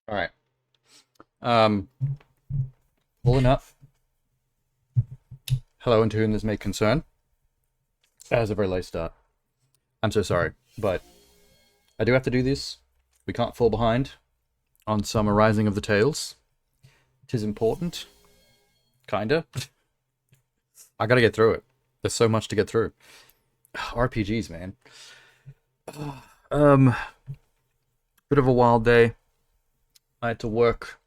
All right. Um, Pulling up. Hello, and to whom this may concern. That was a very late start. I'm so sorry, but I do have to do this. We can't fall behind on some arising of the tales. Tis important. Kinda. I gotta get through it. There's so much to get through. RPGs, man. Um, Bit of a wild day. I had to work.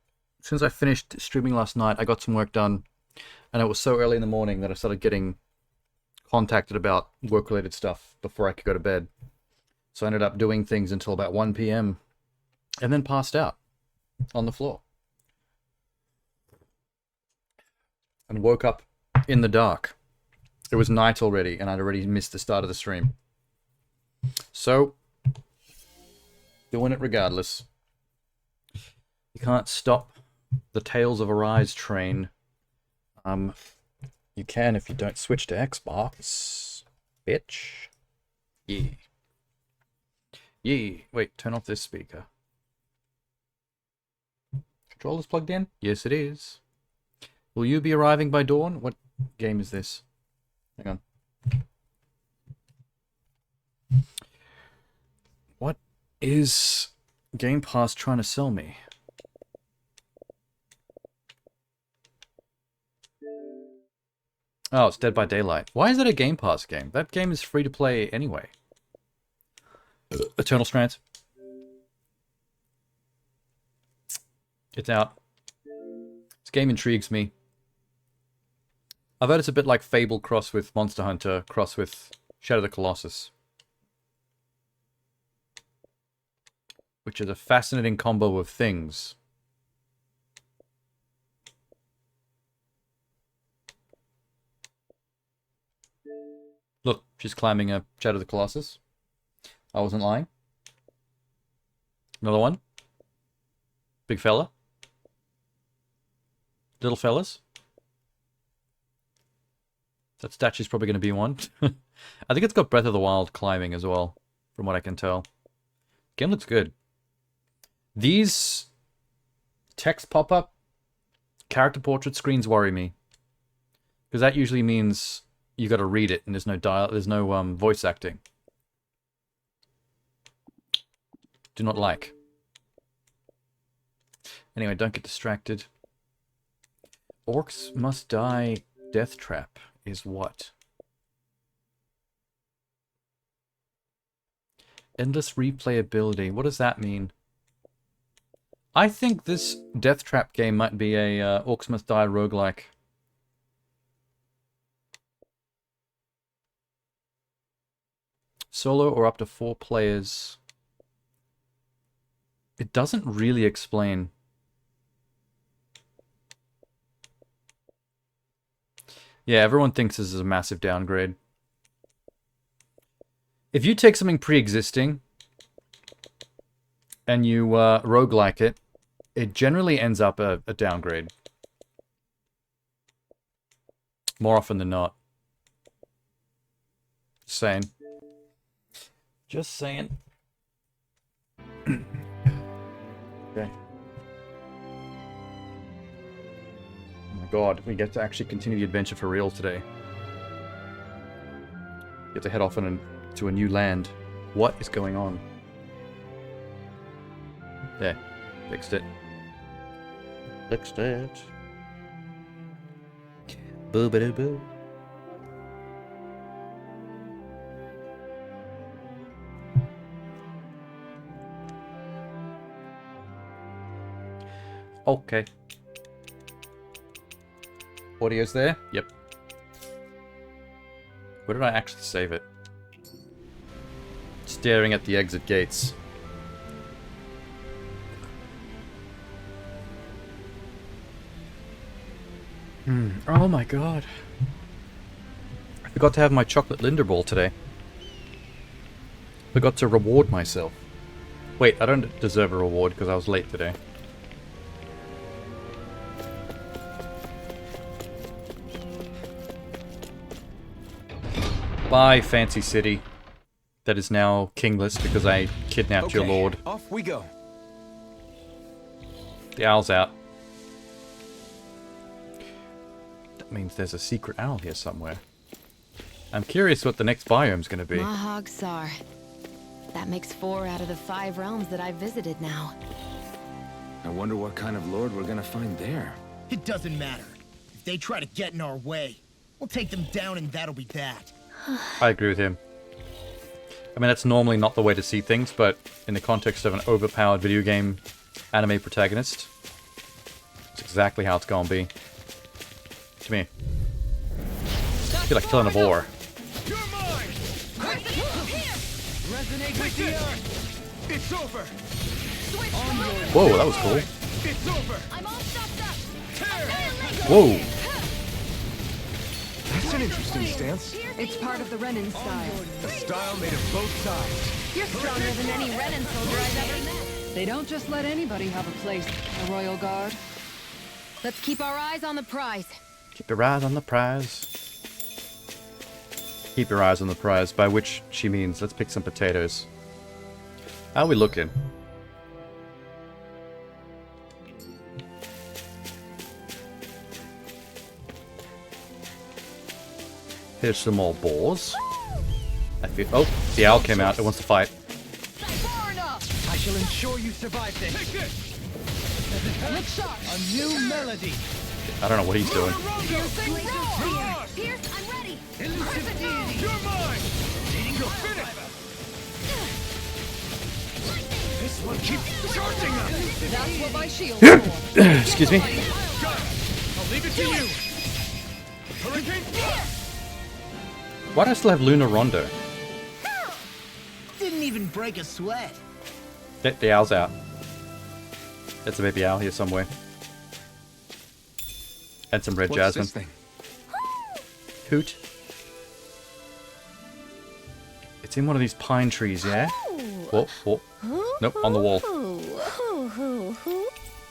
Since I finished streaming last night, I got some work done. And it was so early in the morning that I started getting contacted about work-related stuff before I could go to bed. So I ended up doing things until about 1 p.m. and then passed out on the floor. And woke up in the dark. It was night already, and I'd already missed the start of the stream. So, doing it regardless. You can't stop the Tales of Arise train. You can if you don't switch to Xbox. Bitch. Yeah. Yeah. Wait, turn off this speaker. Controller's plugged in? Yes, it is. Will you be arriving by dawn? What game is this? Hang on. What is Game Pass trying to sell me? Oh, it's Dead by Daylight. Why is that a Game Pass game? That game is free to play anyway. Eternal Strands. It's out. This game intrigues me. I've heard it's a bit like Fable cross with Monster Hunter, cross with Shadow of the Colossus. Which is a fascinating combo of things. Look, she's climbing a Shadow of the Colossus. I wasn't lying. Another one. Big fella. Little fellas. That statue's probably going to be one. I think it's got Breath of the Wild climbing as well, from what I can tell. Game looks good. These text pop-up character portrait screens worry me. Because that usually means you got to read it and there's no voice acting. Do not like. Anyway, don't get distracted. Orcs Must Die Death Trap is what? Endless replayability. What does that mean? I think this Death Trap game might be a Orcs Must Die roguelike. Solo or up to 4 players. It doesn't really explain. Yeah, everyone thinks this is a massive downgrade. If you take something pre-existing and you roguelike it, it generally ends up a downgrade. More often than not. Just saying. Just saying. Okay. Oh my god, we get to actually continue the adventure for real today. Get to head off to a new land. What is going on? There. Fixed it. Fixed it. Boo-ba-doo-boo. Okay. Audio's there? Yep. Where did I actually save it? Staring at the exit gates. Oh my god. I forgot to have my chocolate Linder Ball today. Forgot to reward myself. Wait, I don't deserve a reward because I was late today. Bye, fancy city. That is now kingless because I kidnapped your lord. Off we go. The owl's out. That means there's a secret owl here somewhere. I'm curious what the next biome's gonna be. Mahag Sar. That makes 4 out of the 5 realms that I've visited now. I wonder what kind of lord we're gonna find there. It doesn't matter. If they try to get in our way, we'll take them down and that'll be that. I agree with him. I mean, that's normally not the way to see things, but in the context of an overpowered video game anime protagonist, it's exactly how it's gonna be. Come here. I feel like killing a boar. You're mine! Resonate with the earth! It's over! Whoa, that was cool. It's over! I'm all stuffed up. Tear! Whoa! That's an interesting stance. It's part of the Renin style. A style made of both sides. You're stronger than any Renin soldier I've ever met. They don't just let anybody have a place, the Royal Guard. Let's keep our eyes on the prize. Keep your eyes on the prize. Keep your eyes on the prize, by which she means let's pick some potatoes. How are we looking? Here's some more boars. I feel. Oh, the owl came out. It wants to fight. Far enough! I shall ensure you survive this. Take this! Look sharp! A new melody! I don't know what he's doing. Pierce, I'm ready. You're mine! You'll finish! This one keeps charging us! That's what my shield's for. Excuse me. Got it! I'll leave it to you! Hurricane blast! Why do I still have Luna Rondo? Didn't even break a sweat. The owl's out. There's a baby owl here somewhere. And some red What's jasmine. this thing? Hoot. It's in one of these pine trees, yeah? Whoa, whoa. Nope, on the wall.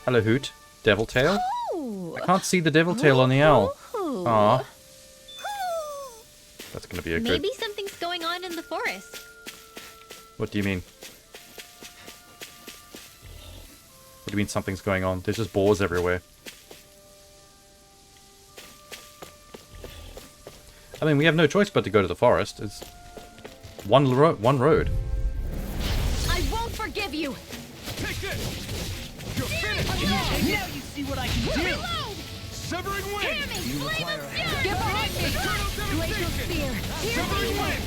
Hello, Hoot. Devil tail? I can't see the devil tail on the owl. Aw. That's gonna be a good... Maybe something's going on in the forest. What do you mean? What do you mean something's going on? There's just boars everywhere. I mean, we have no choice but to go to the forest. It's one road. I won't forgive you. Take this! You're finished! Now you see what I can do. Severing wind! Get behind me. Glacial spear. Severing wind!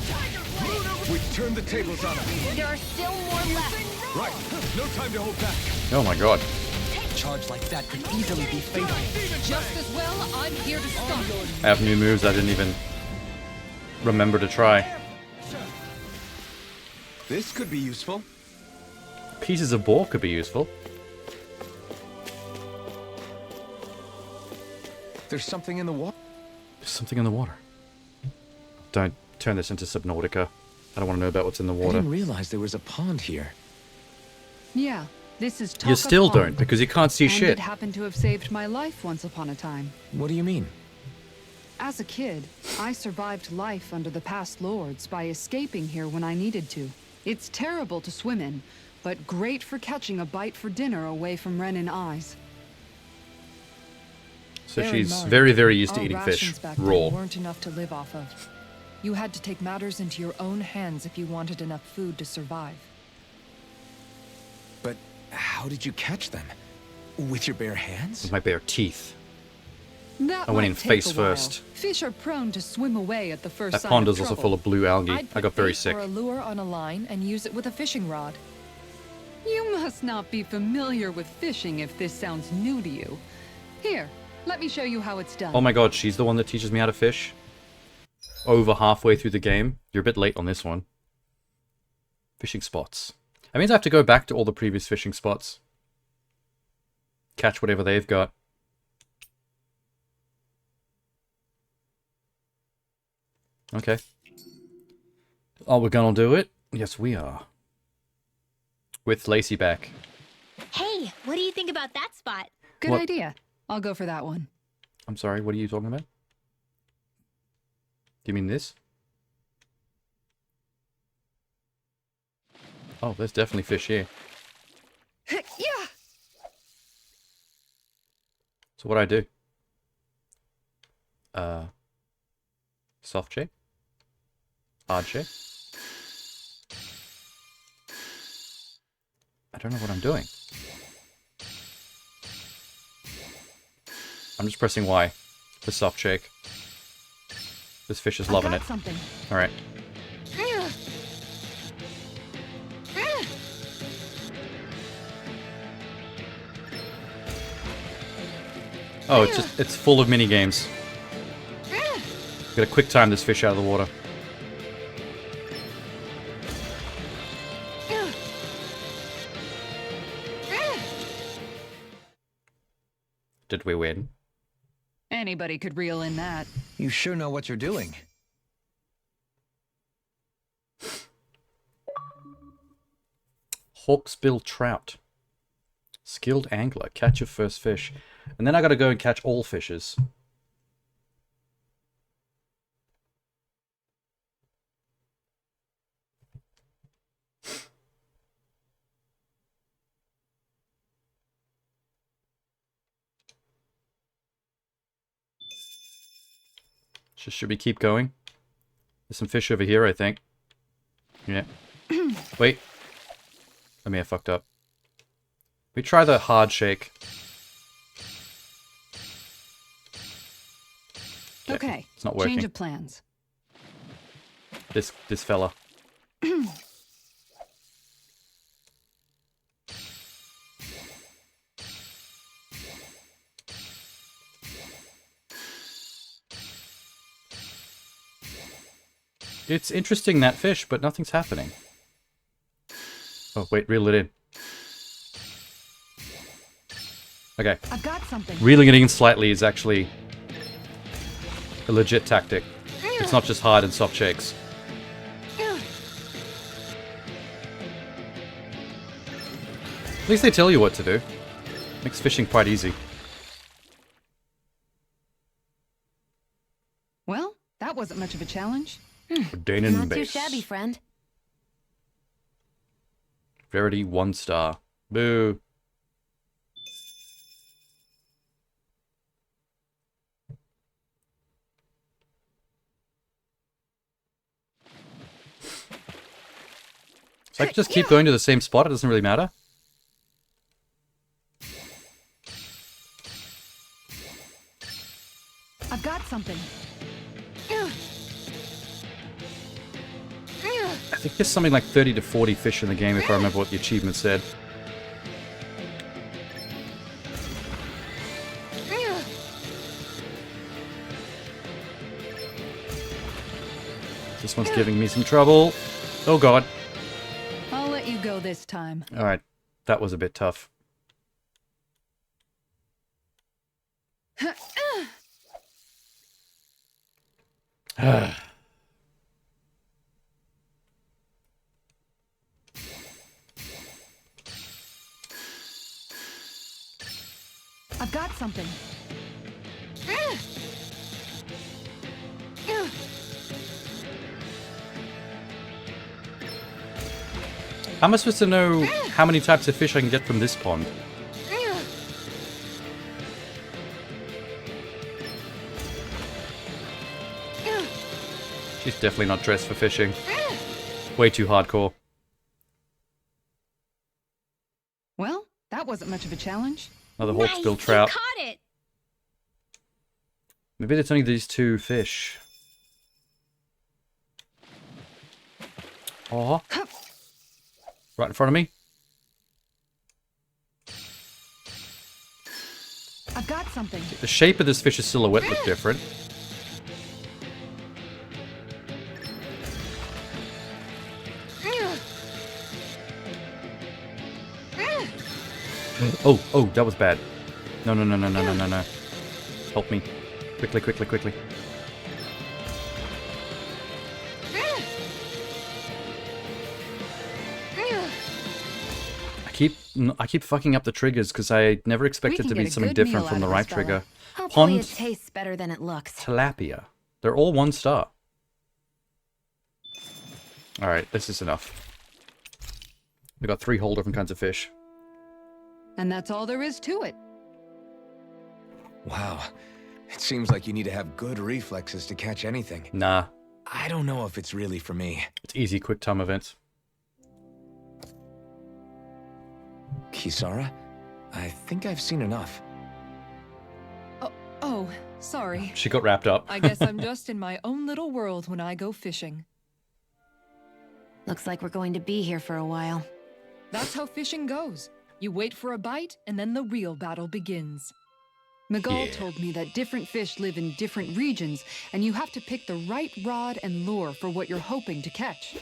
We've turned the tables on him. There are still more left. Right, no time to hold back. Oh my god. Charge like that could easily be fatal. Just as well, I'm here to stop. I have new moves I didn't even remember to try. This could be useful. Pieces of boar could be useful. There's something in the water. There's something in the water. Don't turn this into Subnautica. I don't want to know about what's in the I water. didn't realize there was a pond here. Yeah, this is You Taka still Pond, don't, because you can't see and shit. it happened to have saved my life once upon a time. What do you mean? As a kid, I survived life under the past lords by escaping here when I needed to. It's terrible to swim in, but great for catching a bite for dinner away from Renin eyes. So Bear in she's mind, very, very used to our eating fish rations back then raw. weren't enough to live off of. You had to take matters into your own hands if you wanted enough food to survive. But how did you catch them? With your bare hands? With my bare teeth. That I went might in take face a while. first. Fish are prone to swim away at the first That sign pond of is also trouble. full of blue algae. I'd I put got very bait sick. or a lure on a line and use it with a fishing rod. You must not be familiar with fishing if this sounds new to you. Here, let me show you how it's done. Oh my god, she's the one that teaches me how to fish? Over halfway through the game? You're a bit late on this one. Fishing spots. That means I have to go back to all the previous fishing spots. Catch whatever they've got. Okay. Oh, we're gonna do it? Yes, we are. With Lacey back. Hey, what do you think about that spot? Good What? idea. I'll go for that one. I'm sorry, what are you talking about? Do you mean this? Oh, there's definitely fish here. Yeah. So what do I do? Soft check? Hard check? I don't know what I'm doing. I'm just pressing Y for soft check. This fish is loving it. Something. Alright. Oh, it's full of mini games. Gotta quick time this fish out of the water. Did we win? Anybody could reel in that. You sure know what you're doing. Hawksbill trout. Skilled angler. Catch your first fish. And then I gotta go and catch all fishes. Should we keep going? There's some fish over here, I think. Yeah. Wait. I may have fucked up. We try the hard shake. Okay, It's not working. change of plans. This fella. It's interesting, that fish, but nothing's happening. Oh, wait, reel it in. Okay. I've got something. Reeling it in slightly is actually a legit tactic. It's not just hard and soft shakes. At least they tell you what to do. Makes fishing quite easy. Well, that wasn't much of a challenge. Danon Not too base. shabby, friend. Verity 1 star. Boo. So I can just keep going to the same spot, it doesn't really matter. I've got something. I think there's something like 30 to 40 fish in the game if I remember what the achievement said. This one's giving me some trouble. Oh god. I'll let you go this time. Alright, that was a bit tough. I've got something. How am I supposed to know how many types of fish I can get from this pond? She's definitely not dressed for fishing. Way too hardcore. Well, that wasn't much of a challenge. Another Nice, hawksbill you trout. caught it. Maybe it's only these 2 fish. Oh. Right in front of me. I've got something. The shape of this fish's silhouette looked different. Oh, that was bad. No. Help me. Quickly. I keep fucking up the triggers because I never expected can to be get a something good different meal from out the of right this fella. trigger. Hopefully it Pond tastes better than it looks. tilapia. They're all 1 star. Alright, this is enough. We got 3 whole different kinds of fish. And that's all there is to it. Wow. It seems like you need to have good reflexes to catch anything. Nah, I don't know if it's really for me. it's easy quick time events. Kisara? I think I've seen enough. Oh, sorry. She got wrapped up. I guess I'm just in my own little world when I go fishing. Looks like we're going to be here for a while. That's how fishing goes. You wait for a bite, and then the real battle begins. Miguel Yeah. told me that different fish live in different regions, and you have to pick the right rod and lure for what you're hoping to catch.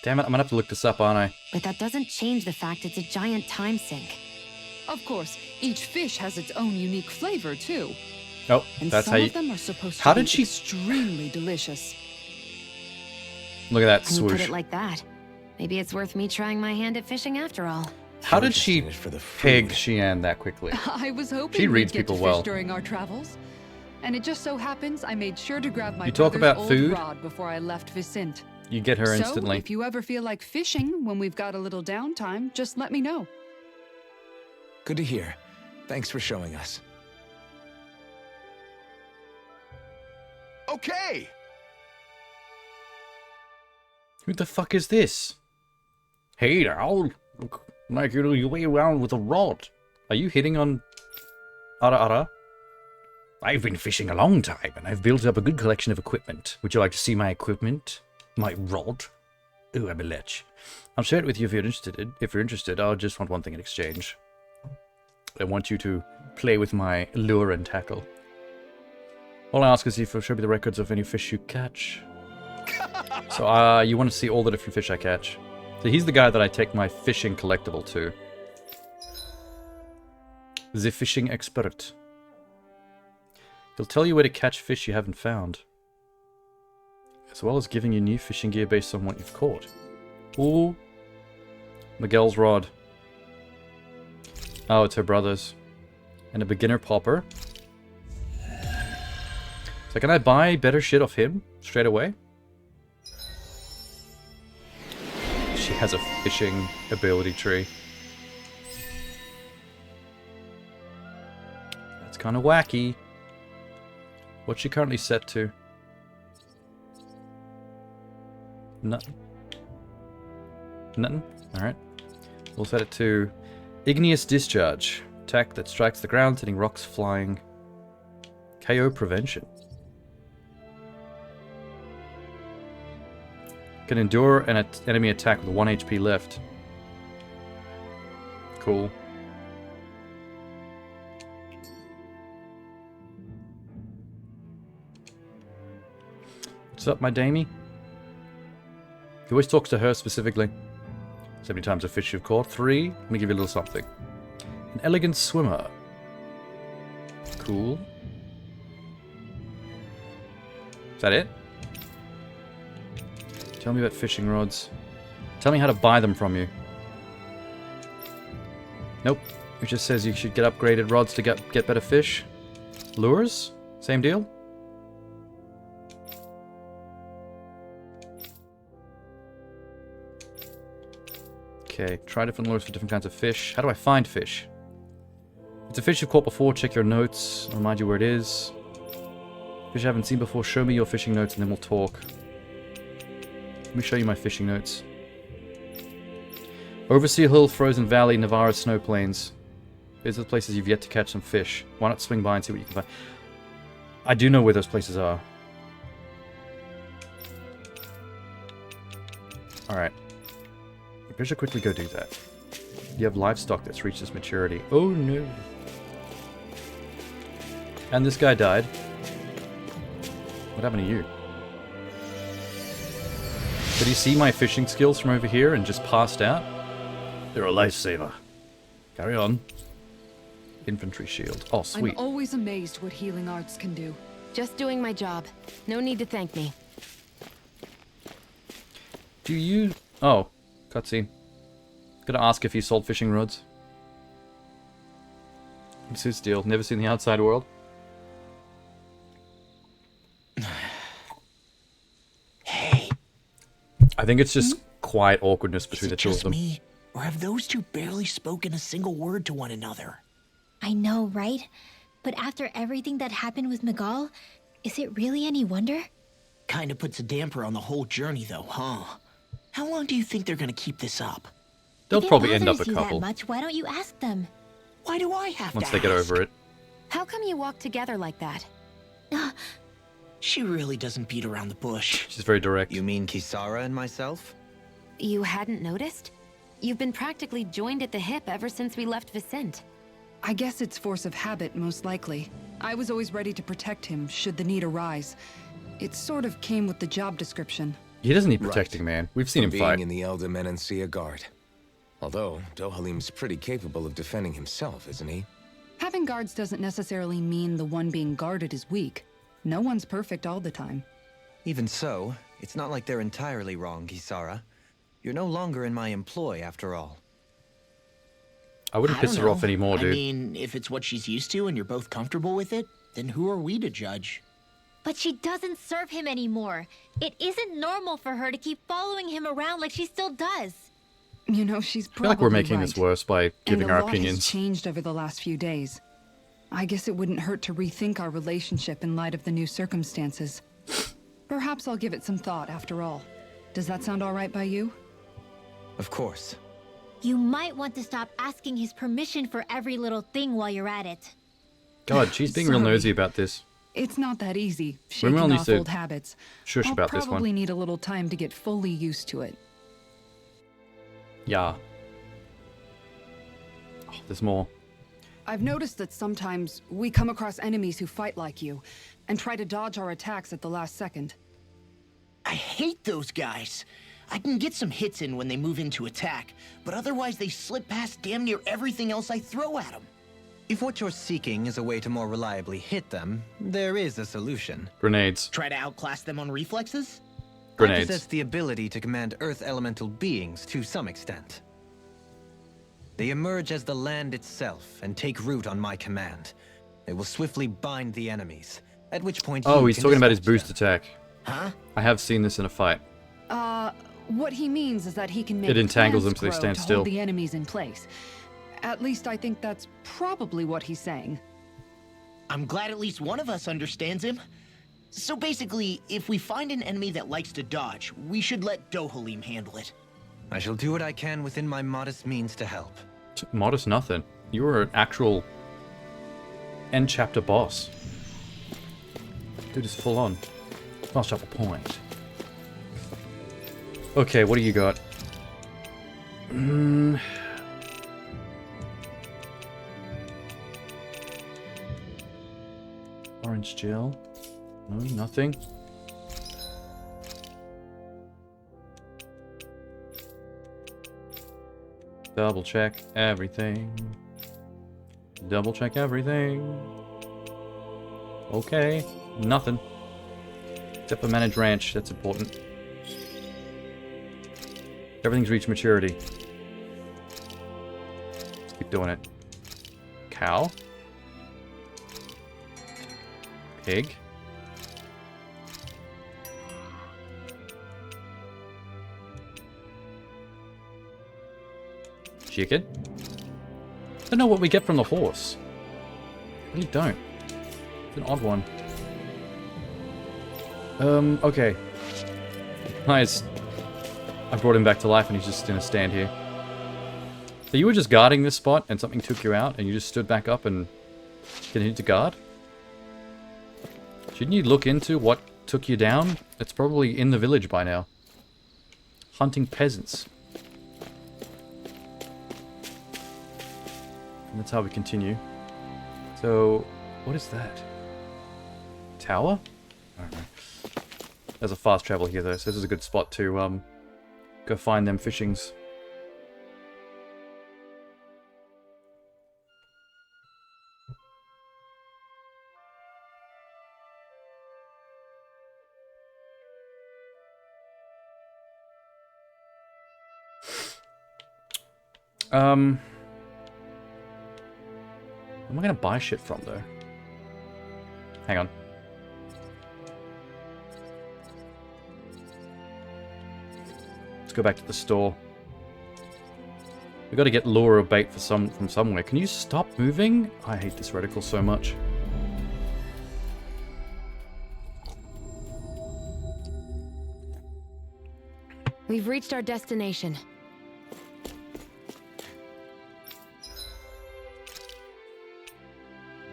Damn it, I'm gonna have to look this up, aren't I? But that doesn't change the fact it's a giant time sink. Of course, each fish has its own unique flavor, too. Oh, And that's some how you... of them are supposed How to did be she- extremely delicious. Look at that When you put swoosh. it like that, maybe it's worth me trying my hand at fishing after all. How We're did just she in it for the peg food. Xian that quickly? I was hoping She we'd reads get people to fish well. during our travels. And it just so happens I made sure to grab my You talk brother's about old food? rod before I left Vicente. You get her So, instantly. if you ever feel like fishing when we've got a little downtime, just let me know. Good to hear. Thanks for showing us. Okay! Who the fuck is this? Hey there, I'll make you your way around with a rod. Are you hitting on Ara Ara? I've been fishing a long time, and I've built up a good collection of equipment. Would you like to see my equipment? My rod? Ooh, I'm a lech. I'll share it with you if you're interested. If you're interested, I'll just want one thing in exchange. I want you to play with my lure and tackle. All I ask is if you'll show me the records of any fish you catch. So, you want to see all the different fish I catch. So he's the guy that I take my fishing collectible to. The fishing expert. He'll tell you where to catch fish you haven't found, as well as giving you new fishing gear based on what you've caught. Ooh. Miguel's rod. Oh, it's her brother's. And a beginner popper. So can I buy better shit off him straight away? She has a fishing ability tree. That's kind of wacky. What's she currently set to? Nothing. Nothing? Alright. We'll set it to Igneous Discharge. Attack that strikes the ground, sending rocks flying. KO Prevention. Can endure an enemy attack with 1 HP left. Cool. What's up, my Damie? He always talks to her specifically. So many times a fish you've caught. 3. Let me give you a little something. An elegant swimmer. Cool. Is that it? Tell me about fishing rods. Tell me how to buy them from you. Nope. It just says you should get upgraded rods to get better fish. Lures? Same deal? Okay, try different lures for different kinds of fish. How do I find fish? If it's a fish you've caught before, check your notes. I'll remind you where it is. Fish I haven't seen before, show me your fishing notes and then we'll talk. Let me show you my fishing notes. Oversea Hill, Frozen Valley, Navarra Snow Plains. These are the places you've yet to catch some fish. Why not swing by and see what you can find? I do know where those places are. Alright. I should quickly go do that. You have livestock that's reached its maturity. Oh no. And this guy died. What happened to you? Did he see my fishing skills from over here and just passed out? They're a lifesaver. Carry on. Infantry shield. Oh, sweet. I'm always amazed what healing arts can do. Just doing my job. No need to thank me. Do you... Oh. Cutscene. Gonna ask if he sold fishing rods. What's his deal? Never seen the outside world? Hey. I think it's just quiet awkwardness between the two of Just them. me, or have those two barely spoken a single word to one another? I know, right? But after everything that happened with Miguel, is it really any wonder? Kinda puts a damper on the whole journey, though, huh? How long do you think they're gonna keep this up? They'll If it probably end up a bothers you couple that much, why don't you ask them? Why do I have once to they get ask? over it. How come you walk together like that? She really doesn't beat around the bush. She's very direct. You mean Kisara and myself? You hadn't noticed? You've been practically joined at the hip ever since we left Vicente. I guess it's force of habit, most likely. I was always ready to protect him, should the need arise. It sort of came with the job description. He doesn't need Right. protecting, man. We've seen him Being fight. in the Elder Menancia Guard. Although, Dohalim's pretty capable of defending himself, isn't he? Having guards doesn't necessarily mean the one being guarded is weak. No one's perfect all the time. Even so, it's not like they're entirely wrong, Kisara. You're no longer in my employ, after all. I wouldn't piss her off anymore, I dude. mean, if it's what she's used to and you're both comfortable with it, then who are we to judge? But she doesn't serve him anymore. It isn't normal for her to keep following him around like she still does. You know, she's I feel probably like we're making right. this worse by giving and our a lot has opinions. changed over the last few days. I guess it wouldn't hurt to rethink our relationship in light of the new circumstances. Perhaps I'll give it some thought after all. Does that sound all right by you? Of course. You might want to stop asking his permission for every little thing while you're at it. God, she's being real Sorry. nosy about this. It's not that easy, Women shaking needs off to old habits. Shush I'll about this probably one. need a little time to get fully used to it. Yeah. Oh, there's more. I've noticed that sometimes we come across enemies who fight like you, and try to dodge our attacks at the last second. I hate those guys. I can get some hits in when they move into attack, but otherwise they slip past damn near everything else I throw at them. If what you're seeking is a way to more reliably hit them, there is a solution. Grenades. Try to outclass them on reflexes? I Grenades. possess the ability to command Earth elemental beings to some extent. They emerge as the land itself and take root on my command. They will swiftly bind the enemies, at which point Oh, you he's can talking about his dispatch boost them. attack. Huh? I have seen this in a fight. What he means is that he can make It entangles plants them so they grow stand to still. hold the enemies in place. At least I think that's probably what he's saying. I'm glad at least one of us understands him. So basically, if we find an enemy that likes to dodge, we should let Dohalim handle it. I shall do what I can within my modest means to help. Modest nothing. You were an actual end chapter boss. Dude is full on. Last chapter point. Okay, what do you got? Orange gel. No, nothing. Double check everything. Double check everything. Okay, nothing. Except for manage ranch, that's important. Everything's reached maturity. Let's keep doing it. Cow. Pig. Chicken. I don't know what we get from the horse. I really don't. It's an odd one. Okay. Nice. I brought him back to life and he's just gonna stand here. So you were just guarding this spot and something took you out and you just stood back up and continued to guard? Shouldn't you look into what took you down? It's probably in the village by now. Hunting peasants. And that's how we continue. So, what is that? Tower? I don't know. There's a fast travel here though, so this is a good spot to go find them fishings. Who am I gonna buy shit from though? Hang on. Let's go back to the store. We got to get lure or bait from somewhere. Can you stop moving? I hate this reticle so much. We've reached our destination.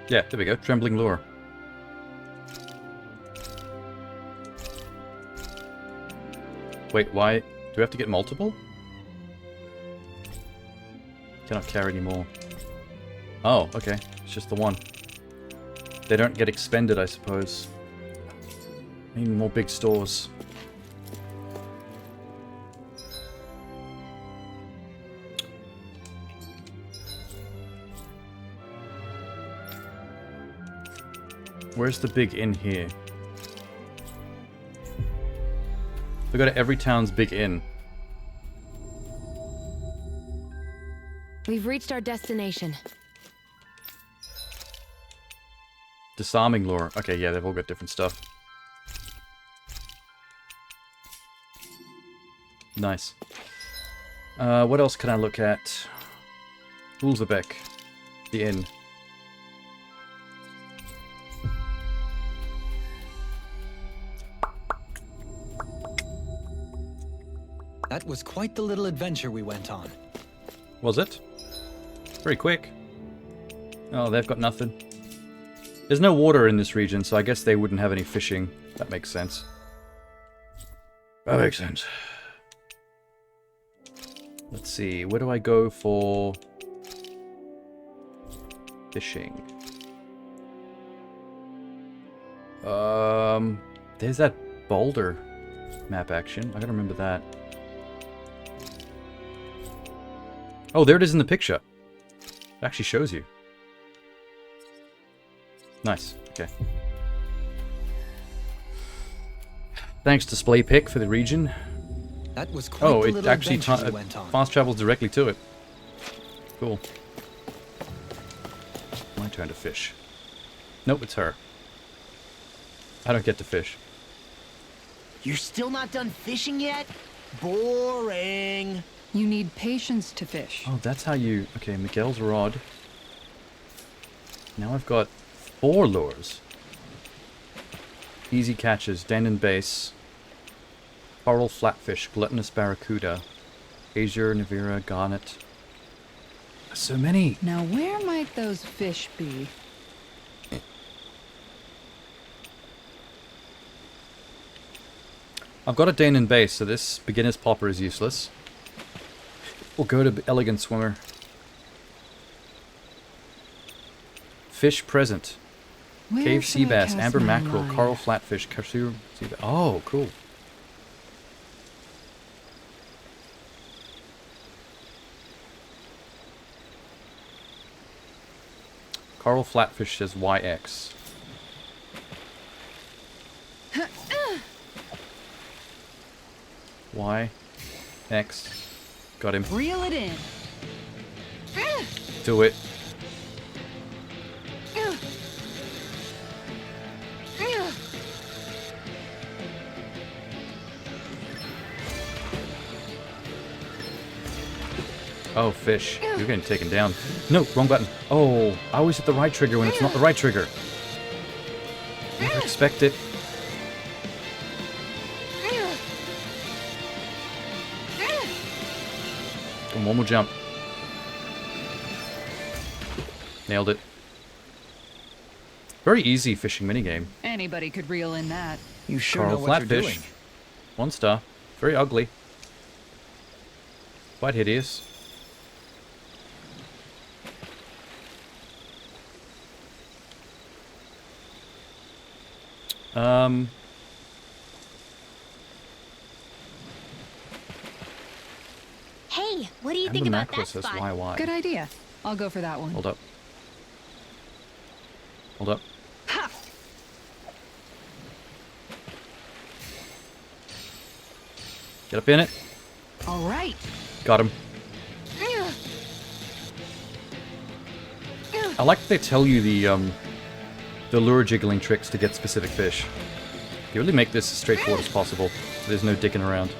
Yeah, there we go. Trembling lure. Wait, why? Do we have to get multiple? Cannot carry anymore. Oh, okay. It's just the one. They don't get expended, I suppose. Need more big stores. Where's the big inn here? We go to every town's big inn. We've reached our destination. Disarming lure. Okay, yeah, they've all got different stuff. Nice. What else can I look at? Ulzebek. The inn. That was quite the little adventure we went on. Was it? Very quick. Oh, they've got nothing. There's no water in this region, so I guess they wouldn't have any fishing. That makes sense. That makes sense. Let's see, where do I go for fishing? There's that boulder map action. I gotta remember that. Oh, there it is in the picture. It actually shows you. Nice. Okay. Thanks, display pic for the region. That was quite Oh, the it little actually adventure you went on. fast travels directly to it. Cool. My turn to fish. Nope, it's her. I don't get to fish. You're still not done fishing yet? Boring. You need patience to fish. Oh, that's how you... Okay, Miguel's rod. Now I've got 4 lures. Easy catches, Dandan bass, coral flatfish, gluttonous barracuda, azure, navira, garnet. So many. Now where might those fish be? I've got a Dandan bass, so this beginner's popper is useless. We'll go to elegant swimmer. Fish present. Where Cave should sea I bass, cast amber my mackerel, line? coral flatfish, cashew sea bass. Oh, cool. Coral flatfish says YX. Y. X. Got him. Reel it in. Do it. Oh, fish. You're getting taken down. No, wrong button. Oh, I always hit the right trigger when it's not the right trigger. Never expect it. Come on, one more jump. Nailed it. Very easy fishing minigame. Anybody could reel in that. You sure Coral know what you're flatfish. doing. 1 star. Very ugly. Quite hideous. Hey, what do you And think the about mackerel that says spot? YY. Good idea. I'll go for that one. Hold up. Hold up. Ha! Get up in it. All right. Got him. I like that they tell you the lure jiggling tricks to get specific fish. You really make this as straightforward as possible, so there's no dicking around.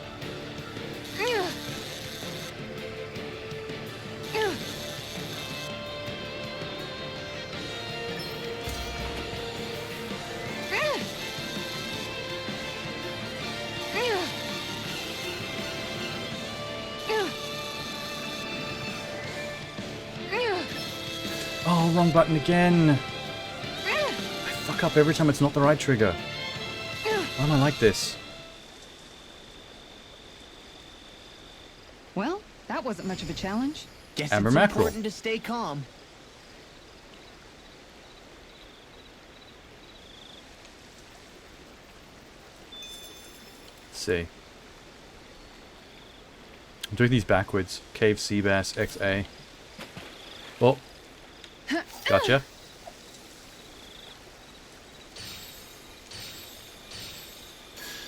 Oh, wrong button again. I fuck up every time it's not the right trigger. Why am I like this? Well, that wasn't much of a challenge. Guess Amber it's mackerel. important to stay calm. Let's see. I'm doing these backwards. Cave sea bass XA. Oh. Gotcha.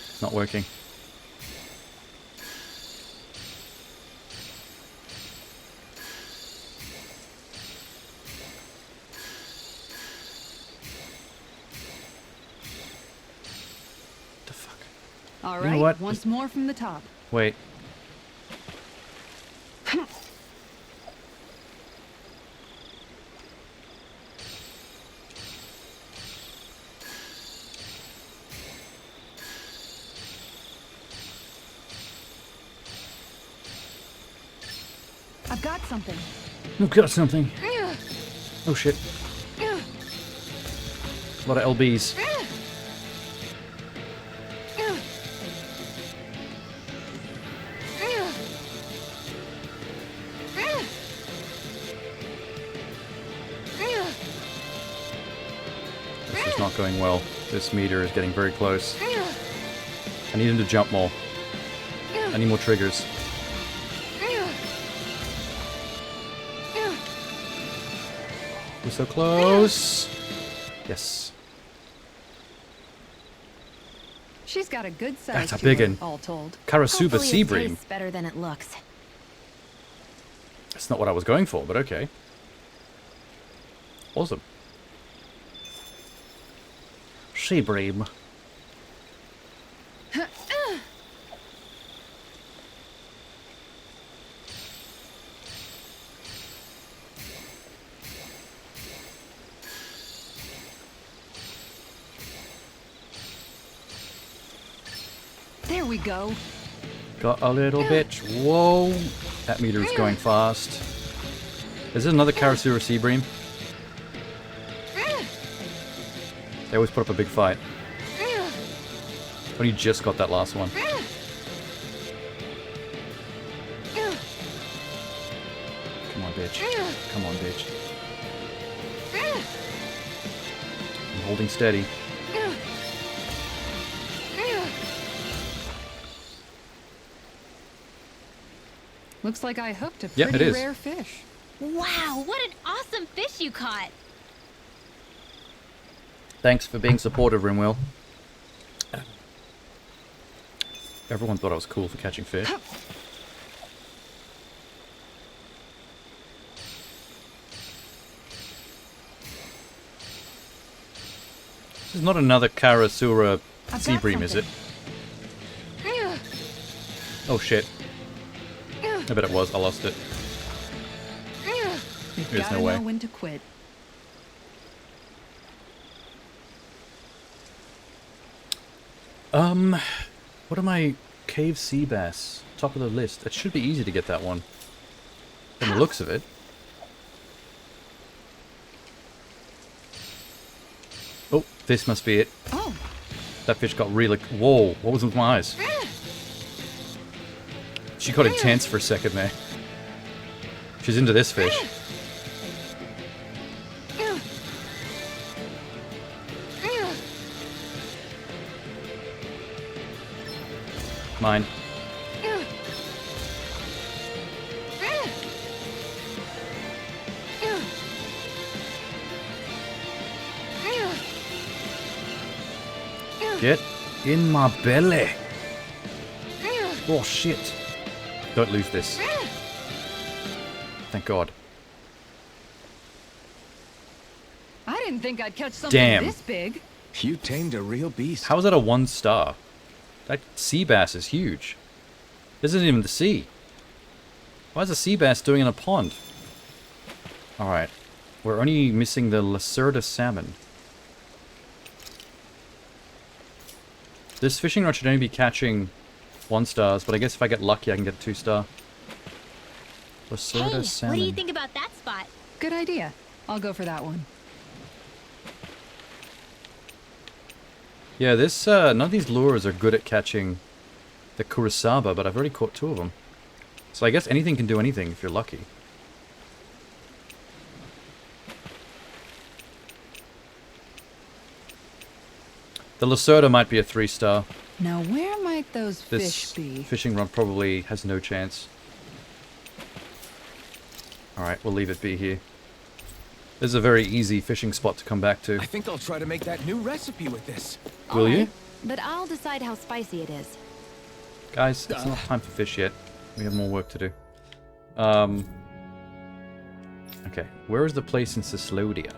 It's not working. The fuck? All You know right. what? Once more from the top. Wait. I've got something. I've got something. Oh shit. A lot of LBs. This is not going well. This meter is getting very close. I need him to jump more. I need more triggers. We're so close. Yes. She's got a good size. That's a to big her, one. all told. Karasuba Hopefully Sea it Bream. tastes better than it looks. That's not what I was going for, but okay. Awesome. Sea Bream. There we go. Got a little bit. Whoa. That meter is going fast. Is this another Karasura Sea Bream? They always put up a big fight. Only just got that last one. Come on, bitch. Come on, bitch. I'm holding steady. Looks like I hooked a Yep, pretty it is. rare fish. Wow, what an awesome fish you caught! Thanks for being supportive, Rimwell. Everyone thought I was cool for catching fish. This is not another Karasura Sea Bream, is it? Oh shit. I bet it was. I lost it. You've There's gotta no way. know when to quit. What am I? Cave sea bass. Top of the list. It should be easy to get that one. From the looks of it. Oh, this must be it. Oh, That fish got really... Whoa, what was with my eyes? She got intense for a second there. She's into this fish. Mine. Get in my belly. Oh shit. Don't lose this. Thank God. I didn't think I'd catch something Damn. this big. You tamed a real beast. How is that a 1 star? That sea bass is huge. This isn't even the sea. Why is a sea bass doing in a pond? Alright. We're only missing the Lacerda salmon. This fishing rod should only be catching 1 stars, but I guess if I get lucky I can get 2 star. Lacerda Hey, salmon. what do you think about that spot? Good idea. I'll go for that one. Yeah, this none of these lures are good at catching the Kurosaba, but I've already caught 2 of them. So I guess anything can do anything if you're lucky. The Lacerda might be a 3 star. Now, where might those This fish be? fishing rod probably has no chance. Alright, we'll leave it be here. This is a very easy fishing spot to come back to. I think I'll try to make that new recipe with this. Will you? Alright, but I'll decide how spicy it is. Guys, it's not time for fish yet. We have more work to do. Okay, where is the place in Sislodia?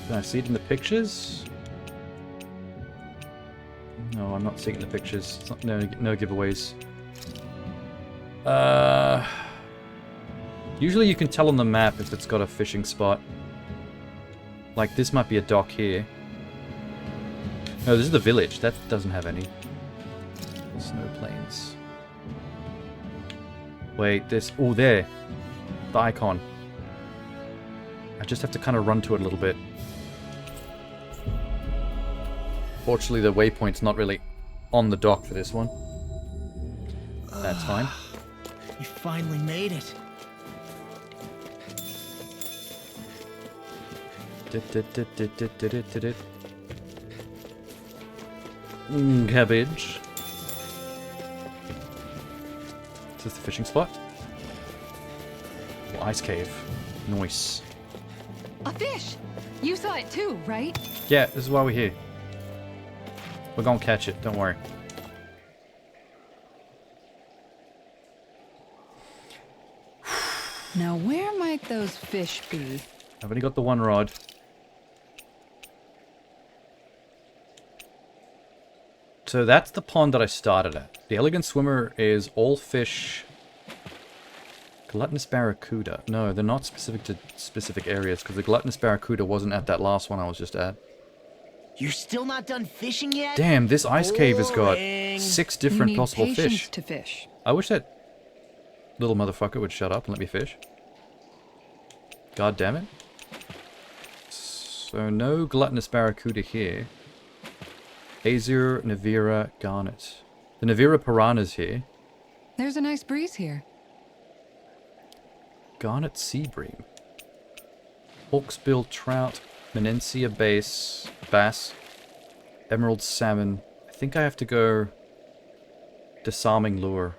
Can I see it in the pictures? No, I'm not seeing it in the pictures. It's not, no giveaways. Usually you can tell on the map if it's got a fishing spot. Like, this might be a dock here. No, this is the village. That doesn't have any. Snow plains. Wait, this... Oh, there. The icon. I just have to kind of run to it a little bit. Fortunately, the waypoint's not really on the dock for this one. That's fine. You finally made it. Cabbage. Is this the fishing spot? Oh, ice cave. Nice. A fish! You saw it too, right? Yeah, this is why we're here. We're gonna catch it, don't worry. Now where might those fish be? I've only got the one rod. So that's the pond that I started at. The elegant swimmer is all fish. Gluttonous barracuda. No, they're not specific to specific areas because the gluttonous barracuda wasn't at that last one I was just at. You're still not done fishing yet? Damn, this ice cave has got Boring. 6 You different need possible patience fish. to fish. I wish that little motherfucker would shut up and let me fish. God damn it. So no gluttonous barracuda here. Azure, Navira, Garnet. The Navira piranha's here. There's a nice breeze here. Garnet sea bream. Hawksbill trout, Menencia bass, emerald salmon. I think I have to go disarming lure.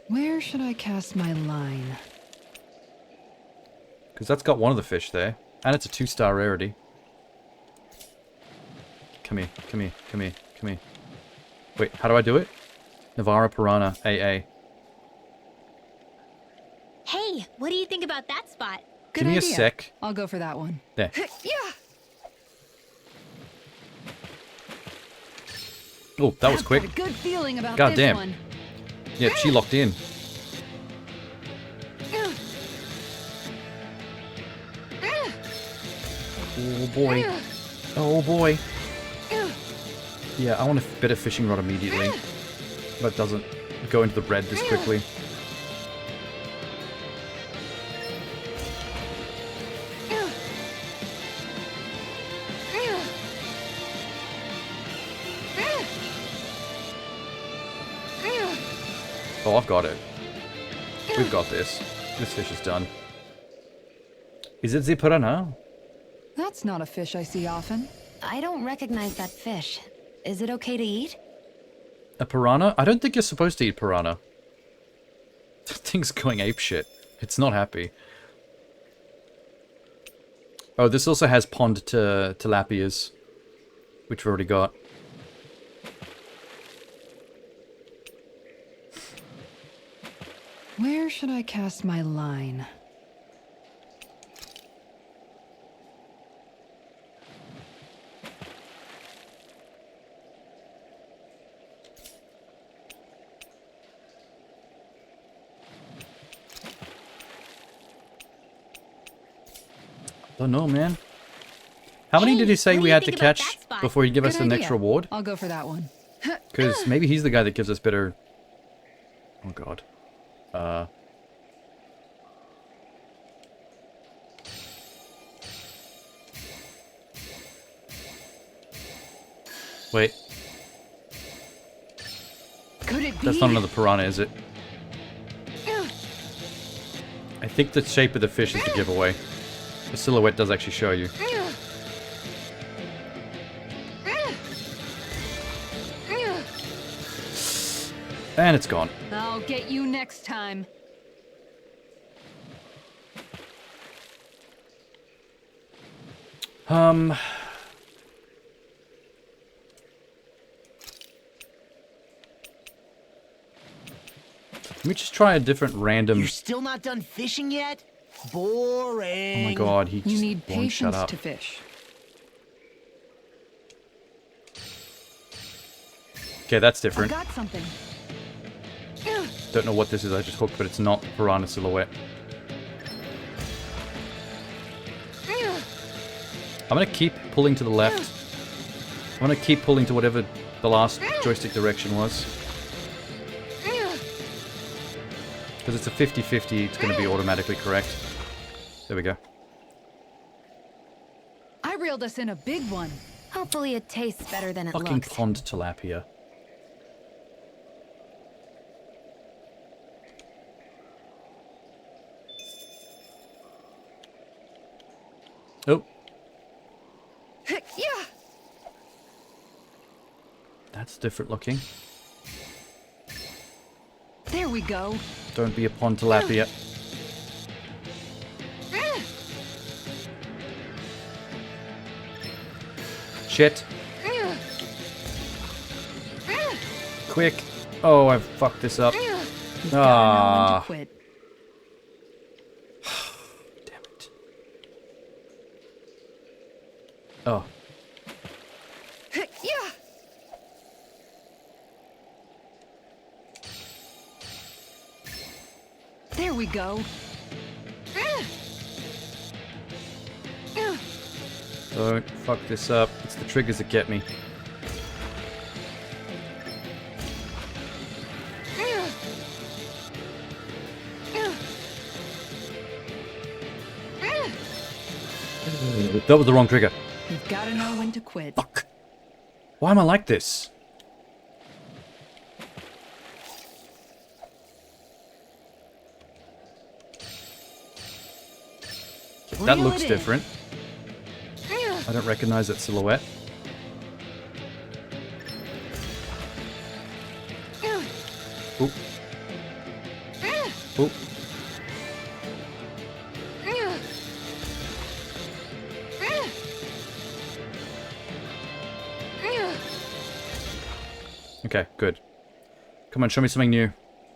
Where should I cast my line? Because that's got one of the fish there. And it's a 2-star rarity. Come here, come here, come here, come here. Wait, how do I do it? Navara piranha, AA. Hey, what do you think about that spot? Good Give me idea. a sec. I'll go for that one. There. Yeah. Oh, that was I've quick. got a good feeling about God this damn. one. Yep, she locked in. Oh boy. Oh boy. Yeah, I want a better fishing rod immediately. That doesn't go into the red this quickly. Oh, I've got it. We've got this. This fish is done. Is it the piranha? That's not a fish I see often. I don't recognize that fish. Is it okay to eat? A piranha? I don't think you're supposed to eat piranha. The thing's going apeshit. It's not happy. Oh, this also has pond tilapias, which we've already got. Where should I cast my line? Don't know, man. How many Hey, did he say what do we you had to think about catch that spot? before he'd give us Good the next idea. reward? I'll go for that one. Because maybe he's the guy that gives us better... Oh, God. Wait. Could it be? That's not another piranha, is it? I think the shape of the fish is the giveaway. The silhouette does actually show you. And it's gone. I'll get you next time. Let me just try a different random... You're still not done fishing yet? Boring. Oh my god, he You just need won't shut patience up. to fish. Okay, that's I've different. got something. Don't know what this is, I just hooked, but it's not piranha silhouette. I'm gonna keep pulling to the left. I'm gonna keep pulling to whatever the last joystick direction was. Because it's a 50-50, it's going to be automatically correct. There we go. I reeled us in a big one. Hopefully it tastes better than it Fucking looks. pond tilapia. Oh. Yeah. That's different looking. There we go. Don't be a pond tilapia. Shit. Quick. Oh, I've fucked this up. You've gotta know when to Ah. quit. Damn it. Oh. Yeah. There we go. Don't fuck this up. It's the triggers that get me. That was the wrong trigger. You've gotta know when to quit. Fuck. Why am I like this? That Reel looks it in. different. I don't recognize that silhouette. Oop. Oop. Okay, good. Come on, show me something new.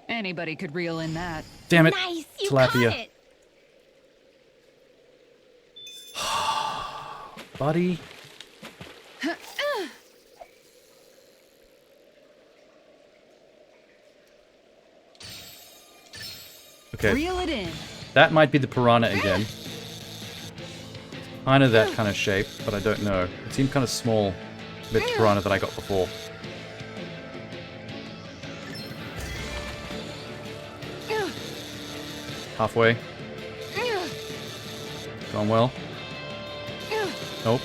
Anybody could reel in that. Damn it. Nice, you Tilapia. caught it. Buddy. Okay, Reel it in. that might be the piranha again. Kind of that kind of shape, but I don't know. It seemed kind of small, the piranha that I got before. Halfway. Going well. Nope.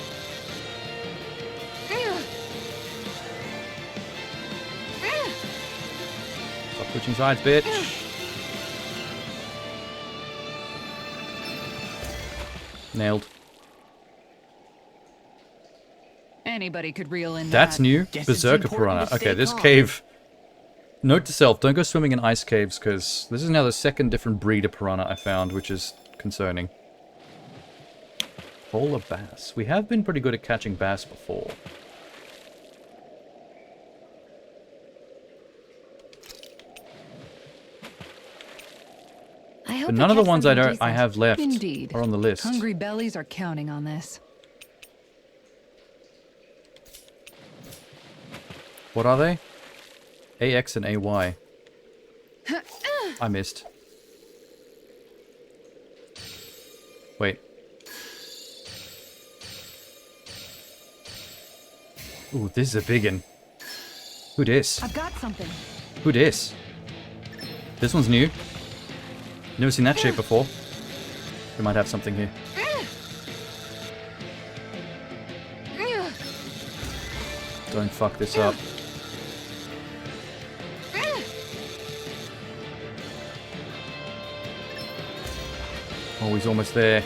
Stop switching sides, bitch. Nailed. Anybody could reel in That's that. new. Guess it's Berserker important piranha. to Okay, stay this calm. cave. Note to self: don't go swimming in ice caves because this is now the second different breed of piranha I found, which is concerning. Polar bass. We have been pretty good at catching bass before. I hope But we none of the catch ones something I decent. have left Indeed. are on the list. Hungry bellies are counting on this. What are they? AX and AY. I missed. Wait. Ooh, this is a big one. Who dis? I've got something. Who dis? This one's new. Never seen that shape before. We might have something here. Don't fuck this up. Oh, he's almost there.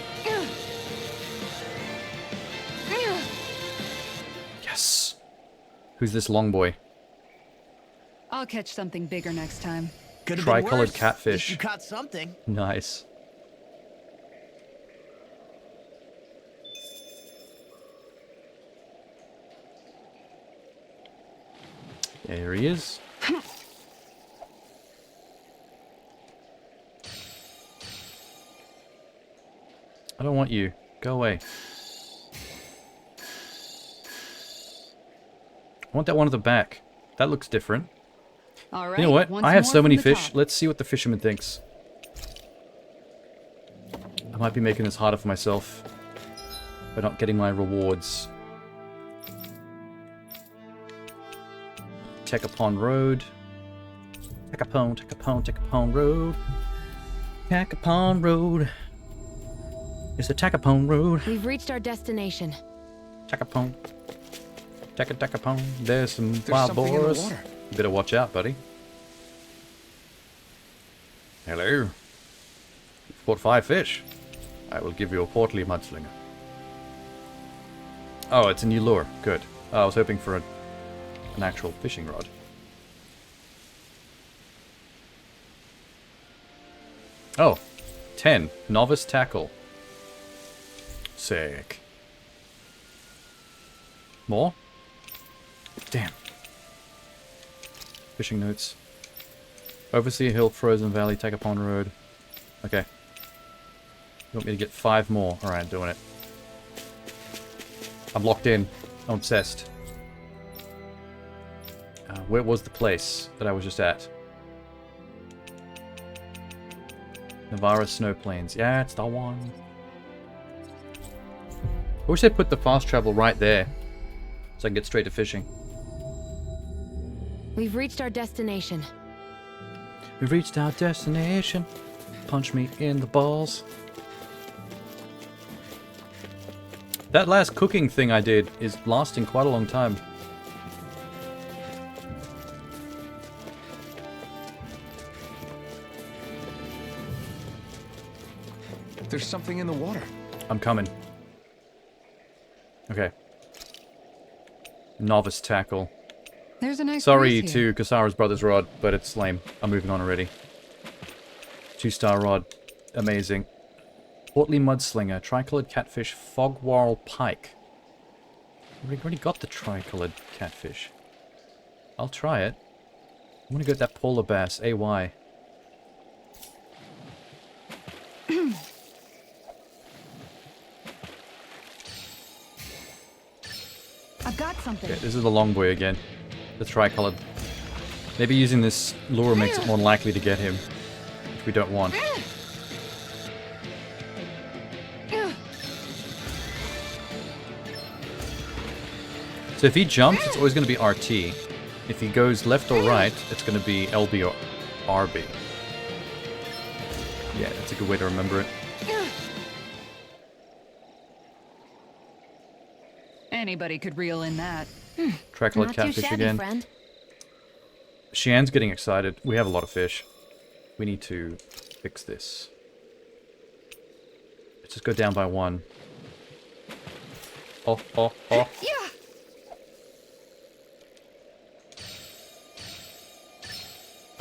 Yes. Who's this long boy? I'll catch something bigger next time. Could have been Tricolored worse. catfish. You caught something. Nice. There he is. I don't want you. Go away. I want that one at the back. That looks different. All right. You know what? once I have more so from many the fish. top. Let's see what the fisherman thinks. I might be making this harder for myself by not getting my rewards. Tekapon Road. Tekapon Road. Tacapon Road. It's the Tacapon Road. We've reached our destination. Tacapon. Tacapon. There's some There's wild something in the boars. water. You better watch out, buddy. Hello. Caught 5 fish. I will give you a portly mudslinger. Oh, it's a new lure. Good. I was hoping for an actual fishing rod. Oh, 10. Novice tackle. Sick. More? Damn. Fishing notes. Overseer Hill, Frozen Valley, Tacapon Road. Okay. You want me to get 5 more? Alright, doing it. I'm locked in. I'm obsessed. Where was the place that I was just at? Navarra Snow Plains. Yeah, it's the one. I wish they put the fast travel right there, so I can get straight to fishing. We've reached our destination. We've reached our destination. Punch me in the balls. That last cooking thing I did is lasting quite a long time. There's something in the water. I'm coming. Okay. Novice tackle. There's a nice Sorry breeze here. to Kasara's brother's rod, but it's lame. I'm moving on already. 2-star rod. Amazing. Portly mudslinger. Tricolored catfish. Fogwhirl pike. We already got the tricolored catfish. I'll try it. I'm gonna get that polar bass. AY. I've got something. Okay, this is the long boy again. The tricolored. Maybe using this lure makes it more likely to get him, which we don't want. So if he jumps, it's always going to be RT. If he goes left or right, it's going to be LB or RB. Yeah, that's a good way to remember it. Anybody could reel in that. Tricolored Not too catfish shabby, again. friend. Xian's getting excited. We have a lot of fish. We need to fix this. Let's just go down by 1. Oh. Yeah.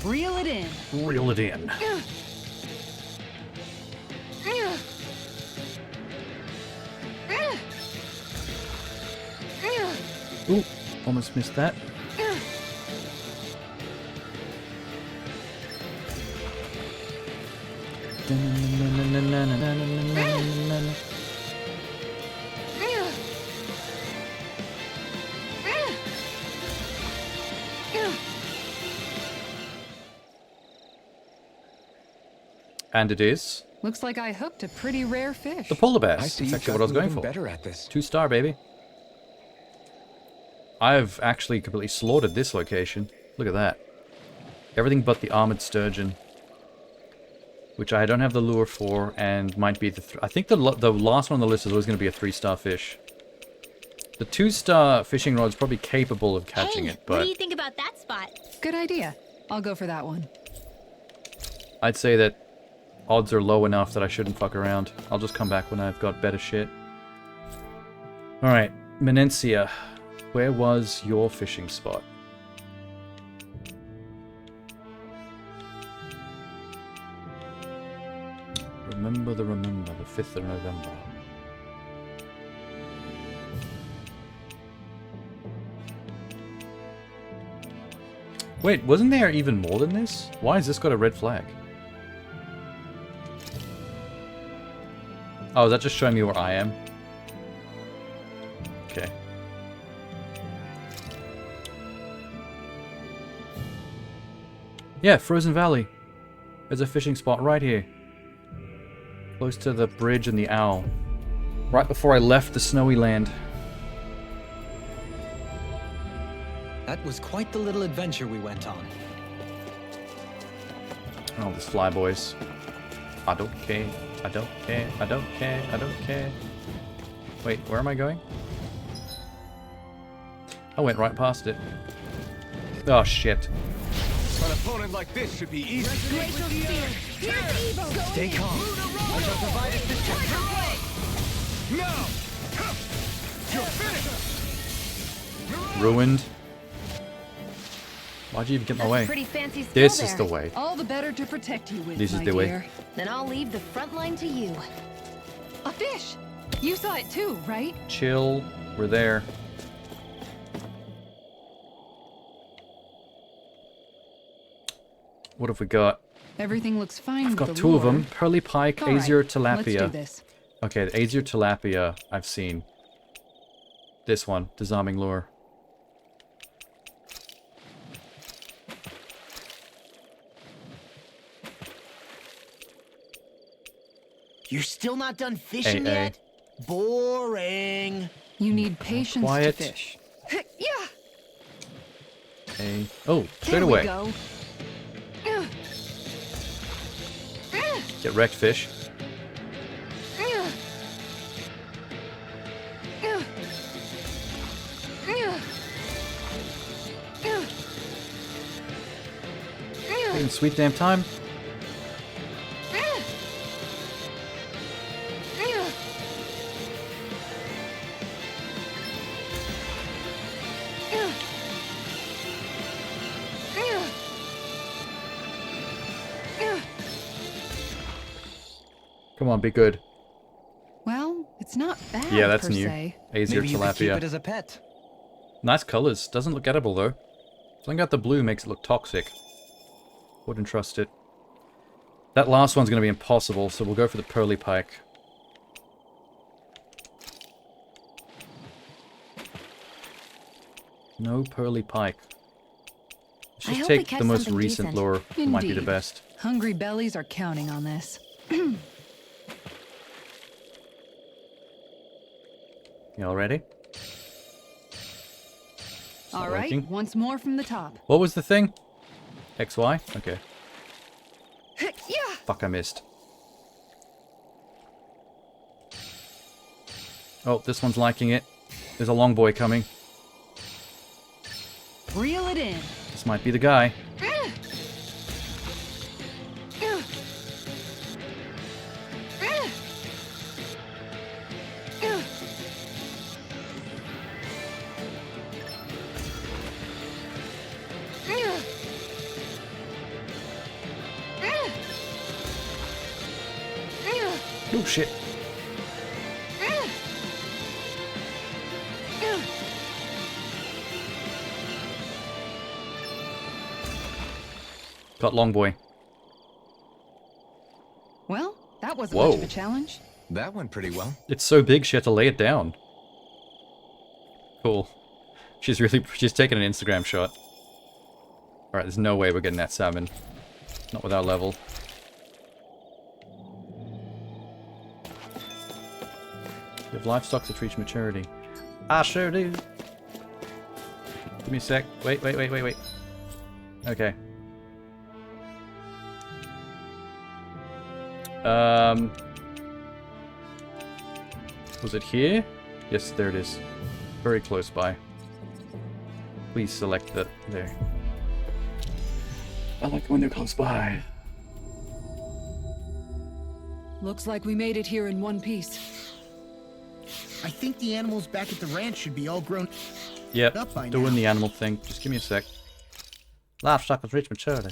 Reel it in. Reel it in. Ooh, almost missed that. And it is Looks like I hooked a pretty rare fish. the polar bear. I see That's you've actually what I was gotten going even for. better at this. 2-star, baby. I've actually completely slaughtered this location. Look at that. Everything but the armored sturgeon, which I don't have the lure for, and might be the... I think the last one on the list is always going to be a 3-star fish. The 2-star fishing rod is probably capable of catching Hey, it, what but do you think about that spot? Good idea. I'll go for that one. I'd say that odds are low enough that I shouldn't fuck around. I'll just come back when I've got better shit. Alright, Menencia. Where was your fishing spot? Remember the 5th of November. Wait, wasn't there even more than this? Why has this got a red flag? Oh, is that just showing me where I am? Okay. Yeah, Frozen Valley. There's a fishing spot right here. Close to the bridge and the owl. Right before I left the snowy land. That was quite the little adventure we went on. Oh, this flyboys. I don't care. I don't care. I don't care. I don't care. Wait, where am I going? I went right past it. Oh shit. An opponent like this should be easy. Stay calm. I shall provide assistance. No! You're finished! Ruined. Why'd you even get in my That's a way? pretty fancy skill This there. is the way. All the better to protect you with, This is my the way. dear. Then I'll leave the front line to you. A fish! You saw it too, right? Chill. We're there. What have we got? Everything looks fine I've with got the two of lure. them. Pearly pike, All right, azure let's do tilapia. this. Okay, the azure tilapia I've seen. This one, disarming lure. You're still not done fishing Hey, yet? Boring. You need patience quiet. to fish. Yeah. Hey. Oh, straight There away. we go. Get wrecked, fish. In sweet damn time. Come on, be good. Well, it's not bad. Yeah, that's per new. se. Azure Maybe you could keep it tilapia. as a pet. Nice colors. Doesn't look edible though. Something about the blue makes it look toxic. Wouldn't trust it. That last one's going to be impossible, so we'll go for the pearly pike. No pearly pike. Let's I just hope we take catch the most something recent decent. lure. It might be the Indeed. best. Hungry bellies are counting on this. Y'all ready? All not right, working. once more from the top. What was the thing? XY? Okay. Yeah. Fuck, I missed. Oh, this one's liking it. There's a long boy coming. Reel it in. This might be the guy. Oh shit. Got long boy. Well, that wasn't Whoa. much of a challenge. That went pretty well. It's so big she had to lay it down. Cool. She's taking an Instagram shot. Alright, there's no way we're getting that salmon. Not with our level. You have livestock that reach maturity. I sure do. Give me a sec. Wait. Okay. Was it here? Yes, there it is. Very close by. Please select the... there. I like when they're close by. Looks like we made it here in one piece. I think the animals back at the ranch should be all grown. Yep, Up by doing now. the animal thing. Just give me a sec. Livestock has reached maturity.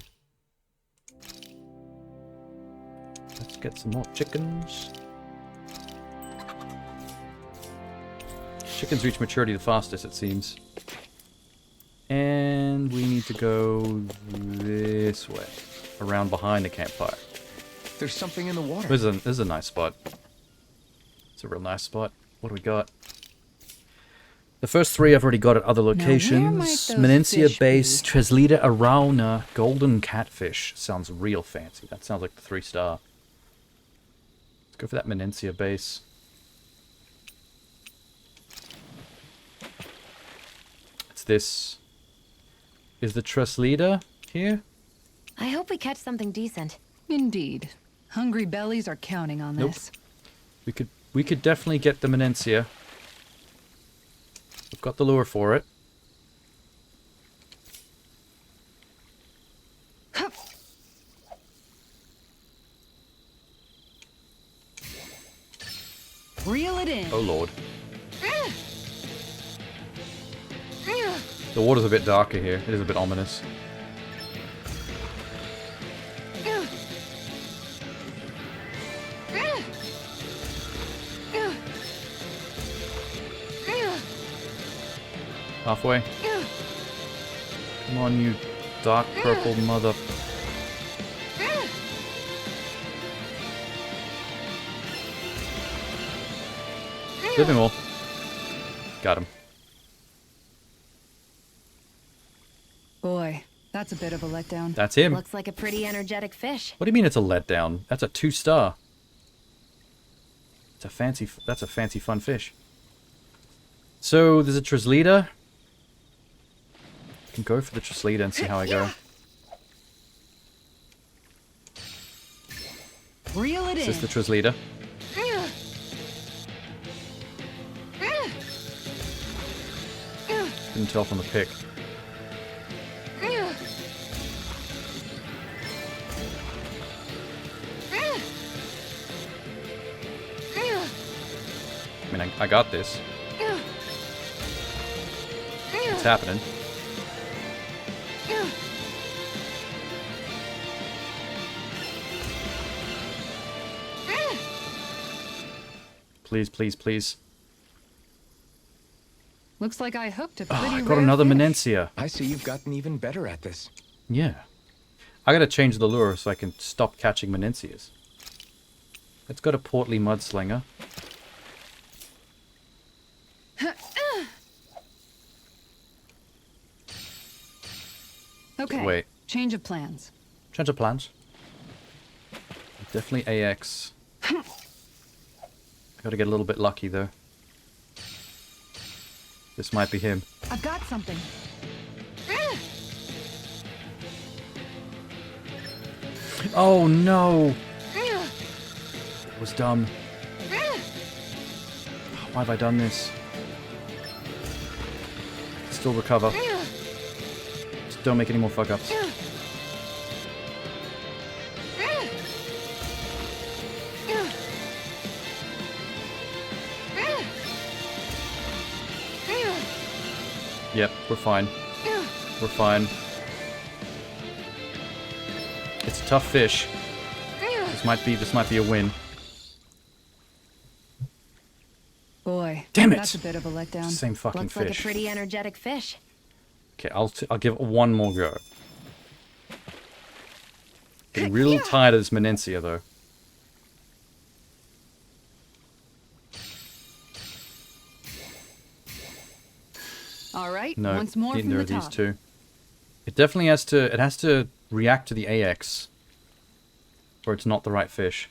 Let's get some more chickens. Chickens reach maturity the fastest, it seems. And we need to go this way. Around behind the campfire. There's something in the water. This is a nice spot. It's a real nice spot. What do we got? The first three I've already got at other where might locations. those Menencia fish Base, be? Treslita Arauna, Golden Catfish. Sounds real fancy. That sounds like the 3-star. Let's go for that Menencia Base. It's this. Is the Treslita here? I hope we catch something decent. Indeed. Hungry bellies are counting on Nope. this. We could definitely get the Menencia. We've got the lure for it. Reel it in. Oh lord. The water's a bit darker here. It is a bit ominous. Halfway. Come on, you dark purple mother. Living more. Got him. Boy, that's a bit of a letdown. That's him. Looks like a pretty energetic fish. What do you mean it's a letdown? That's a 2-star. It's a fancy. That's a fancy fun fish. So there's a Trislita. I can go for the Trislita and see how I go. Reel it Is in. this the Trislita? Couldn't tell from the pick. I mean, I got this. It's happening. Please, please, please. Looks like I hooked a Oh, pretty I got rare another fish. Menencia. I see you've gotten even better at this. Yeah. I gotta change the lure so I can stop catching Menencias. Let's go to Portly Mudslinger. Okay. Wait. Change of plans. Change of plans. Definitely AX. I gotta get a little bit lucky though. This might be him. I've got something. Oh no! It was dumb. Why have I done this? Still recover. Just don't make any more fuck ups. Yep, we're fine. We're fine. It's a tough fish. This might be a win. Boy, Damn it! that's a bit of a letdown. Same fucking Looks like a fish. pretty energetic fish. Okay, I'll give it one more go. Getting real tired of this Menencia though. All right, No, once more from neither the of these top. two. It definitely has to. It has to react to the AX, or it's not the right fish.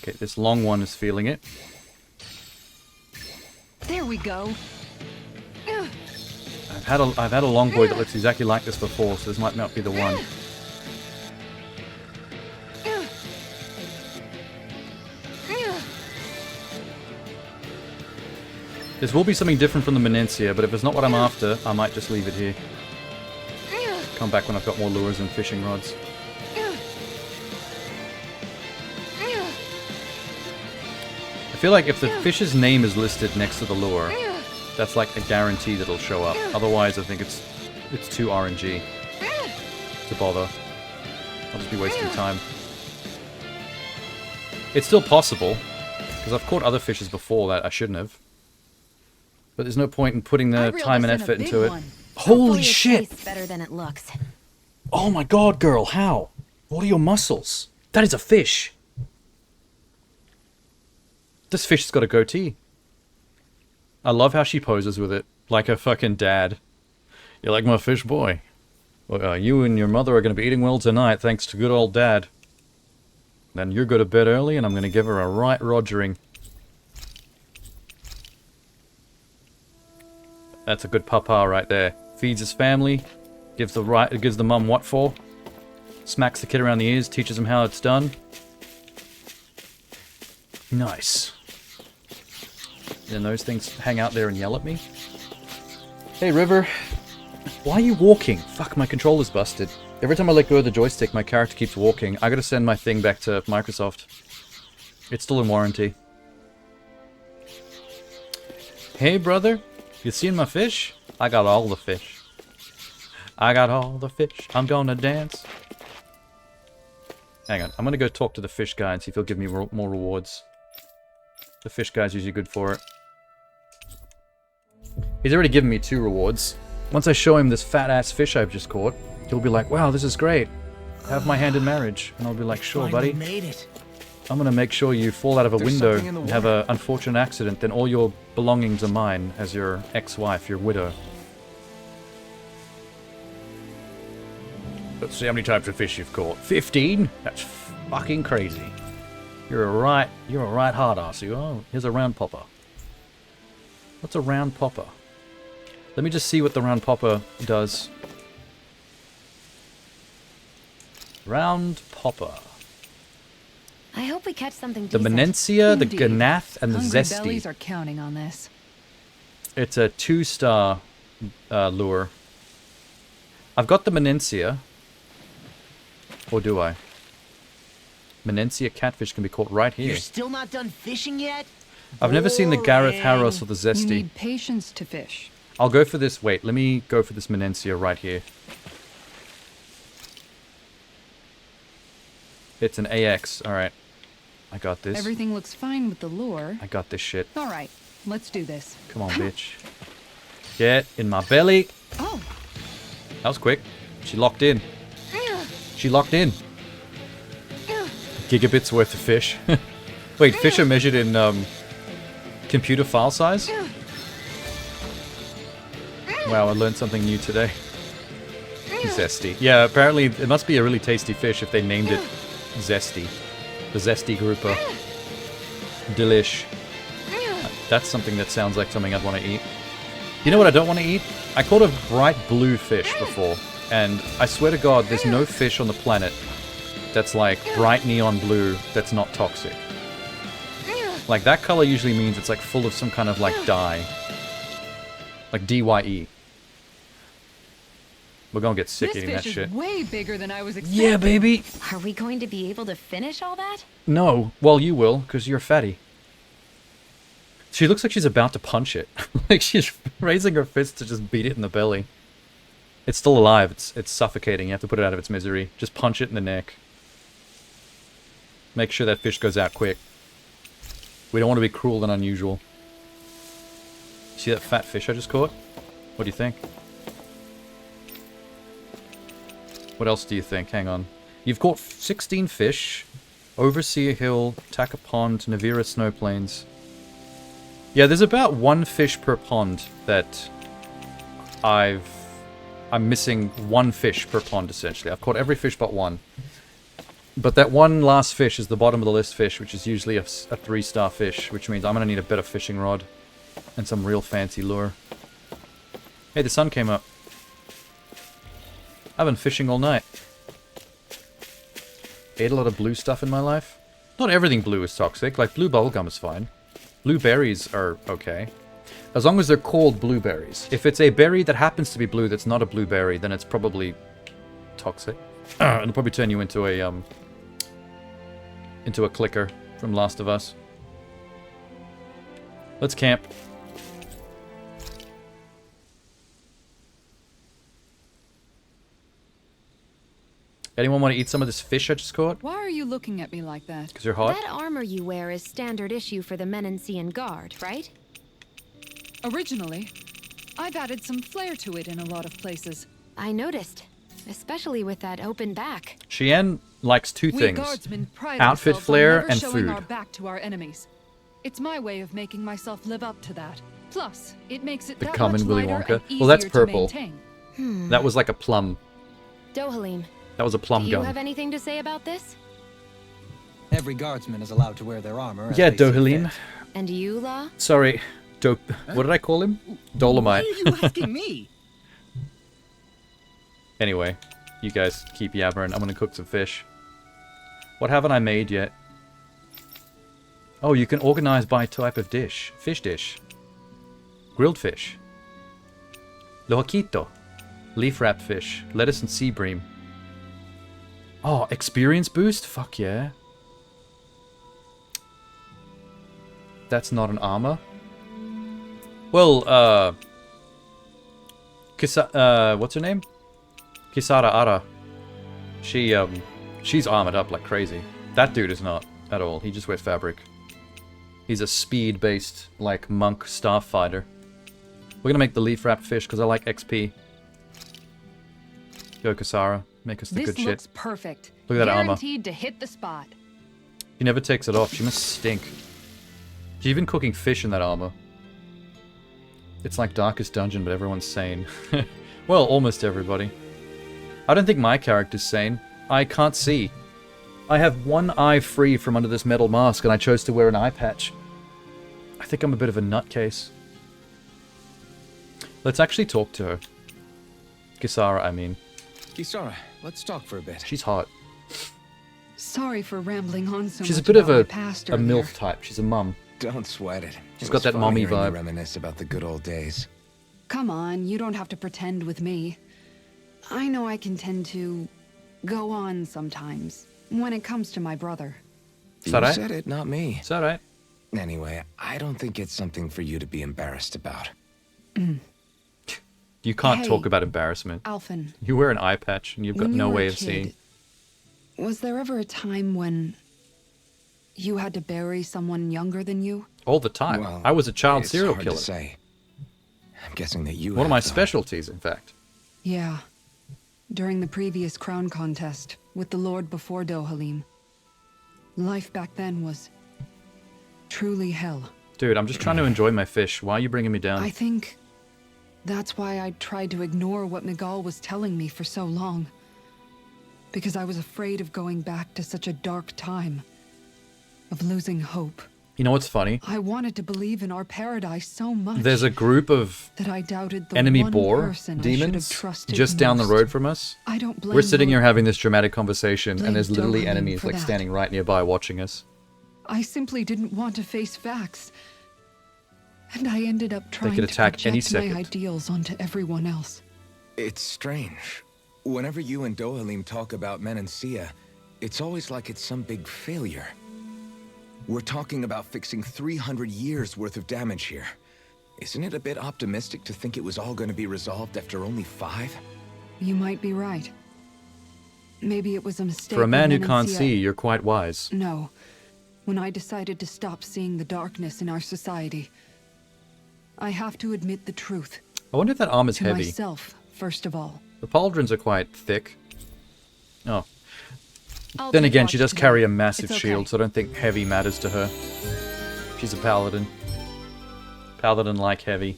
Okay, this long one is feeling it. There we go. I've had a long boy that looks exactly like this before, so this might not be the one. This will be something different from the Menencia, but if it's not what I'm after, I might just leave it here. Come back when I've got more lures and fishing rods. I feel like if the fish's name is listed next to the lure, that's like a guarantee that it'll show up. Otherwise, I think it's too RNG to bother. I'll just be wasting time. It's still possible, because I've caught other fishes before that I shouldn't have. But there's no point in putting I the reeled time and us in a effort big into it. one. Holy Hopefully it shit! tastes better than it looks. Oh my god, girl, how? What are your muscles? That is a fish! This fish has got a goatee. I love how she poses with it, like her fucking dad. You're like my fish boy. Well, you and your mother are going to be eating well tonight, thanks to good old dad. Then you go to bed early, and I'm going to give her a right rogering. That's a good papa right there. Feeds his family, Gives the mum what for? Smacks the kid around the ears, teaches him how it's done. Nice. Then those things hang out there and yell at me. Hey, River. Why are you walking? Fuck, my controller's busted. Every time I let go of the joystick, my character keeps walking. I gotta send my thing back to Microsoft. It's still in warranty. Hey, brother. You seen my fish? I got all the fish. I got all the fish. I'm gonna dance. Hang on. I'm gonna go talk to the fish guy and see if he'll give me more rewards. The fish guy's usually good for it. He's already given me 2 rewards. Once I show him this fat-ass fish I've just caught, he'll be like, wow, this is great. Have my hand in marriage. And I'll be like, sure, buddy. Made it. I'm gonna make sure you fall out of a There's window something in the and have an unfortunate accident. Then all your belongings are mine as your ex-wife, your widow. Let's see how many types of fish you've caught. 15? That's fucking crazy. You're a right hard ass. You are. Here's a round popper. What's a round popper? Let me just see what the round popper does. Round popper. I hope we catch something The decent. Menencia, the Indeed. Ganath, and the Hungry Zesty. bellies are counting on this. It's a 2-star lure. I've got the Menencia. Or do I? Menencia catfish can be caught right here. You're still not done fishing yet? I've never seen the Gareth Boring. Harris or the You Zesty. need patience to fish. I'll go for this. Wait, let me go for this Menencia right here. It's an AX. Alright. I got this. Everything looks fine with the lure. I got this shit. All right, let's do this. Come on, bitch. Get in my belly. Oh, That was quick. She locked in. She locked in. Gigabits worth of fish. Wait, fish are measured in computer file size? Wow, I learned something new today. Zesty. Yeah, apparently it must be a really tasty fish if they named it Zesty. The Zesty grouper. Delish. That's something that sounds like something I'd want to eat. You know what I don't want to eat? I caught a bright blue fish before, and I swear to God, there's no fish on the planet that's like bright neon blue that's not toxic. Like, that color usually means it's like full of some kind of like dye. Like DYE. We're gonna get sick this eating that fish shit. is way bigger than I was expecting. Yeah, baby! Are we going to be able to finish all that? No. Well, you will, because you're fatty. She looks like she's about to punch it. Like she's raising her fist to just beat it in the belly. It's still alive. It's suffocating. You have to put it out of its misery. Just punch it in the neck. Make sure that fish goes out quick. We don't want to be cruel and unusual. See that fat fish I just caught? What do you think? What else do you think? Hang on. You've caught 16 fish. Overseer Hill, Taka Pond, Navira Snow Plains. Yeah, there's about 1 fish per pond that I'm missing 1 fish per pond, essentially. I've caught every fish but 1. But that one last fish is the bottom of the list fish, which is usually a 3-star fish, which means I'm going to need a better fishing rod and some real fancy lure. Hey, the sun came up. I've been fishing all night. Ate a lot of blue stuff in my life. Not everything blue is toxic. Like, blue bubblegum is fine. Blueberries are okay. As long as they're called blueberries. If it's a berry that happens to be blue that's not a blueberry, then it's probably toxic. It'll probably turn you into a clicker from Last of Us. Let's camp. Anyone want to eat some of this fish I just caught? Why are you looking at me like that? Because you're hot? That armor you wear is standard issue for the Menencian Guard, right? Originally, I've added some flair to it in a lot of places. I noticed, especially with that open back. Cheyenne likes 2 We things. guardsmen pride Outfit ourselves flair on never and showing food. our back to our enemies. It's my way of making myself live up to that. Plus, it makes it that Becoming much Willy lighter Wonka. and Well, that's easier to purple. maintain. That was like a plum. Dohalim, That was a plum do you gun. have anything to say about this? Every guardsman is allowed to wear their armor. as Yeah, they see Dohalim. fit. And you, Law? Sorry. What did I call him? Dolomite. Why are you asking me? Anyway, you guys keep yabbering. I'm gonna cook some fish. What haven't I made yet? Oh, you can organize by type of dish. Fish dish. Grilled fish. Lohaquito. Leaf wrapped fish. Lettuce and sea bream. Oh, experience boost? Fuck yeah. That's not an armor. Well, what's her name? Kisara Ara. She's armored up like crazy. That dude is not at all. He just wears fabric. He's a speed-based, like, monk starfighter. We're gonna make the leaf-wrapped fish because I like XP. Go, Kisara. Make us the This good shit. looks perfect. Look at that armor. Guaranteed to hit the spot. She never takes it off. She must stink. She's even cooking fish in that armor. It's like Darkest Dungeon, but everyone's sane. Well, almost everybody. I don't think my character's sane. I can't see. I have one eye free from under this metal mask, and I chose to wear an eye patch. I think I'm a bit of a nutcase. Let's actually talk to her. Kisara, I mean. Kisara, let's talk for a bit. She's hot. Sorry for rambling on so She's a much bit of about my a past MILF earlier. type. She's a mum. Don't sweat it. She's It got was that fun mommy hearing you vibe. reminisce about the good old days. Come on, you don't have to pretend with me. I know I can tend to go on sometimes when it comes to my brother. Is that You right? said it, not me. Is that right? Anyway, I don't think it's something for you to be embarrassed about. You can't Hey, talk about embarrassment. Alphen, You wear an eye patch, and you've got when you no were way a of seeing. kid, was there ever a time when you had to bury someone younger than you? All the time. Well, I was a child it's serial hard killer. to say. I'm guessing that you One of my have, though. specialties, in fact. Yeah. During the previous crown contest with the Lord before Dohalim. Life back then was truly hell. Dude, I'm just trying to enjoy my fish. Why are you bringing me down? I think that's why I tried to ignore what Miguel was telling me for so long. Because I was afraid of going back to such a dark time. Of losing hope. You know what's funny? I wanted to believe in our paradise so much There's a group of that I doubted the enemy one boar person I should have demons trusted just down the most. road from us. I don't blame We're sitting Lord. here having this dramatic conversation, Blame and there's literally Dohalim enemies for like that. standing right nearby watching us. I simply didn't want to face facts. And I ended up trying could attack to any project my second. ideals onto everyone else. It's strange. Whenever you and Dohalim talk about Menancia, it's always like it's some big failure. We're talking about fixing 300 years worth of damage here. Isn't it a bit optimistic to think it was all going to be resolved after only 5? You might be right. Maybe it was a mistake. For a man who when can't Menancia- see, you're quite wise. No. When I decided to stop seeing the darkness in our society, I have to admit the truth. I wonder if that armor's To heavy. myself, first of all. The pauldrons are quite thick. Oh. I'll Then take again, she watch does tonight. carry a massive It's shield, okay. so I don't think heavy matters to her. She's a paladin. Paladin like heavy.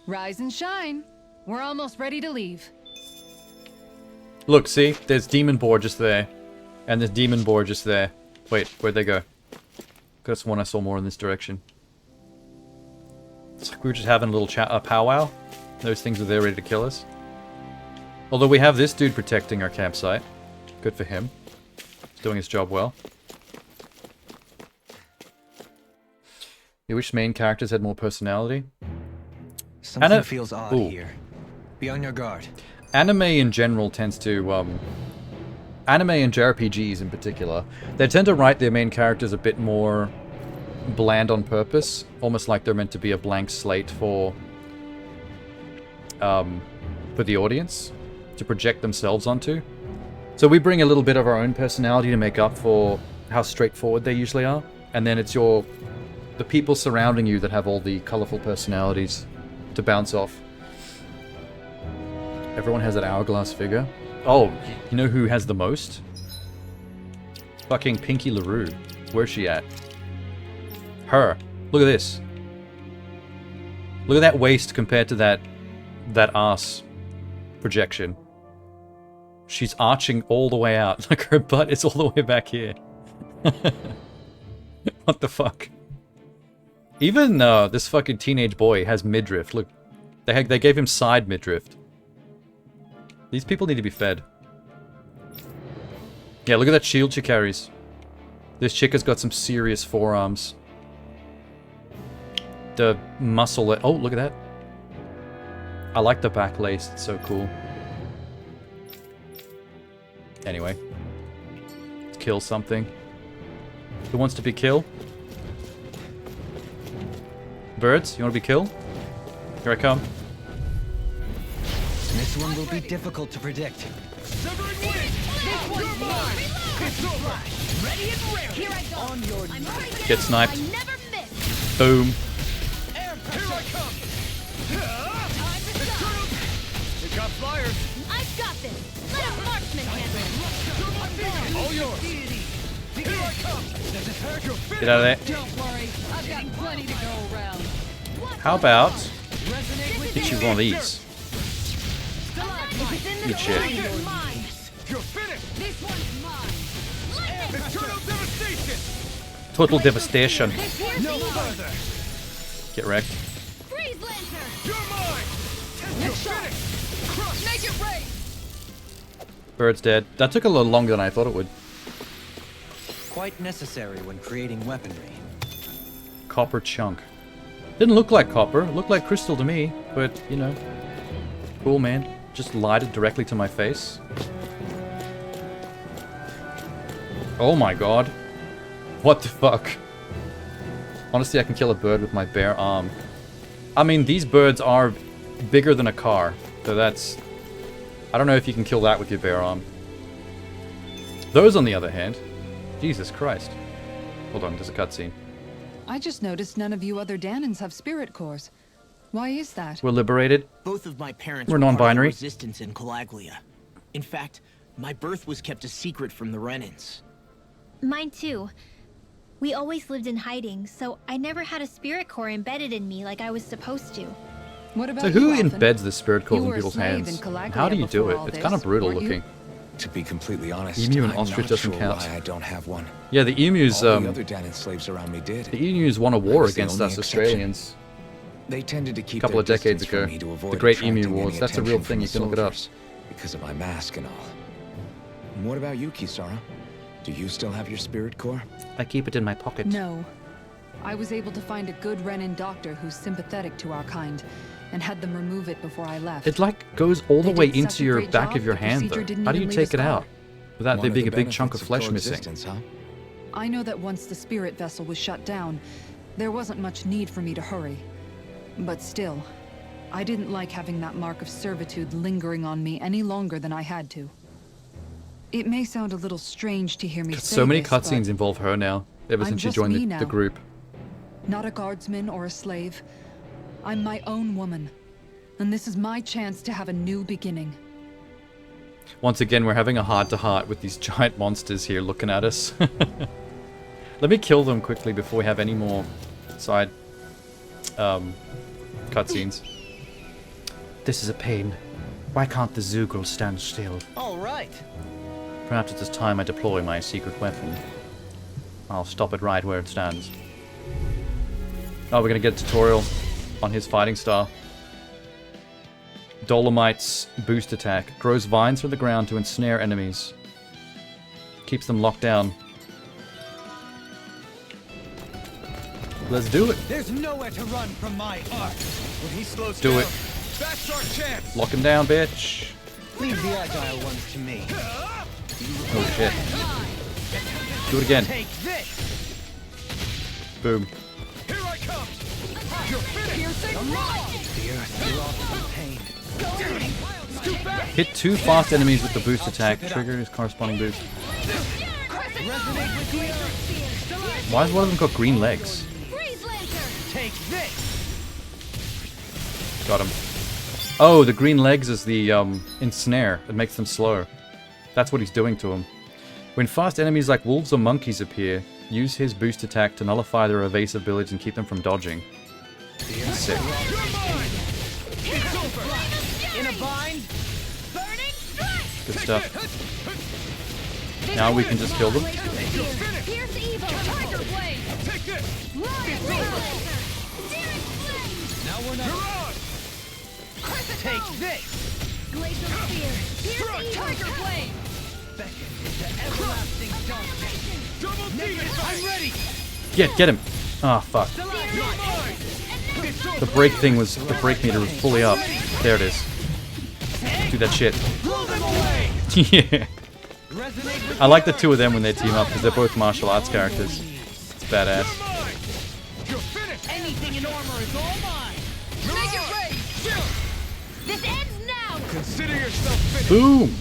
Rise and shine. We're almost ready to leave. Look, see? There's demon boar just there. And there's demon boar just there. Wait, where'd they go? Could've sworn I saw more in this direction. It's like we were just having a little a powwow. Those things are there ready to kill us. Although we have this dude protecting our campsite. Good for him. He's doing his job well. You wish main characters had more personality? Something Anna- feels odd Ooh. here. Be on your guard. Anime in general tends to, anime and JRPGs in particular, they tend to write their main characters a bit more bland on purpose. Almost like they're meant to be a blank slate for the audience to project themselves onto. So we bring a little bit of our own personality to make up for how straightforward they usually are. And then it's the people surrounding you that have all the colorful personalities to bounce off. Everyone has that hourglass figure. Oh, you know who has the most? Fucking Pinky LaRue. Where's she at? Her. Look at this. Look at that waist compared to that ass projection. She's arching all the way out. Like her butt is all the way back here. What the fuck? Even this fucking teenage boy has midriff. Look, they gave him side midriff. These people need to be fed. Yeah, look at that shield she carries. This chick has got some serious forearms. The muscle... Oh, look at that. I like the back lace. It's so cool. Anyway. Let's kill something. Who wants to be killed? Birds, you want to be killed? Here I come. This one will be difficult to predict. Severing wing! You're mine! It's over! Ready and ready. Here I go. On your I'm ready to Get go. sniped. I never miss. Boom. Here I come! Time to stop. You got flyers! I've got this. Let a marksman handle it. All yours! Here I come! Get out of there. Don't worry, I've got plenty to go around. How about... Resonate with Get you one of these. Good shit. You're mine. You're finished! This one's mine. Eternal devastation! Total devastation. No further! Get wrecked. Freeze Lancer. You're mine! You're finished! Crush! Make it rain. Bird's dead. That took a little longer than I thought it would. Quite necessary when creating weaponry. Copper chunk. Didn't look like copper. It looked like crystal to me. But, you know. Cool, man. Just lighted directly to my face. Oh my god. What the fuck? Honestly, I can kill a bird with my bare arm. I mean, these birds are bigger than a car. So that's... I don't know if you can kill that with your bare arm. Those, on the other hand... Jesus Christ. Hold on, there's a cutscene. I just noticed none of you other Danans have spirit cores. Why is that? We're liberated. Both of my parents We're were part of the non-binary. resistance in Calaglia. In fact, my birth was kept a secret from the Renans. Mine too. We always lived in hiding, so I never had a spirit core embedded in me like I was supposed to. What about So who you, Alphen? embeds the spirit cores You in were a people's slave hands? in Calaglia How do you do before it? all It's this, kind of brutal weren't you? looking. To be completely honest, Emu and I'm ostrich not doesn't sure count. why I don't have one. Yeah, the emus, All the other Danan slaves around me did. the emus won a war was the against only us exception. Australians They tended to keep a couple their of decades distance from ago. me to avoid The Great attracting Emu Wars. any That's a real attention thing. from You the can look it up. soldiers because of my mask and all. And what about you, Kisara? Do you still have your spirit core? I keep it in my pocket. No. I was able to find a good Renan doctor who's sympathetic to our kind, and had them remove it before I left. It like goes all the They way did such into a your great back job, of your the hand, procedure though. didn't How do you even leave take a it out scar. without One there of being the a big chunk of benefits flesh missing? coexistence, huh? I know that once the spirit vessel was shut down, there wasn't much need for me to hurry. But still, I didn't like having that mark of servitude lingering on me any longer than I had to. It may sound a little strange to hear me say So many this, but cutscenes involve her now, ever I'm since she just joined me the now. group. not a guardsman or a slave. I'm my own woman. And this is my chance to have a new beginning. Once again, we're having a heart-to-heart with these giant monsters here looking at us. Let me kill them quickly before we have any more side cutscenes. This is a pain. Why can't the Zoogle stand still? All right. Perhaps it is time I deploy my secret weapon. I'll stop it right where it stands. Oh, we're gonna get a tutorial on his fighting style. Dolomite's boost attack. Grows vines from the ground to ensnare enemies. Keeps them locked down. Let's do it. There's nowhere to run from my art. When he slows Do down, it. that's our chance. Lock him down, bitch. Leave the agile ones to me. Oh shit. Do it again. Take this! Boom. Here I come. You're finished. The earth will offer pain. Scoot back. Hit 2 fast enemies with the boost attack. Trigger his corresponding boost. Resonate with the earth. Why has one of them got green legs? Freeze Lancer! Take this! Got him. Oh, the green legs is the ensnare. It makes them slow. That's what he's doing to him. When fast enemies like wolves or monkeys appear, use his boost attack to nullify their evasive abilities and keep them from dodging. Sick. You're mine. It's over. In a bind? Burning Strike! Good stuff. Now we can just kill them. Pierce Evil! Tiger Blade! Take this. Freeze Lancer! Daring Flame! Now we're You're not. on. Take this! Glacial Spear! I'm ready! Get him! Ah, fuck. The brake thing was, the brake meter was fully up. There it is. Do that shit. Yeah. I like the two of them when they team up because they're both martial arts characters. It's badass. Anything in armor is all mine. Make it rain! This ends now! Consider yourself finished. Boom!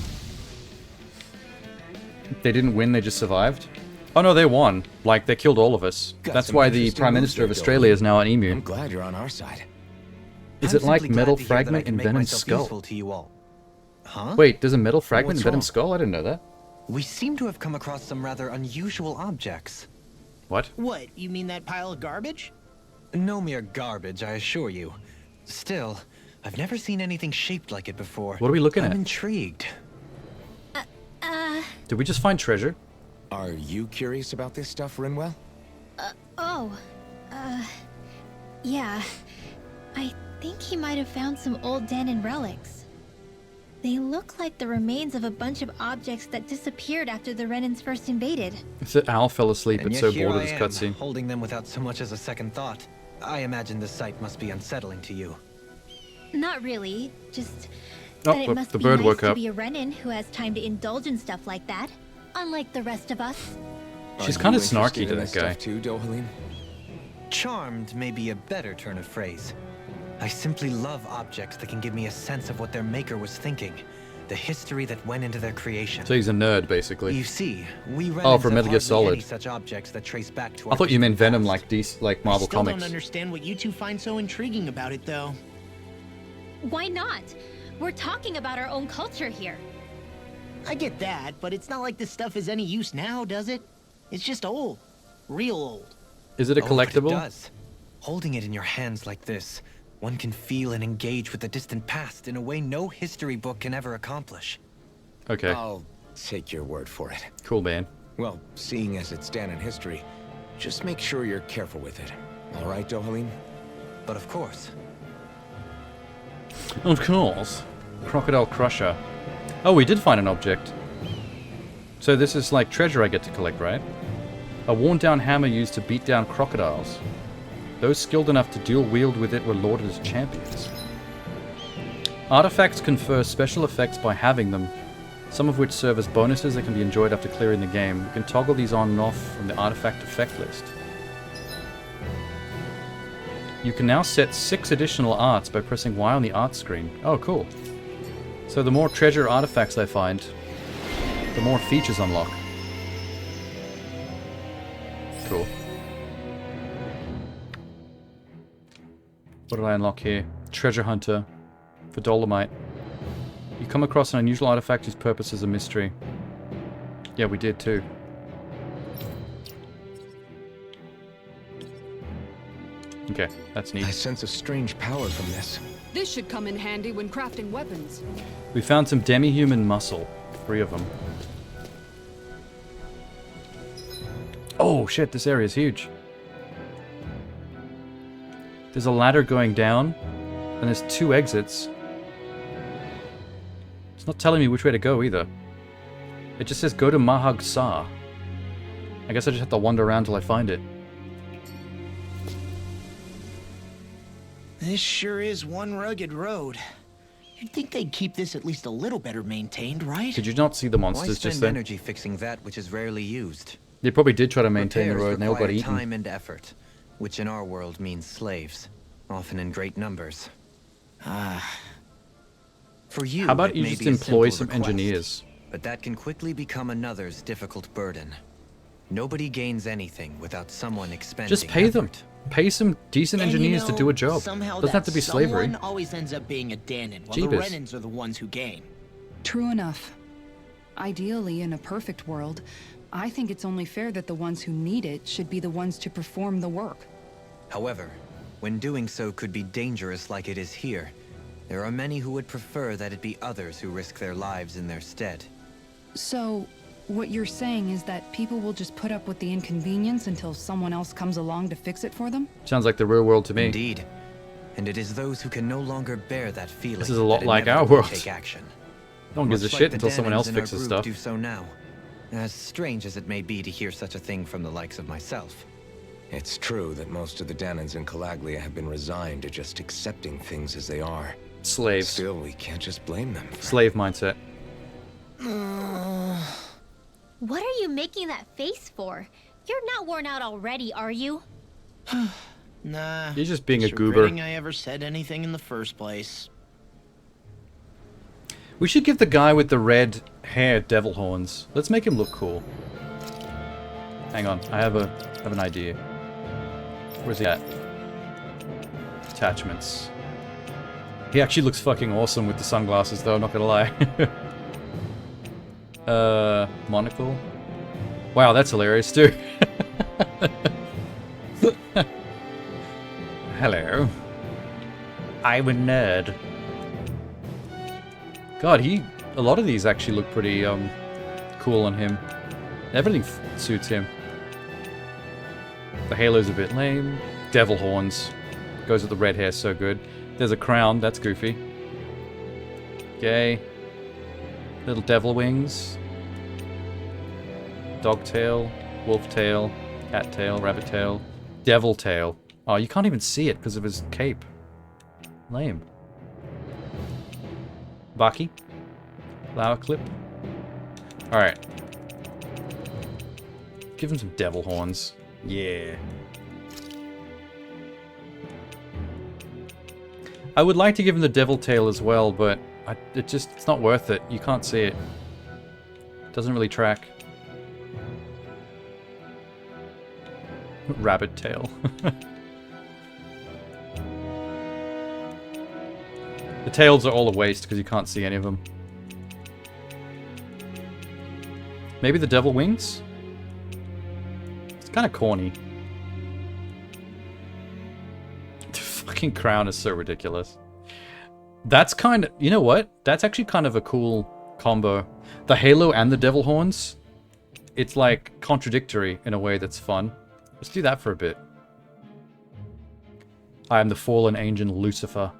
They didn't win, they just survived? Oh no, they won. Like, they killed all of us. Got That's some why the interesting Prime moves Minister of there, Australia is now an I'm emu. glad you're on our side. Is I'm it like simply metal glad to hear that I fragment can in make Venom's myself skull? useful to you all. Huh? Wait, there's a metal fragment in What's Venom's wrong? skull? I didn't know that. We seem to have come across some rather unusual objects. What? What, you mean that pile of garbage? No mere garbage, I assure you. Still, I've never seen anything shaped like it before. What are we looking I'm at? intrigued. Did we just find treasure? Are you curious about this stuff, Rinwell? Yeah. I think he might have found some old Danon relics. They look like the remains of a bunch of objects that disappeared after the Renans first invaded. It's that Al fell asleep And and yet so here bored of I this am, cutscene. holding them without so much as a second thought. I imagine the sight must be unsettling to you. Not really, just Oh, that it must the be bird nice woke to up. be a Renan who has time to indulge in stuff like that, unlike the rest of us. She's Are kind you of snarky interested to in that this guy. stuff too, Dohalim? Charmed may be a better turn of phrase. I simply love objects that can give me a sense of what their maker was thinking, the history that went into their creation. So he's a nerd, basically. You see, we Oh, for Renans Metal Gear have hardly Solid. any such objects that trace back to I our thought you meant distant Venom past. like DC, like I Marvel still Comics. don't understand what you two find so intriguing about it, though. Why not? We're talking about our own culture here. I get that, but it's not like this stuff is any use now, does it? It's just old. Real old. Is it a Oh, but collectible? it does. Holding it in your hands like this, one can feel and engage with the distant past in a way no history book can ever accomplish. Okay, I'll take your word for it. cool, man. Well, seeing as it's Dan in history, just make sure you're careful with it. All right, Dohalim? But of course, Of course. Crocodile Crusher. Oh, we did find an object. So this is like treasure I get to collect, right? A worn-down hammer used to beat down crocodiles. Those skilled enough to dual-wield with it were lauded as champions. Artifacts confer special effects by having them, some of which serve as bonuses that can be enjoyed after clearing the game. You can toggle these on and off from the artifact effect list. You can now set 6 additional arts by pressing Y on the art screen. Oh, cool. So the more treasure artifacts I find, the more features unlock. Cool. What did I unlock here? Treasure Hunter for Dolomite. You come across an unusual artifact whose purpose is a mystery. Yeah, we did too. Okay, that's I neat. sense a strange power from this. This should come in handy when crafting weapons. We found some demi-human muscle. 3 of them. Oh shit, this area is huge. There's a ladder going down, and there's 2 exits. It's not telling me which way to go either. It just says go to Mahag Sa. I guess I just have to wander around till I find it. This sure is one rugged road. You'd think they'd keep this at least a little better maintained, right? Did you not see the why monsters spend just then? energy fixing that which is rarely used? They probably did try to maintain the Repairs road and they all got require eaten. time and effort, which in our world means slaves, often in great numbers. For you, How about it you may just be a employ simple some request, engineers? but that can quickly become another's difficult burden. Nobody gains anything without someone expending Just pay them. effort. Pay some decent And, engineers to do a job. Somehow Doesn't have to that be slavery. someone always ends up being a Danon, while the Jeebus. Renans are the ones who gain. True enough. Ideally, in a perfect world, I think it's only fair that the ones who need it should be the ones to perform the work. However, when doing so could be dangerous like it is here, there are many who would prefer that it be others who risk their lives in their stead. So, what you're saying is that people will just put up with the inconvenience until someone else comes along to fix it for them? Sounds like the real world to me. Indeed. And it is those who can no longer bear that feeling This is a lot that like our inevitably world. take action. No one gives a Much like shit the until someone Danans else in our fixes group stuff. do so now. As strange as it may be to hear such a thing from the likes of myself. It's true that most of the Danans in Calaglia have been resigned to just accepting things as they are. Slaves. Still, we can't just blame them. Slave mindset. What are you making that face for? You're not worn out already, are you? Nah. You're just being a goober. regretting I ever said anything in the first place. We should give the guy with the red hair devil horns. Let's make him look cool. Hang on, I have an idea. Where's he at? Attachments. He actually looks fucking awesome with the sunglasses though, I'm not gonna lie. Monocle? Wow, that's hilarious too. Hello. I'm a nerd. God, a lot of these actually look pretty cool on him. Everything suits him. The halo's a bit lame. Devil horns. Goes with the red hair so good. There's a crown, that's goofy. Okay. Little devil wings. Dog tail, wolf tail, cat tail, rabbit tail, devil tail. Oh, you can't even see it because of his cape. Lame. Baki. Flower clip. Alright. Give him some devil horns. Yeah. I would like to give him the devil tail as well, but it's not worth it. You can't see it. Doesn't really track. Rabbit tail. The tails are all a waste because you can't see any of them. Maybe the devil wings? It's kind of corny. The fucking crown is so ridiculous. That's kind of... You know what? That's actually kind of a cool combo. The halo and the devil horns. It's like contradictory in a way that's fun. Let's do that for a bit. I am the fallen angel Lucifer.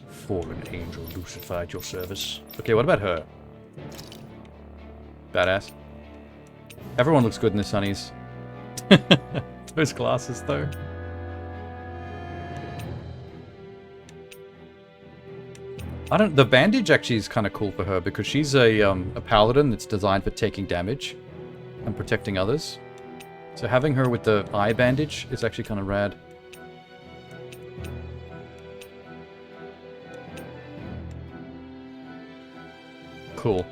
Fallen angel Lucifer at your service. Okay, what about her? Badass. Everyone looks good in the sunnies. Those glasses, though. The bandage actually is kind of cool for her because she's a paladin that's designed for taking damage and protecting others. So having her with the eye bandage is actually kind of rad. Cool.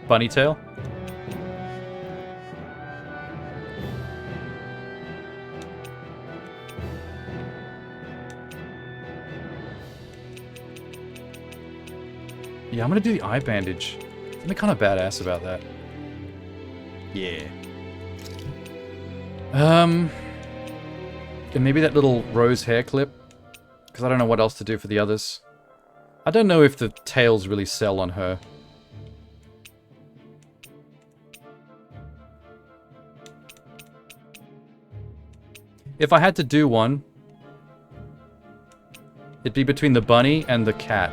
Bunny tail? Yeah, I'm gonna do the eye bandage. Something kind of badass about that. Yeah. And maybe that little rose hair clip. Because I don't know what else to do for the others. I don't know if the tails really sell on her. If I had to do one, it'd be between the bunny and the cat.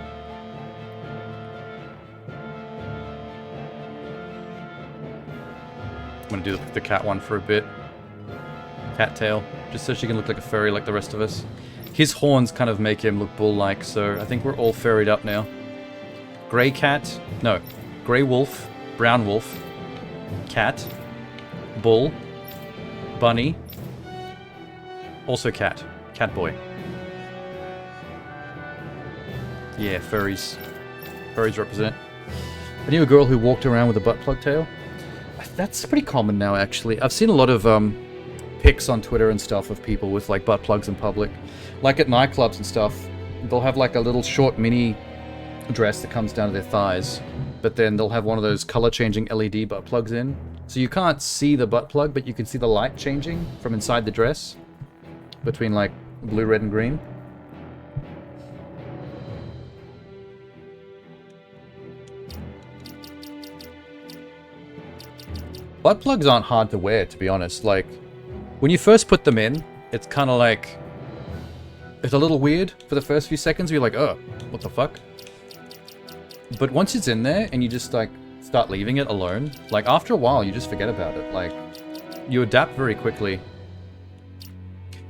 I'm gonna do the cat one for a bit. Cat tail, just so she can look like a furry like the rest of us. His horns kind of make him look bull-like, so I think we're all furried up now. Grey cat, no, grey wolf, brown wolf, cat, bull, bunny, also cat, cat boy. Yeah, furries. Furries represent. I knew a girl who walked around with a butt plug tail. That's pretty common now, actually. I've seen a lot of pics on Twitter and stuff of people with like butt plugs in public. Like at nightclubs and stuff, they'll have like a little short mini dress that comes down to their thighs, but then they'll have one of those color-changing LED butt plugs in. So you can't see the butt plug, but you can see the light changing from inside the dress between like blue, red, and green. Butt plugs aren't hard to wear, to be honest. Like, when you first put them in, it's kind of like... it's a little weird for the first few seconds. You're like, oh, what the fuck? But once it's in there and you just like start leaving it alone, like after a while you just forget about it. Like you adapt very quickly.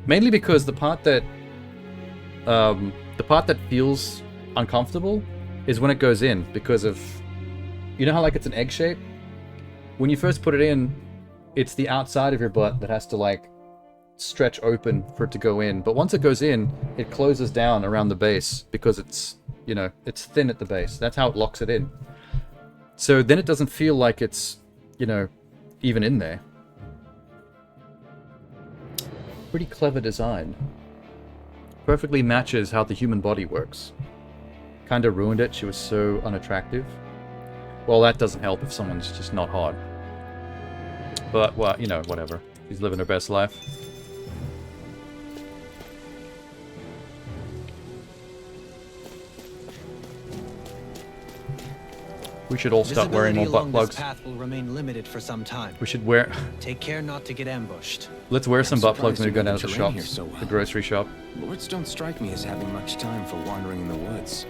Mainly because the part that feels uncomfortable is when it goes in, because of, you know how like it's an egg shape? When you first put it in, it's the outside of your butt that has to like stretch open for it to go in. But once it goes in, it closes down around the base because it's, you know, it's thin at the base. That's how it locks it in. So then it doesn't feel like it's, you know, even in there. Pretty clever design. Perfectly matches how the human body works. Kinda ruined it, she was so unattractive. Well, that doesn't help if someone's just not hot. But, well, you know, whatever. She's living her best life. We should all start wearing more butt plugs. This path will remain limited for some time. We should wear... Take care not to get ambushed. Let's wear some butt plugs when we go down to the terrain here shops. so well. The grocery shop. Lords don't strike me as having much time for wandering in the woods.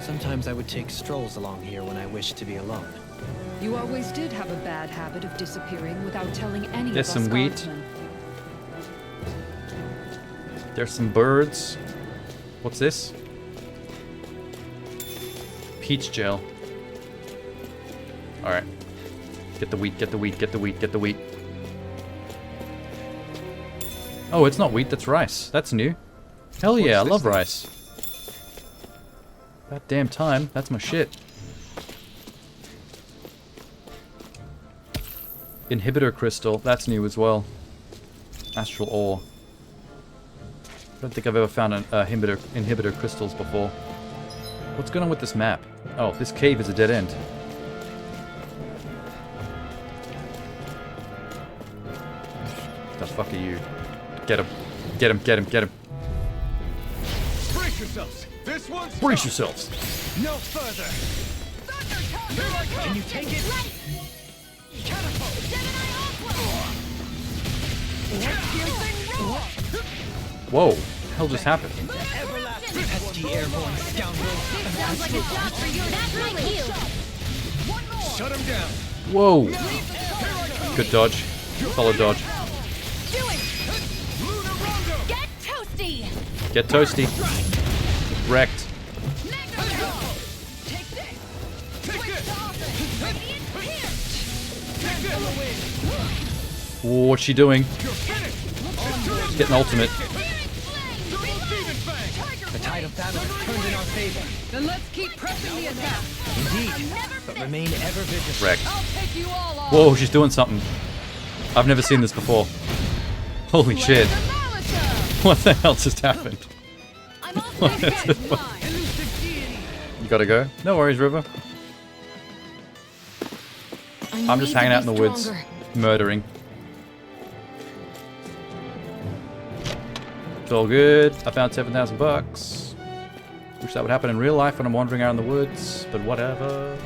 Sometimes I would take strolls along here when I wished to be alone. You always did have a bad habit of disappearing without telling any There's of us some wheat. guardsmen. There's some birds. What's this? Peach gel. Alright. Get the wheat, get the wheat, get the wheat, get the wheat. Oh, it's not wheat, that's rice. That's new. Hell yeah, I love rice. About damn time, that's my shit. Inhibitor crystal, that's new as well. Astral ore. I don't think I've ever found an inhibitor crystals before. What's going on with this map? Oh, this cave is a dead end. The fuck are you? Get him. Get him, get him, get him. Brace yourselves. This one's Brace yourselves. no further. Here I come. Can you take it? Whoa, what the hell just happened? Pesky airborne scoundrel. Sounds like a job for you. That's my cue. Shut him down. Whoa. Good dodge. Solid dodge. Get toasty. Get toasty. Wrecked. Whoa, what's she doing? She's getting ultimate. The tide of battle has turned in our favor. Then let's keep pressing the attack. Indeed, but remain ever vigilant. Wrecked. I'll take you all on. Whoa, she's doing something. I've never seen this before. Holy shit. What the hell just happened? You gotta go? No worries, River. I'm just hanging out in the woods, murdering. It's all good. I found 7,000 bucks. Wish that would happen in real life when I'm wandering around the woods, but whatever.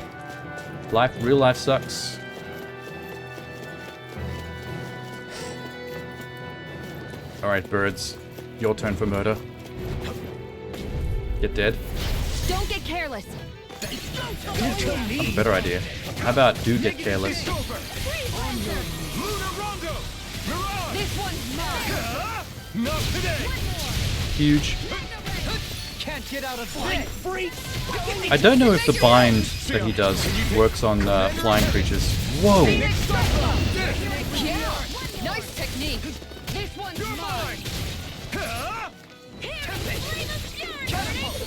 Real life sucks. Alright, birds. Your turn for murder. Get dead. Don't get careless. I have a better idea. How about do get careless? This one's mine. Not today. Huge. Can't get out of flying free. I don't know if the bind that he does works on flying creatures. Whoa! Yeah. Nice technique. This one's mine.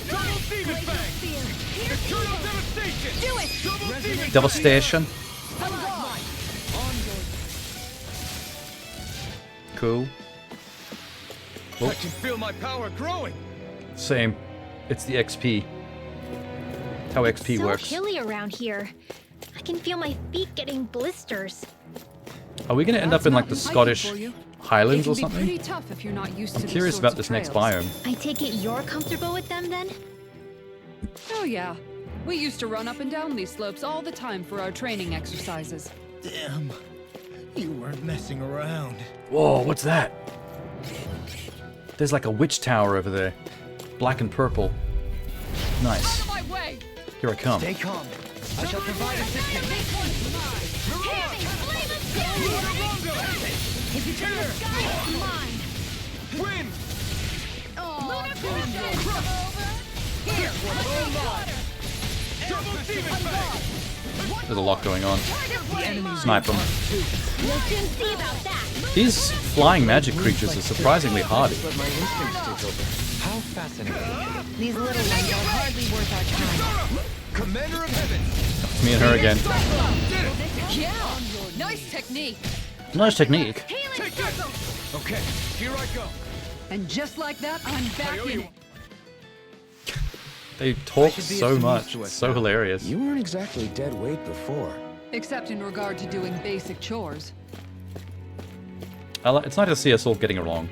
Double demon fang. Eternal devastation. Do it. Double demon Devastation. Cool. I can feel my power growing. Same. It's the XP. How XP so works. hilly around here. I can feel my feet getting blisters. Are we gonna end up in like the Scottish Highlands or something? Pretty tough if you're not used to I'm these curious sorts about of this next trails. biome. I take it you're comfortable with them then? Oh yeah. We used to run up and down these slopes all the time for our training exercises. Damn. You weren't messing around. Whoa, what's that? There's like a witch tower over there. Black and purple. Nice. Here I come. Stay calm. I shall provide assistance. Win! Double demon fang! There's a lot going on. Snipe them. These flying magic creatures are surprisingly hardy. Let my instincts take over. How fascinating. These little ones are hardly worth our time. Commander of Heaven! It's me and her again. Yeah! Nice technique! Nice technique. Take this! Okay, here I go. And just like that, I'm back in it. They talk should be so as much. used to It's us so now. hilarious. You weren't exactly dead weight before. Except in regard to doing basic chores. It's nice to see us all getting along.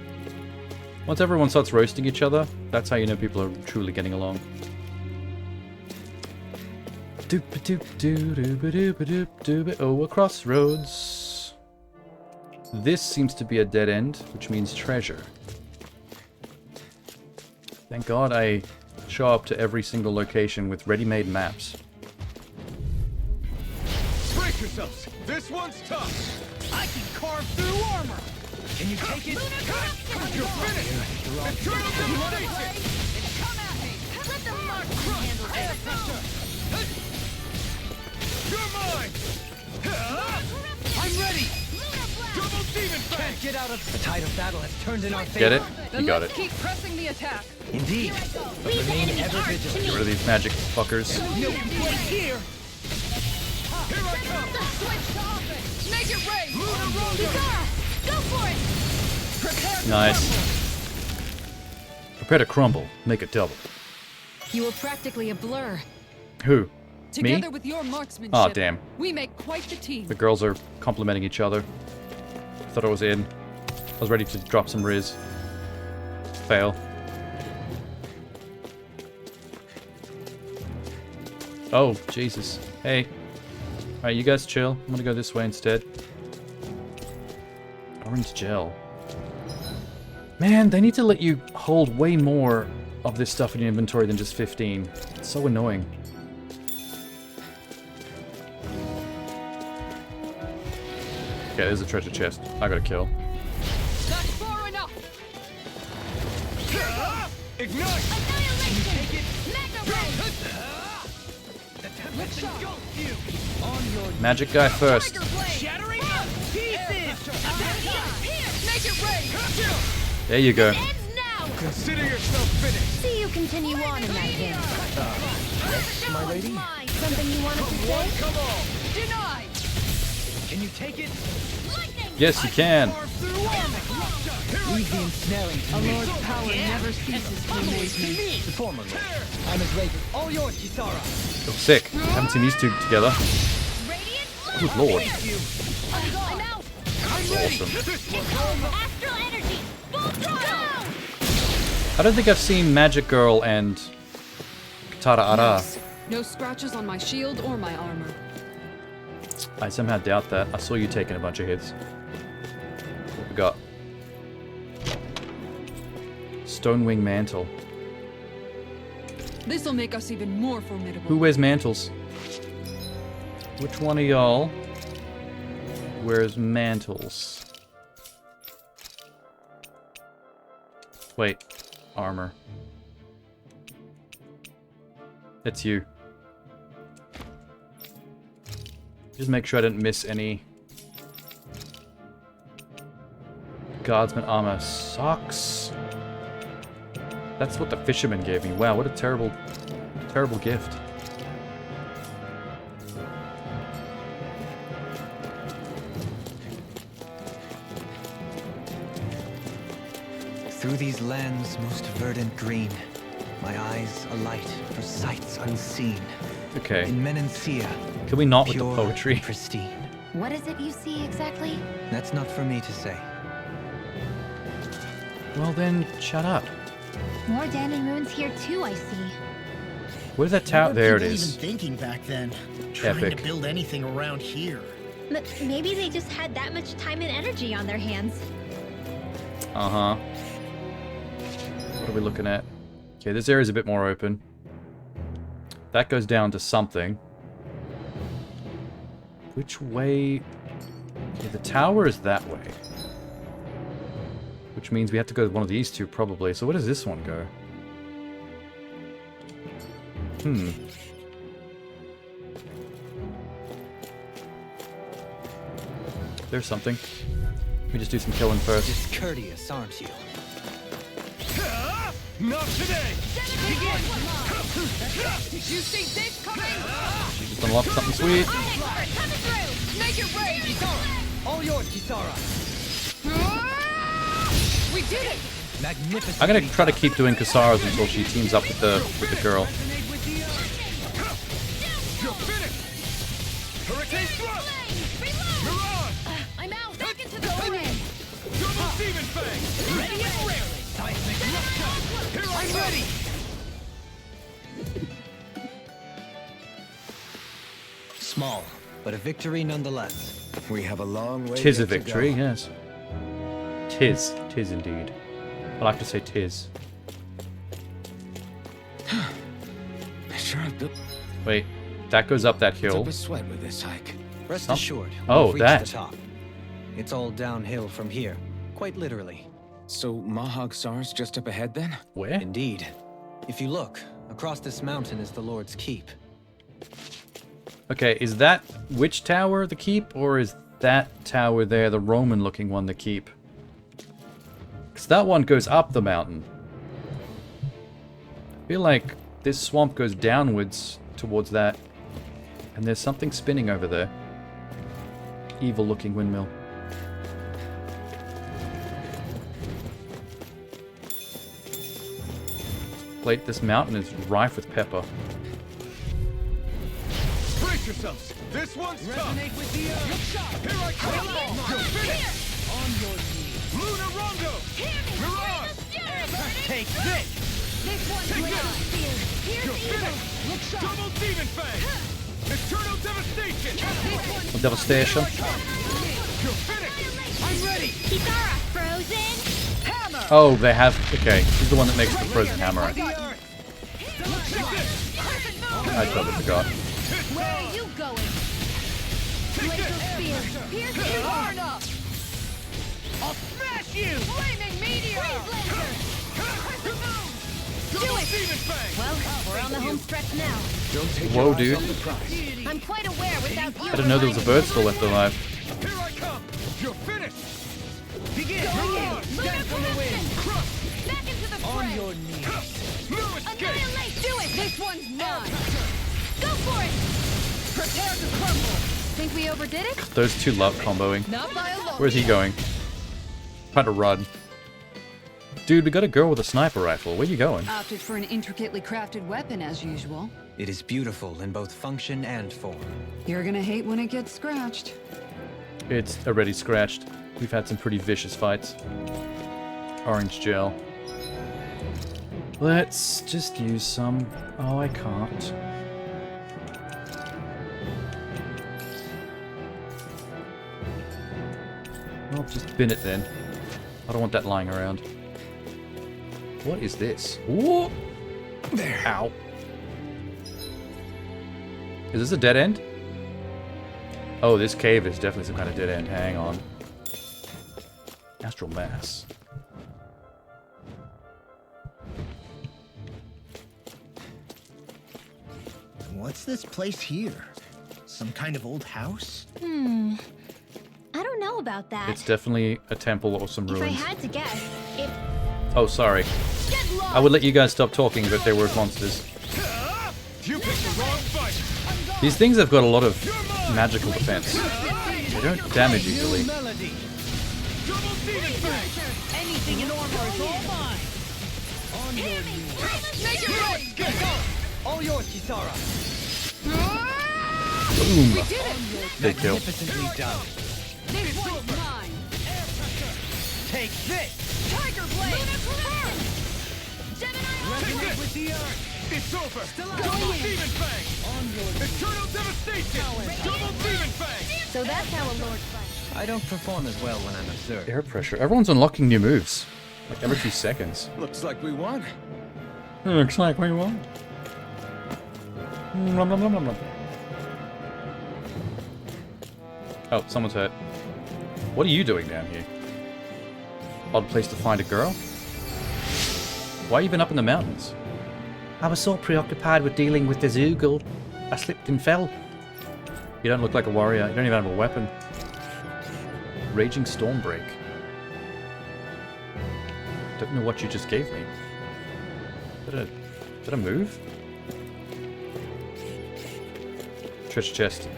Once everyone starts roasting each other, that's how you know people are truly getting along. Oh, a crossroads. This seems to be a dead end, which means treasure. Thank God I show up to every single location with ready-made maps. Brace yourselves. This one's tough. I can carve through armor. Can you take it? You're finished. Eternal devastation. Come at me! Let the mark handle this! You're mine. I'm ready. Double demon fang. Can't get out of the tide of battle has turned in our favor. Get it? Then You got let's it. keep pressing the attack. Indeed. But remain ever vigilant. Get rid of these magic fuckers. Here I come. Switch to offense! Make it rain! Go for it! Prepare to Nice. Prepare to crumble. Make it double. You were practically a blur. Who? Together Me? with your marksmanship, Aw, damn. we make quite the team. The girls are complimenting each other. Thought I was in. I was ready to drop some riz. Fail. Oh, Jesus. Hey. Alright, you guys chill. I'm gonna go this way instead. Orange gel. Man, they need to let you hold way more of this stuff in your inventory than just 15. It's so annoying. Okay, there's a treasure chest. I gotta kill. That's far enough! Ignite. Magic guy first. Shattering pieces! Make it rain! There you go. Ends now! Consider yourself finished. See you continue on in that vein. My lady? Something you wanted to say? Come on. Denied! Can you take it? Yes, you can. Leave the ensnaring to A me. lord's power never ceases to amaze me. The former lord. I'm as ready. All yours, Kisara. Oh, sick. Haven't seen these two together. Good lord. I'm out! Awesome. Astral energy! Full throttle! I don't think I've seen Magic Girl and Katara Ara. No scratches on my shield or my armor. I somehow doubt that. I saw you taking a bunch of hits. What we got? Stonewing Mantle. This'll make us even more formidable. Who wears mantles? Which one of y'all wears mantles? Wait. Armor. It's you. Just make sure I didn't miss any. Guardsman armor. Socks. That's what the fisherman gave me. Wow, what a terrible, terrible gift. Through these lands most verdant green, my eyes alight for sights unseen. Okay. In Menancia, Can we not with the pure poetry? and pristine. What is it you see exactly? That's not for me to say. Well then, shut up. More Danon ruins here too, I see. Where's that tower? There it People is. even thinking back then, trying Epic. to build anything around here. But maybe they just had that much time and energy on their hands. Uh-huh. What are we looking at? Okay, this area's a bit more open. That goes down to something. Which way? Okay, the tower is that way. Which means we have to go to one of these two, probably. So where does this one go? There's something. Let me just do some killing first. Discourteous, aren't you? Not today! Did you see this coming? Just unlock something sweet. Make it rain! Kisara! All yours, Kisara! We did it! Magnificent. I'm gonna try to keep doing Kasara's until she teams up with the girl. You're finished! Hurricane thrust! Mirage! I'm out. Back into the wind. Double demon fang! Ready and rarely! Here I'm ready! Small, but a victory nonetheless. We have a long way Tis a yet to victory, go. yes. Tis indeed. I like to say tis. Sure, I've built Wait, that goes up that hill. up a sweat with this hike. Rest Some- assured, Oh, we've reached that. the top. It's all downhill from here, quite literally. So Mahag Sar's just up ahead then? Where? Indeed. If you look, across this mountain is the Lord's Keep. Okay, is that which tower the keep, or is that tower there, the Roman-looking one, the keep? Because that one goes up the mountain. I feel like this swamp goes downwards towards that. And there's something spinning over there. Evil-looking windmill. Wait, this mountain is rife with pepper. Brace yourselves! This one's tough! Resonate with the earth! Here I come! You're finished! On your knees! Luna Rondo! Mirage! Take this! This one's Take lit. this! Here's You're evil. finished! Double demon fang! Eternal devastation! Devastation. You're finished! I'm ready! Kisara, frozen? Hammer! Oh, they have... Okay, he's the one that makes the frozen hammer. The earth! I totally forgot. Where are you going? Laser spear. Here's You evil. are enough! I'll smash you! Flaming meteor! Double demon fang! Well, we're on the home stretch now. Don't take Whoa, your eyes dude. off the prize. I'm quite aware without you. I didn't know there was a bird still left alive. Here I come! You're finished! Begin! Mirage! Stand from the wind! Crush! Back into the On fray. your knees! No escape! Annihilate. Do it. This one's mine! Go for it. Prepare to crumble! Think we overdid it? Those two love comboing. Not by a lot! Where's he going? Trying to run. Dude, we got a girl with a sniper rifle. Where you going? Opted for an intricately crafted weapon as usual. It is beautiful in both function and form. You're gonna hate when it gets scratched. It's already scratched. We've had some pretty vicious fights. Orange gel. Let's just use some. Oh, I can't. Well, just bin it then. I don't want that lying around. What is this? Whoa! There. Ow. Is this a dead end? Oh, this cave is definitely some kind of dead end. Hang on. Astral mass. What's this place here? Some kind of old house? I don't know about that. It's definitely a temple or some If I ruins. had to guess, it Oh, sorry. I would let you guys stop talking, but they were monsters. You picked the wrong fight! These things have got a lot of magical defense. They don't damage easily. Melody! Double demon fang! Anything in armor is all mine! On your knees! Make it rain! Go! All yours, Kisara! Boom! We did it! Big kill. Magnificently done. This one's mine! Take this! Tiger Blade! Resonate with the earth! It's over! Double demon fang! On your Eternal devastation! Double demon fang! So that's how a lord fights. I don't perform as well when I'm observed. Air pressure. Everyone's unlocking new moves. Like every few seconds. Looks like we won. Looks like we won. Nom, nom, nom, nom, nom. Oh, someone's hurt. What are you doing down here? Odd place to find a girl? Why have you been up in the mountains? I was so preoccupied with dealing with the Zoogle, I slipped and fell. You don't look like a warrior. You don't even have a weapon. Raging Stormbreak. Don't know what you just gave me. Did I move? Treasure chest.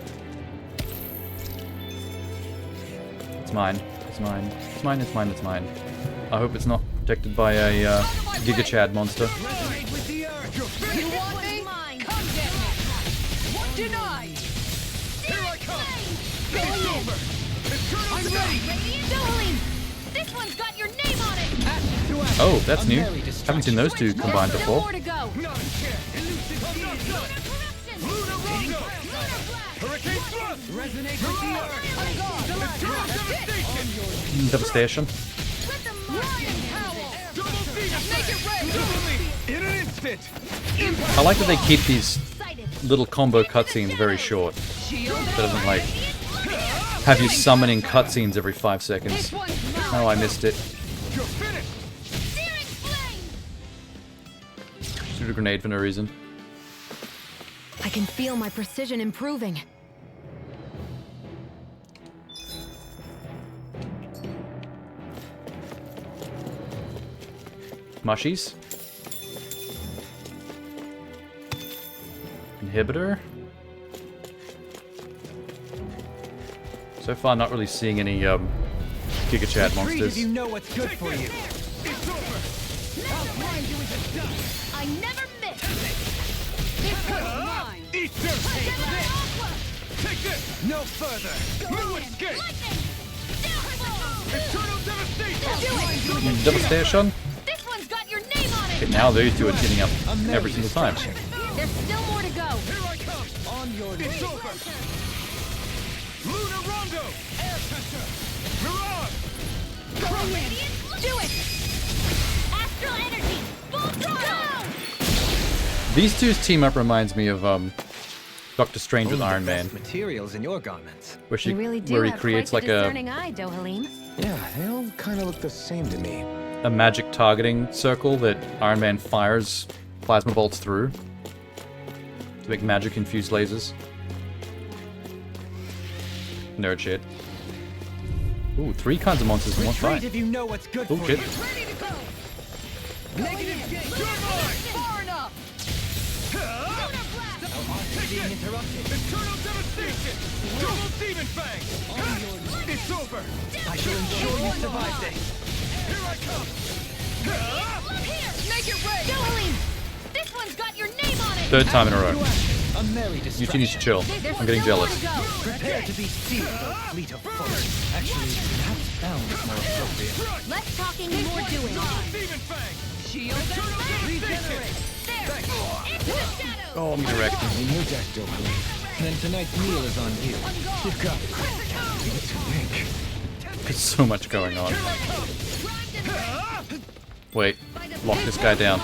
It's mine. It's mine. It's mine. It's mine. It's mine. I hope it's not protected by a Giga Chad monster. You want me? Come get me. What denied? Here I come. It's over. I'm ready. Dohalim! This one's got your name on it! Oh, that's new. Haven't seen those two combined There's still before. more to go! Not a chance. Lunar Rondo. Hurricane Thrust. Resonate with the earth. Eternal devastation. Devastation. Make it red. In an instant. I like that they keep these little combo cutscenes very short. It doesn't like have you summoning cutscenes every 5 seconds. Oh, I missed it. You're finished. Shoot a grenade for no reason. I can feel my precision improving. Mushies. Inhibitor. So far, not really seeing any Giga Chad monsters. You know what's good for you. It's over. I'll grind you into dust. I never miss! This one's mine. Eat your fate. Take this. No further. No escape. Eternal devastation. Devastation. This one's got your name on it! Okay, now those two are teaming up every single time. There's still more to go! Here I come. On your knees. It's over. Lunar Rondo. Air Tester. Mirage. Go, Radiant! Do it! Astral Energy! Full throttle! Go! These two's team up reminds me of Doctor Strange with Only the Iron Man, best materials in your garments. where You really do where he have creates quite like the a discerning eye, Dohalim. Yeah, they all kind of look the same to me. magic targeting circle that Iron Man fires plasma bolts through to make magic infused lasers. Nerd shit. Ooh, 3 kinds of monsters in one Retreat fight. if you know what's good Oh for shit. you. Ready to go. Negative gate. Far enough. Being interrupted. Eternal devastation. Double demon fang. It's over. I shall ensure you survive this. Here I come. Make it red. Dohalim! This one's got your name on it! 3rd time in a row. A merry You two distraction. need to chill. There's I'm getting still more jealous. to go. Prepare to be sealed, O fleet of foes. Actually, perhaps bound is more appropriate. Less talking, more doing. Demon fang. Shield. Regenerate. There! Into the shadows! Oh, I'm directing. In your deck, Dohalim. Then tonight's meal is on you. You've got it. Give it to Link. There's so much going on. Wait, lock this guy down.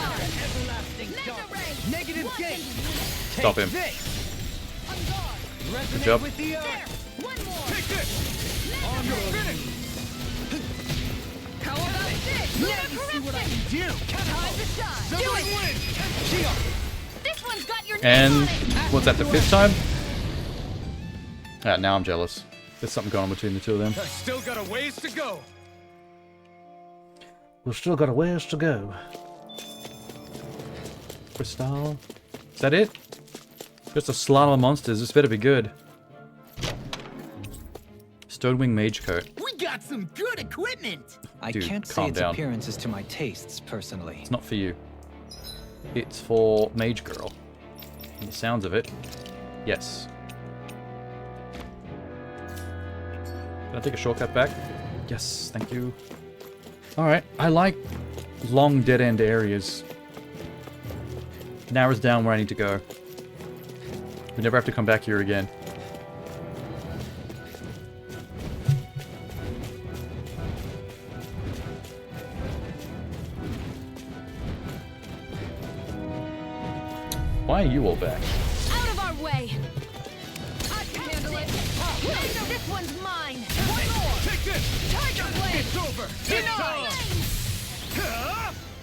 Negative gate. Stop him. Good job. With the earth. One more! Take this. On your finish. How about this? Let me see what I can do. Time to shine. Someone wins. Shield. This one's got your name And on it! what's that, the 5th time? Ah, now I'm jealous. There's something going on between the two of them. I still got a ways to go. We've still got a ways to go. Crystal. Is that it? Just a slalom of monsters. This better be good. Stonewing Mage Coat. We got some good equipment! I Dude, can't say calm its down. appearance is to my tastes, personally. It's not for you. It's for Mage Girl. From the sounds of it, yes. Can I take a shortcut back? Yes, thank you. Alright, I like long dead-end areas. Narrows down where I need to go. We never have to come back here again. Why are you all back? Out of our way! I can handle it! This one's mine! One more! Take this! Tiger Blade! It's over! Denied!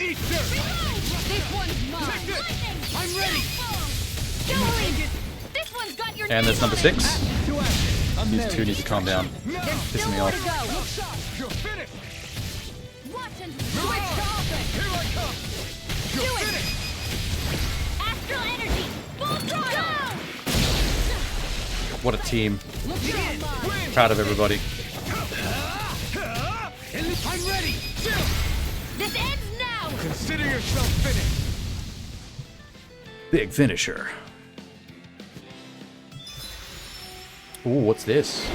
Eat dirt! This one's mine! Take this! I'm ready! Joey! This one's got your And there's number 6. To action! These two need to calm down. Pissing me off. You're finished! Watch and switch to offense! Here I come! Do You're it! finished! Astral energy! Full throttle! What a team. Look at mine! Proud of everybody. I'm ready! This ends now! Consider yourself finished! Big finisher. Ooh, what's this?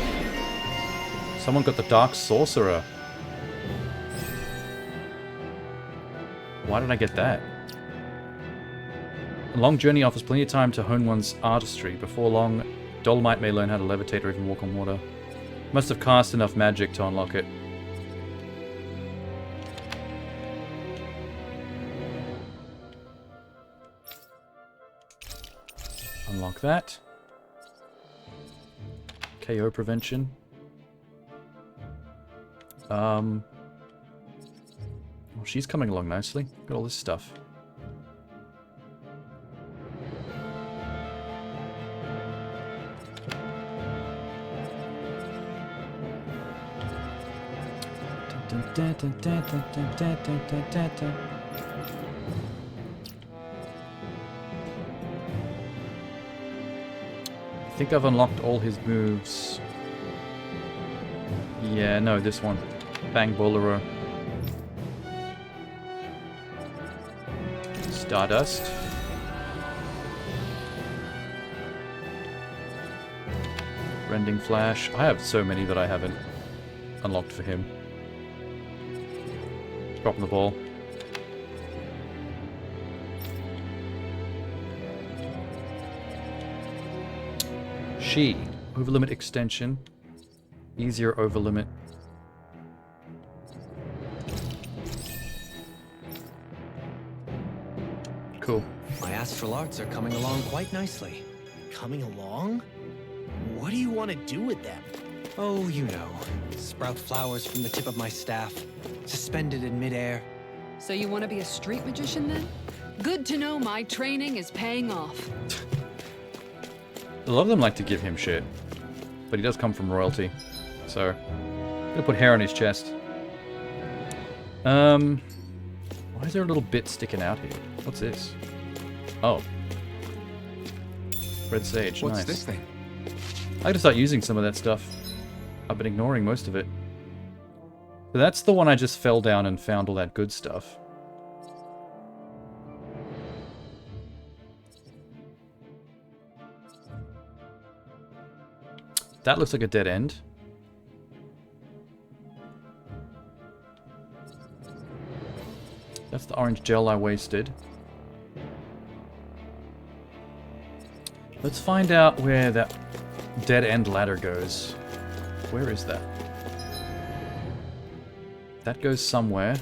Someone got the Dark Sorcerer. Why did I get that? A long journey offers plenty of time to hone one's artistry. Before long, Dolomite may learn how to levitate or even walk on water. Must have cast enough magic to unlock it. Unlock that. KO prevention. Well, she's coming along nicely. Got all this stuff. I think I've unlocked all his moves. Yeah, no, this one. Bang Bolero. Stardust. Rending Flash. I have so many that I haven't unlocked for him. Dropping the ball. She. Overlimit extension. Easier overlimit. Cool. My astral arts are coming along quite nicely. Coming along? What do you want to do with them? Oh, you know. Sprout flowers from the tip of my staff, suspended in midair. So you want to be a street magician then? Good to know my training is paying off. A lot of them like to give him shit. But he does come from royalty. So, gonna put hair on his chest. Why is there a little bit sticking out here? What's this? Oh. Red Sage, What's nice. this thing? I gotta start using some of that stuff. I've been ignoring most of it. So that's the one I just fell down and found all that good stuff. That looks like a dead end. That's the orange gel I wasted. Let's find out where that dead end ladder goes. Where is that? That goes somewhere.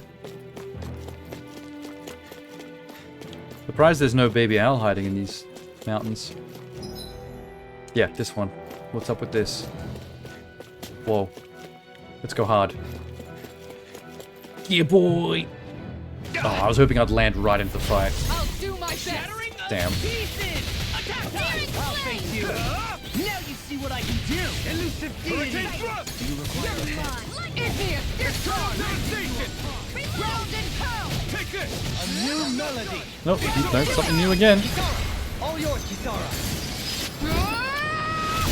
Surprised there's no baby owl hiding in these mountains. Yeah, this one. What's up with this? Whoa. Let's go hard. Yeah, boy! Oh, I was hoping I'd land right into the fight. I'll do my best! Damn. Pieces! Attack time! I'll face you! Now you see what I can do! Elusive deity! Thrust! You're mine! Idiot! Discard! Sensation! Round and pound! Take this! A new melody! Nope, no, something new again. All yours, Kisara!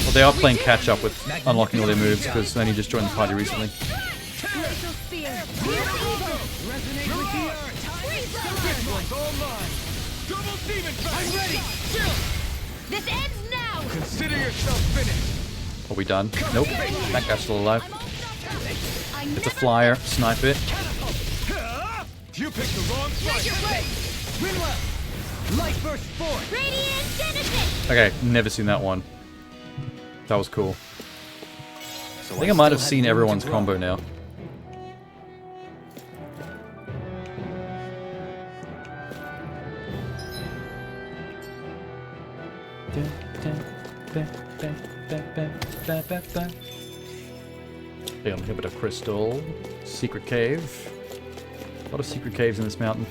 Well, they are playing catch up with unlocking all their moves because they only just joined the party recently. Glacial spear! Resonate with the earth! This one's all mine! Double demon fight! I'm ready! This ends now! Consider yourself finished! Are we done? Nope. That guy's still alive. It's a flyer. Snipe it. You picked the wrong fight! Rinwell! Light burst forth! Radiant Genesis! Okay, never seen that one. That was cool. So I think I might have still seen had room to everyone's grow. combo now. Damn, a bit of crystal. Secret cave. A lot of secret caves in this mountain.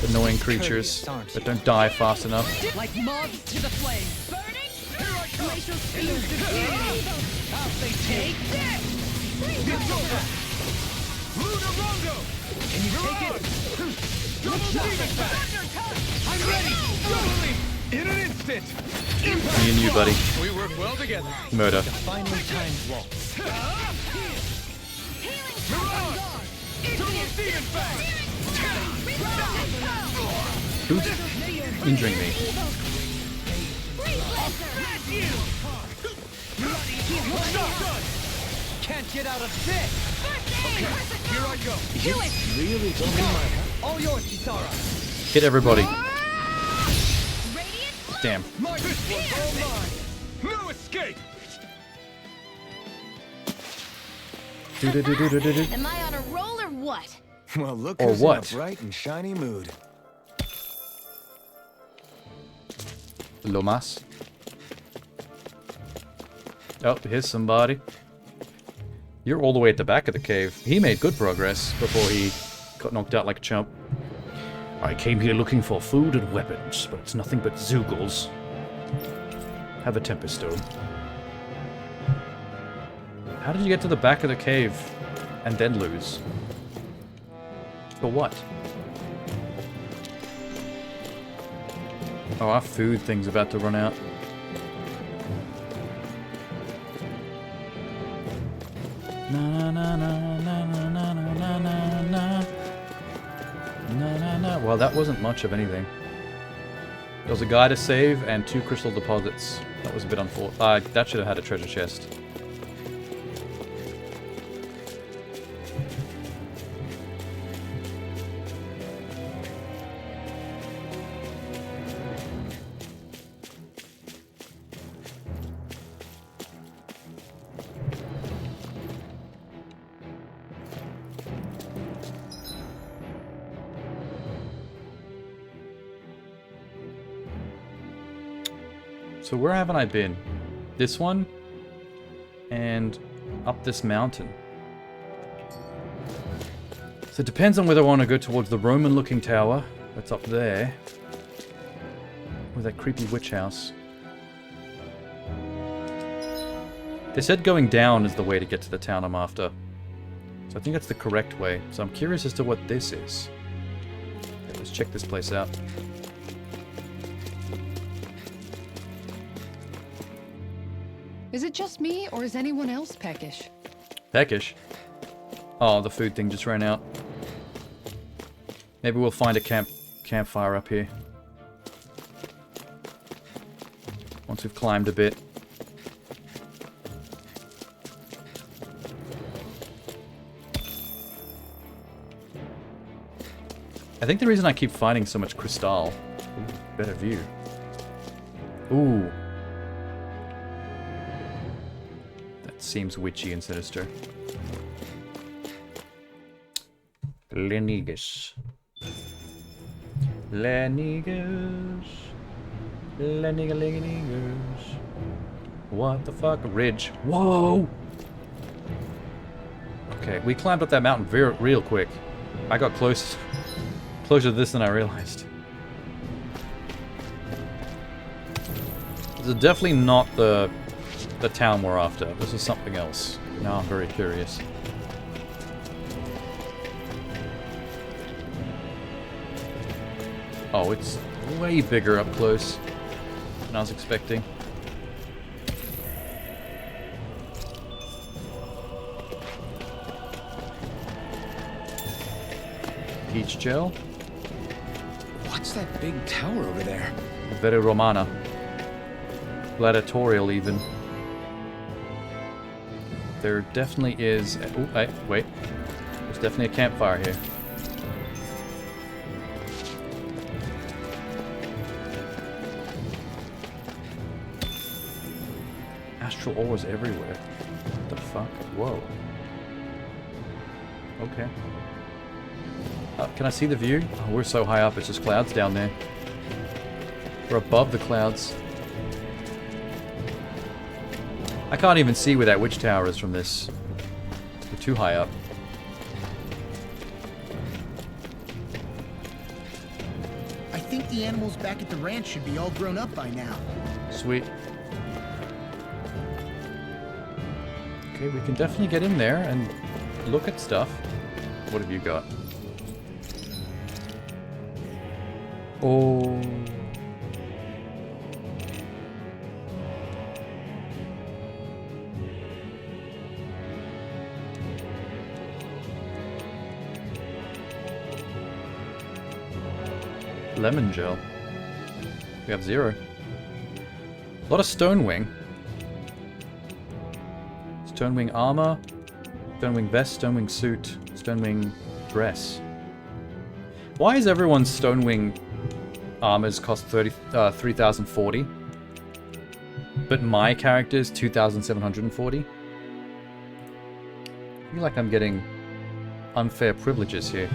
Annoying creatures that don't die fast enough. Like moths to the flame. Burning. Glacial speed. I'll say take this. It's over! Luna Rongo! Can you take it? Double demon back! I'm ready! Totally! In an instant! Me and you, buddy. We work well together. Murder. Finally timed waltz. Mirage! Double demon back! Who's injuring me? Can't get out of this. Here I go! Really don't need my help. All yours, Kisara. Hit everybody. Damn. This one's all mine! No escape! Do-do-do-do-do-do. Am I on a roll or what? Well, look Or who's what? in a bright and shiny mood. Lomas. Oh, here's somebody. You're all the way at the back of the cave. He made good progress before he got knocked out like a chump. I came here looking for food and weapons, but it's nothing but Zoogles. Have a Tempest Stone. How did you get to the back of the cave and then lose? For what? Oh, our food thing's about to run out. Na na na na na na na na na na. Na na na. Well, that wasn't much of anything. There was a guy to save and 2 crystal deposits. That was a bit unfortunate. That should have had a treasure chest. So where haven't I been? This one? And up this mountain. So it depends on whether I want to go towards the Roman-looking tower that's up there. Or that creepy witch house. They said going down is the way to get to the town I'm after. So I think that's the correct way. So I'm curious as to what this is. Okay, let's check this place out. Is it just me, or is anyone else peckish? Peckish? Oh, the food thing just ran out. Maybe we'll find a campfire up here. Once we've climbed a bit. I think the reason I keep finding so much crystal... Ooh, better view. Ooh. Seems witchy and sinister. Lenigus. Lenigus. Lenigus. What the fuck? A ridge. Whoa! Okay, we climbed up that mountain real quick. I got closer to this than I realized. This is definitely not the town we're after. This is something else. Now I'm very curious. Oh, it's way bigger up close than I was expecting. Peach gel. What's that big tower over there? Very Romana. Gladiatorial even. There definitely is... Oh, wait. There's definitely a campfire here. Astral ores everywhere. What the fuck? Whoa. Okay. Can I see the view? Oh, we're so high up, it's just clouds down there. We're above the clouds. I can't even see where that witch tower is from this. We're too high up. I think the animals back at the ranch should be all grown up by now. Sweet. Okay, we can definitely get in there and look at stuff. What have you got? Oh. Lemon gel. We have 0. A lot of Stonewing. Stonewing armor, Stonewing vest, Stonewing suit, Stonewing dress. Why is everyone's Stonewing armors cost 3,040? But my character's 2,740? I feel like I'm getting unfair privileges here.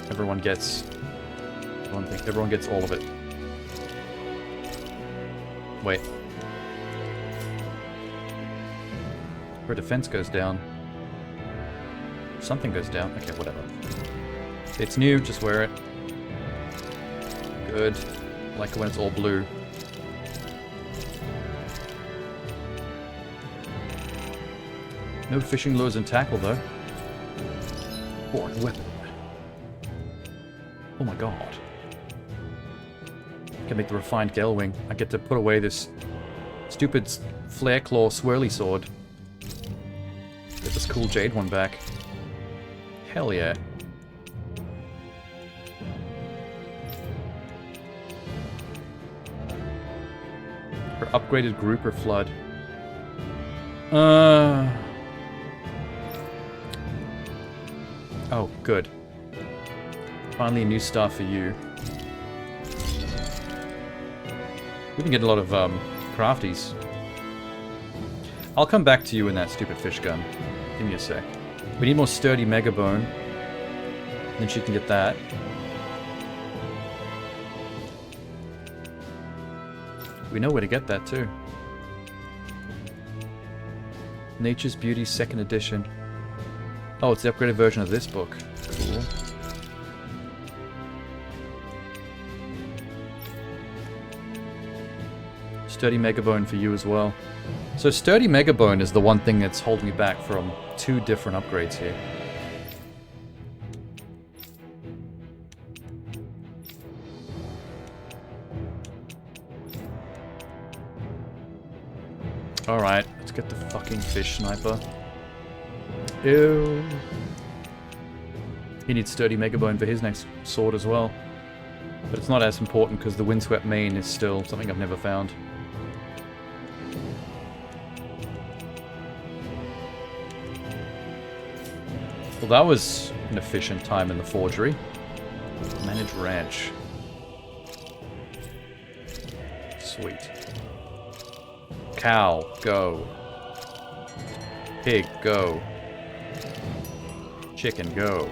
Everyone gets one thing. Everyone gets all of it. Wait. Her defense goes down. Something goes down. Okay, whatever. It's new, just wear it. Good. I like it when it's all blue. No fishing lures and tackle, though. Foreign weapon. Oh my god. I can make the refined gale wing. I get to put away this stupid flare claw swirly sword. Get this cool jade one back. Hell yeah. Her upgraded grouper flood. Oh, good. Finally a new star for you. We can get a lot of crafties. I'll come back to you in that stupid fish gun. Give me a sec. We need more sturdy mega bone. Then she can get that. We know where to get that too. Nature's Beauty 2nd edition. Oh, it's the upgraded version of this book. Cool. Sturdy Megabone for you as well. So Sturdy Megabone is the one thing that's holding me back from 2 different upgrades here. Alright, let's get the fucking fish sniper. Ew. He needs Sturdy Megabone for his next sword as well. But it's not as important because the Windswept Mane is still something I've never found. Well, that was an efficient time in the forgery. Manage ranch. Sweet. Cow, go. Pig, go. Chicken, go.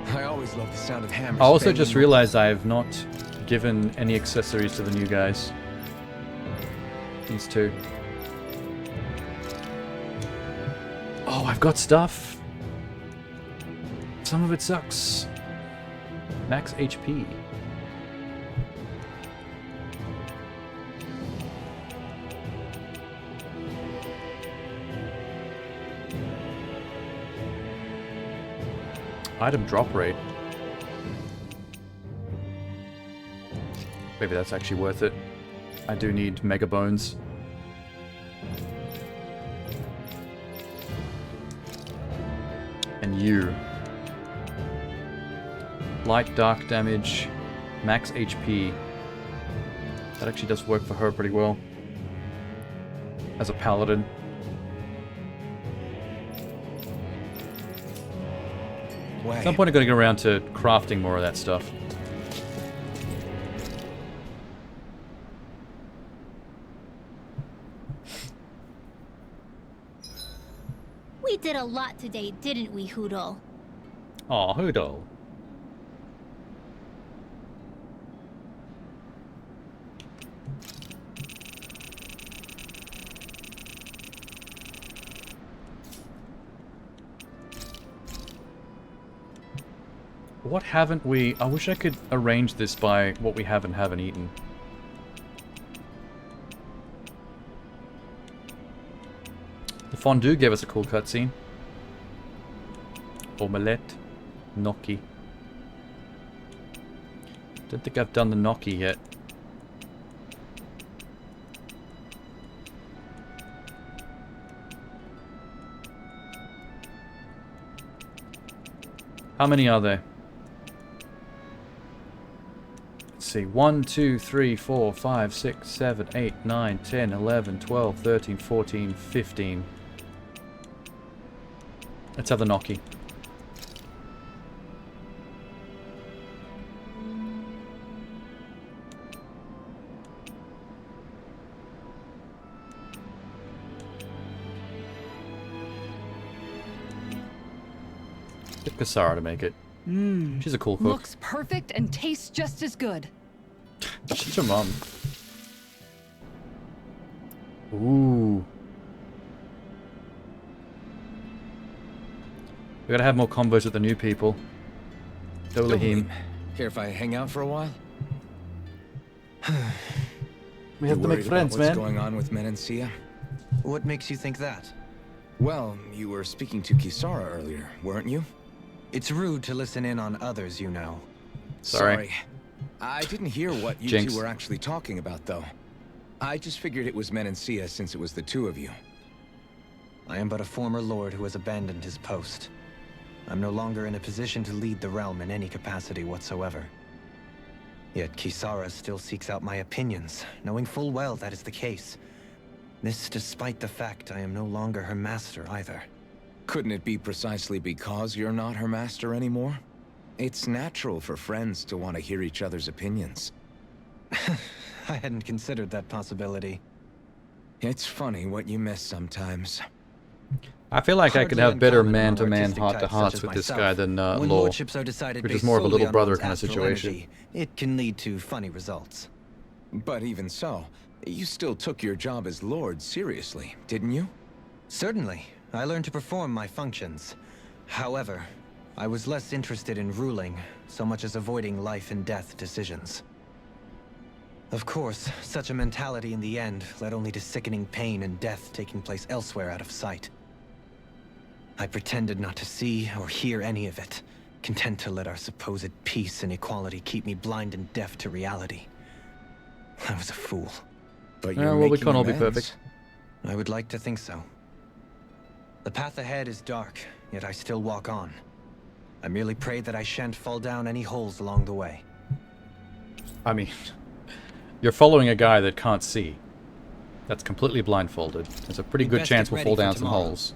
I always love the sound of hammers. I also banging. just realized I have not given any accessories to the new guys. These 2. Oh, I've got stuff. Some of it sucks. Max HP. Item drop rate. Maybe that's actually worth it. I do need mega bones. And you. Light dark damage, max HP. That actually does work for her pretty well. As a paladin. At some point I'm going to get around to crafting more of that stuff. We did a lot today, didn't we, Hoodle? Aw, Hoodle. What haven't we... I wish I could arrange this by what we have and haven't eaten. The fondue gave us a cool cutscene. Omelette. Gnocchi. Don't think I've done the gnocchi yet. How many are there? Let's see. 1, 2, 3, 4, 5, 6, 7, 8, 9, 10, 11, 12, 13, 14, 15. Let's have the gnocchi. Get Kasara to make it. She's a cool cook. Looks perfect and tastes just as good. She's her mom. Ooh. We gotta have more combos with the new people. Dolahim. Care if I hang out for a while? We have to make friends, what's man. going on with Menancia? What makes you think that? Well, you were speaking to Kisara earlier, weren't you? It's rude to listen in on others, you know. Sorry. I didn't hear what you Jinx. two were actually talking about, though. I just figured it was Menancia since it was the two of you. I am but a former lord who has abandoned his post. I'm no longer in a position to lead the realm in any capacity whatsoever. Yet Kisara still seeks out my opinions, knowing full well that is the case. This despite the fact I am no longer her master either. Couldn't it be precisely because you're not her master anymore? It's natural for friends to want to hear each other's opinions. I hadn't considered that possibility. It's funny what you miss sometimes. I feel like I could have Hardly better uncommon among man-to-man, artistic types heart-to-hearts such with as this guy myself. than When Law. lordships are decided which is based more of a solely little on brother one's kind of astral situation. energy, it can lead to funny results. But even so, you still took your job as Lord seriously, didn't you? Certainly. I learned to perform my functions. However, I was less interested in ruling, so much as avoiding life and death decisions. Of course, such a mentality in the end led only to sickening pain and death taking place elsewhere out of sight. I pretended not to see or hear any of it, content to let our supposed peace and equality keep me blind and deaf to reality. I was a fool. But Yeah, you're well, we making can't all be amends. perfect. I would like to think so. The path ahead is dark, yet I still walk on. I merely pray that I shan't fall down any holes along the way. I mean, you're following a guy that can't see. That's completely blindfolded. There's a pretty We good best chance get we'll ready fall for down some tomorrow. holes.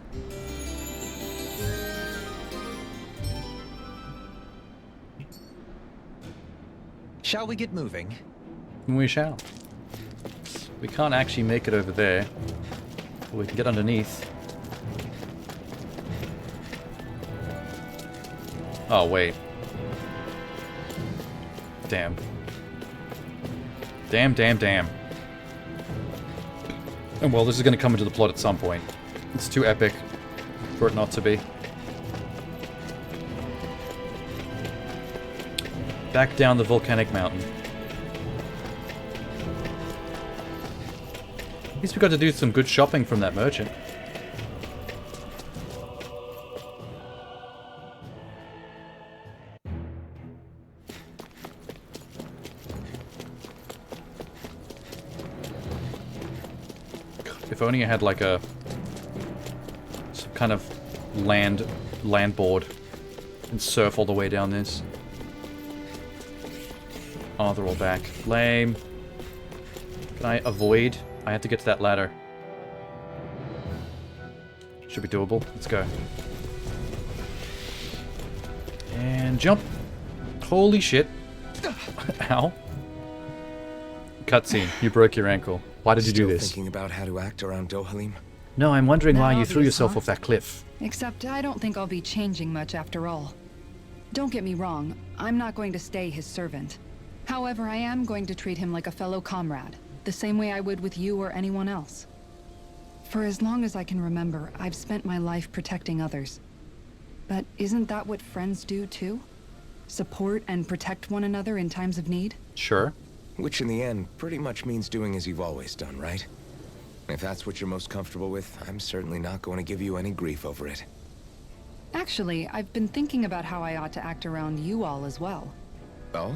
Shall we get moving? We shall. We can't actually make it over there. But we can get underneath. Oh, wait. Damn. Damn. And well, this is going to come into the plot at some point. It's too epic for it not to be. Back down the volcanic mountain. At least we got to do some good shopping from that merchant. If only I had like some kind of land board and surf all the way down this. Oh, they're all back. Lame. Can I avoid? I have to get to that ladder. Should be doable. Let's go. And jump. Holy shit. Ow. Cutscene. You broke your ankle. Why did you do Still this? thinking about how to act around Dohalim? No, I'm wondering why Not you threw obvious, yourself huh? off that cliff. Except I don't think I'll be changing much after all. Don't get me wrong, I'm not going to stay his servant. However, I am going to treat him like a fellow comrade, the same way I would with you or anyone else. For as long as I can remember, I've spent my life protecting others. But isn't that what friends do too? Support and protect one another in times of need? Sure. Which in the end pretty much means doing as you've always done, right? If that's what you're most comfortable with, I'm certainly not going to give you any grief over it. Actually, I've been thinking about how I ought to act around you all as well. Oh?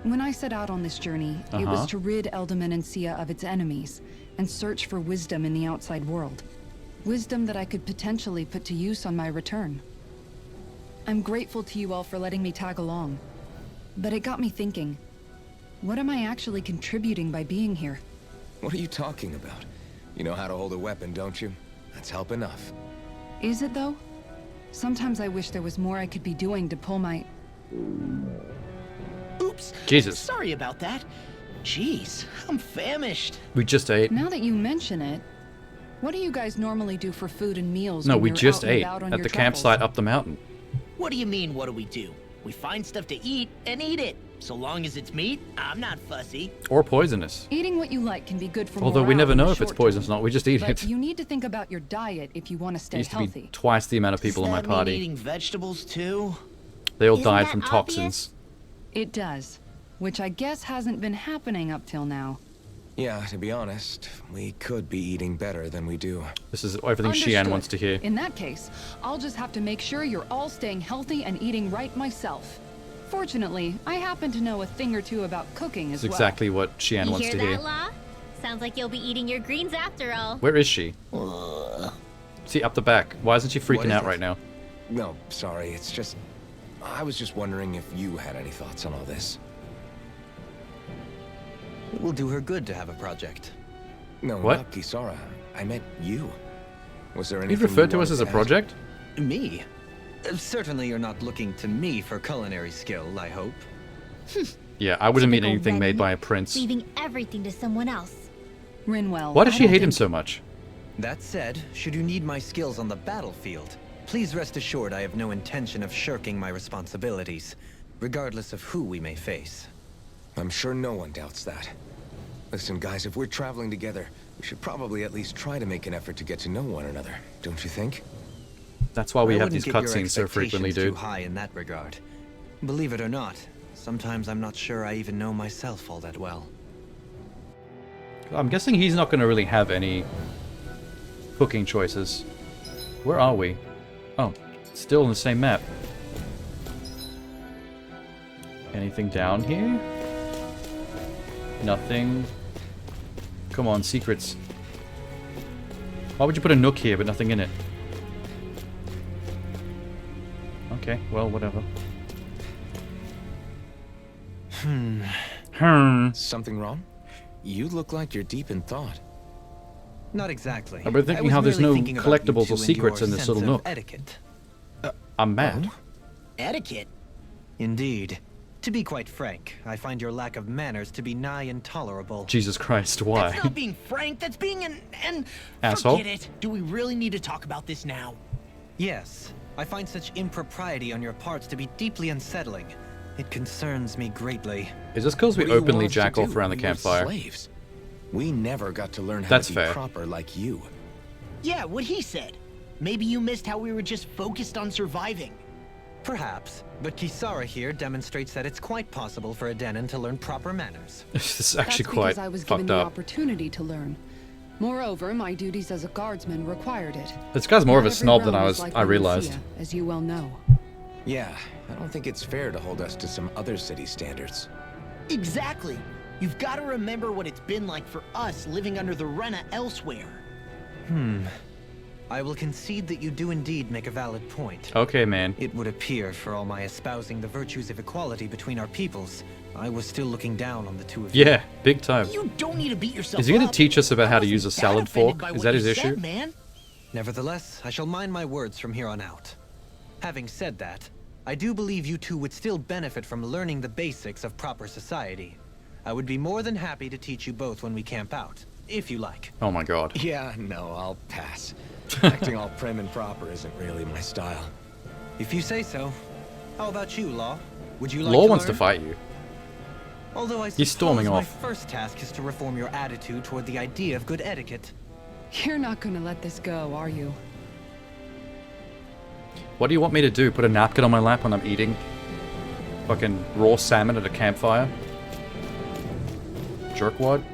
When I set out on this journey, it was to rid Eldaman and Sia of its enemies, and search for wisdom in the outside world. Wisdom that I could potentially put to use on my return. I'm grateful to you all for letting me tag along. But it got me thinking, what am I actually contributing by being here? What are you talking about? You know how to hold a weapon, don't you? That's help enough. Is it though? Sometimes I wish there was more I could be doing to pull my... Oops. Jesus. Sorry about that. Jeez, I'm famished. We just ate. Now that you mention it, what do you guys normally do for food and meals? No, when we you're just out and ate about on at your the travels? campsite up the mountain. What do you mean, what do we do? We find stuff to eat and eat it. So long as it's meat, I'm not fussy. Or poisonous. Eating what you like can be good for Although we morale never in the know if it's short poisonous or term. not, we just eat But it. you need to think about your diet if you want to There stay used to healthy. be twice the amount of people in my Does that mean party. eating vegetables too? They all Isn't died that from obvious? toxins. It does, which I guess hasn't been happening up till now. Yeah, to be honest, we could be eating better than we do. This is everything Xian Understood. wants to hear. In that case, I'll just have to make sure you're all staying healthy and eating right myself. Fortunately, I happen to know a thing or two about cooking as It's well. exactly what Xian You wants hear to that, hear. La? Sounds like you'll be eating your greens after all. Where is she? See, up the back. Why isn't she What freaking is out it? right now? No, sorry, it's just... I was just wondering if you had any thoughts on all this. It will do her good to have a project. No, What? not Kisara. I meant you. Was there anything You've referred to you us as a wanted add? project? Me? Certainly you're not looking to me for culinary skill, I hope. Yeah, I wouldn't mean Typical anything made Ren, by a prince. Leaving everything to someone else. Rinwell. Why does I she don't hate him think- so much? That said, should you need my skills on the battlefield, please rest assured I have no intention of shirking my responsibilities, regardless of who we may face. I'm sure no one doubts that. Listen, guys, if we're traveling together, we should probably at least try to make an effort to get to know one another, don't you think? That's why we I have wouldn't these get your cutscenes so frequently, expectations dude. too high in that regard. Believe it or not, sometimes I'm not sure I even know myself all that well. I'm guessing he's not going to really have any cooking choices. Where are we? Oh, still in the same map. Anything down here? Nothing. Come on, secrets. Why would you put a nook here but nothing in it? Okay, well, whatever. Something wrong? You look like you're deep in thought. Not exactly. I've been thinking I was how there's merely no thinking about you collectibles two or and secrets your in this sense little of nook. etiquette. I'm mad. Etiquette? Indeed. To be quite frank, I find your lack of manners to be nigh intolerable. Jesus Christ, why? That's not being frank, that's being an Asshole. Forget it. Do we really need to talk about this now? Yes, I find such impropriety on your parts to be deeply unsettling. It concerns me greatly. Is this because we What do you openly want us to jack off do? around the We were campfire? slaves. We never got to learn how That's to be fair. proper like you. Yeah, what he said. Maybe you missed how we were just focused on surviving. Perhaps, but Kisara here demonstrates that it's quite possible for a Denon to learn proper manners. This is actually That's quite because I was given fucked the up. opportunity to learn. Moreover, my duties as a guardsman required it. This guy's more of Not a every snob than realm is like I realized. Valencia, as you well know. Yeah, I don't think it's fair to hold us to some other city standards. Exactly. You've got to remember what it's been like for us living under the Rena elsewhere. I will concede that you do indeed make a valid point. Okay, man. It would appear, for all my espousing the virtues of equality between our peoples, I was still looking down on the two of you. Yeah, big time. You don't need to beat yourself Is he going up. to teach us about I how to wasn't use a that salad offended fork? by Is what that you his said, issue? man. Nevertheless, I shall mind my words from here on out. Having said that, I do believe you two would still benefit from learning the basics of proper society. I would be more than happy to teach you both when we camp out, if you like. Oh my god. Yeah, no, I'll pass. Acting all prim and proper isn't really my style. If you say so. How about you, Law? Would you like Law to wants to learn? fight you. Although I He's storming suppose off. My first task is to reform your attitude toward the idea of good etiquette. You're not gonna let this go, are you? What do you want me to do? Put a napkin on my lap when I'm eating fucking raw salmon at a campfire? Jerkwad?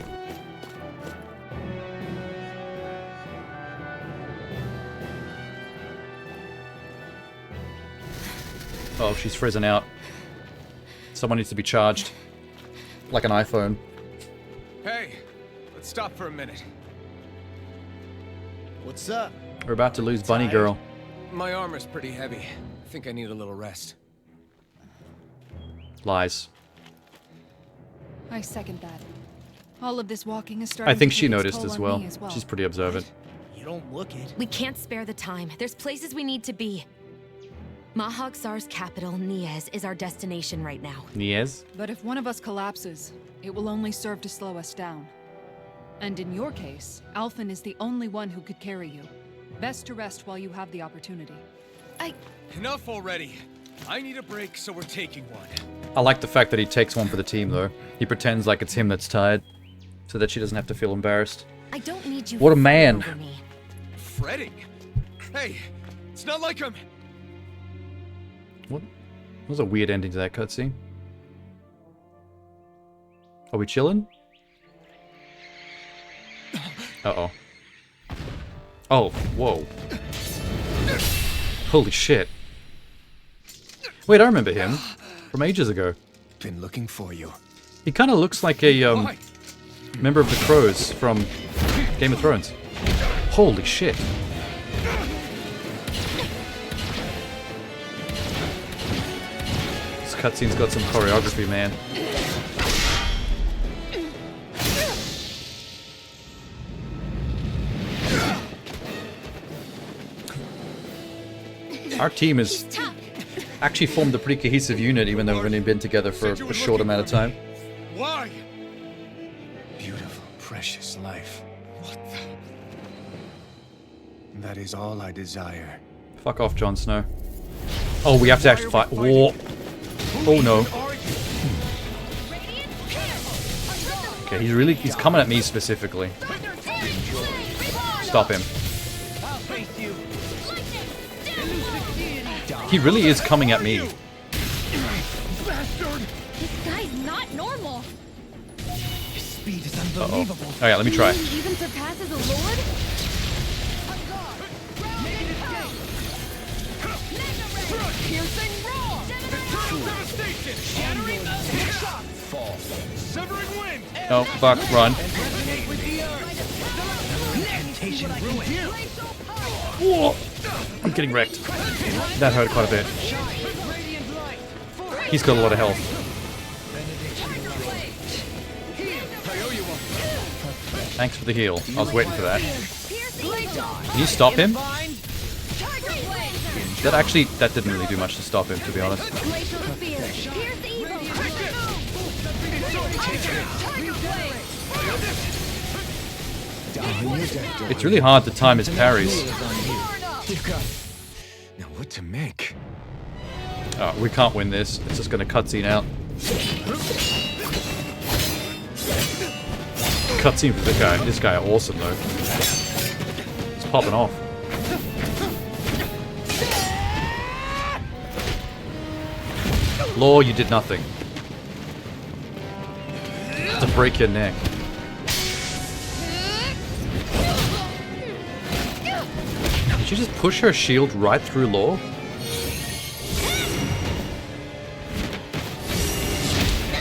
Oh, she's frozen out. Someone needs to be charged. Like an iPhone. Hey, let's stop for a minute. What's up? We're about to lose Bunny Tired? Girl. My armor's pretty heavy. I think I need a little rest. Lies. I second that. All of this walking is starting I think to she take its noticed toll as on well. me as well. She's pretty observant. You don't look it. We can't spare the time. There's places we need to be. Mahag Sar's capital, Niez, is our destination right now. Niez? But if one of us collapses, it will only serve to slow us down. And in your case, Alphen is the only one who could carry you. Best to rest while you have the opportunity. Enough already. I need a break, so we're taking one. I like the fact that he takes one for the team, though. He pretends like it's him that's tired, so that she doesn't have to feel embarrassed. I don't need you. What a fretting man. over me. Fretting? Hey, it's not like I'm... What? That was a weird ending to that cutscene. Are we chilling? Uh-oh. Oh, whoa. Holy shit. Wait, I remember him. From ages ago. Been looking for you. He kind of looks like a, Why? member of the Crows from Game of Thrones. Holy shit. This cutscene's got some choreography, man. Our team is actually formed a pretty cohesive unit, even though we've only been together for a short amount of time. Why? Beautiful, precious life. What the... That is all I desire. Fuck off, Jon Snow. Oh, we have to actually fight. War. Oh no. Okay, he's coming at me specifically. Stop him. I'll face you. He really is coming at me. Bastard! This guy's not normal. His speed is Uh-oh. unbelievable. Oh yeah, let me try. He even surpasses a lord? Piercing roar. Devastation! Shattering shock! Fall. Severing wind! Oh, fuck, run. Resonate with the earth. Temptation ruin. Whoa. I'm getting wrecked. That hurt quite a bit. Radiant light. He's got a lot of health. I owe you one. Thanks for the heal. I was waiting for that. Blade dodge. Can you stop him? Bind. Tiger blade. That didn't really do much to stop him, to be honest. Glacial spear. Pierce evil. Tiger blade. It's really hard to time his parries. Now what to make? Oh, we can't win this. It's just gonna cutscene out. Cutscene for this guy. This guy awesome though. It's popping off. Law, you did nothing. To break your neck. Did you just push her shield right through Law?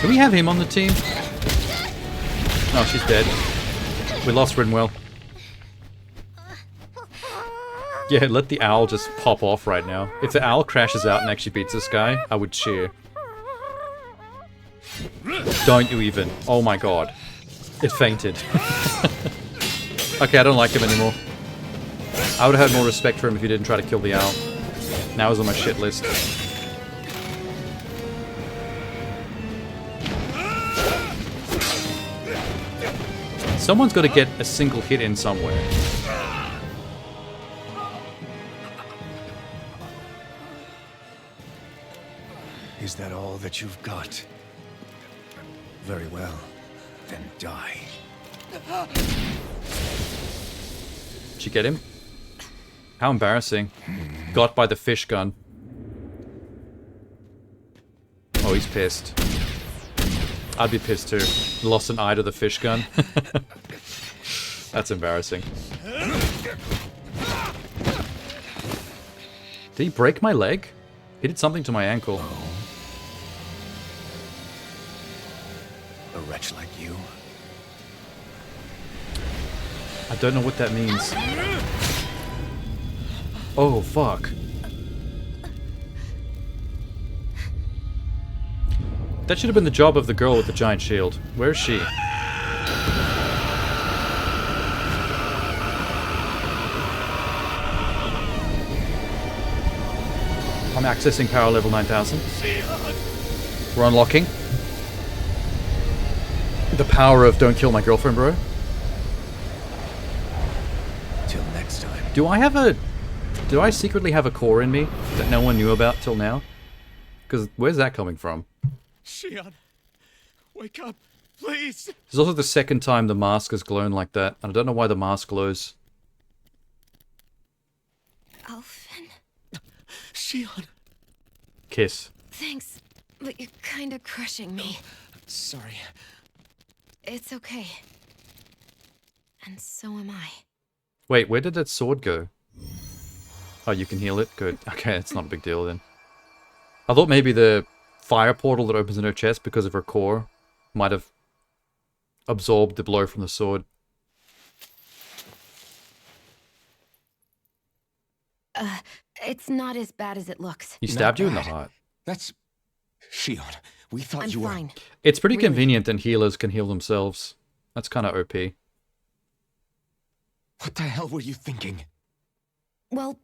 Can we have him on the team? Oh, she's dead. We lost Rinwell. Yeah, let the owl just pop off right now. If the owl crashes out and actually beats this guy, I would cheer. Don't you even. Oh my god. It fainted. Okay, I don't like him anymore. I would have had more respect for him if he didn't try to kill the owl. Now he's on my shit list. Someone's got to get a single hit in somewhere. Is that all that you've got? Very well. Then die. Did you get him? How embarrassing. Got by the fish gun. Oh, he's pissed. I'd be pissed too. Lost an eye to the fish gun. That's embarrassing. Did he break my leg? He did something to my ankle. A wretch like you? I don't know what that means. Oh, fuck. That should have been the job of the girl with the giant shield. Where is she? I'm accessing power level 9000. We're unlocking the power of don't kill my girlfriend, bro. Till next time. Do I secretly have a core in me that no one knew about till now? Because where's that coming from? Xion, wake up, please. This is also the second time the mask has glown like that, and I don't know why the mask glows. Alphen, Xion. Kiss. thanks, but you're kind of crushing me. Sorry. It's okay. And so am I. Wait, where did that sword go? Oh, you can heal it? Good. Okay, it's not a big deal then. I thought maybe the fire portal that opens in her chest because of her core might have absorbed the blow from the sword. It's not as bad as it looks. He stabbed you in the bad. heart. That's... Xion, we thought I'm you were... fine. It's pretty Really? convenient that healers can heal themselves. That's kind of OP. What the hell were you thinking? Well,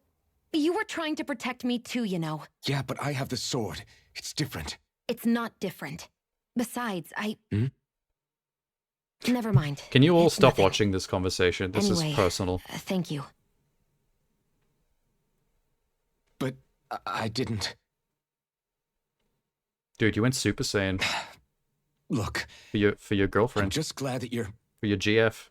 you were trying to protect me too, you know. Yeah, but I have the sword. It's different. It's not different. Besides, Hmm? Never mind. Can you all It's stop nothing. watching this conversation? This is Anyway, personal. Thank you. But I didn't... Dude, you went Super Saiyan Look, for your I'm girlfriend, just glad that you're... for your GF.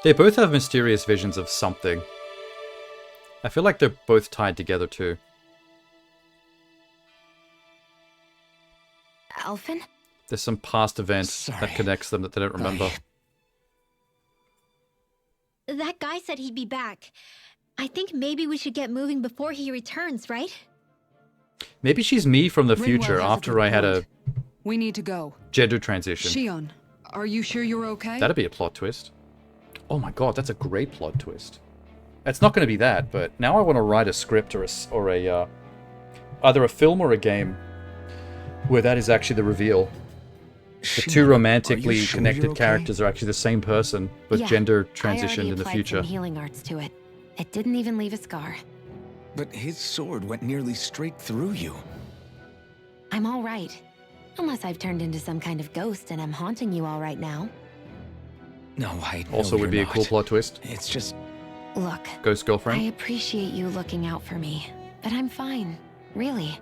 They both have mysterious visions of something. I feel like they're both tied together too. Alphen? There's some past event Sorry. that connects them that they don't remember. That guy said he'd be back. I think maybe we should get moving before he returns, right? Maybe she's me from the Ringwell future has a after good I had a point. We need to go. gender transition. Shion, are you sure you're okay? That'd be a plot twist. Oh my god, that's a great plot twist. It's not going to be that, but now I want to write a script or either a film or a game where that is actually the reveal. The two romantically sure connected you're okay? characters are actually the same person, but Yeah, gender I transitioned already in the applied future. some healing arts to it. It didn't even leave a scar. But his sword went nearly straight through you. I'm all right. Unless I've turned into some kind of ghost and I'm haunting you all right now. No, I know Also would you're be a cool not. plot twist. It's just... Look, Ghost I girlfriend. appreciate you looking out for me, but I'm fine. Really.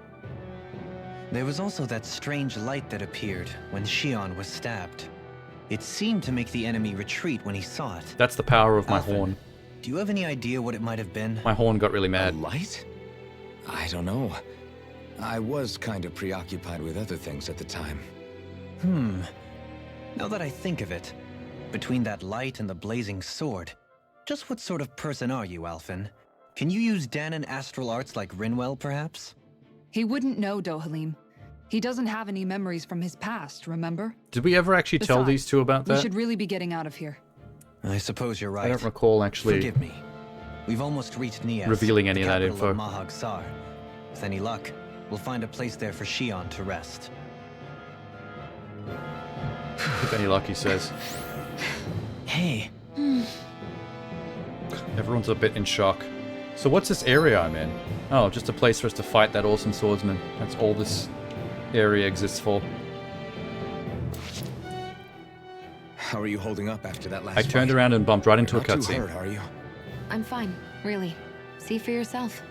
There was also that strange light that appeared when Xion was stabbed. It seemed to make the enemy retreat when he saw it. That's the power of my Alphen, horn. Do you have any idea what it might have been? My horn got really A mad. light? I don't know. I was kind of preoccupied with other things at the time. Now that I think of it, between that light and the blazing sword, just what sort of person are you, Alphen? Can you use Danon astral arts like Rinwell, perhaps? He wouldn't know, Dohalim. He doesn't have any memories from his past, remember? Did we ever actually tell Besides, these two about We that? should really be getting out of here. I suppose you're right. I don't recall actually. Forgive me. We've almost reached Nias, revealing any the of that capital info. Mahag Sar. With any luck, we'll find a place there for Xion to rest. If any luck, he says. Hey, Everyone's a bit in shock. So what's this area I'm in? Oh, just a place for us to fight that awesome swordsman. That's all this area exists for. How are you holding up after that last I turned fight? around and bumped right into a Not too cutscene. hurt, are you? I'm fine, really. See for yourself.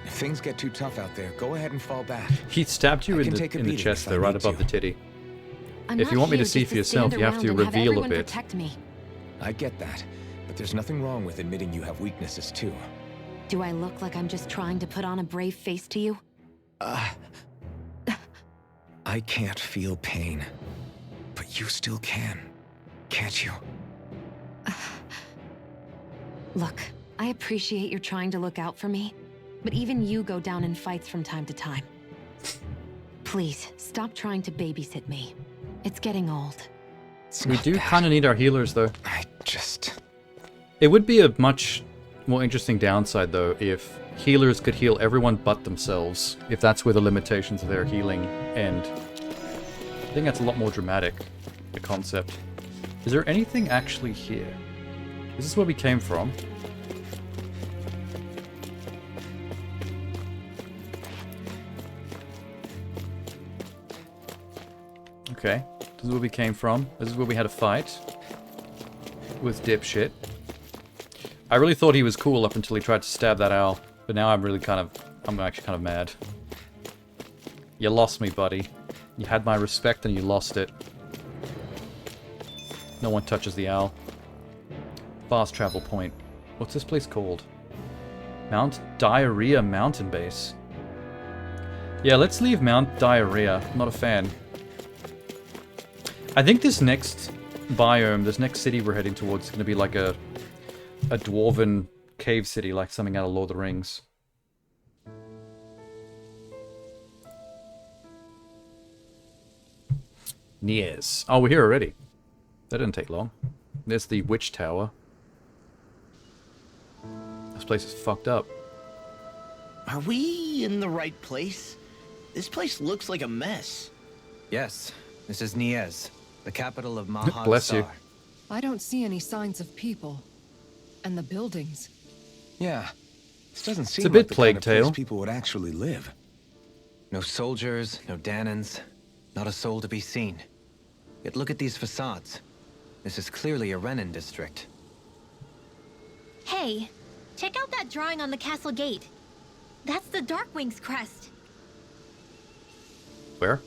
If things get too tough out there, go ahead and fall back. He stabbed you I in can the take a in the beating chest if I though, right need above to. the titty. I'm If not you want me to here see just for yourself, stand you have to around and have reveal a everyone bit. Protect me. I get that, but there's nothing wrong with admitting you have weaknesses too. Do I look like I'm just trying to put on a brave face to you? I can't feel pain, but you still can, can't you? Look, I appreciate you're trying to look out for me, but even you go down in fights from time to time. Please, stop trying to babysit me. It's getting old. It's We not do that. kind of need our healers though. I just... It would be a much more interesting downside though if healers could heal everyone but themselves, if that's where the limitations of their healing end. I think that's a lot more dramatic, the concept. Is there anything actually here? This is where we came from. Okay, this is where we came from. This is where we had a fight with dipshit. I really thought he was cool up until he tried to stab that owl, but now I'm actually kind of mad. You lost me, buddy. You had my respect and you lost it. No one touches the owl. Fast travel point. What's this place called? Mount Diarrhea Mountain Base. Yeah, let's leave Mount Diarrhea. I'm not a fan. I think this next biome, this next city we're heading towards is going to be like a dwarven cave city, like something out of Lord of the Rings. Niers. Oh, we're here already. That didn't take long. There's the witch tower. This place is fucked up. Are we in the right place? This place looks like a mess. Yes, this is Niez, the capital of Mahag Bless you. Sar. I don't see any signs of people. And the buildings. Yeah. This doesn't seem a bit like the Plague kind of place Tale. people would actually live. No soldiers, no Danans, not a soul to be seen. Yet look at these facades. This is clearly a Renan district. Hey, check out that drawing on the castle gate. That's the Darkwing's crest. Where?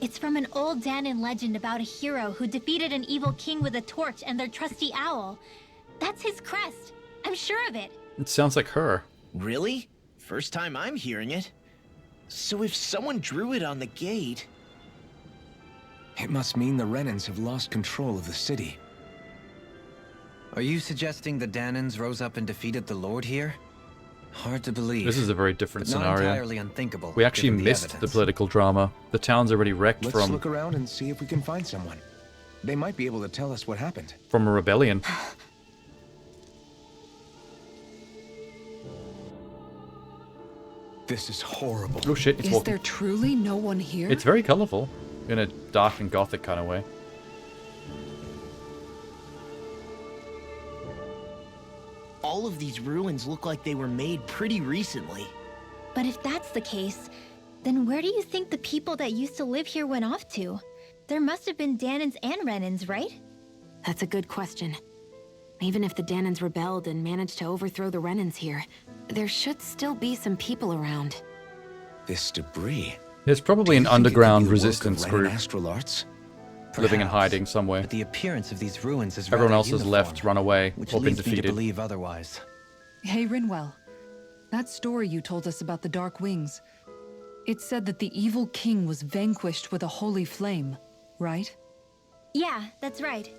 It's from an old Danon legend about a hero who defeated an evil king with a torch and their trusty owl. That's his crest. I'm sure of it. It sounds like her. Really? First time I'm hearing it. So if someone drew it on the gate... It must mean the Renans have lost control of the city. Are you suggesting the Danans rose up and defeated the Lord here? Hard to believe. This is a very different but not scenario. entirely unthinkable. We actually given missed the evidence. political drama. The town's already wrecked Let's look around and see if we can find someone. They might be able to tell us what happened. from a rebellion. This is horrible. Oh shit, it's Is walking. there truly no one here? It's very colorful. In a dark and gothic kind of way. All of these ruins look like they were made pretty recently. But if that's the case, then where do you think the people that used to live here went off to? There must have been Danons and Renans, right? That's a good question. Even if the Danons rebelled and managed to overthrow the Renans here, there should still be some people around. This debris. There's probably an Do you think it could underground be the work of resistance Renan group Astral Arts? living and Perhaps, hiding somewhere. But the appearance of these ruins is Everyone rather else has uniform, left, run away, which or been leads me to defeated. believe otherwise. Hey, Rinwell. That story you told us about the Dark Wings. It said that the evil king was vanquished with a holy flame, right? Yeah, that's right.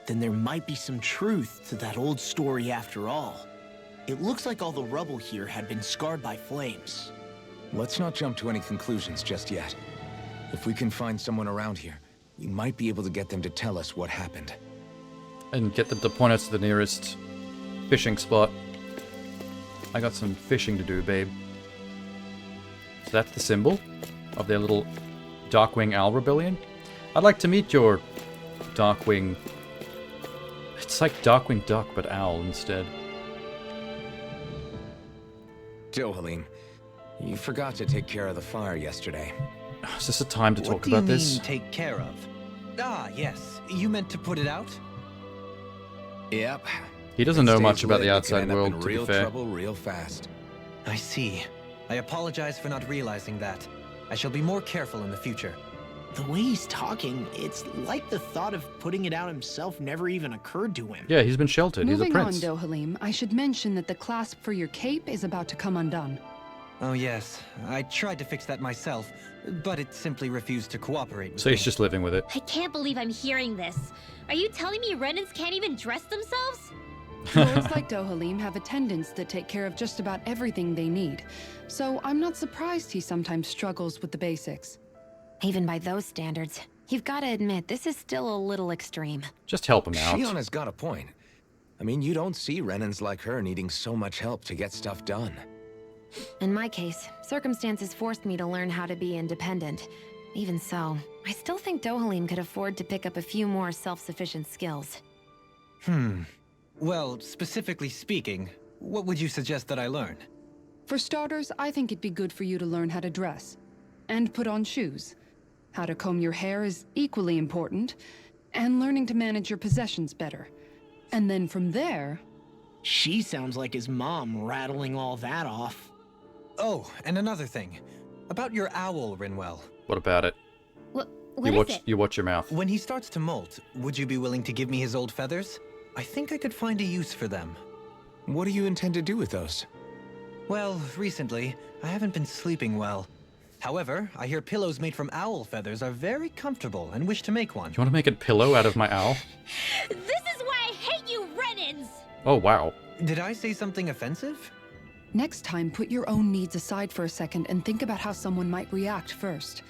Then there might be some truth to that old story after all. It looks like all the rubble here had been scarred by flames. Let's not jump to any conclusions just yet. If we can find someone around here, we might be able to get them to tell us what happened. And get them to point us to the nearest fishing spot. I got some fishing to do, babe. So that's the symbol of their little Darkwing Owl Rebellion. I'd like to meet your Darkwing... It's like Darkwing Duck, but owl instead. Dohalim, you forgot to take care of the fire yesterday. Is this a time to What talk do you about mean, this? take care of? Ah, yes. You meant to put it out? Yep. He doesn't know much about the lit, it could outside end up world, in to be real fair. trouble real fast. I see. I apologize for not realizing that. I shall be more careful in the future. The way he's talking, it's like the thought of putting it out himself never even occurred to him. Yeah, he's been sheltered. He's a Moving on, prince. Dohalim, I should mention that the clasp for your cape is about to come undone. Oh yes, I tried to fix that myself, but it simply refused to cooperate with So he's me. just living with it. I can't believe I'm hearing this. Are you telling me Renans can't even dress themselves? Lords like Dohalim have attendants that take care of just about everything they need, so I'm not surprised he sometimes struggles with the basics. Even by those standards, you've got to admit, this is still a little extreme. Just help him out. Shionna's got a point. I mean, you don't see Renans like her needing so much help to get stuff done. In my case, circumstances forced me to learn how to be independent. Even so, I still think Dohalim could afford to pick up a few more self-sufficient skills. Well, specifically speaking, what would you suggest that I learn? For starters, I think it'd be good for you to learn how to dress. And put on shoes. How to comb your hair is equally important. And learning to manage your possessions better. And then from there... She sounds like his mom rattling all that off. Oh, and another thing. About your owl, Rinwell. What about it? What You is it? You watch your mouth. When he starts to molt, would you be willing to give me his old feathers? I think I could find a use for them. What do you intend to do with those? Well, recently, I haven't been sleeping well. However, I hear pillows made from owl feathers are very comfortable and wish to make one. You want to make a pillow out of my owl? This is why I hate you, Renans! Oh, wow. Did I say something offensive? Next time, put your own needs aside for a second and think about how someone might react first.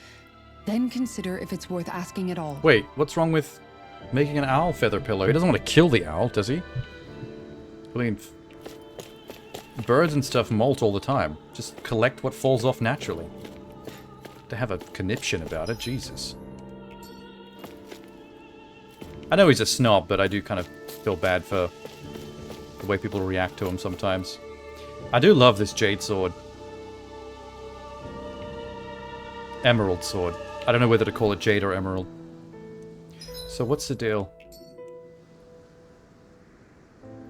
Then consider if it's worth asking at all. Wait, what's wrong with making an owl feather pillow? He doesn't want to kill the owl, does he? I mean, birds and stuff molt all the time. Just collect what falls off naturally. To have a conniption about it, Jesus. I know he's a snob, but I do kind of feel bad for the way people react to him sometimes. I do love this jade sword. Emerald sword. I don't know whether to call it jade or emerald. So what's the deal?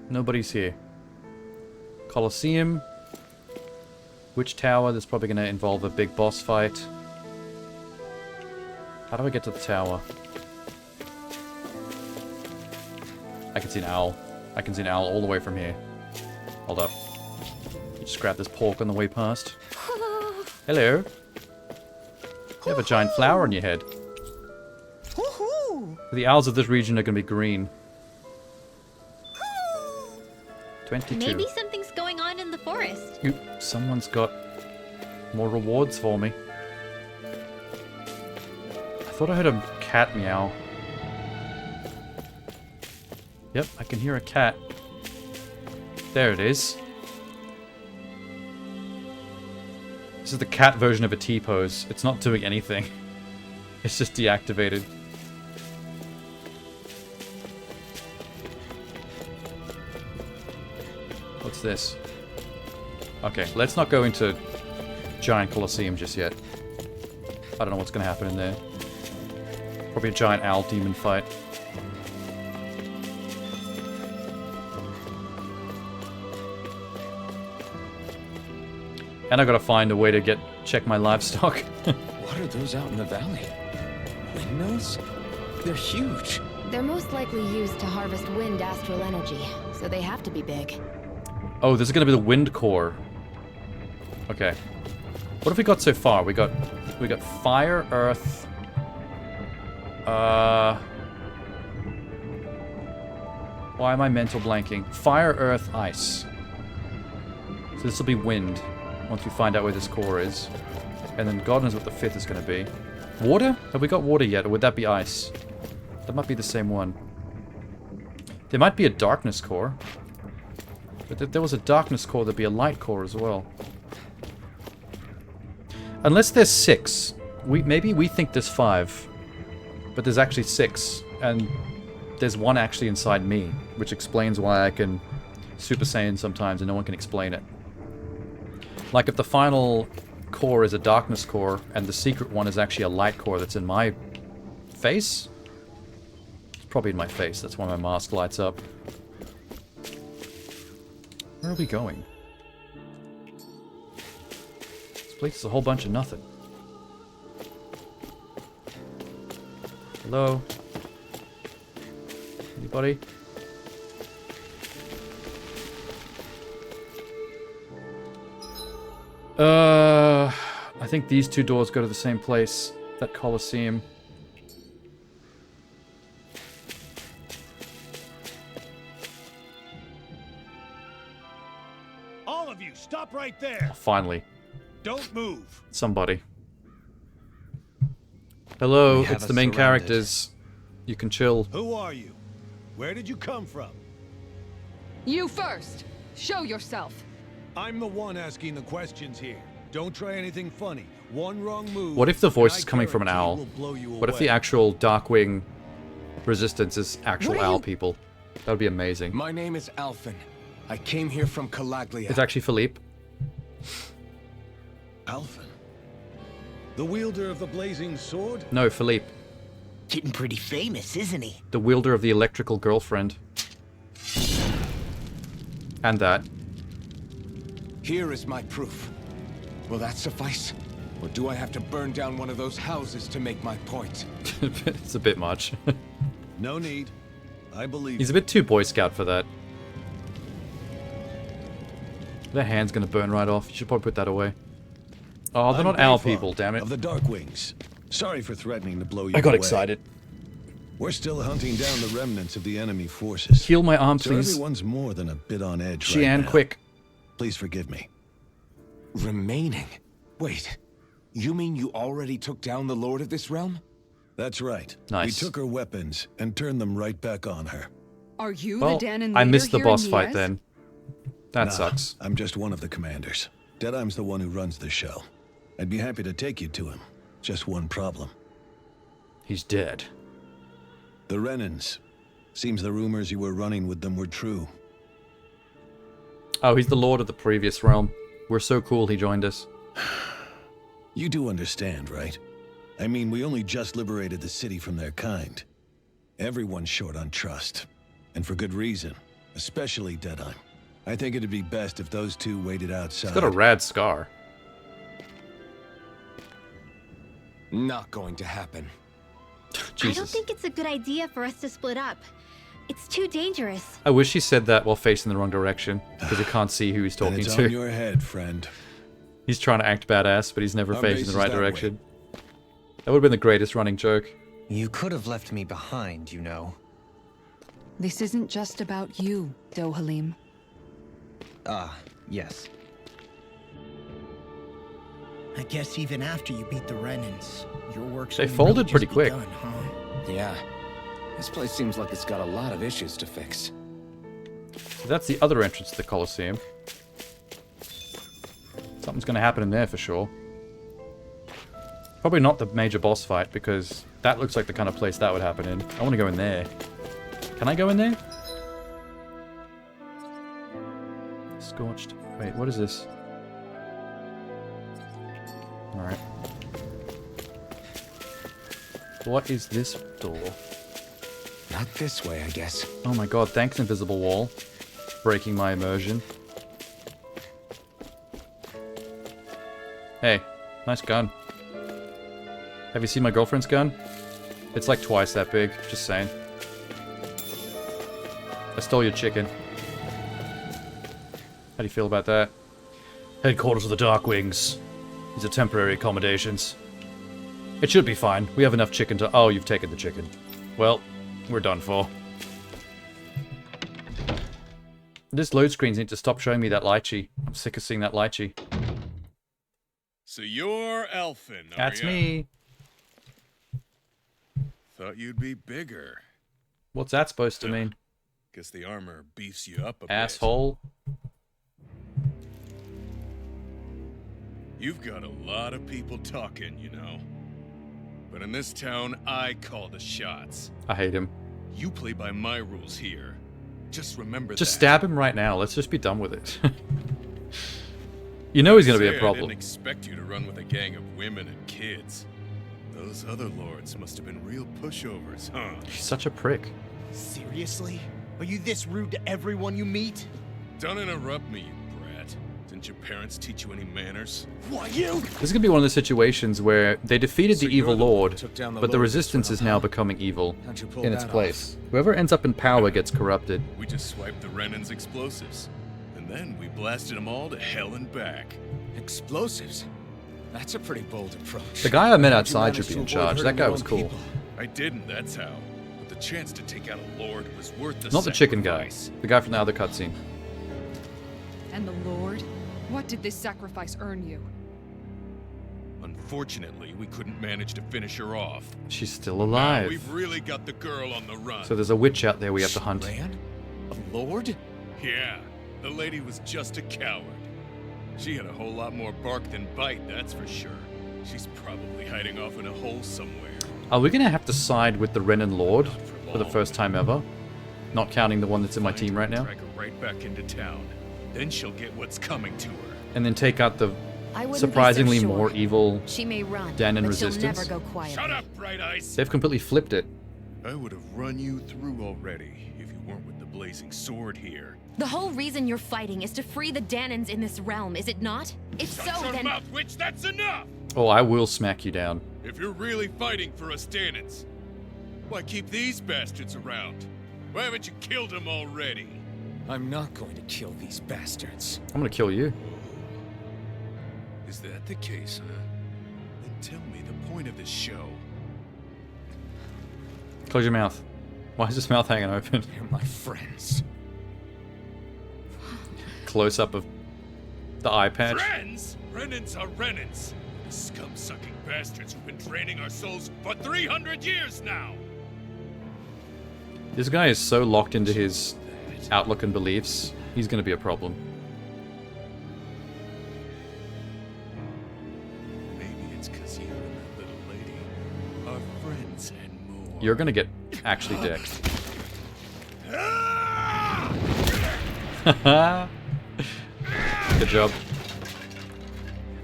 Nobody's here. Colosseum. Which tower? There's probably going to involve a big boss fight. How do I get to the tower? I can see an owl. I can see an owl all the way from here. Hold up. You just grab this pork on the way past. Hello. You have a giant flower on your head. The owls of this region are going to be green. 22. Maybe something's going on in the forest. Someone's got more rewards for me. I thought I heard a cat meow. Yep, I can hear a cat. There it is. This is the cat version of a T-pose. It's not doing anything. It's just deactivated. What's this? Okay, let's not go into Giant Colosseum just yet. I don't know what's going to happen in there. Probably a giant owl demon fight. And I gotta find a way to check my livestock. What are those out in the valley? Windmills? They're huge. They're most likely used to harvest wind astral energy, so they have to be big. Oh, this is gonna be the wind core. Okay. What have we got so far? We got fire, earth. Why am I mental blanking? Fire, earth, ice. So this will be wind. Once we find out where this core is. And then God knows what the fifth is going to be. Water? Have we got water yet? Or would that be ice? That might be the same one. There might be a darkness core. But if there was a darkness core, there'd be a light core as well. Unless there's 6. Maybe we think there's 5. But there's actually 6. And there's 1 actually inside me. Which explains why I can Super Saiyan sometimes and no one can explain it. Like if the final core is a darkness core and the secret one is actually a light core that's in my face? It's probably in my face, that's why my mask lights up. Where are we going? This place is a whole bunch of nothing. Hello? Anybody? I think these two doors go to the same place. That Colosseum. All of you, stop right there. Oh, finally. Don't move. Somebody. Hello, We have it's us the main surrounded. characters. You can chill. Who are you? Where did you come from? You first! Show yourself! I'm the one asking the questions here. Don't try anything funny. One wrong move. What if the voice and is I coming from an guarantee owl? will blow you What if the away. actual Darkwing resistance is actual What are owl you- people? That would be amazing. My name is Alphen. I came here from Calaglia. It's actually Philippe. Alphen? The wielder of the blazing sword? No, Philippe. Getting pretty famous, isn't he? The wielder of the electrical girlfriend. And that. Here is my proof. Will that suffice? Or do I have to burn down one of those houses to make my point? It's a bit much. No need. I believe He's a bit too Boy Scout for that. Their hand's gonna burn right off. You should probably put that away. Oh, they're I'm not owl Bayfar people, damn it. Of the Darkwings. Sorry for threatening to blow you I got away. excited. We're still hunting down the remnants of the enemy forces. Heal my arm, So please. everyone's more than a bit on edge Xian, right now. quick. Please forgive me. Remaining? Wait, you mean you already took down the Lord of this realm? That's right. Nice. We took her weapons and turned them right back on her. Are you Well, the Danon I leader missed the here in boss fight Niez? then. That Nah, sucks. I'm just one of the commanders. Deadeye's the one who runs the show. I'd be happy to take you to him. Just one problem. He's dead. The Renans. Seems the rumors you were running with them were true. Oh, he's the lord of the previous realm. We're so cool he joined us. You do understand, right? I mean, we only just liberated the city from their kind. Everyone's short on trust. And for good reason. Especially Deadeye. I think it'd be best if those two waited outside. He's got a rad scar. Not going to happen. Jesus. I don't think it's a good idea for us to split up. It's too dangerous. I wish he said that while facing the wrong direction, because he can't see who he's And talking it's to. on your head, friend. He's trying to act badass, but he's never Our facing base the is right that direction. That would have been the greatest running joke. You could have left me behind, you know. This isn't just about you, Dohalim. Ah, yes. I guess even after you beat the Renans, your work's They only folded really pretty just quick. begun, huh? Yeah. This place seems like it's got a lot of issues to fix. So that's the other entrance to the Colosseum. Something's going to happen in there for sure. Probably not the major boss fight, because that looks like the kind of place that would happen in. I want to go in there. Can I go in there? Scorched. Wait, what is this? Alright. What is this door? Not this way, I guess. Oh my god, thanks Invisible Wall. Breaking my immersion. Hey, nice gun. Have you seen my girlfriend's gun? It's like twice that big, just saying. I stole your chicken. How do you feel about that? Headquarters of the Darkwings. These are temporary accommodations. It should be fine. We have enough chicken to... Oh, you've taken the chicken. Well, we're done for. This load screens need to stop showing me that lychee. I'm sick of seeing that lychee. So you're Elfin, are That's ya? me. Thought you'd be bigger. What's that supposed to mean? Guess the armor beefs you up a bit. Asshole. You've got a lot of people talking, you know. But in this town, I call the shots. I hate him. You play by my rules here. Just remember Just that. stab him right now. Let's just be done with it. You know he's gonna be Say a I problem. didn't expect you to run with a gang of women and kids. Those other lords must have been real pushovers, huh? He's such a prick. Seriously? Are you this rude to everyone you meet? Don't interrupt me, you brat. Didn't your parents teach you any manners? Why you? This is gonna be one of those situations where they defeated So the evil you're the one who lord, took down the but the Lord resistance of is now becoming evil How'd you pull in its that place. Whoever ends up in power gets corrupted. We just swiped the Renan's explosives. And then we blasted them all to hell and back. Explosives? That's a pretty bold approach. The guy I met How'd you outside should manage be to in avoid charge. hurting That guy your was own cool. people? I didn't, that's how. But the chance to take out a lord was worth the Not the chicken guy. sacrifice. The guy from the other cutscene. And the Lord? What did this sacrifice earn you? Unfortunately, we couldn't manage to finish her off. She's still Now alive. we've really got the girl on the run. So there's a witch out there we have to hunt. Ran? A lord? Yeah, the lady was just a coward. She had a whole lot more bark than bite, that's for sure. She's probably hiding off in a hole somewhere. Are we gonna have to side with the Renan Lord Not for the long. first time ever? Not counting the one that's in my team right now. Drag her right back into town. Then she'll get what's coming to her. And then take out the I wouldn't surprisingly be so sure. more evil She may run, Dan and but she'll Resistance. never go quiet. Shut up, Bright Eyes! They've completely flipped it. I would have run you through already if you weren't with the blazing sword here. The whole reason you're fighting is to free the Danons in this realm, is it not? If Shut so, your then... mouth, witch! That's enough! Oh, I will smack you down. If you're really fighting for us Danons, why keep these bastards around? Why haven't you killed them already? I'm not going to kill these bastards. I'm gonna kill you. Is that the case, huh? Then tell me the point of this show. Close your mouth. Why is his mouth hanging open? They're my friends. Close up of the eye patch. Friends? Renans are Renans. The scum-sucking bastards who've been draining our souls for 300 years now. This guy is so locked into his outlook and beliefs. He's gonna be a problem. Maybe it's because you and that little lady are friends and more. You're gonna get actually decked. Good job.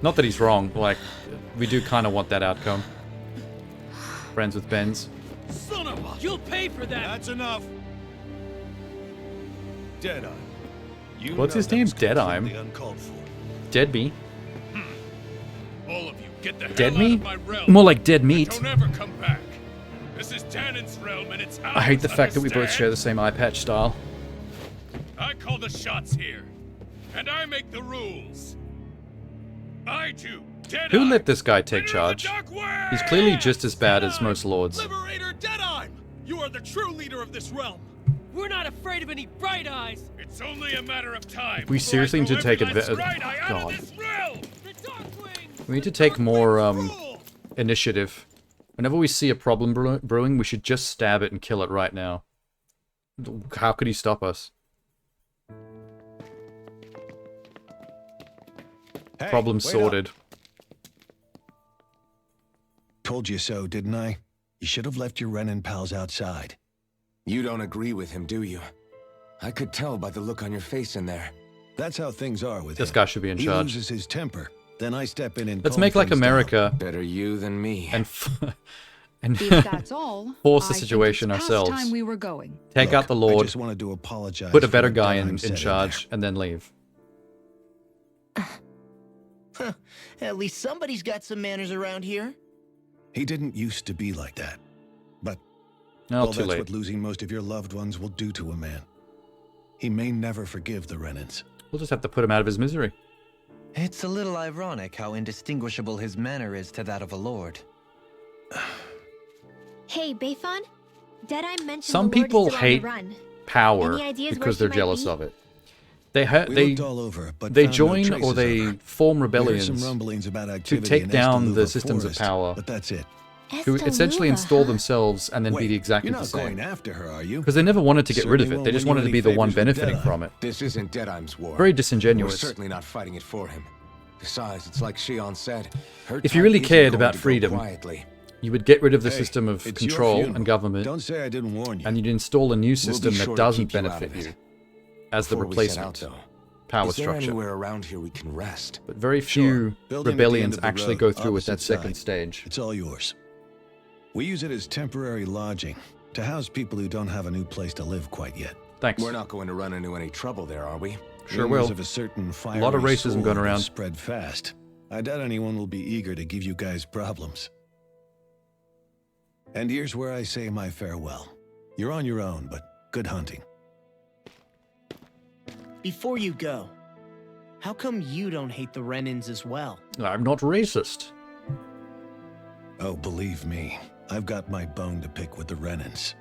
Not that he's wrong, like, we do kind of want that outcome. Friends with Benz. Son of a... You'll pay for that! That's enough. Deadeye. You What's know his that name? was Deadeye? completely uncalled for. Dead me? All of you, get the Dead hell me? out of my realm. More like dead meat. Don't ever come back. This is Danon's realm and it's ours. I hate the fact that we both share understand? the same eye patch style. I call the shots here, and I make the rules. I do. Who let this guy take charge? He's clearly just as bad as most lords. Liberator Deadeye! You are the true leader of this realm. We're not afraid of any bright eyes. It's only a matter of time. We before seriously I need to throw take every last adva- Bright Eye out God. of this realm. The Darkwing! We need to take more Rule! initiative. Whenever we see a problem brewing, we should just stab it and kill it right now. How could he stop us? Hey, Problem wait up. sorted. Told you so, didn't I? You should have left your Renan pals outside. You don't agree with him, do you? I could tell by the look on your face in there. That's how things are with This him. guy should be in He charge. loses his temper. Then I step in and Let's calm make like things down. America Better you than me. and and If that's all, Force the I think situation it's past ourselves. time we were going. take out the I Lord, just wanted to apologize. put a for better what guy Deadeye in said charge, and then leave. At least somebody's got some manners around here. He didn't used to be like that. But No, well, too that's late. what losing most of your loved ones will do to a man. He may never forgive the Renans. We'll just have to put him out of his misery. It's a little ironic how indistinguishable his manner is to that of a lord. Hey, Bayfon? Deadeye mentioned Some the Lord people is still hate on the run. power Any ideas where because she they're might jealous be? of it. We They looked all over, but they found no join traces or they of her. form We heard rebellions some rumblings about to activity take in down the Estaluva systems of Forest, power, But that's it. to essentially Estaluva, install huh? themselves and then Wait, be the exactly you're the not going same. after her, are you? Because they never wanted to get rid of Certainly it. They won't just win you wanted to any be the one favors with benefiting Deadeye. from it. This isn't Deadeye's war. Very We're disingenuous. certainly not fighting it for him. Besides, it's like Shion said. Her If you type really isn't cared going about to go freedom, quietly. You would get rid of the Hey, system of it's your control funeral. and government, Don't say I didn't warn you. and you'd install a new system sure that to doesn't keep you out benefit of you it. as the Before we set replacement out, though, power is there structure. anywhere around here we can rest? But very Sure. few Building at the end rebellions of the actually road, go through with that opposite second side. stage. It's all yours. We use it as temporary lodging to house people who don't have a new place to live quite yet. Thanks. We're not going to run into any trouble there, are we? Sure Rumors will. of a certain fiery lot of racism sword going have around. Spread fast. I doubt anyone will be eager to give you guys problems. And here's where I say my farewell. You're on your own, but good hunting. Before you go, how come you don't hate the Renans as well? I'm not racist. Oh, believe me, I've got my bone to pick with the Renans.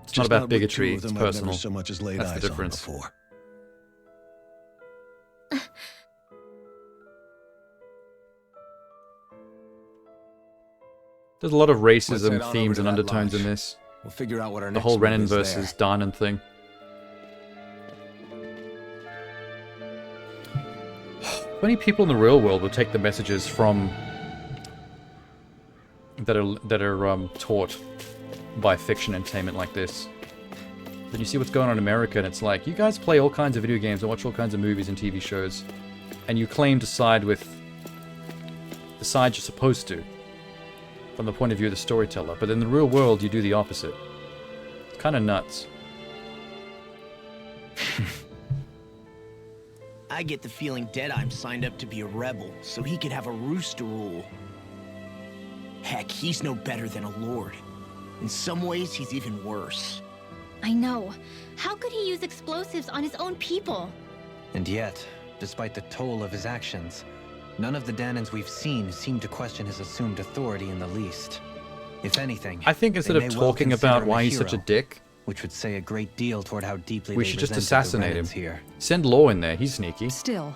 It's not about bigotry, it's I've personal. never so much as laid That's the eyes on difference. before. There's a lot of Let's head racism on themes over and to that undertones in lodge. this. We'll figure out what our The next whole move Renan is versus there. Danon thing. Many people in the real world will take the messages from that are taught by fiction entertainment like this. Then you see what's going on in America, and it's like, you guys play all kinds of video games and watch all kinds of movies and TV shows, and you claim to side with the side you're supposed to, from the point of view of the storyteller. But in the real world, you do the opposite. It's kind of nuts. I get the feeling Deadeye signed up to be a rebel so he could have a rooster rule. Heck, he's no better than a lord. In some ways, he's even worse. I know. How could he use explosives on his own people? And yet, despite the toll of his actions, none of the Danans we've seen seem to question his assumed authority in the least. If anything, I think instead they of may well talking consider about him why he's such a hero, dick, which would say a great deal toward how deeply we they should just resented assassinate the him. Renans here. Send Law in there, he's sneaky. Still,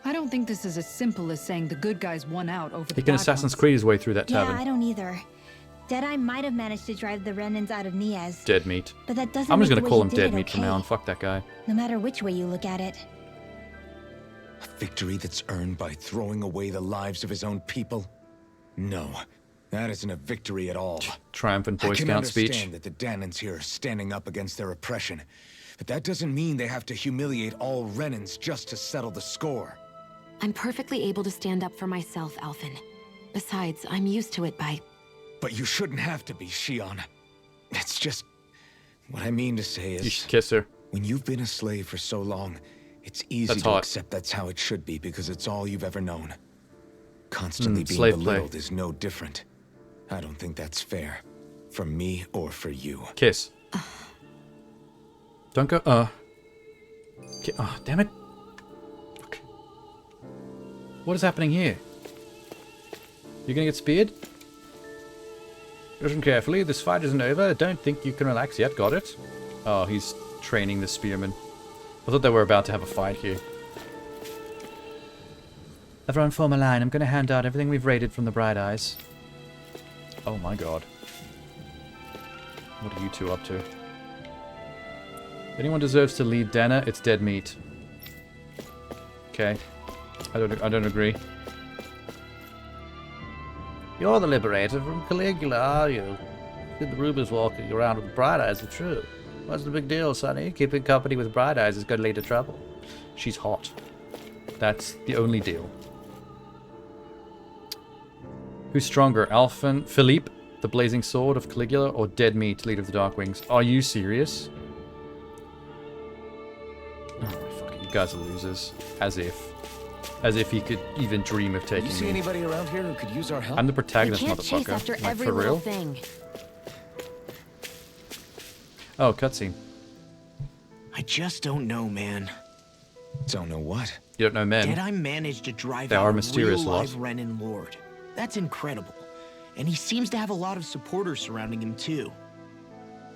I don't think this is as simple as saying the good guys won out over the He can bad Assassin's ones. Creed his way through that Yeah, tavern. I don't either. Deadeye might have managed to drive the Renans out of Niaz, Dead meat. but that doesn't I'm just make gonna the way call he him did Dead it Meat from now okay, on. Fuck that guy. no matter which way you look at it. A victory that's earned by throwing away the lives of his own people? No, that isn't a victory at all. Triumphant Boy I can Scout understand speech. that the Danans here are standing up against their oppression, but that doesn't mean they have to humiliate all Renans just to settle the score. I'm perfectly able to stand up for myself, Alphen. Besides, I'm used to it by... But you shouldn't have to be, Shion. It's just... What I mean to say You is... should kiss her. When you've been a slave for so long, it's easy That's to hot. accept that's how it should be because it's all you've ever known. Constantly being slave play. belittled is no different. I don't think that's fair. For me or for you. Kiss. Don't go, Oh, damn it. Okay. What is happening here? You gonna get speared? Listen carefully, this fight isn't over. I don't think you can relax yet, got it? Oh, he's training the spearmen. I thought they were about to have a fight here. Everyone form a line. I'm gonna hand out everything we've raided from the Bright Eyes. Oh my god. What are you two up to? If anyone deserves to lead Dana, it's Dead Meat. Okay. I don't agree. You're the liberator from Caligula, are you? Did the rumors walking around with Bright Eyes are true? What's the big deal, Sonny? Keeping company with Bright Eyes is gonna lead to trouble. She's hot. That's the only deal. Who's stronger, Alphen, Philippe, the blazing sword of Caligula, or Dead Meat, leader of the Dark Wings? Are you serious? Oh my fucking, you guys are losers. As if he could even dream of taking You see me. anybody around here who could use our help? I'm the We protagonist, can't chase motherfucker. after Like, every for little real? thing. Oh, cutscene. I just don't know, man. Don't know what. You don't know men. Deadeye managed to drive They out are a mysterious, real live lot. Renan Lord. That's incredible. And he seems to have a lot of supporters surrounding him, too.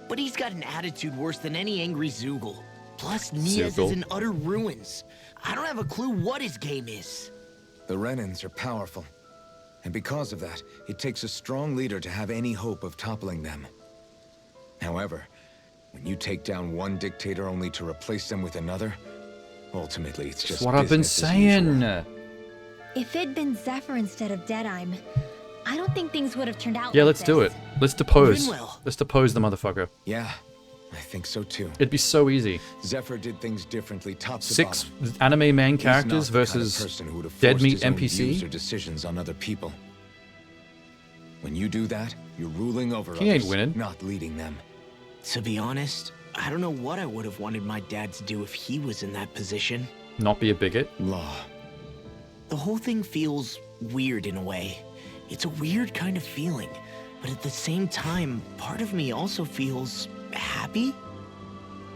But he's got an attitude worse than any angry Zoogle. Plus, Niaz Zoogle. is in utter ruins. I don't have a clue what his game is. The Renans are powerful. And because of that, it takes a strong leader to have any hope of toppling them. However, when you take down one dictator only to replace them with another, ultimately it's That's just what I've been business as usual. saying. If it'd been Zephyr instead of Deadeye, I don't think things would have turned out Yeah, like let's do this. it. Let's depose. Rinwell. Let's depose the motherfucker. Yeah, I think so too. It'd be so easy. Zephyr did things differently top to 6 bottom. anime main He's characters not the kind of versus person who would have Dead forced Meat his own NPC? views or decisions on other people. When you do that, you're ruling over He ain't others, winning. not leading them. To be honest, I don't know what I would have wanted my dad to do if he was in that position. Not be a bigot. Law. The whole thing feels weird in a way. It's a weird kind of feeling, but at the same time, part of me also feels happy.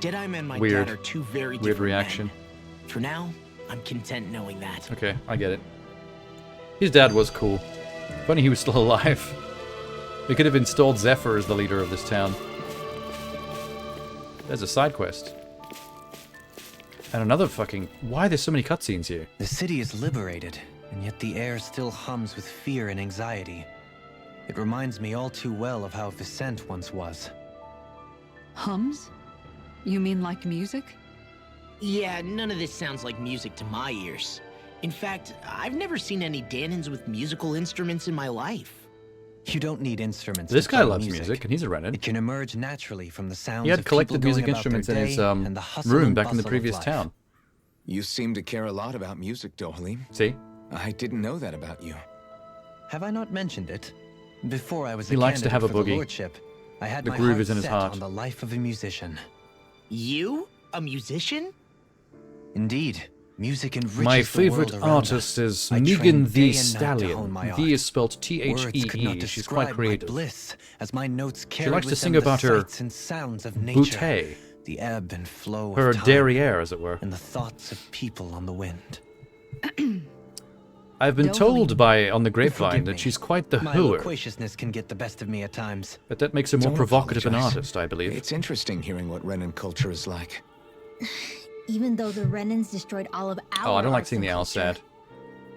Deadeye and my Weird. dad are two very Weird different reaction. men. For now, I'm content knowing that. Okay, I get it. His dad was cool. Funny he was still alive. We could have installed Zephyr as the leader of this town. There's a side quest. And another fucking... Why are there so many cutscenes here? The city is liberated, and yet the air still hums with fear and anxiety. It reminds me all too well of how Vicente once was. Hums? You mean like music? Yeah, none of this sounds like music to my ears. In fact, I've never seen any Danans with musical instruments in my life. You don't need instruments. This to guy play loves music, and he's a Renin. It can emerge naturally from the sounds He had of collected people music going about instruments in their his day and the hustle room and back in the bustle of previous life. town. You seem to care a lot about music, Dohalim. See? I didn't know that about you. Have I not mentioned it? Before I was He a likes to candidate have a for the boogie. lordship, I had The my groove heart is in his set heart. on the life of a musician. You? A musician? Indeed, music enriches My the favorite world around artist us. is I Megan trained the day and night to hone my Stallion. art. The is spelled Words could not T-H-E-E. She's quite describe my creative. bliss, as my notes She carried likes to with sing them the about her sights and sounds of nature, bouteille. the ebb and flow Her of time, derriere, as it were. and the thoughts of people on the wind. I've been told on the grapevine Forgive that me. she's quite the My hooer. loquaciousness can get the best of me at times. But that makes her more Don't provocative an apologize. artist, I believe. It's interesting hearing what Renan culture is like. Even though the Renans destroyed all of our Oh, I don't like arts seeing and the owl culture. sad.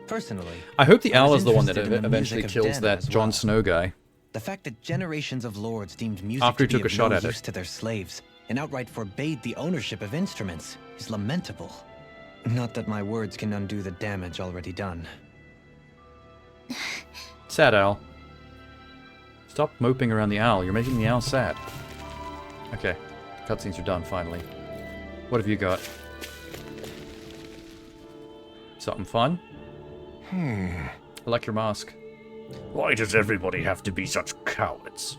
Personally, I hope the I was owl is the one that interested in the eventually music of kills Dana that as Jon well. Snow guy. the fact that generations of lords deemed music After he to be took a of shot no at it. use to their slaves and outright forbade the ownership of instruments is lamentable. Not that my words can undo the damage already done. Sad owl. Stop moping around the owl. You're making the owl sad. Okay. Cutscenes are done, finally. What have you got? Something fun? I like your mask. Why does everybody have to be such cowards?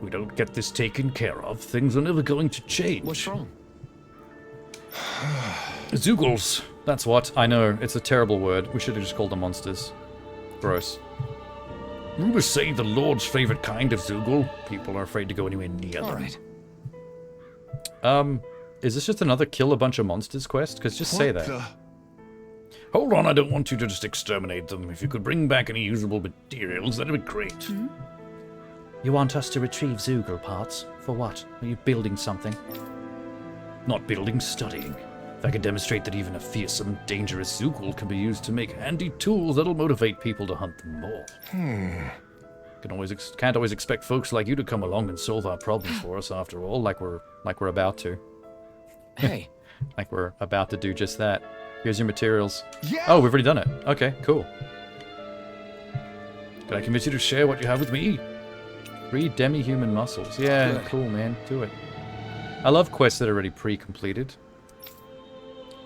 We don't get this taken care of, things are never going to change. What's wrong? Zoogles. That's what. I know. It's a terrible word. We should have just called them monsters. Gross. Rumors say the Lord's favorite kind of Zoogle. People are afraid to go anywhere near them. Alright. Is this just another kill a bunch of monsters quest? Because just say that. Hold on, I don't want you to just exterminate them. If you could bring back any usable materials, that'd be great. You want us to retrieve Zoogle parts? For what? Are you building something? Not building, studying. If I can demonstrate that even a fearsome, dangerous Zoogle can be used to make handy tools that'll motivate people to hunt them more. Can't always expect folks like you to come along and solve our problems for us. After all, like we're about to. Hey. Like we're about to do just that. Here's your materials. Yeah. Oh, we've already done it. Okay, cool. Can I convince you to share what you have with me? 3 demi-human muscles. Yeah, Good. cool, man. Do it. I love quests that are already pre-completed.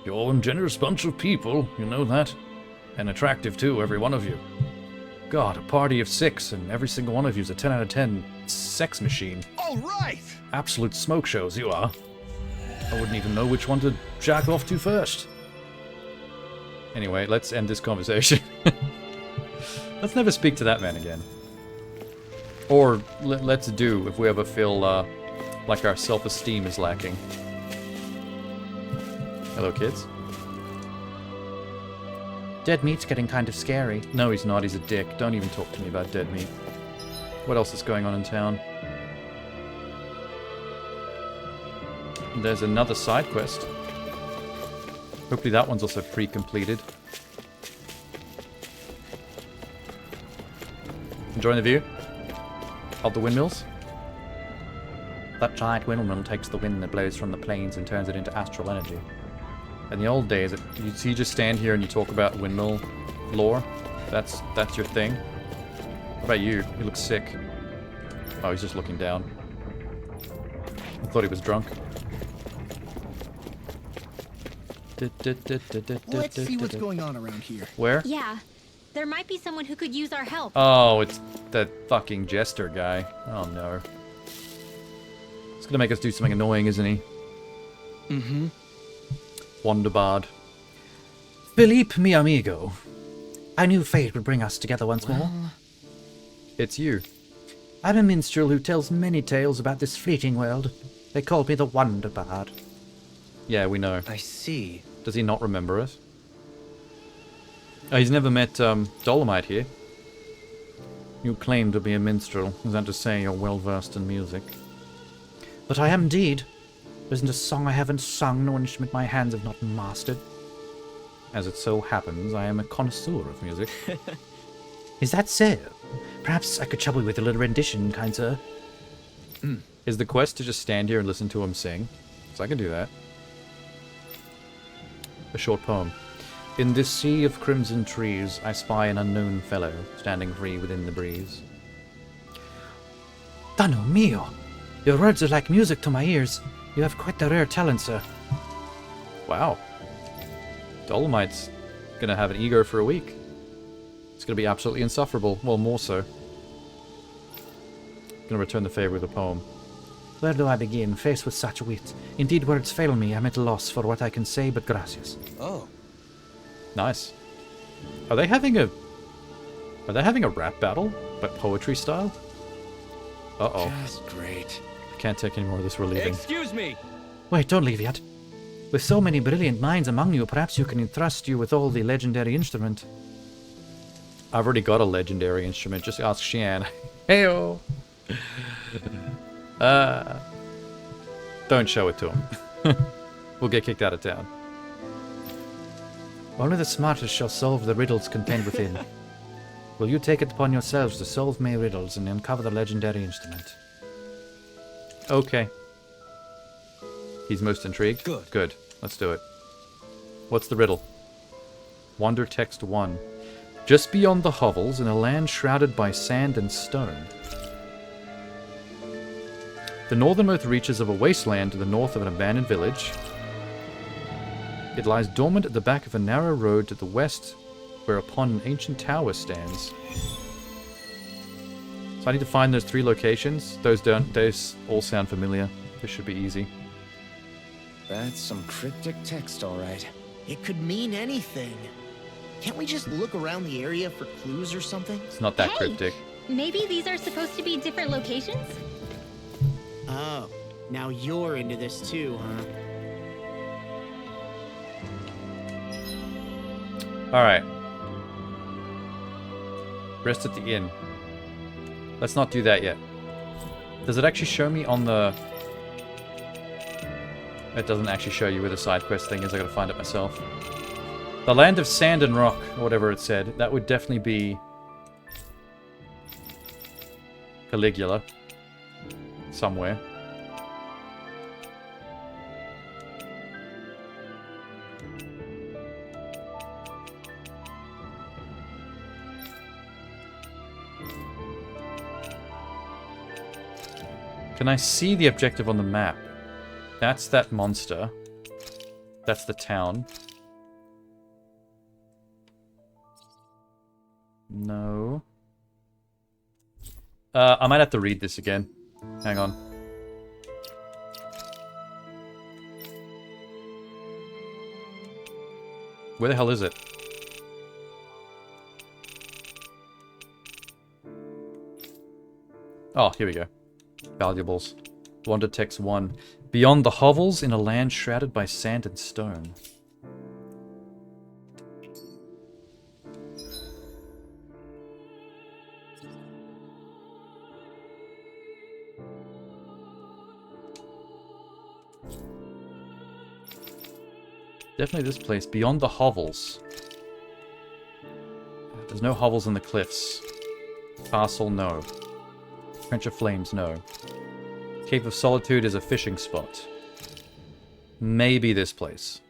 You're a generous bunch of people, you know that. And attractive too, every one of you. God, a party of 6, and every single one of you's a 10 out of 10 sex machine. All right! Absolute smoke shows, you are. I wouldn't even know which one to jack off to first. Anyway, let's end this conversation. Let's never speak to that man again. Or let's do if we ever feel like our self-esteem is lacking. Hello, kids. Dead meat's getting kind of scary. No, he's not. He's a dick. Don't even talk to me about dead meat. What else is going on in town? There's another side quest. Hopefully that one's also pre-completed. Enjoying the view of the windmills? That giant windmill takes the wind that blows from the plains and turns it into astral energy. In the old days, you just stand here and you talk about windmill lore. That's your thing. What about you? You look sick. Oh, he's just looking down. I thought he was drunk. Let's see what's going on around here. Where? Yeah, there might be someone who could use our help. Oh, it's that fucking jester guy. Oh no. It's Gonna make us do something annoying, isn't he? Mm-hmm. Wonderbard. Philippe, mi amigo. I knew fate would bring us together once more. It's you. I'm a minstrel who tells many tales about this fleeting world. They call me the Wonder Bard. Yeah, we know. I see. Does he not remember us? Oh, he's never met Dolomite here. You claim to be a minstrel. Is that to say you're well versed in music? But I am indeed. There isn't a song I haven't sung, nor instrument my hands have not mastered. As it so happens, I am a connoisseur of music. Is that so? Perhaps I could trouble you with a little rendition, kind sir. Is the quest to just stand here and listen to him sing? So I can do that. A short poem. In this sea of crimson trees, I spy an unknown fellow, standing free within the breeze. Dano mio! Your words are like music to my ears. You have quite the rare talent, sir. Wow. Dolomite's gonna have an ego for a week. It's gonna be absolutely insufferable. Well, more so. Gonna return the favor with a poem. Where do I begin, faced with such wit? Indeed, words fail me. I'm at a loss for what I can say, but gracias. Oh. Nice. Are they having a rap battle? But poetry style? Uh-oh. Just great. I can't take any more of this, we're leaving. Excuse me! Wait, don't leave yet. With so many brilliant minds among you, perhaps you can entrust you with all the legendary instrument. I've already got a legendary instrument, just ask Xian. Heyo! Don't show it to him. We'll get kicked out of town. Only the smartest shall solve the riddles contained within. Will you take it upon yourselves to solve my riddles and uncover the legendary instrument? Okay. He's most intrigued? Good. Good. Let's do it. What's the riddle? Wonder Text 1. Just beyond the hovels, in a land shrouded by sand and stone. The northernmost reaches of a wasteland to the north of an abandoned village. It lies dormant at the back of a narrow road to the west, whereupon an ancient tower stands. So I need to find those 3 locations. Those all sound familiar. This should be easy. That's some cryptic text, all right. It could mean anything. Can't we just look around the area for clues or something? It's not that Hey! cryptic. Maybe these are supposed to be different locations? Oh, now you're into this too, huh? Alright. Rest at the inn. Let's not do that yet. Does it actually show me on the... It doesn't actually show you where the side quest thing is. I gotta find it myself. The land of sand and rock, or whatever it said. That would definitely be... Caligula. Somewhere. Can I see the objective on the map? That's that monster. That's the town. No. I might have to read this again. Hang on. Where the hell is it? Oh, here we go. Valuables. Wonder Text 1. Beyond the hovels in a land shrouded by sand and stone. Definitely this place. Beyond the hovels. There's no hovels in the cliffs. Castle, no. Trench of Flames, no. Cave of Solitude is a fishing spot. Maybe this place.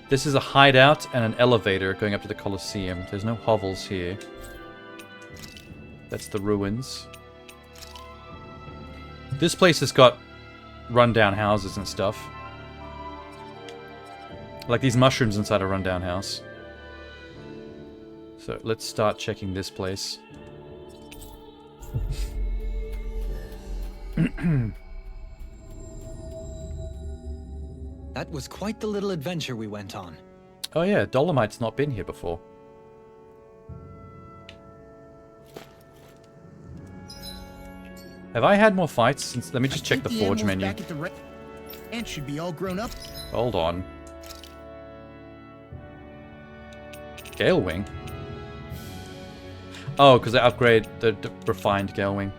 This is a hideout and an elevator going up to the Colosseum. There's no hovels here. That's the ruins. This place has got rundown houses and stuff. Like these mushrooms inside a rundown house. So let's start checking this place. That was quite the little adventure we went on. Oh yeah, Dolomite's not been here before. Have I had more fights since? Let me just check the forge menu. Back at the and should be all grown up. Hold on. Gale Wing? Oh, because they upgrade the refined Gale Wing.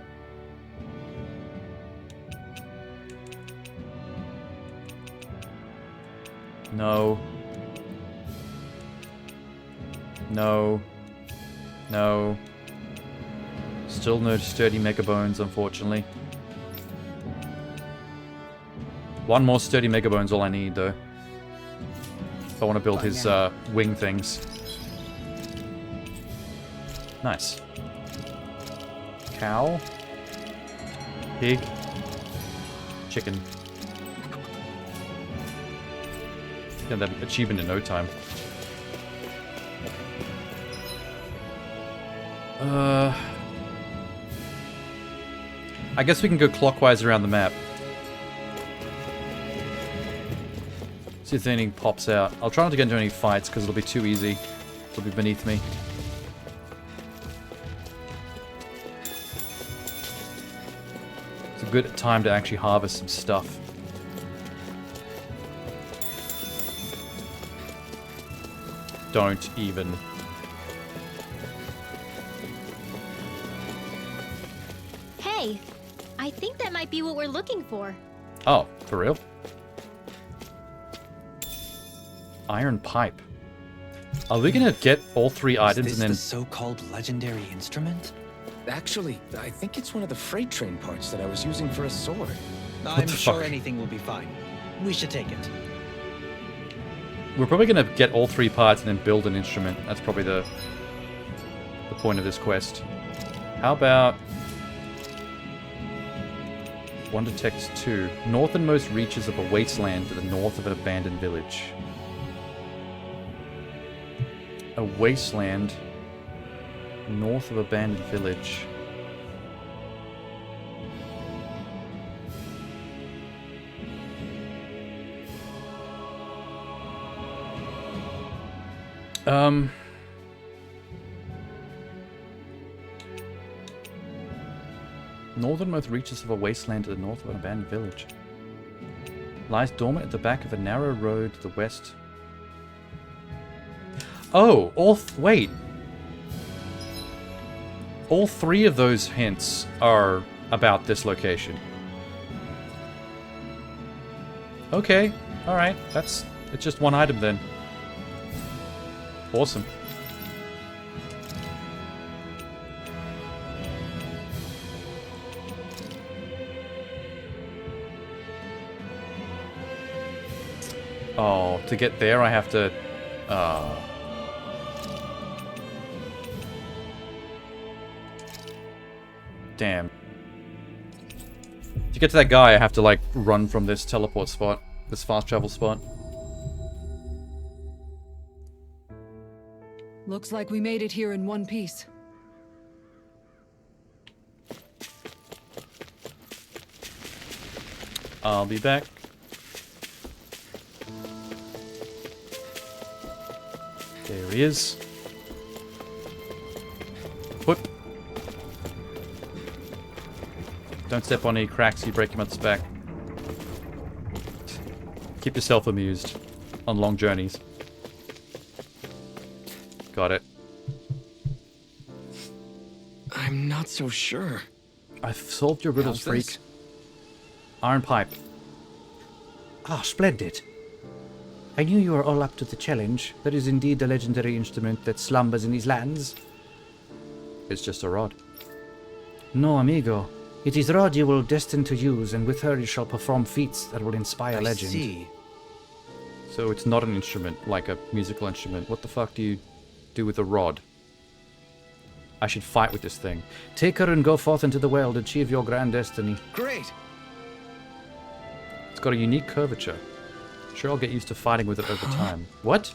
No. No. No. Still no sturdy Mega Bones, unfortunately. One more sturdy Mega Bones, all I need, though. If I want to build his wing things. Nice. Cow. Pig. Chicken. Get that achievement in no time. I guess we can go clockwise around the map. See if anything pops out. I'll try not to get into any fights because it'll be too easy. It'll be beneath me. It's a good time to actually harvest some stuff. Don't even. Hey, I think that might be what we're looking for. Oh, for real? Iron pipe. Are we gonna get all three items Is and this then... the so-called legendary instrument? Actually, I think it's one of the freight train parts that I was using for a sword. I'm the sure fuck? anything will be fine. We should take it. We're probably gonna get all three parts and then build an instrument. That's probably the point of this quest. How about... One detects two. Northernmost reaches of a wasteland to the north of an abandoned village. A wasteland north of abandoned village. Northernmost reaches of a wasteland to the north of an abandoned village. Lies dormant at the back of a narrow road to the west. Oh, wait. All three of those hints are about this location. Okay, alright. It's just one item then. Awesome. Oh, to get there I have to... Damn. To get to that guy, I have to, like, run from this teleport spot. This fast travel spot. Looks like we made it here in one piece. I'll be back. There he is. Whoop. Don't step on any cracks, you break him at the back. Keep yourself amused on long journeys. Got it. I'm not so sure. I've solved your riddles, How's freak. this? Iron pipe. Ah, splendid. I knew you were all up to the challenge. That is indeed the legendary instrument that slumbers in these lands. It's just a rod. No, amigo. It is rod you will destined to use, and with her you shall perform feats that will inspire legend. I see. So it's not an instrument, like a musical instrument. What the fuck do you do with a rod? I should fight with this thing. Take her and go forth into the world, achieve your grand destiny. Great! It's got a unique curvature. Sure, I'll get used to fighting with it over time. What?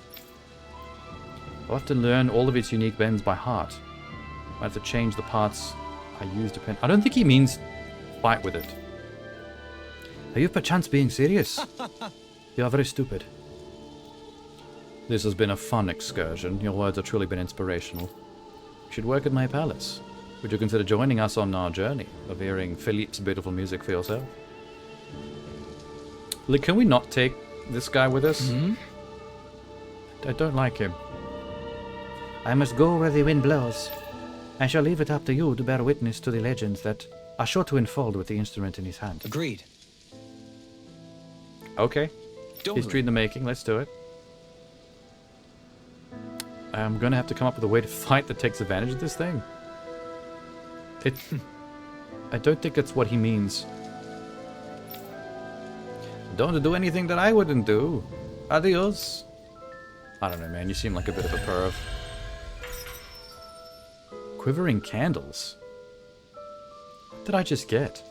I'll have to learn all of its unique bends by heart. I have to change the parts I used a pen. I don't think he means fight with it. Are you perchance being serious? You are very stupid. This has been a fun excursion. Your words have truly been inspirational. You should work at my palace. Would you consider joining us on our journey of hearing Philippe's beautiful music for yourself? Like, can we not take this guy with us? I don't like him. I must go where the wind blows. I shall leave it up to you to bear witness to the legends that are sure to unfold with the instrument in his hand. Agreed. Okay. History in the making. Let's do it. I'm gonna have to come up with a way to fight that takes advantage of this thing. I don't think that's what he means. Don't do anything that I wouldn't do. Adios. I don't know, man. You seem like a bit of a perv. Quivering candles. What did I just get?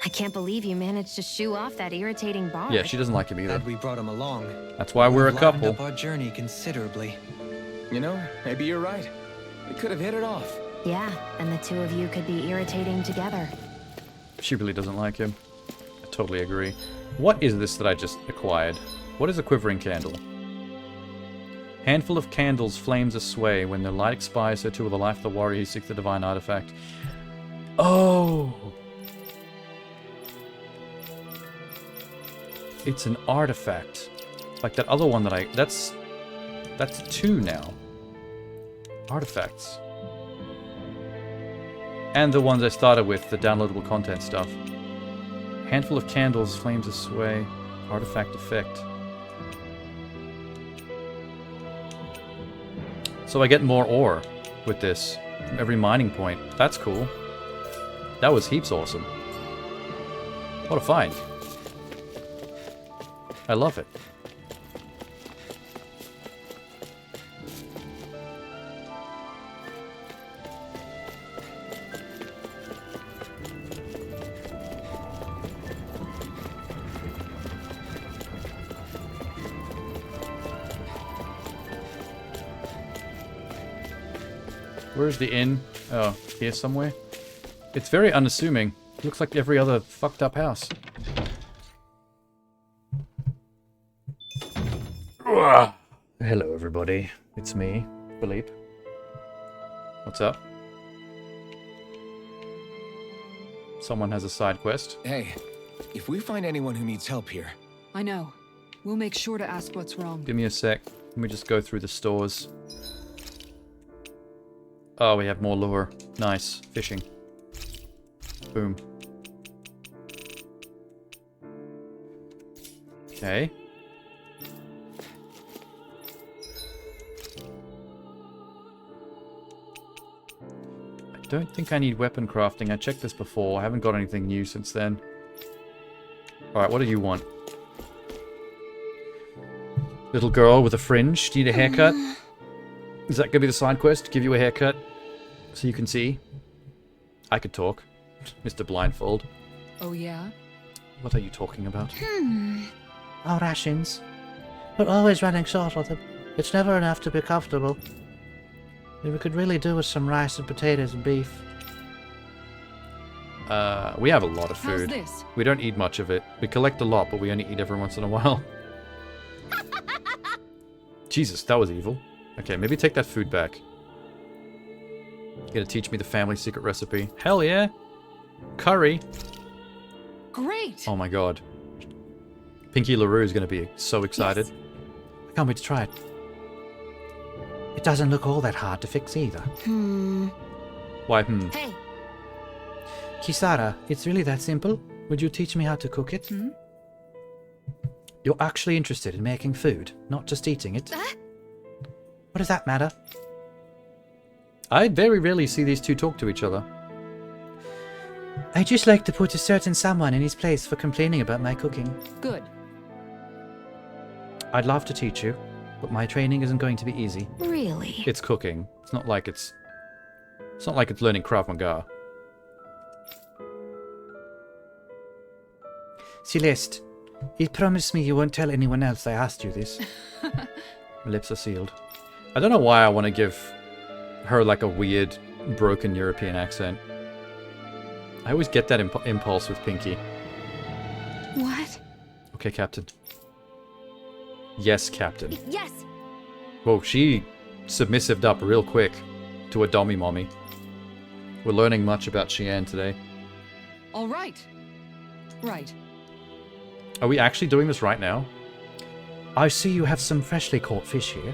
I can't believe you managed to shoo off that irritating bard. Yeah, she doesn't like him either. Had we brought him along, That's why we're a livened couple. up our journey considerably. You know, maybe you're right. We could have hit it off. Yeah, and the two of you could be irritating together. She really doesn't like him. I totally agree. What is this that I just acquired? What is a quivering candle? Handful of candles, flames a sway. When their light expires, so too will the life of the warrior who seeks the divine artifact. Oh! It's an artifact. Like that other one that I... That's 2 now. Artifacts. And the ones I started with, the downloadable content stuff. Handful of candles, flames a sway, artifact effect. So I get more ore with this from every mining point. That's cool. That was heaps awesome. What a find. I love it. Where's the inn? Oh, here somewhere? It's very unassuming. Looks like every other fucked up house. Hello, everybody. It's me, Philippe. What's up? Someone has a side quest. Hey, if we find anyone who needs help here... I know. We'll make sure to ask what's wrong. Give me a sec. Let me just go through the stores. Oh, we have more lure. Nice. Fishing. Boom. Okay. I don't think I need weapon crafting. I checked this before. I haven't got anything new since then. Alright, what do you want? Little girl with a fringe. Do you need a haircut? Is that going to be the side quest? Give you a haircut? So you can see? I could talk. Mr. Blindfold. Oh, yeah? What are you talking about? Our rations. We're always running short of them. It's never enough to be comfortable. We could really do with some rice and potatoes and beef. We have a lot of How's food. this? We don't eat much of it. We collect a lot, but we only eat every once in a while. Jesus, that was evil. Okay, maybe take that food back. You gonna teach me the family secret recipe? Hell yeah! Curry! Great! Oh my god. Pinky LaRue is gonna be so excited. Yes. I can't wait to try it. It doesn't look all that hard to fix either. Why, Hey! Kisara, it's really that simple? Would you teach me how to cook it? You're actually interested in making food, not just eating it? What does that matter? I very rarely see these two talk to each other. I just like to put a certain someone in his place for complaining about my cooking. Good. I'd love to teach you, but my training isn't going to be easy. Really? It's cooking. It's not like it's learning Krav Maga. Celeste, you promised me you won't tell anyone else I asked you this. My lips are sealed. I don't know why I want to give her like a weird, broken European accent. I always get that impulse with Pinky. What? Okay, Captain. Yes, Captain. Yes! Whoa, she submissived up real quick to a dummy mommy. We're learning much about Xian today. All right. Right. Are we actually doing this right now? I see you have some freshly caught fish here.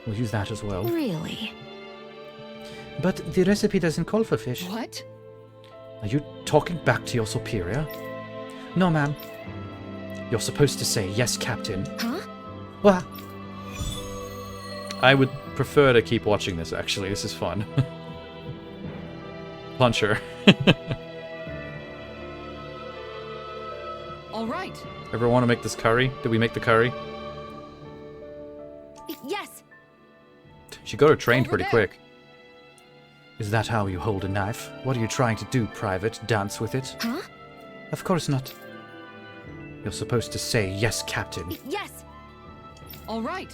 We'll use that as well. Really? But the recipe doesn't call for fish. What? Are you talking back to your superior? No, ma'am. You're supposed to say, yes, Captain. Huh? What? I would prefer to keep watching this, actually. This is fun. Punch her. All right. Ever want to make this curry? Did we make the curry? Yes! She got her trained Over pretty there. quick. Is that how you hold a knife? What are you trying to do, Private? Dance with it? Huh? Of course not. You're supposed to say, yes, Captain. Yes! All right.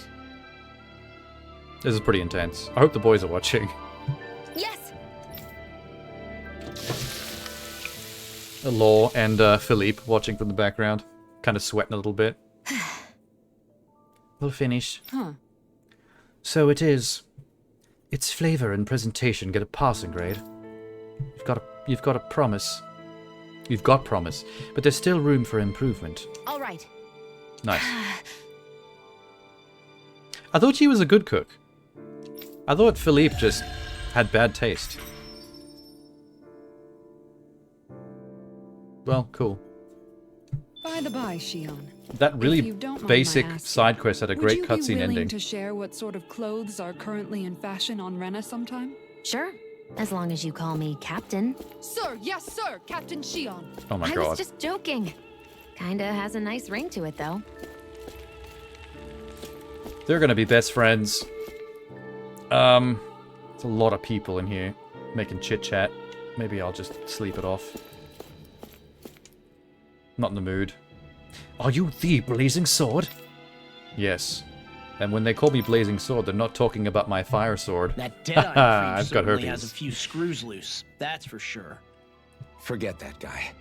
This is pretty intense. I hope the boys are watching. Yes! Law and Philippe watching from the background. Kind of sweating a little bit. We'll finish. Huh. So it is. Its flavor and presentation get a passing grade. You've got a promise. You've got promise. But there's still room for improvement. All right. Nice. I thought she was a good cook. I thought Philippe just had bad taste. Well, cool. By the by, Xian. That If really you don't mind my basic asking, side quest had a great would cutscene you be willing ending. to share what sort of clothes are currently in fashion on Rena sometime? Sure. As long as you call me Captain. Sir, yes, sir, Captain Xian. Oh my I god. was just joking. Kinda has a nice ring to it, though. They're gonna be best friends. There's a lot of people in here making chit chat. Maybe I'll just sleep it off. Not in the mood. Are you the Blazing Sword? Yes. And when they call me Blazing Sword, they're not talking about my fire sword. That Deadeye creep I've got certainly has a herpes. few screws loose, that's for sure. Forget that guy.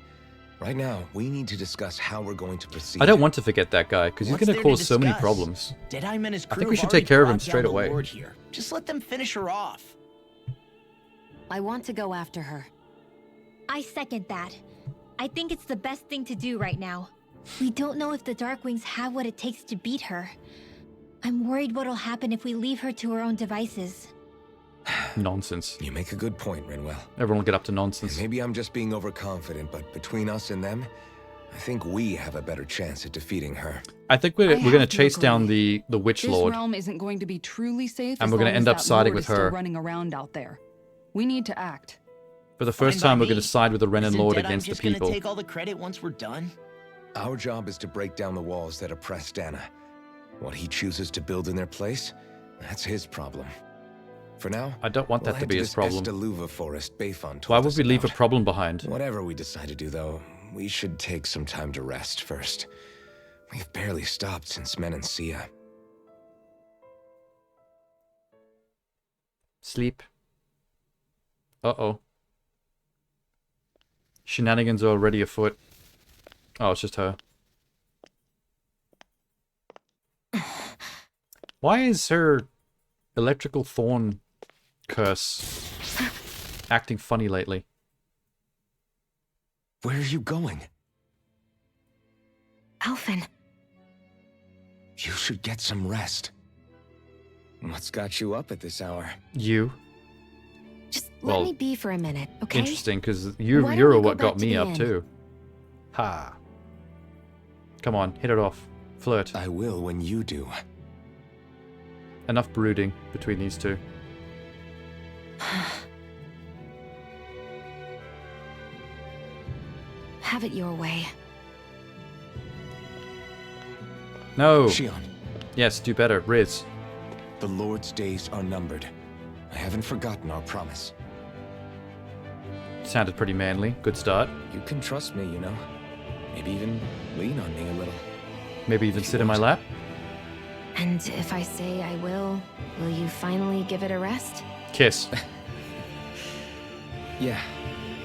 Right now, we need to discuss how we're going to proceed. I don't want to forget that guy, because he's What's going to there to cause so many discuss? problems. Deadeye and his I crew think we have should already take care of him brought straight down the away. Lord here. Just let them finish her off. I want to go after her. I second that. I think it's the best thing to do right now. We don't know if the Darkwings have what it takes to beat her. I'm worried what'll happen if we leave her to her own devices. Nonsense. You make a good point, Rinwell. Everyone will get up to nonsense. And maybe I'm just being overconfident, but between us and them, I think we have a better chance at defeating her. I think we're I going to have to chase down agree. the Witch This Lord. realm isn't going to be truly safe And as we're gonna long end as up that siding Lord with is still her. running around out there. We need to act. For the first Fine by time, we're me. going to side with the Renan Isn't Lord Deadeye against the just gonna people. take all the credit once we're done? Our job is to break down the walls that oppress Dana. What he chooses to build in their place, that's his problem. For now, I don't want we'll that to head be to his this problem. Estaluva forest Bayfon told Why would us we leave a about. problem behind? Whatever we decide to do, though, we should take some time to rest first. We've barely stopped since Menancia. Sleep. Uh-oh. Shenanigans are already afoot. Oh, it's just her. Why is her electrical thorn curse acting funny lately? Where are you going? Alphen. You should get some rest. What's got you up at this hour? You? Just Well, let me be for a minute, okay? Interesting, because Why don't you're we go what back got to me the up inn? too. Ha. Come on, hit it off. Flirt. I will when you do. Enough brooding between these two. Have it your way. No. Xian, Yes, do better. Riz. the Lord's days are numbered. I haven't forgotten our promise. Sounded pretty manly. Good start. You can trust me, you know. Maybe even lean on me a little. Maybe even sit in my lap. And if I say I will you finally give it a rest? Kiss. Yeah,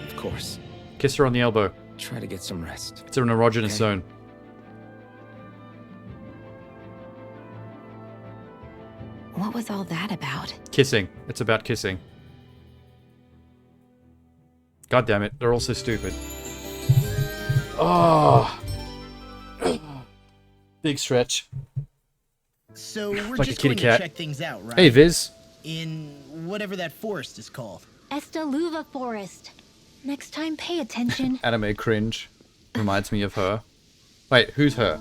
of course. Kiss her on the elbow. Try to get some rest. It's an erogenous Okay. zone. What was all that about? Kissing. It's about kissing. God damn it, they're all so stupid. Oh. Big stretch. So we're Like a just kitty going cat. to check things out, right? Hey, Viz. In whatever that forest is called. Estaluva Forest. Next time, pay attention. Anime cringe. Reminds me of her. Wait, who's her?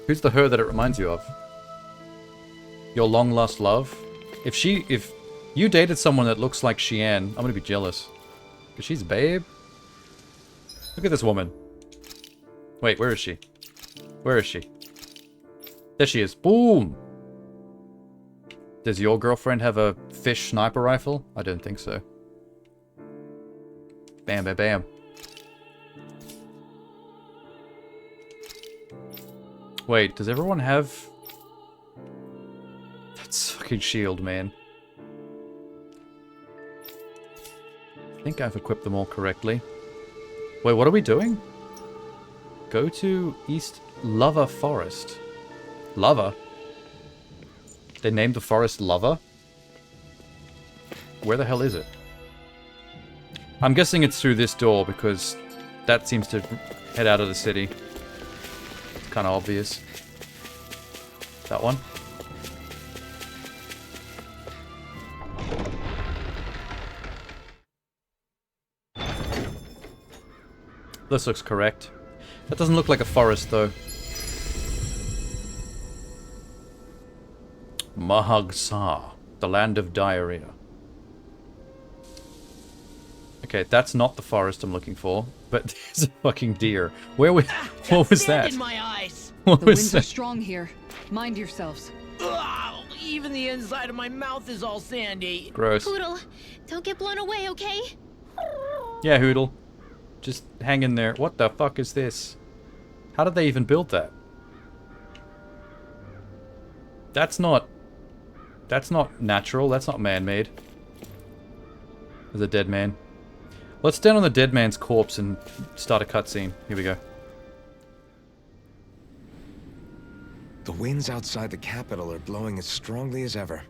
Who's the her that it reminds you of? Your long lost love? If you dated someone that looks like Xian, I'm gonna be jealous. Cause she's a babe. Look at this woman. Wait, where is she? Where is she? There she is. Boom! Does your girlfriend have a fish sniper rifle? I don't think so. Bam, bam, bam. Wait, does everyone have... That's fucking shield, man. I think I've equipped them all correctly. Wait, what are we doing? Go to East Lava Forest. Lava? They named the forest Lava? Where the hell is it? I'm guessing it's through this door because that seems to head out of the city. It's kind of obvious. That one? This looks correct. That doesn't look like a forest though. Mahagsa, the land of diarrhea. Okay, that's not the forest I'm looking for, but there's a fucking deer. Where was... What was that? In my eyes. What The was winds are that? strong here. Mind yourselves. Ugh, even the inside of my mouth is all sandy. Gross. Poodle, don't get blown away, okay? Yeah, Hoodle. Just hang in there. What the fuck is this? How did they even build that? That's not natural. That's not man-made. There's a dead man. Let's stand on the dead man's corpse and start a cutscene. Here we go. The winds outside the capital are blowing as strongly as ever.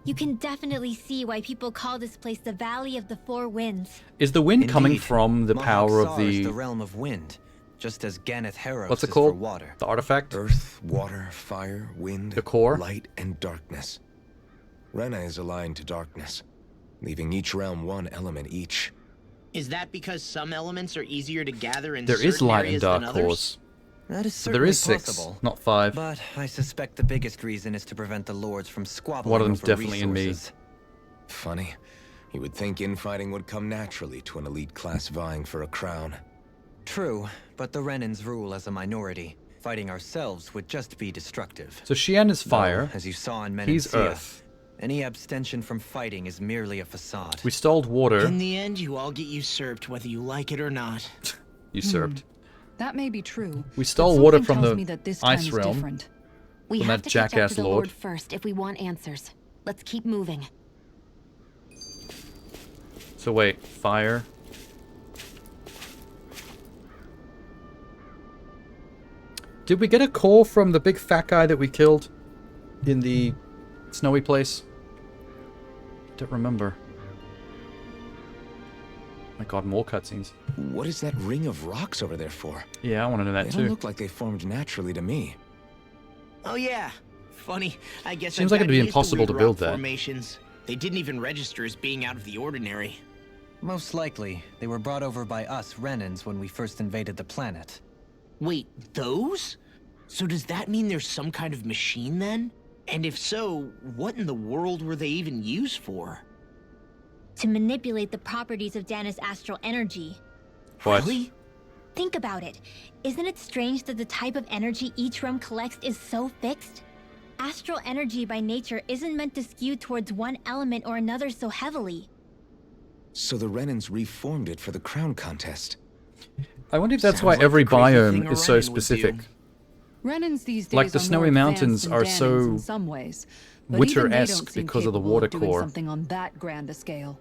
You can definitely see why people call this place the Valley of the Four Winds. Is the wind coming Indeed. from the power of Mahag-Sar is the... the realm of wind, just as Ganeth Heros What's it is for called? water. The artifact? Earth, water, fire, wind, The core? light, and darkness. Rena is aligned to darkness, leaving each realm one element each. Is that because some elements are easier to gather in There certain is light and areas dark than others? cores. That is So certainly there is 6, possible. not 5. But I suspect the biggest reason is to prevent the lords from squabbling One of them's over definitely in me. resources. Funny. You would think infighting would come naturally to an elite class vying for a crown. True, but the Renans rule as a minority. Fighting ourselves would just be destructive. So Xian is Though, fire. as you saw in He's Menancia, earth. any abstention from fighting is merely a facade. We stole water. In the end, you all get usurped whether you like it or not. Usurped. That may be true. We but stole water something from tells the me that this time ice is realm. different. We From have that to catch up jackass to the lord. Lord first if we want answers. Let's keep moving. So wait, fire. Did we get a call from the big fat guy that we killed in the snowy place? Don't remember. My god, more cutscenes. What is that ring of rocks over there for? Yeah, I want to know that They too. don't look like they formed naturally to me. Oh yeah, funny. I guess Seems I've like it'd gotten be used impossible to weird build rock that. Formations. They didn't even register as being out of the ordinary. Most likely, they were brought over by us Renans when we first invaded the planet. Wait, those? So does that mean there's some kind of machine then? And if so, what in the world were they even used for? To manipulate the properties of Dana's astral energy. What? Really? Think about it. Isn't it strange that the type of energy each realm collects is so fixed? Astral energy by nature isn't meant to skew towards one element or another so heavily. So the Renans reformed it for the crown contest. I wonder if that's Sounds why like every the crazy thing biome a is so Renan would specific. do. Renans these days Like the are snowy more mountains advanced are than so Danans in some ways, but even they Winter-esque don't seem because of the capable water doing core. something on that grand a scale.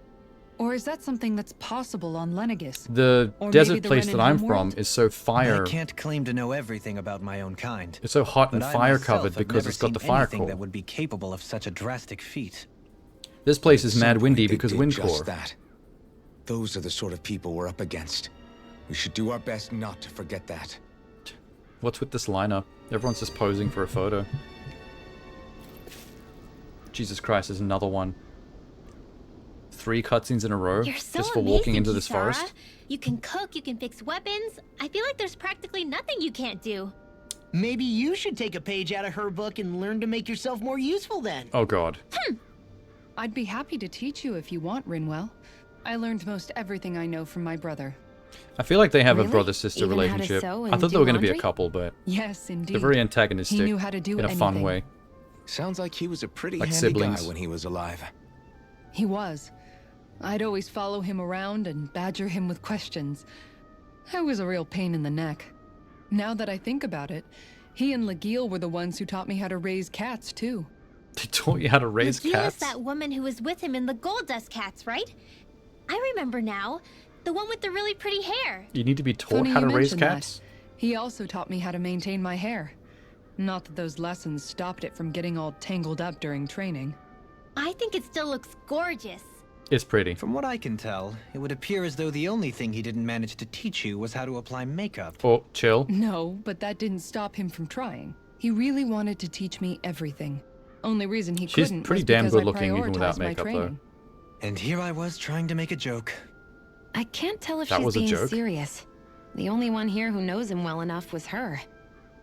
Or is that something that's possible on Lenegis? The Or desert maybe the place Renin that I'm homeworld? from is so fire. I can't claim to know everything about my own kind. It's so hot and but I fire myself covered have because never it's got seen the fire anything core. that would be capable of such a drastic feat. This place is At some mad windy point, they because did wind just core. that. Those are the sort of people we're up against. We should do our best not to forget that. What's with this lineup? Everyone's just posing for a photo. Jesus Christ, there's another one. 3 cutscenes in a row You're so just for walking amazing, into this Kisara. forest. You can cook, you can fix weapons. I feel like there's practically nothing you can't do. Maybe you should take a page out of her book and learn to make yourself more useful then. Oh god. I'd be happy to teach you if you want, Rinwell. I learned most everything I know from my brother. I feel like they have a Really? brother-sister Even how to relationship. sew I and thought they do were going to be a laundry? couple, but Yes, indeed. they're very antagonistic He knew how to do in a fun anything. way. Sounds like he was a pretty Like handy siblings. guy when he was alive. He was. I'd always follow him around and badger him with questions. I was a real pain in the neck. Now that I think about it, he and Legil were the ones who taught me how to raise cats, too. They taught you how to raise Legil cats? is that woman who was with him in the Gold Dust Cats, right? I remember now. The one with the really pretty hair. You need to be taught Funny how to you raise mention that. cats? He also taught me how to maintain my hair. Not that those lessons stopped it from getting all tangled up during training. I think it still looks gorgeous. It's pretty. From what I can tell, it would appear as though the only thing he didn't manage to teach you was how to apply makeup. Oh, chill. No, but that didn't stop him from trying. He really wanted to teach me everything. Only reason he She's couldn't pretty was damn because good I looking even without prioritized my makeup, though. training. And here I was trying to make a joke. I can't tell if That she's was a being joke? serious. The only one here who knows him well enough was her.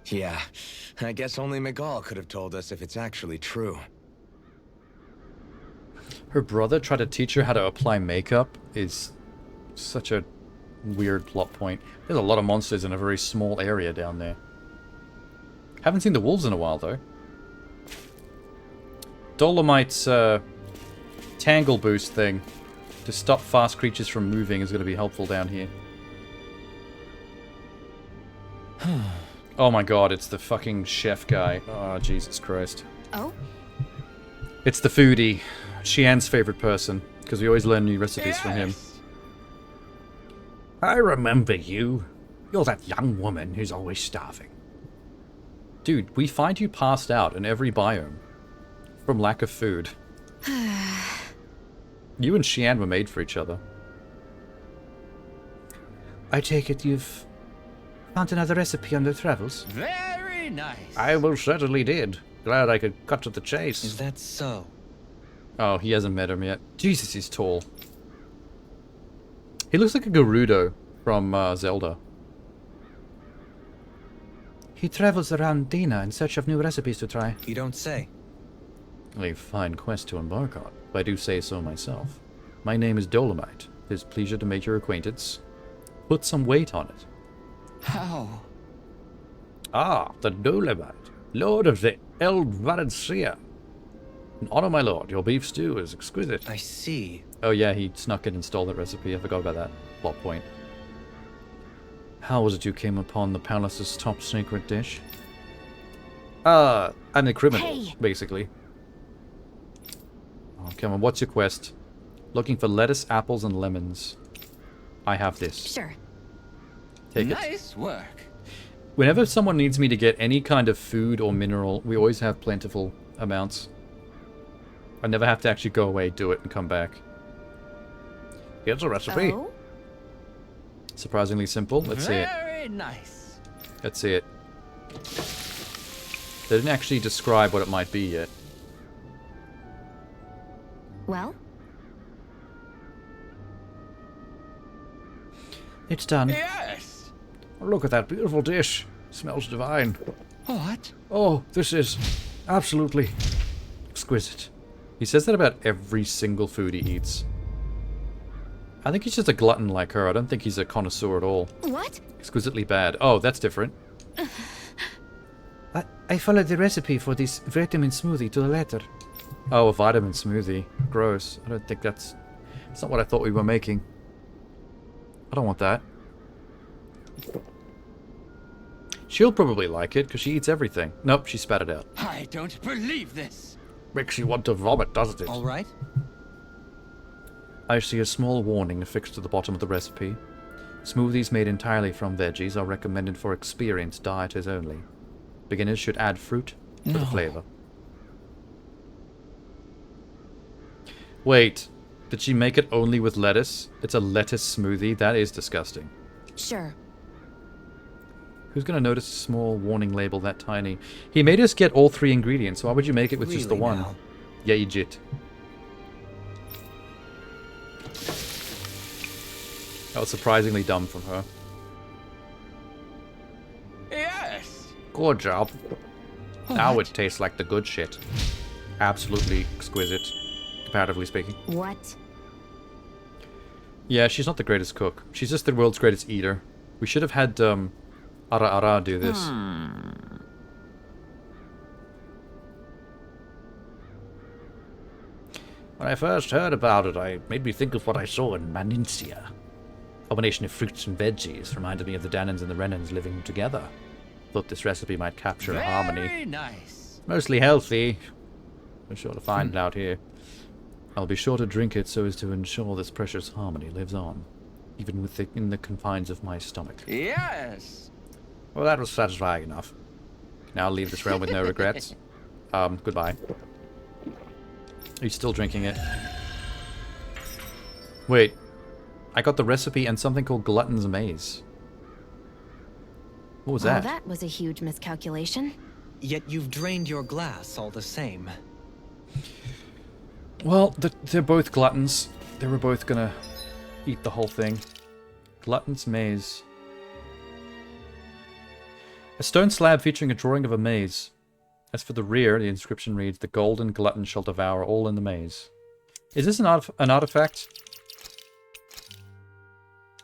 Yeah, I guess only Miguel could have told us if it's actually true. Her brother tried to teach her how to apply makeup is such a weird plot point. There's a lot of monsters in a very small area down there. Haven't seen the wolves in a while, though. Dolomite's tangle boost thing to stop fast creatures from moving is going to be helpful down here. Oh my god, it's the fucking chef guy. Oh, Jesus Christ. Oh? It's the foodie. Xian's favorite person, because we always learn new recipes from him. I remember you. You're that young woman who's always starving. Dude, we find you passed out in every biome. From lack of food. You and Xian were made for each other. I take it you've found another recipe on the travels? Very nice. I most certainly did. Glad I could cut to the chase. Is that so? Oh, he hasn't met him yet. Jesus, he's tall. He looks like a Gerudo from Zelda. He travels around Dina in search of new recipes to try. You don't say. A fine quest to embark on, if I do say so myself. My name is Dolomite. It is pleasure to make your acquaintance. Put some weight on it. How? Ah, the Dolomite, Lord of the Eld Valencia. In honor, my lord, your beef stew is exquisite. I see. Oh yeah, he snuck in and stole that recipe. I forgot about that plot point. How was it you came upon the palace's top secret dish? I'm a criminal, Hey. basically. Oh, come on, what's your quest? Looking for lettuce, apples, and lemons. I have this. Sure. Take it. Nice work. Whenever someone needs me to get any kind of food or mineral, we always have plentiful amounts. I never have to actually go away, do it, and come back. Here's a recipe. Oh? Surprisingly simple. Let's see it. Very nice. Let's see it. They didn't actually describe what it might be yet. Well? It's done. Yes. Look at that beautiful dish. Smells divine. What? Oh, this is absolutely Exquisite. He says that about every single food he eats. I think he's just a glutton like her. I don't think he's a connoisseur at all. What? Exquisitely bad. Oh, that's different. I followed the recipe for this vitamin smoothie to the letter. Oh, a vitamin smoothie. Gross. I don't think that's... It's not what I thought we were making. I don't want that. She'll probably like it, because she eats everything. Nope, she spat it out. I don't believe this. makes you want to vomit, doesn't it? All right. I see a small warning affixed to the bottom of the recipe. Smoothies made entirely from veggies are recommended for experienced dieters only. Beginners should add fruit for the flavor. Wait, did she make it only with lettuce? It's a lettuce smoothie? That is disgusting. Sure. Who's gonna notice a small warning label that tiny? He made us get all 3 ingredients, so why would you make it with just the one? Now? Yeah, you jit. That was surprisingly dumb from her. Yes! Good job. Now it tastes like the good shit. Absolutely exquisite, comparatively speaking. What? Yeah, she's not the greatest cook. She's just the world's greatest eater. We should have had, Ara Ara do this. When I first heard about it, it made me think of what I saw in Manincia. A combination of fruits and veggies reminded me of the Danans and the Renans living together. Thought this recipe might capture a harmony. Very nice. Mostly healthy. We're sure to find it out here. I'll be sure to drink it so as to ensure this precious harmony lives on, even within the confines of my stomach. Yes. Well, that was satisfying enough. Now I'll leave this realm with no regrets. Goodbye. Are you still drinking it? Wait. I got the recipe and something called Glutton's Maze. What was that? Well, that was a huge miscalculation. Yet you've drained your glass all the same. Well, they're both gluttons. They were both gonna eat the whole thing. Glutton's Maze. A stone slab featuring a drawing of a maze. As for the rear, the inscription reads, "The golden glutton shall devour all in the maze." Is this an artifact?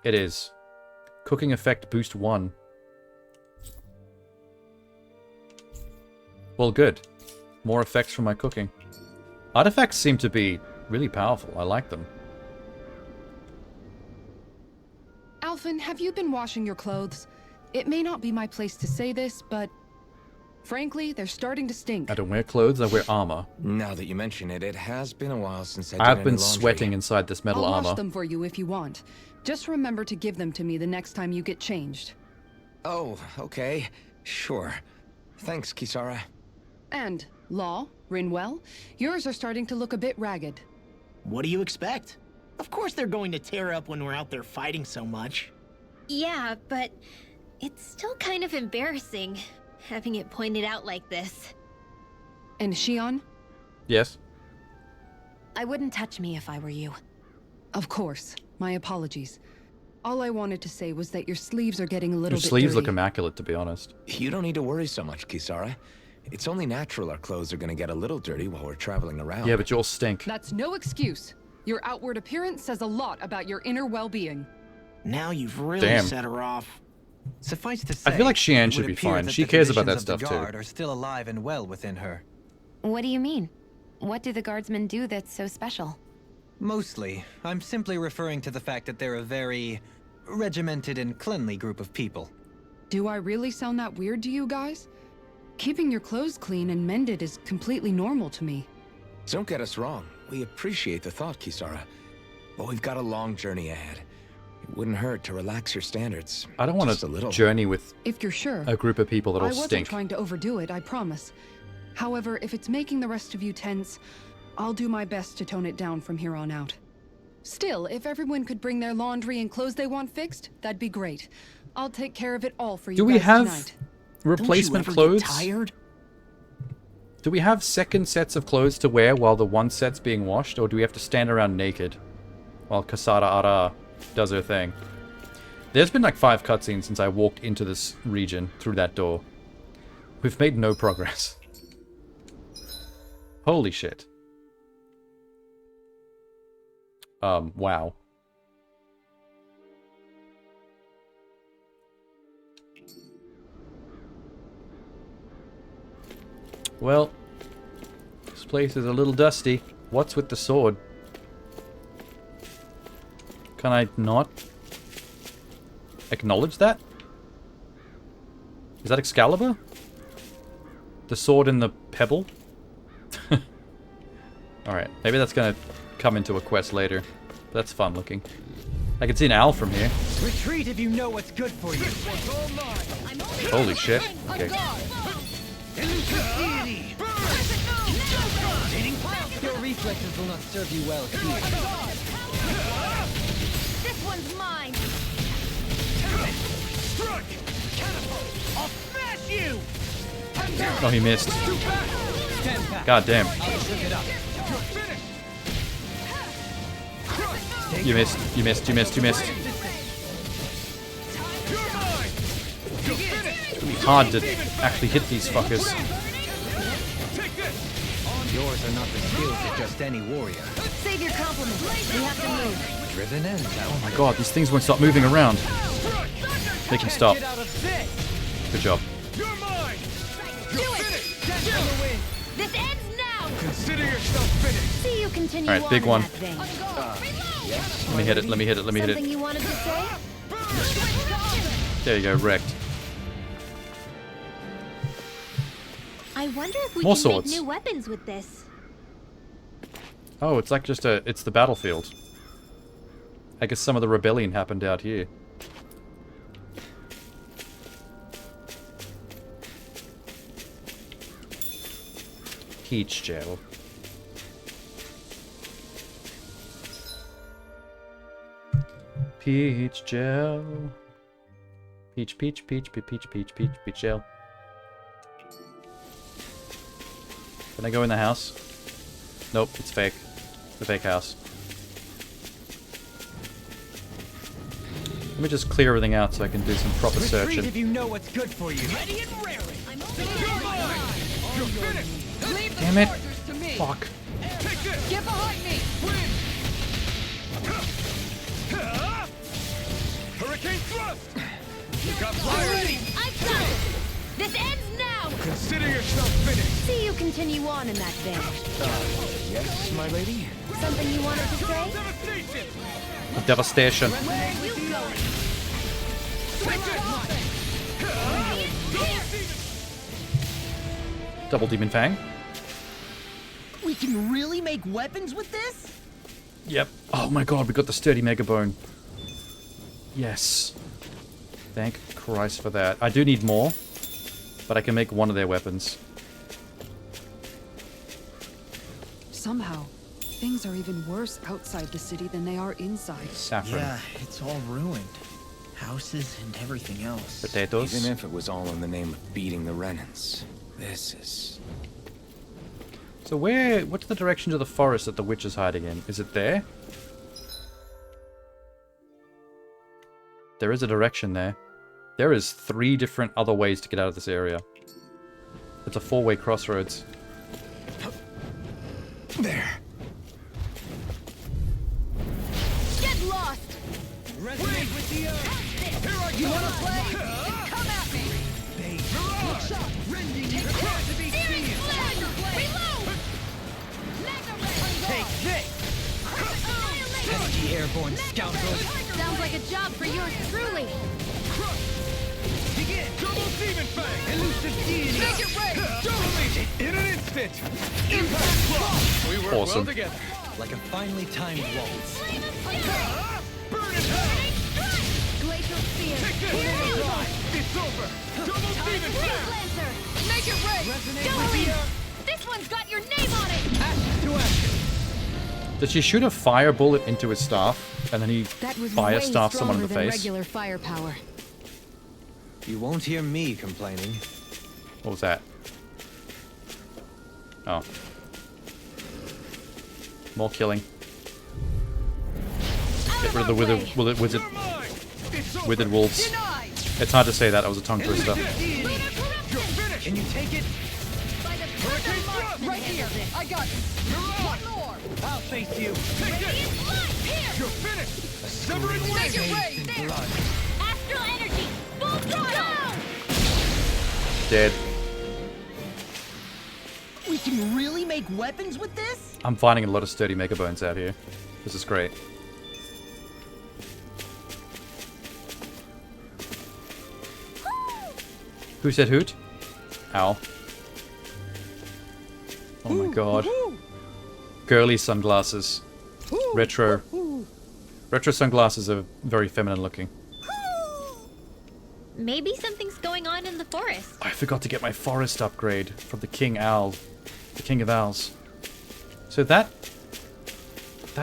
It is. Cooking effect boost 1. Well, good. More effects from my cooking. Artifacts seem to be really powerful. I like them. Alphen, have you been washing your clothes? It may not be my place to say this, but frankly, they're starting to stink. I don't wear clothes, I wear armor. Now that you mention it, it has been a while since I did I've any been laundry. sweating inside this metal I'll armor. wash them for you if you want. Just remember to give them to me the next time you get changed. Oh, okay. Sure. Thanks, Kisara. And, Law, Rinwell, yours are starting to look a bit ragged. What do you expect? Of course they're going to tear up when we're out there fighting so much. Yeah, but it's still kind of embarrassing having it pointed out like this. And Xion? Yes? I wouldn't touch me if I were you. Of course. My apologies. All I wanted to say was that your sleeves are getting a little Your bit sleeves look dirty. immaculate, to be honest. You don't need to worry so much, Kisara. It's only natural our clothes are gonna get a little dirty while we're traveling around. Yeah, but you'll stink. That's no excuse. Your outward appearance says a lot about your inner well-being. Now you've really Damn. set her off. Suffice to say, I feel like Xian it should would be appear fine. that She the cares about that traditions of stuff the too. guard are still alive and well within her. What do you mean? What do the guardsmen do that's so special? Mostly, I'm simply referring to the fact that they're a very regimented and cleanly group of people. Do I really sound that weird to you guys? Keeping your clothes clean and mended is completely normal to me. Don't get us wrong. We appreciate the thought, Kisara. But we've got a long journey ahead. It wouldn't hurt to relax your standards. I don't want just a little. to journey with If you're sure. a group of people I that'll wasn't stink. trying to overdo it, I promise. However, if it's making the rest of you tense, I'll do my best to tone it down from here on out. Still, if everyone could bring their laundry and clothes they want fixed, that'd be great. I'll take care of it all for you Do we guys have tonight. replacement Don't you ever clothes? get tired? Do we have second sets of clothes to wear while the one set's being washed, or do we have to stand around naked while Kasara Ara does her thing? There's been like 5 cutscenes since I walked into this region through that door. We've made no progress. Holy shit. Wow. Well, this place is a little dusty. What's with the sword? Can I not acknowledge that? Is that Excalibur? The sword in the pebble? Alright, maybe that's gonna come into a quest later. That's fun looking. I can see an owl from here. Retreat if you know what's good for you. Holy shit. Okay. Your reflexes will not serve you well here. This one's mine. Struck. Catapult. I'll smash you. Oh, he missed. Stand back. God damn. I'll trip it up. You missed. You missed. You missed. You missed. It's gonna be hard to actually hit these fuckers. Yours are not the skills of just any warrior. Save your compliments. We have to move. Driven and Oh my god, these things won't stop moving around. They can stop. Good job. Do it. This ends now. Consider yourself finished. See you continue Alright, big on in one. that vein. Let me hit it. Let me hit it. Let me hit Something it. you wanted to say? There you go. Wrecked. I wonder if we More can swords. make new weapons with this. Oh, it's like just a... It's the battlefield. I guess some of the rebellion happened out here. Peach gel. Peach gel. Peach gel. Can I go in the house? Nope, it's fake. It's a fake house. Let me just clear everything out so I can do some proper Retreat searching. if you know what's good for you. Ready and raring. You're finished. Leave the Damn it. chargers to me. Fuck. Take this. Get behind me. Hurricane thrust. You got Already. fire. I've got it! This ends now! Consider yourself finished. See you continue on in that vein. Yes, my lady? Something you wanted to say? Devastation. Devastation. Where are you going? Double Demon Fang. We can really make weapons with this? Yep. Oh my god, we got the sturdy Mega Bone. Yes. Thank Christ for that. I do need more, but I can make one of their weapons. Somehow, things are even worse outside the city than they are inside. Saffron. Yeah, it's all ruined. Houses and everything else. Potatoes. Even if it was all in the name of beating the Renans, this is... So what's the direction to the forest that the witch is hiding in? Is it there? There is a direction there. There is 3 different other ways to get out of this area. It's a 4-way crossroads. There. Get lost. Resonate with the earth. Here I you wanna play? Come at me. Look shot. Rending. Take this. To be seen. Reload. Take this. Pesky airborne scoundrel. Sounds like a job for yours truly. Begin. Double Demon Fang. Elusive deity. Make it rain. Totally. In an instant. Impact block. We work Awesome. well together. Like a finely timed waltz. Burn in hell. Glacial Spear. Take this. It's over. Double Demon Fang. Lancer. Make it rain. Resonate Go with the in. earth. This one's got your name on it! Ashes to ashes. Did she shoot a fire bullet into his staff, and then he That was fire way staffed someone in the stronger than face? regular firepower. You won't hear me complaining. What was that? Oh. More killing. Get rid of the withered wolves. Denied. It's hard to say that. That was a tongue twister. Can you take it? By the hurricane thrust. Right here. I got you. One more. I'll face you. Take this. Here. You're finished. A Severing scream Make it wing. rain. bathed in There. blood. Astral energy! Full throttle! Dead. We can really make weapons with this? I'm finding a lot of sturdy Mega Bones out here. This is great. Who said hoot? Ow. Oh my god. Girly sunglasses. Retro. Retro sunglasses are very feminine looking. Maybe something's going on in the forest. I forgot to get my forest upgrade from the King Owl. The King of Owls. So that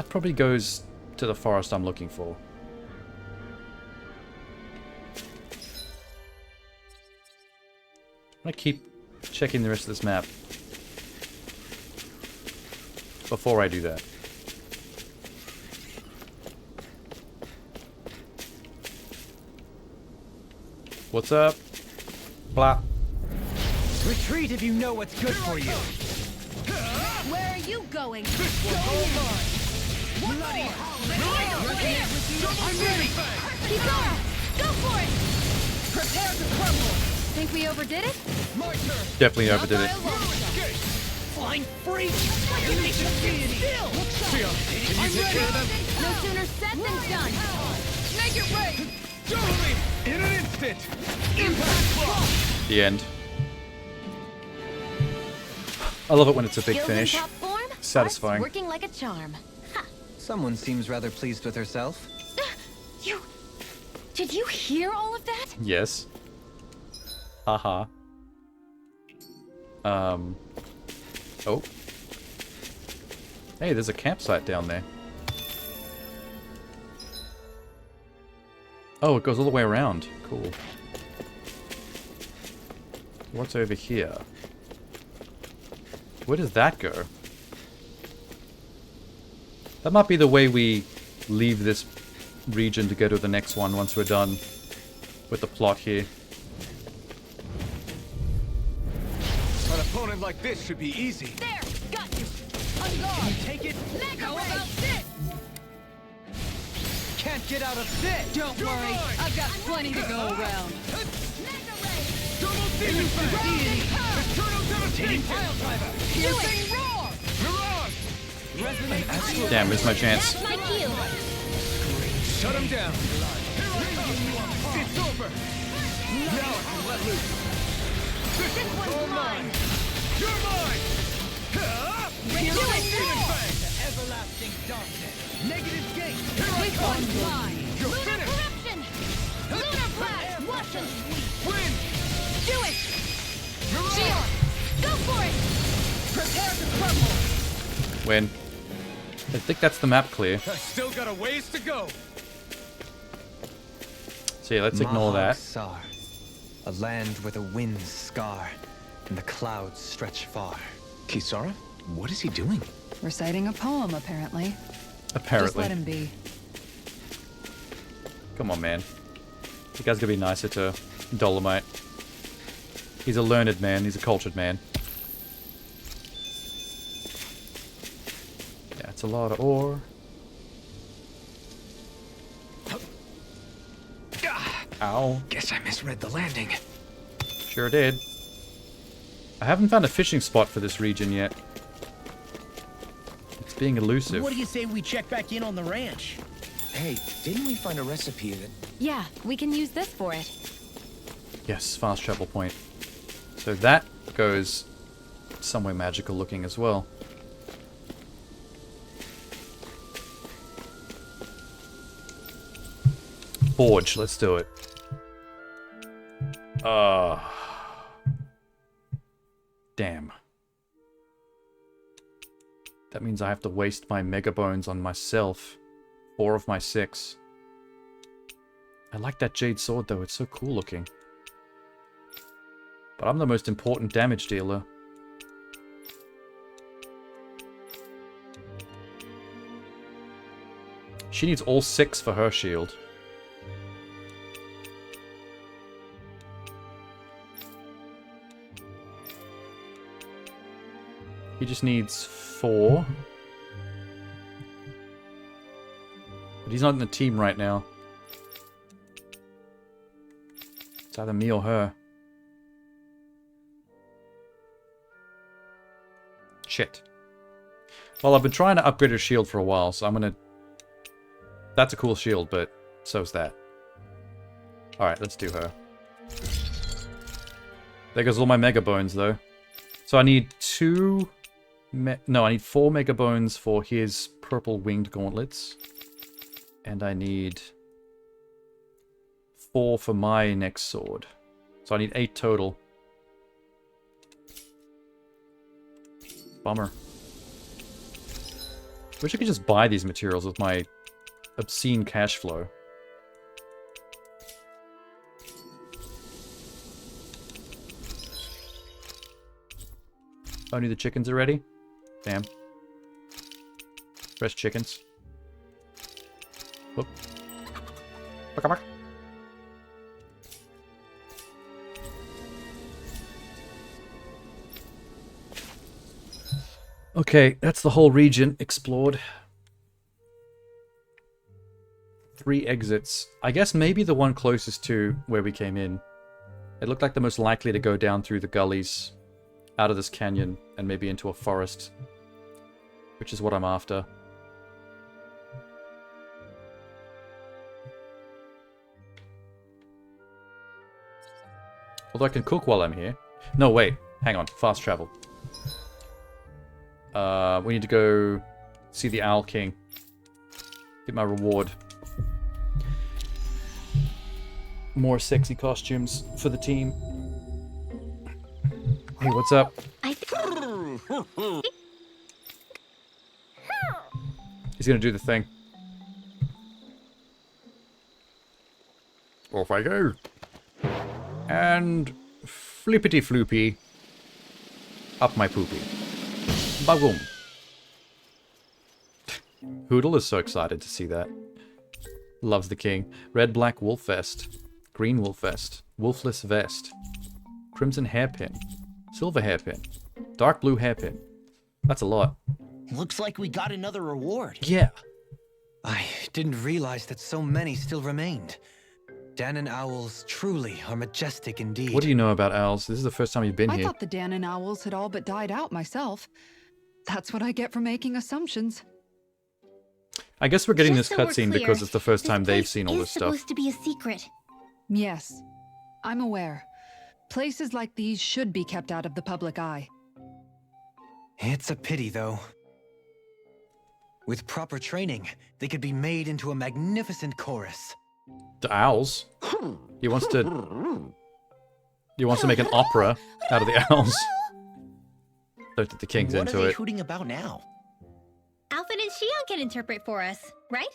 probably goes to the forest I'm looking for. I'm gonna keep checking the rest of this map before I do that. What's up? Blah. Retreat if you know what's good for you. Where are you going? I'm ready! Kisara, go for it! Prepare to crumble! Think we overdid it? My turn! Definitely overdid it. Flying freak! Can you take care of them? No sooner said than done! Make it rain! Totally! In an instant! Impact block! The end. I love it when it's a big Skills in finish. top form, Satisfying. parts working like a charm. Ha! Someone seems rather pleased with herself. You... Did you hear all of that? Yes. Haha. Oh. Hey, there's a campsite down there. Oh, it goes all the way around. Cool. What's over here? Where does that go? That might be the way we leave this region to go to the next one once we're done with the plot here. An opponent like this should be easy. There! Got you! On guard! Can you take it? How about this? Can't get out of this! Don't worry, I've got plenty to go around. Double demon deity! Eternal devastation! Pile driver! Piercing roar! Mirage! Damn, missed my chance. That's my cue. Shut him down! Here I come! It's over! Now I can let loose! This one's mine! You're mine! Piercing roar! Everlasting darkness! Negative gate! This one's mine! You're Lunar finished! corruption! Lunar blast! Watch and Win! do it! Shield! Go for it! Prepare to crumble! Win. I think that's the map clear. I still got a ways to go! So yeah, let's ignore that. Sar, a land where the winds scar and the clouds stretch far. Kisara? What is he doing? Reciting a poem, apparently. Just Apparently. let him be. Come on, man. You guys gotta be nicer to Dolomite. He's a learned man. He's a cultured man. Yeah, it's a lot of ore. Ow. Guess I misread the landing. Sure did. I haven't found a fishing spot for this region yet. It's being elusive. What do you say we check back in on the ranch? Hey, didn't we find a recipe that... Yeah, we can use this for it. Yes, fast travel point. So that goes somewhere magical looking as well. Forge, let's do it. Damn. That means I have to waste my mega bones on myself. 4 of my 6. I like that jade sword though, it's so cool looking. But I'm the most important damage dealer. She needs all 6 for her shield. He just needs 4. But he's not in the team right now. It's either me or her. Shit. Well, I've been trying to upgrade her shield for a while, so I'm gonna... That's a cool shield, but so's that. Alright, let's do her. There goes all my mega bones, though. So I need 2... No, I need 4 mega bones for his purple winged gauntlets. And I need 4 for my next sword. So I need 8 total. Bummer. Wish I could just buy these materials with my obscene cash flow. Only the chickens are ready? Damn. Fresh chickens. Whoop. Back. Okay, that's the whole region explored. 3 exits. I guess maybe the one closest to where we came in. It looked like the most likely to go down through the gullies, out of this canyon, and maybe into a forest. Which is what I'm after. Although I can cook while I'm here. No, wait. Hang on. Fast travel. We need to go see the Owl King. Get my reward. More sexy costumes for the team. Hey, what's up? He's gonna do the thing. Off I go. And flippity floopy. Up my poopy. Bagoom. Hoodle is so excited to see that. Loves the king. Red, black wolf vest. Green wolf vest. Wolfless vest. Crimson hairpin. Silver hairpin. Dark blue hairpin. That's a lot. Looks like we got another reward. Yeah. I didn't realize that so many still remained. Danon owls truly are majestic indeed. What do you know about owls? This is the first time you've been I here. thought the Danon owls had all but died out myself. That's what I get for making assumptions. I guess we're getting Just this so we're cutscene clear, because it's the first this time they've place seen all is this stuff. supposed to be a secret. Yes, I'm aware. Places like these should be kept out of the public eye. It's a pity, though. With proper training, they could be made into a magnificent chorus. The owls? He wants to make an opera out of the owls. Don't think the king's What into are they it. hooting about now? Alfred and Xion can interpret for us, right?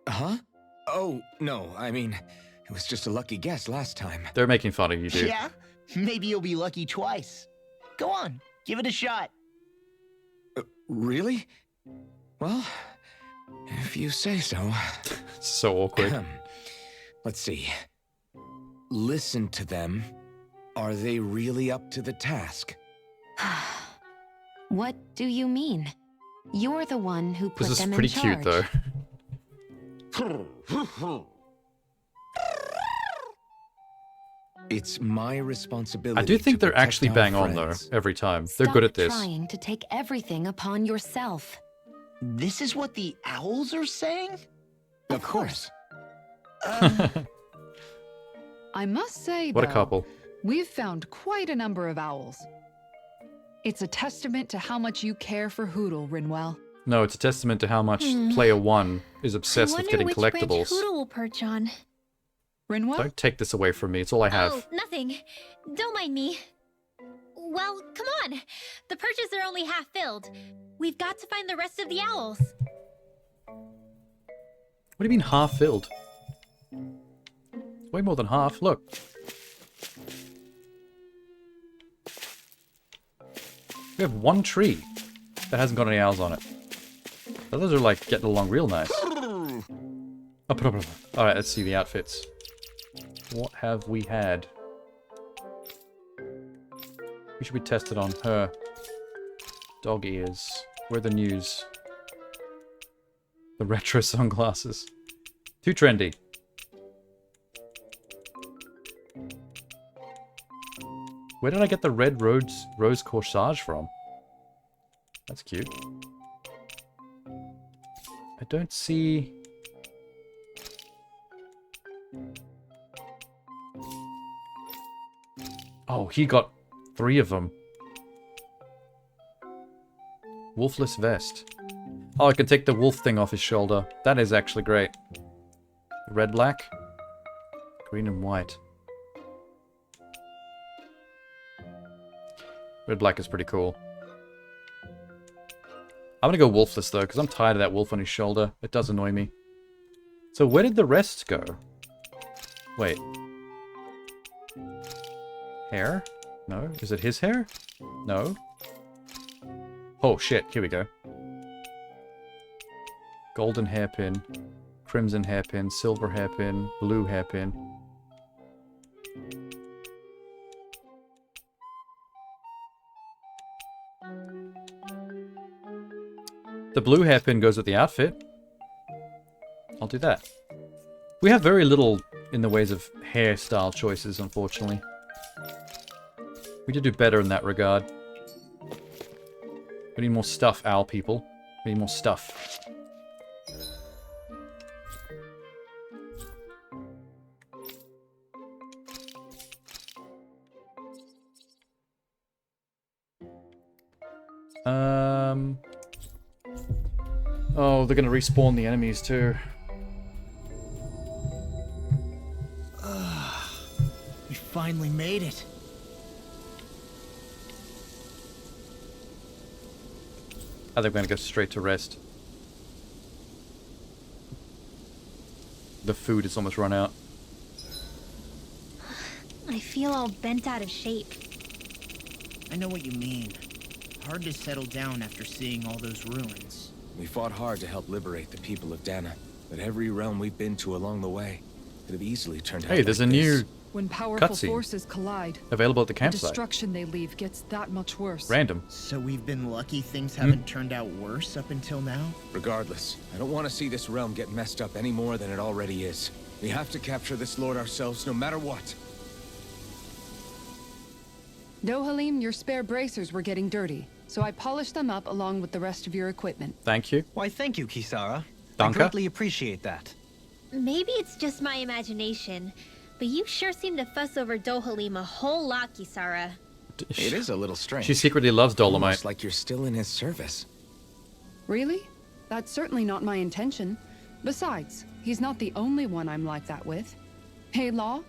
Huh? Oh, no, I mean, it was just a lucky guess last time. They're making fun of you, dude. Yeah? Maybe you'll be lucky twice. Go on, give it a shot. Really? Well, if you say so. So awkward. Let's see. Listen to them. Are they really up to the task? What do you mean? You're the one who put This is them pretty in charge. cute, though. It's my responsibility. I do think to they're actually protect bang our on, though, friends. every time. They're good at this. Stop trying to take everything upon yourself. This is what the owls are saying? Of course. I must say, What a though, couple. we've found quite a number of owls. It's a testament to how much you care for Hootle, Rinwell. No, it's a testament to how much Player 1 is I obsessed wonder with getting which branch collectibles. Hootle will perch on. Rinwell? Don't take this away from me. It's all I have. Oh, nothing. Don't mind me. Well, come on. The perches are only half filled. We've got to find the rest of the owls. What do you mean half filled? It's way more than half. Look. We have one tree that hasn't got any owls on it. The others are like getting along real nice. Alright, let's see the outfits. What have we had? We should be tested on her. Dog ears. Where are the news? The retro sunglasses. Too trendy. Where did I get the red rose corsage from? That's cute. I don't see... Oh, he got 3 of them. Wolfless vest. Oh, I can take the wolf thing off his shoulder. That is actually great. Red, black. Green and white. Red, black is pretty cool. I'm gonna go wolfless though, because I'm tired of that wolf on his shoulder. It does annoy me. So where did the rest go? Wait. Hair? No. Is it his hair? No. Oh shit, here we go. Golden hairpin, crimson hairpin, silver hairpin, blue hairpin. The blue hairpin goes with the outfit. I'll do that. We have very little in the ways of hairstyle choices, unfortunately. We need to do better in that regard. We need more stuff, owl people. We need more stuff. Oh, they're gonna respawn the enemies too. We finally made it. I think we're gonna go straight to rest. The food is almost run out. I feel all bent out of shape. I know what you mean. Hard to settle down after seeing all those ruins. We fought hard to help liberate the people of Dana, but every realm we've been to along the way could have easily turned out Hey, there's like a new this. When powerful cutscene forces collide, available at the the campsite. destruction they leave gets that much worse. Random. So we've been lucky things haven't turned out worse up until now? Regardless, I don't want to see this realm get messed up any more than it already is. We have to capture this lord ourselves, no matter what. Dohalim, your spare bracers were getting dirty, so I polished them up along with the rest of your equipment. Thanke you. Why, thank you, Kisara. I Danke. greatly appreciate that. Maybe it's just my imagination, but you sure seem to fuss over Dohalim a whole lot, Kisara. It is a little strange. She secretly loves Dolomite. Almost like you're still in his service. Really? That's certainly not my intention. Besides, he's not the only one I'm like that with. Hey, Law,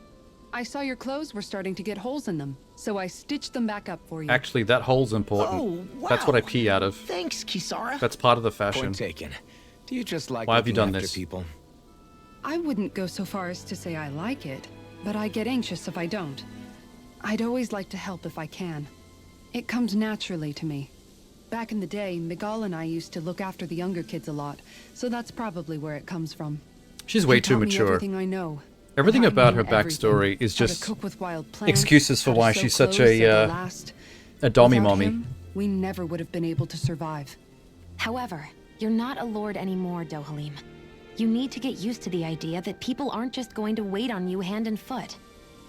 I saw your clothes were starting to get holes in them, so I stitched them back up for you. Actually, that hole's important. Oh, wow. That's what I pee out of. Thanks, Kisara. That's part of the fashion. Point taken. Do you just like Why have you looking done after this? people? I wouldn't go so far as to say I like it, but I get anxious if I don't. I'd always like to help if I can. It comes naturally to me. Back in the day, Miguel and I used to look after the younger kids a lot, so that's probably where it comes from. She's way He too taught me mature. everything I know. Everything I about know her backstory everything. is How to just cook with wild plants, excuses for how to why sew she's such clothes so they'll a last. dommy Without mommy. him, we never would have been able to survive. However, you're not a lord anymore, Dohalim. You need to get used to the idea that people aren't just going to wait on you hand and foot.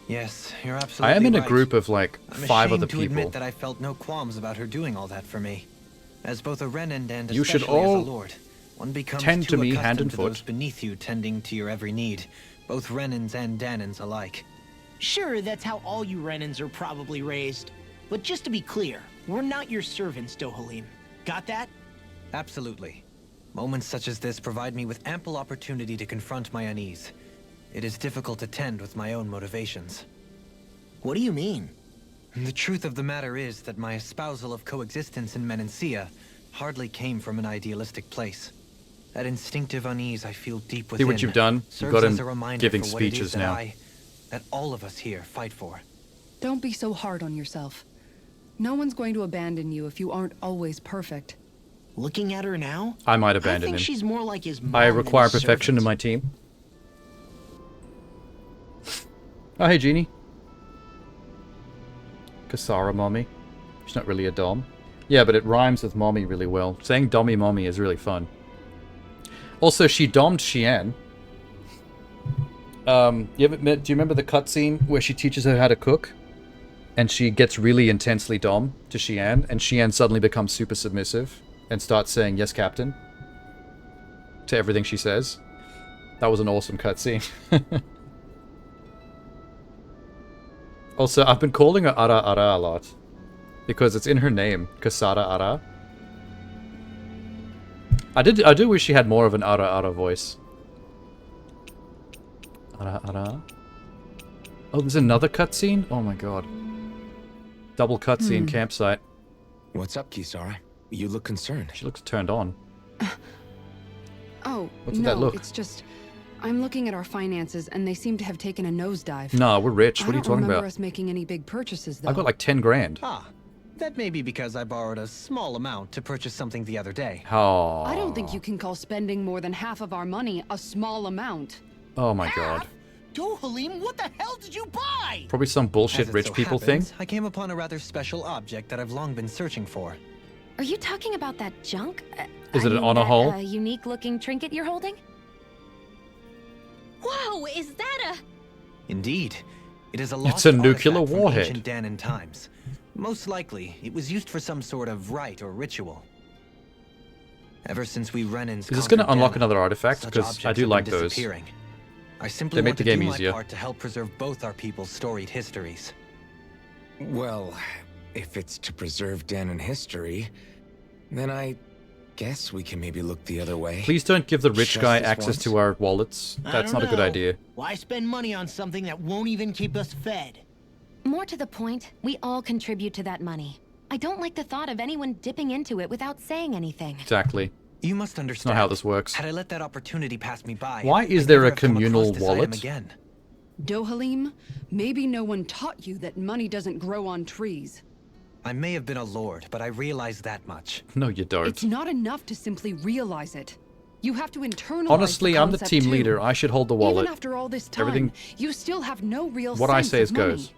Yes, you're absolutely I am in a right. group of like I'm 5 ashamed other to people. admit that I felt no qualms about her doing all that for me. As both a Renan and You should especially as all a lord, one becomes tend too to me accustomed hand and to foot. those beneath you tending to your every need, both Renans and Danans alike. Sure, that's how all you Renans are probably raised. But just to be clear, we're not your servants, Dohalim. Got that? Absolutely. Moments such as this provide me with ample opportunity to confront my unease. It is difficult to tend with my own motivations. What do you mean? The truth of the matter is that my espousal of coexistence in Menancia hardly came from an idealistic place. That instinctive unease I feel deep within See what you've done? You've serves got as a him reminder giving for what it is speeches that now. that all of us here fight for. Don't be so hard on yourself. No one's going to abandon you if you aren't always perfect. Looking at her now, I might I abandon think him. she's more like his mom I than require his perfection in servant. my team. Oh, hey, Genie. Kasara mommy. She's not really a dom. Yeah, but it rhymes with mommy really well. Saying dommy mommy is really fun. Also, she dommed Xian. Do you remember the cutscene where she teaches her how to cook? And she gets really intensely dom to Xian, and Xian suddenly becomes super submissive and starts saying, "Yes, Captain," to everything she says. That was an awesome cutscene. Also, I've been calling her Ara Ara a lot. Because it's in her name, Kasara Ara. I do wish she had more of an Ara voice. Ara. Oh, there's another cutscene? Oh my god. Double cutscene campsite. What's up, Kisara? You look concerned. She looks turned on. Oh, What's with no, that look? it's just... I'm looking at our finances, and they seem to have taken a nosedive. Nah, we're rich. What are you I don't talking remember about? us making any big purchases, though. I've got like 10 grand. Ah, that may be because I borrowed a small amount to purchase something the other day. Oh. I don't think you can call spending more than half of our money a small amount. Oh my god. Dohalim, what the hell did you buy? Probably some bullshit As it rich so people happens, thing. I came upon a rather special object that I've long been searching for. Are you talking about that junk? Is it an mean, honor that, hole? Unique-looking trinket you're holding? Whoa, is that a... Indeed. It is a lost a nuclear artifact from warhead. ancient Danan times. Most likely, it was used for some sort of rite or ritual. Ever since we Renans Is this going to conquered unlock Danan, another artifact? such Because I objects do have like been those. disappearing. I simply They make want the to game do easier. my part to help preserve both our people's storied histories. Well, if it's to preserve Danan history, then I guess we can maybe look the other way. Please don't give the rich Just guy this access once. to our wallets. I That's don't not a good know. idea. Why spend money on something that won't even keep us fed? More to the point, we all contribute to that money. I don't like the thought of anyone dipping into it without saying anything. Exactly. You must It's understand. not how this works. Had I let that opportunity pass me by, Why is I'd there never a have come across communal this item wallet? again. Dohalim, maybe no one taught you that money doesn't grow on trees. I may have been a lord, but I realize that much. No, you don't. It's not enough to simply realize it. You have to internalize Honestly, the I'm the concept team too. leader. I should hold the wallet. Even after all this time, Everything- you still have no real What I sense say of is goes. money.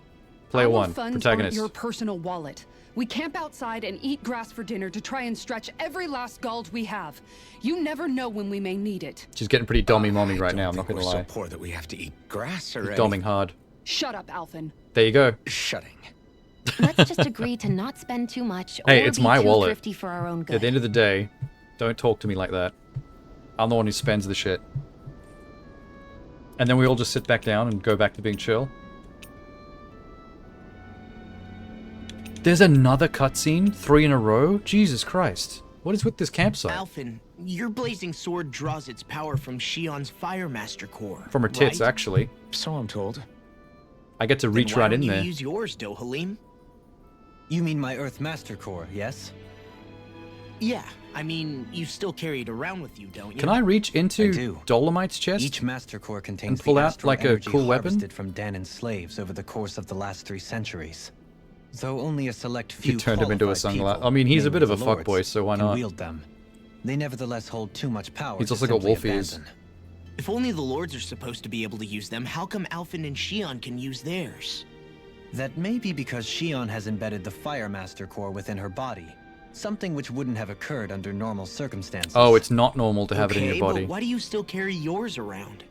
Player Our 1, funds protagonist. aren't your personal wallet. We camp outside and eat grass for dinner to try and stretch every last gold we have. You never know when we may need it. She's getting pretty dommy-mommy I right don't now, I'm think not going to we're lie. so poor that we have to eat grass She's already. domming hard. Shut up, Alphen. There you go. Shutting. Let's just agree to not spend too much Hey, or it's be my too wallet. thrifty for our own good. At the end of the day, don't talk to me like that. I'm the one who spends the shit. And then we all just sit back down and go back to being chill. There's another cutscene? 3 in a row? Jesus Christ. What is with this campsite? Alphen, your blazing sword draws its power from Shion's Fire Master core. From her tits, right? actually. So I'm told. I get to Then reach why right don't in you there. use yours, Dohalim? You mean my Earth Master Core, yes? Yeah, I mean, you still carry it around with you, don't you? Can I reach I into do. Dolomite's chest? Each Master Core contains pull the out, astral like, a energy cool weapon? harvested from Danan's slaves over the course of the last 3 centuries. Though only a select If you few turned him into a qualified sunglass. people, I mean, he's a namely bit of a the lords, fuckboy, so why can not? wield them. They nevertheless hold too much power He's to also got simply wolf ears. abandon. If only the lords are supposed to be able to use them, how come Alphen and Shion can use theirs? That may be because Shion has embedded the Fire Master Core within her body. Something which wouldn't have occurred under normal circumstances. Oh, it's not normal to have it in Okay, your body. but why do you still carry yours around?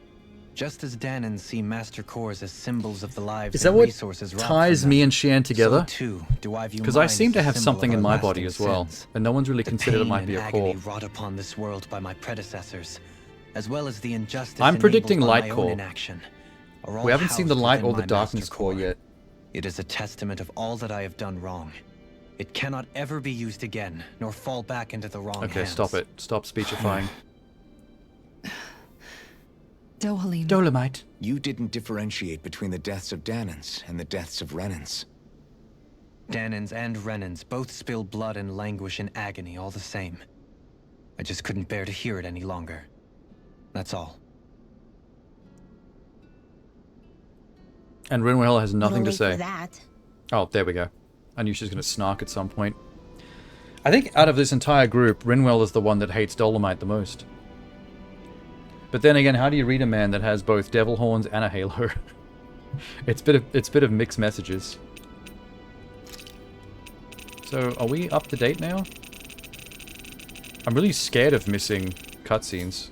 Just as Danans see Master Cores as symbols of the lives Is that and what resources robbed ties from me them, and Xian together? So too do I view Because I mine seem as to a have symbol something of in our my body lasting as well. sins. And no one's really The considered it pain might be and a agony core. wrought upon this world by my predecessors, as well as the injustice I'm predicting enabled by light my core. own inaction, are all We haven't seen the housed light within or the my darkness Master core yet. It is a testament of all that I have done wrong. It cannot ever be used again, nor fall back into the wrong Okay, hands. stop it. Stop speechifying. Dohalim. Dolomite. You didn't differentiate between the deaths of Danans and the deaths of Renans. Danans and Renans both spill blood and languish in agony all the same. I just couldn't bear to hear it any longer. That's all. And Rinwell has nothing to Little late say. for that. Oh, there we go. I knew she was going to snark at some point. I think out of this entire group, Rinwell is the one that hates Dolomite the most. But then again, how do you read a man that has both devil horns and a halo? It's a bit of mixed messages. So, are we up to date now? I'm really scared of missing cutscenes.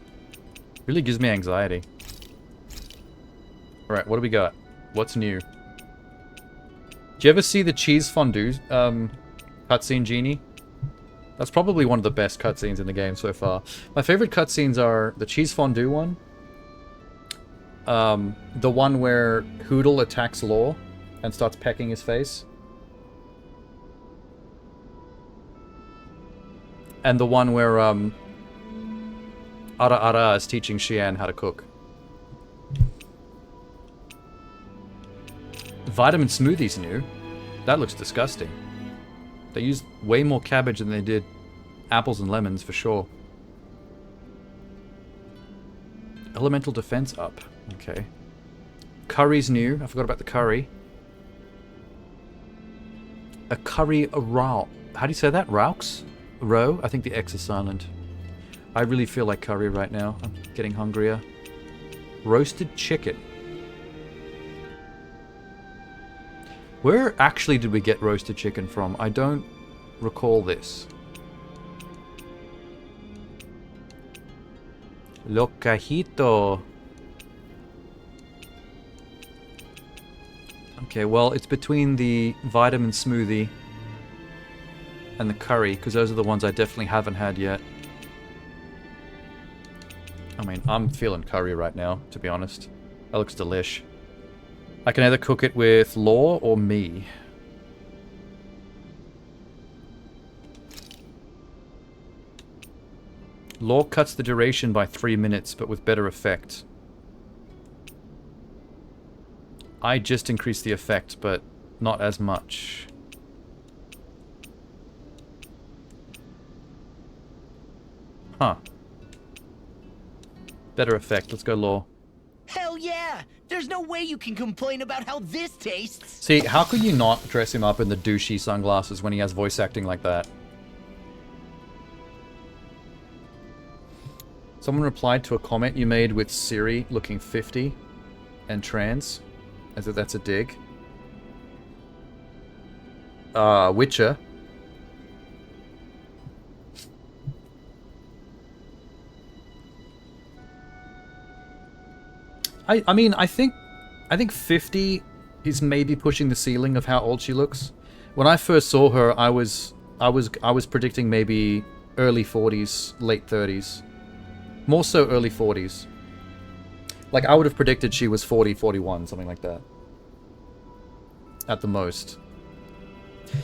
Really gives me anxiety. Alright, what do we got? What's new? Do you ever see the cheese fondue cutscene, Genie? That's probably one of the best cutscenes in the game so far. My favorite cutscenes are the cheese fondue one. The one where Hoodle attacks Law and starts pecking his face. And the one where Ara Ara is teaching Xian how to cook. Vitamin smoothies new. That looks disgusting. They used way more cabbage than they did apples and lemons for sure. Elemental defense up. Okay. Curry's new. I forgot about the curry. A curry row. How do you say that? Raux? Row? I think the X is silent. I really feel like curry right now. I'm getting hungrier. Roasted chicken. Where actually did we get roasted chicken from? I don't recall this. Locajito. Okay, well, it's between the vitamin smoothie and the curry, because those are the ones I definitely haven't had yet. I mean, I'm feeling curry right now, to be honest. That looks delish. I can either cook it with Law or me. Law cuts the duration by 3 minutes, but with better effect. I just increased the effect, but not as much. Huh. Better effect. Let's go Law. Hell yeah! There's no way you can complain about how this tastes! See, how could you not dress him up in the douchey sunglasses when he has voice acting like that? Someone replied to a comment you made with Siri looking 50 and trans, as if that's a dig. Witcher. I mean, I think 50 is maybe pushing the ceiling of how old she looks. When I first saw her, I was predicting maybe early 40s, late 30s. More so early 40s. Like, I would have predicted she was 40, 41, something like that. At the most.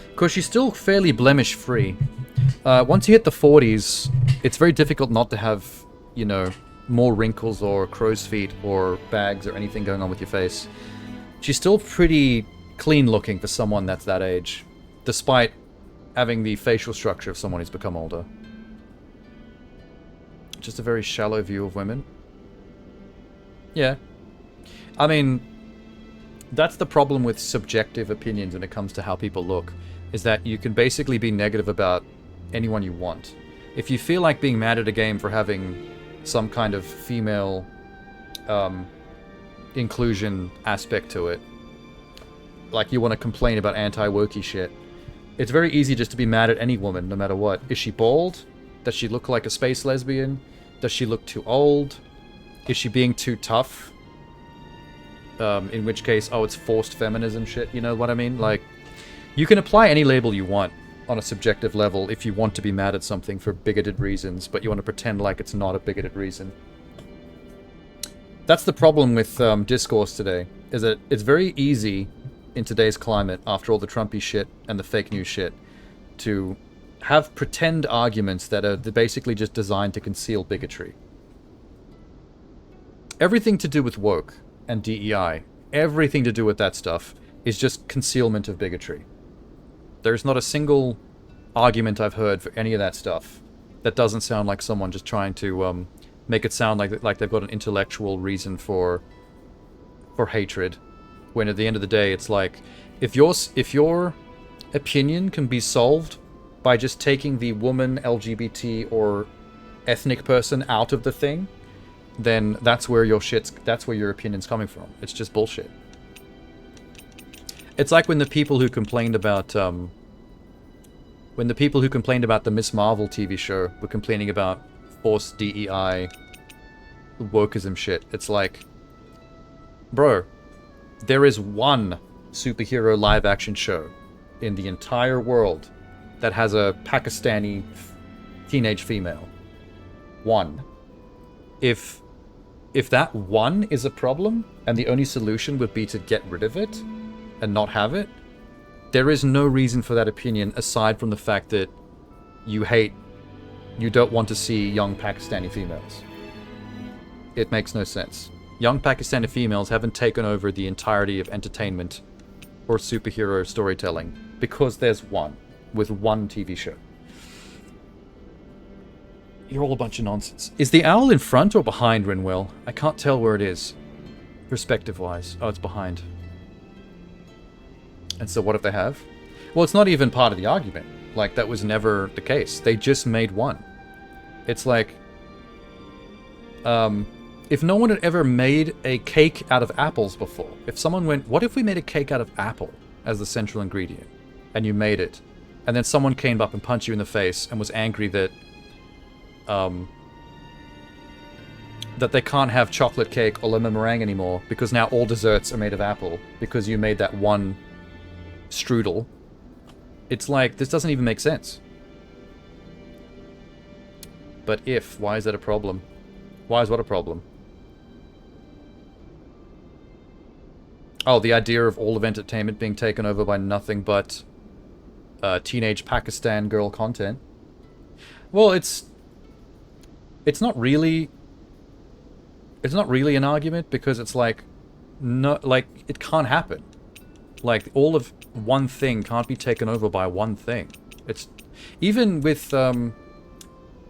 Because she's still fairly blemish-free. Once you hit the 40s, it's very difficult not to have, you know, more wrinkles or crow's feet or bags or anything going on with your face. She's still pretty clean-looking for someone that's that age, despite having the facial structure of someone who's become older. Just a very shallow view of women. Yeah. I mean, that's the problem with subjective opinions when it comes to how people look, is that you can basically be negative about anyone you want. If you feel like being mad at a game for having some kind of female inclusion aspect to it, like you want to complain about anti-wokey shit, it's very easy just to be mad at any woman, no matter what. Is she bald? Does she look like a space lesbian? Does she look too old? Is she being too tough? In which case, oh, it's forced feminism shit, you know what I mean? Like, you can apply any label you want on a subjective level if you want to be mad at something for bigoted reasons, but you want to pretend like it's not a bigoted reason. That's the problem with discourse today, is that it's very easy in today's climate, after all the Trumpy shit and the fake news shit, to have pretend arguments that are basically just designed to conceal bigotry. Everything to do with woke and DEI, everything to do with that stuff, is just concealment of bigotry. There's not a single argument I've heard for any of that stuff that doesn't sound like someone just trying to make it sound like they've got an intellectual reason for hatred, when at the end of the day it's like, if your opinion can be solved by just taking the woman, LGBT, or ethnic person out of the thing, then that's where your opinion's coming from. It's just bullshit. It's like when the people who complained about the Miss Marvel TV show were complaining about forced DEI wokeism shit. It's like, bro, there is one superhero live action show in the entire world that has a Pakistani teenage female. One. If that one is a problem, and the only solution would be to get rid of it, and not have it, there is no reason for that opinion aside from the fact that you don't want to see young Pakistani females. It makes no sense. Young Pakistani females haven't taken over the entirety of entertainment or superhero storytelling because there's one, with one TV show. You're all a bunch of nonsense. Is the owl in front or behind Rinwell? I can't tell where it is, perspective-wise. Oh, it's behind. And so what if they have? Well, it's not even part of the argument. Like, that was never the case. They just made one. It's like, if no one had ever made a cake out of apples before, if someone went, what if we made a cake out of apple as the central ingredient, and you made it, and then someone came up and punched you in the face and was angry that, that they can't have chocolate cake or lemon meringue anymore because now all desserts are made of apple because you made that one strudel. It's like, this doesn't even make sense. But why is that a problem? Why is what a problem? Oh, the idea of all of entertainment being taken over by nothing but teenage Pakistan girl content. Well, it's not really an argument because it's like, no, like, it can't happen. Like, all of one thing can't be taken over by one thing. It's even with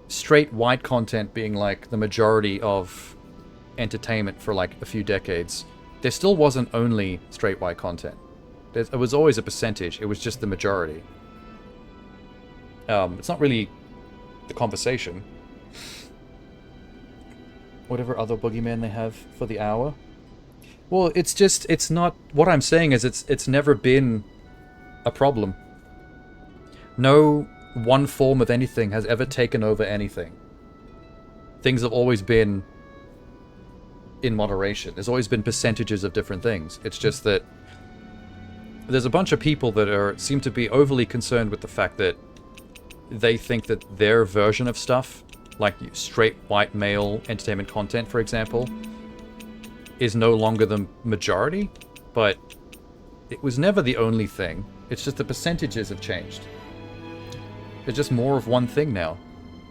straight white content being like the majority of entertainment for like a few decades, there still wasn't only straight white content. It was always a percentage. It was just the majority. It's not really the conversation. Whatever other boogeyman they have for the hour. Well, it's not, what I'm saying is it's never been a problem. No one form of anything has ever taken over anything. Things have always been in moderation. There's always been percentages of different things. It's just that there's a bunch of people that seem to be overly concerned with the fact that they think that their version of stuff, like straight white male entertainment content, for example, is no longer the majority, but it was never the only thing. It's just the percentages have changed. There's just more of one thing now.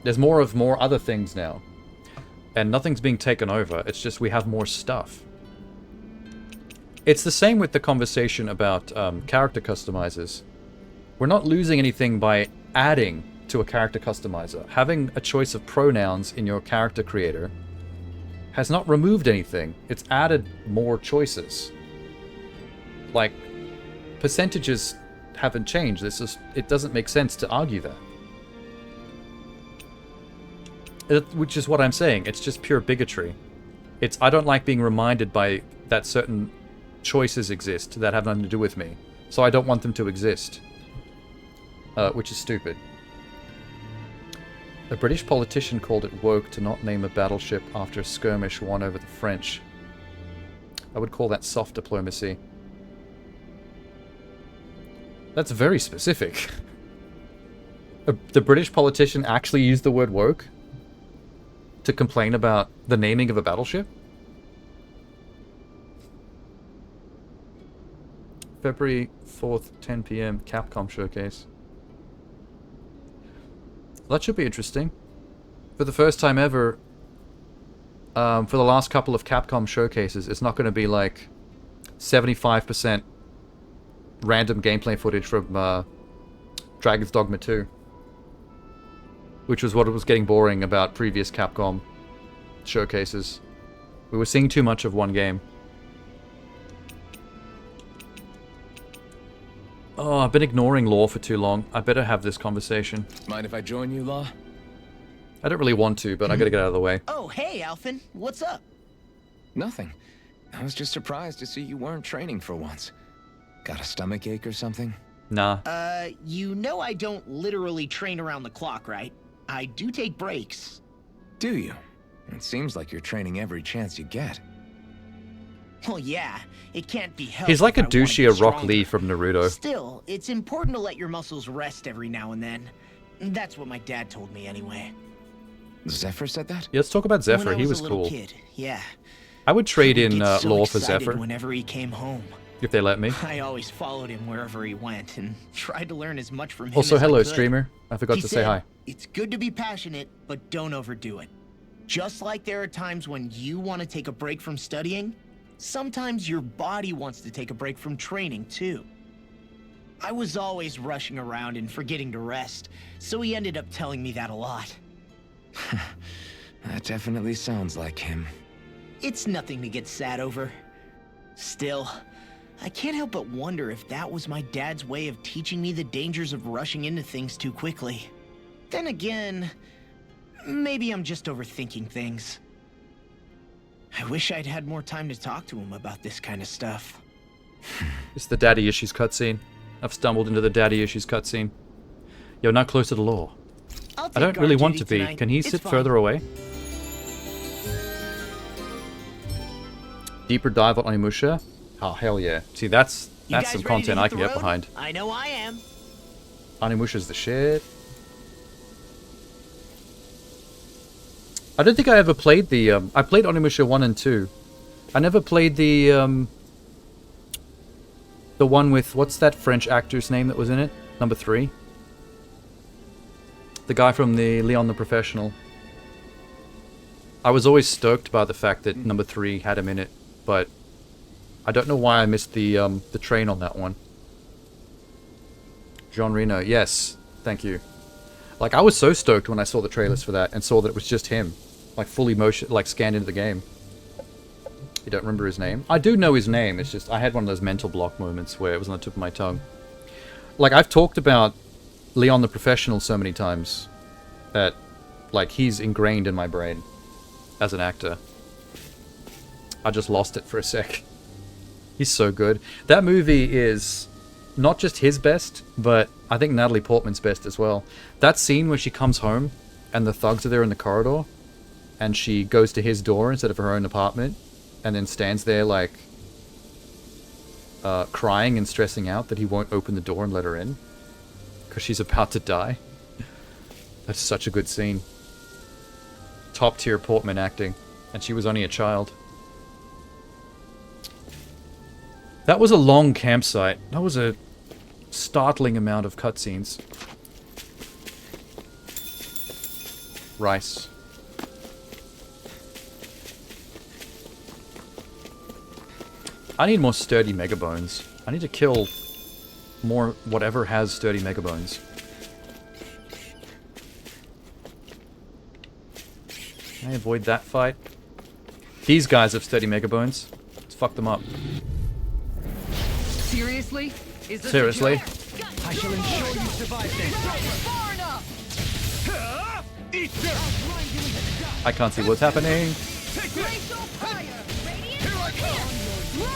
There's more of more other things now. And nothing's being taken over. It's just we have more stuff. It's the same with the conversation about character customizers. We're not losing anything by adding to a character customizer. Having a choice of pronouns in your character creator has not removed anything. It's added more choices. Like, percentages haven't changed. It doesn't make sense to argue that. Which is what I'm saying. It's just pure bigotry. I don't like being reminded by that certain choices exist that have nothing to do with me. So I don't want them to exist. Which is stupid. A British politician called it woke to not name a battleship after a skirmish won over the French. I would call that soft diplomacy. That's very specific. The British politician actually used the word woke to complain about the naming of a battleship? February 4th, 10 PM, Capcom showcase. That should be interesting. For the first time ever, for the last couple of Capcom showcases, it's not going to be like 75% random gameplay footage from Dragon's Dogma 2. Which was what was getting boring about previous Capcom showcases. We were seeing too much of one game. Oh, I've been ignoring Law for too long. I better have this conversation. Mind if I join you, Law? I don't really want to, but I gotta get out of the way. Oh, hey, Alphen. What's up? Nothing. I was just surprised to see you weren't training for once. Got a stomach ache or something? Nah. You know I don't literally train around the clock, right? I do take breaks. Do you? It seems like you're training every chance you get. Well, yeah, it can't be helped. He's like a if I wanna douchier get Rock stronger. Lee from Naruto. Still, it's important to let your muscles rest every now and then. That's what my dad told me anyway. Zephyr said that? Yeah, let's talk about Zephyr. When I He was a little cool. Kid, yeah. I would trade in Get so Law for excited Zephyr. Whenever he came home. If they let me. I always followed him wherever he went and tried to learn as much from him Also, as I hello, could. streamer. I forgot He to say said, hi. It's good to be passionate, but don't overdo it. Just like there are times when you want to take a break from studying, sometimes your body wants to take a break from training too. I was always rushing around and forgetting to rest, so he ended up telling me that a lot. That definitely sounds like him. It's nothing to get sad over. Still, I can't help but wonder if that was my dad's way of teaching me the dangers of rushing into things too quickly. Then again, maybe I'm just overthinking things. I wish I'd had more time to talk to him about this kind of stuff. It's the daddy issues cutscene. I've stumbled into the daddy issues cutscene. You're not close to the law. I don't really want to be. Tonight. Can he It's sit fine. further away? Deeper dive on Onimusha? Oh, hell yeah. See, that's You guys some ready to content hit I the can get road? behind. I know I am. Onimusha's the shit. I don't think I ever played the, I played Onimusha 1 and 2. I never played the one with, what's that French actor's name that was in it? Number 3? The guy from the Leon the Professional. I was always stoked by the fact that number 3 had him in it, but I don't know why I missed the train on that one. John Reno, yes, thank you. Like, I was so stoked when I saw the trailers for that and saw that it was just him. Like, fully motion, like, scanned into the game. You don't remember his name? I do know his name, it's just, I had one of those mental block moments where it was on the tip of my tongue. Like, I've talked about Leon the Professional so many times that, like, he's ingrained in my brain as an actor. I just lost it for a sec. He's so good. That movie is not just his best, but I think Natalie Portman's best as well. That scene where she comes home and the thugs are there in the corridor and she goes to his door instead of her own apartment and then stands there like crying and stressing out that he won't open the door and let her in because she's about to die. That's such a good scene. Top tier Portman acting, and she was only a child. That was a long campsite. That was a startling amount of cutscenes. Rice. I need more sturdy Mega Bones. I need to kill more whatever has sturdy Mega Bones. Can I avoid that fight? These guys have sturdy Mega Bones. Let's fuck them up. Seriously? Is this Seriously? A joke? I shall ensure you survive this. Far enough! I can't see what's happening. Glacial fire! Radiant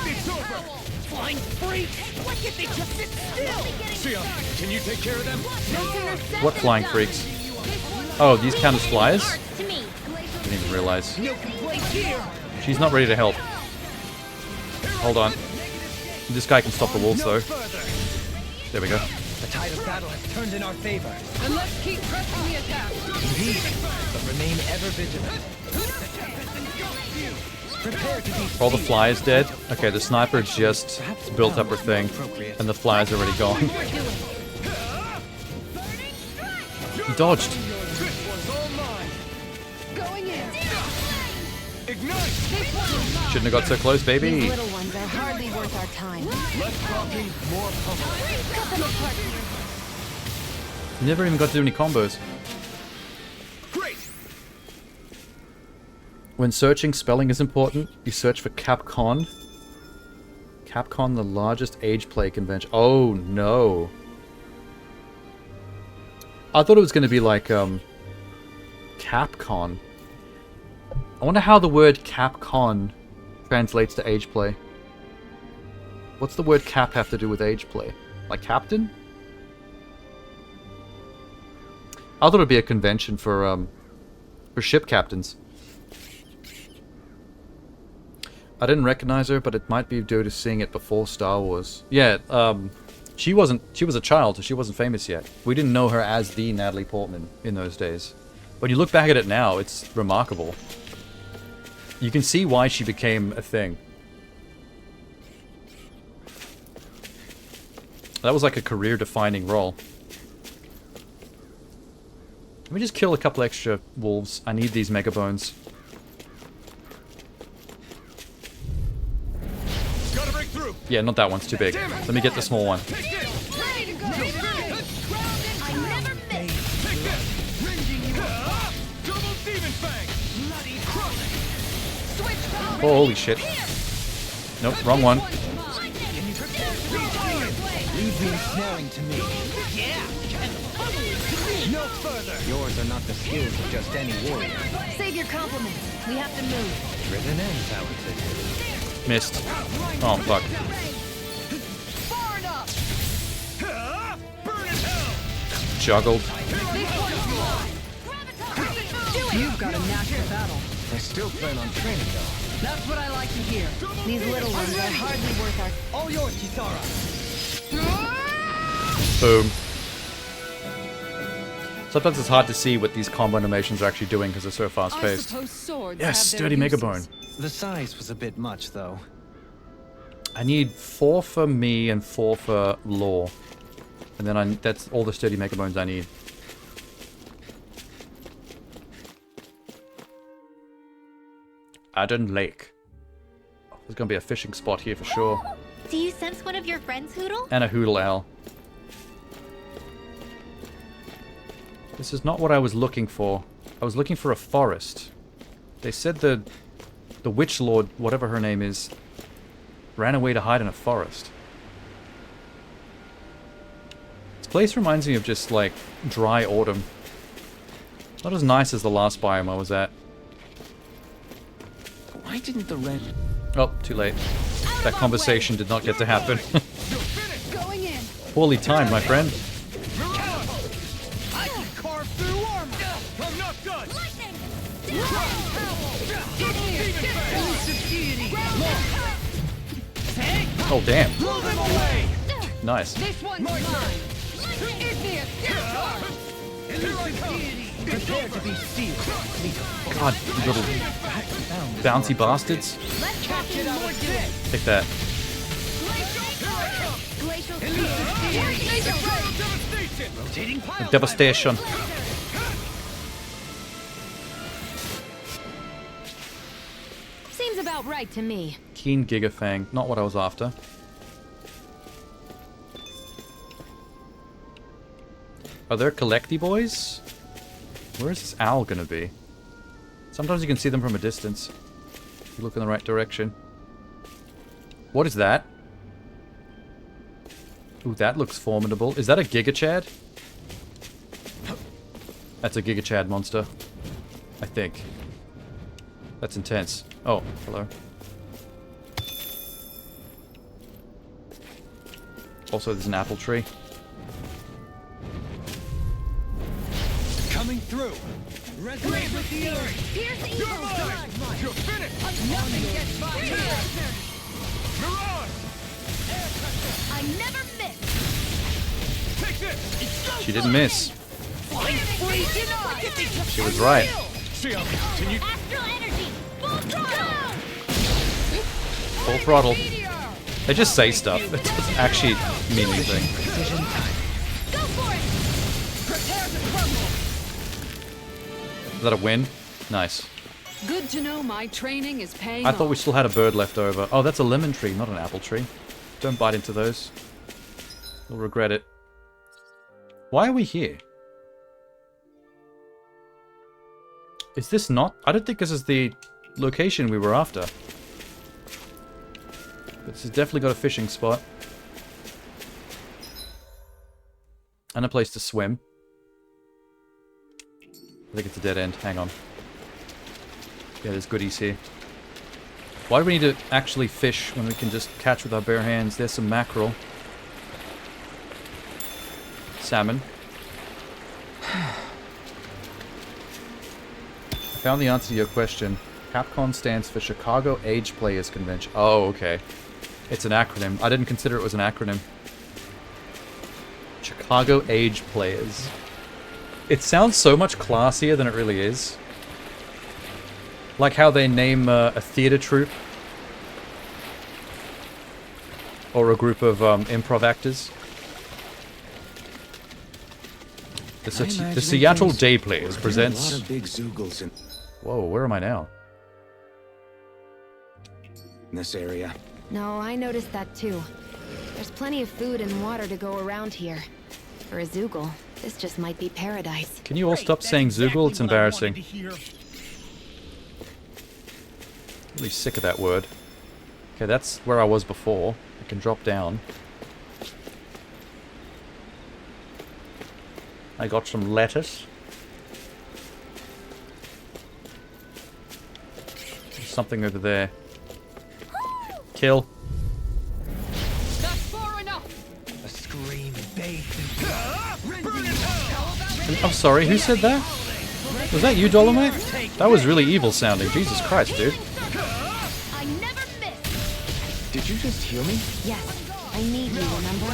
It's over! Flying freak! Why can't they just sit still? Sion, can you take care of them? What flying freaks? Oh, these count as flyers? To me. I didn't even realize. No complaints here. She's not ready to help. Hold on. This guy can stop the wolves though. There we go. The tide of battle has turned in our favor. Then let's keep pressing the attack. Indeed, but remain ever vigilant. Prepare to be All the flyers dead. Okay, the sniper just built up her thing, and the flyer's already gone. He dodged. Going in. Shouldn't have got so close, baby. These little ones are hardly worth our time. Less talking, more pumping. Never even got to do any combos. Great! When searching, spelling is important. You search for Capcom. Capcom, the largest age play convention. Oh no. I thought it was going to be like, Capcom. I wonder how the word Capcom translates to age play. What's the word cap have to do with age play? Like captain? I thought it'd be a convention for ship captains. I didn't recognize her, but it might be due to seeing it before Star Wars. Yeah, she was a child, so she wasn't famous yet. We didn't know her as the Natalie Portman in those days. But you look back at it now, it's remarkable. You can see why she became a thing. That was like a career-defining role. Let me just kill a couple extra wolves. I need these Mega Bones. Yeah, not that one's too big. Let me get the small one. Oh, holy shit. Nope, wrong one. Leave the ensnaring to me. No further. Yours are not the skills of just any warrior. Save your compliments. We have to move. Driven and talented. Missed. Oh, fuck. Far enough. Burn in hell. Juggled. You've got a knack for battle. I still plan on training, though. That's what I like to hear. These little ones are hardly worth our... All yours, Kisara. Boom. Sometimes it's hard to see what these combo animations are actually doing because they're so fast I paced. suppose swords Yes, have their sturdy Mega Bone. uses. The size was a bit much, though. I need 4 for me and 4 for Law. And then that's all the sturdy Mega Bones I need. Adden Lake. Oh, there's gonna be a fishing spot here for sure. Do you sense one of your friends, Hoodle? And a Hoodle Owl. This is not what I was looking for. I was looking for a forest. They said the Witch Lord, whatever her name is, ran away to hide in a forest. This place reminds me of just like dry autumn. Not as nice as the last biome I was at. Why didn't the red... Oh, too late. That conversation did not get to happen. Going in. Poorly timed, my friend. I can carve through armor. I'm not done. Oh, damn. Blow them away. Nice. This one's mine. Igneous. Here I come. Prepare to be sealed. God, you little bouncy bastards. Let's capture more dead. Take that. Glacial Rotating pile. Devastation. Seems about right to me. Keen Gigafang. Not what I was after. Are there collecty boys? Where is this owl gonna be? Sometimes you can see them from a distance. If you look in the right direction. What is that? Ooh, that looks formidable. Is that a Giga Chad? That's a Giga Chad monster. I think. That's intense. Oh, hello. Also, there's an apple tree. Coming through. Resonate with the earth. Fierce You're evil's mine. blood. You're finished. Nothing gets by me. Mirage. I never miss. Take this. She didn't miss. She was right. Seankichu, can you... Astral energy. Full throttle. Full throttle. They just say stuff. It doesn't actually mean anything. Go for it. Prepare to crumble. Is that a win? Nice. Good to know my training is paying I thought we off. still had a bird left over. Oh, that's a lemon tree, not an apple tree. Don't bite into those. You'll regret it. Why are we here? Is this not? I don't think this is the location we were after. This has definitely got a fishing spot. And a place to swim. I think it's a dead end. Hang on. Yeah, there's goodies here. Why do we need to actually fish when we can just catch with our bare hands? There's some mackerel. Salmon. I found the answer to your question. Capcom stands for Chicago Age Players Convention. Oh, okay. It's an acronym. I didn't consider it was an acronym. Chicago Age Players. It sounds so much classier than it really is. Like how they name a theater troupe. Or a group of improv actors. The Seattle Day Players presents... A lot of big Zoogles in Whoa, where am I now? this area. No, I noticed that too. There's plenty of food and water to go around here. For a Zoogle, this just might be paradise. Can you all stop saying Zoogle? It's embarrassing. Really sick of that word. Okay, that's where I was before. I can drop down. I got some lettuce. There's something over there. Kill. That's far enough. A scream bathed I'm sorry, who said that? Was that you, Dolomite? That was really evil sounding. Jesus Christ, dude. I never miss. Did you just heal me? Yes, I need you, remember?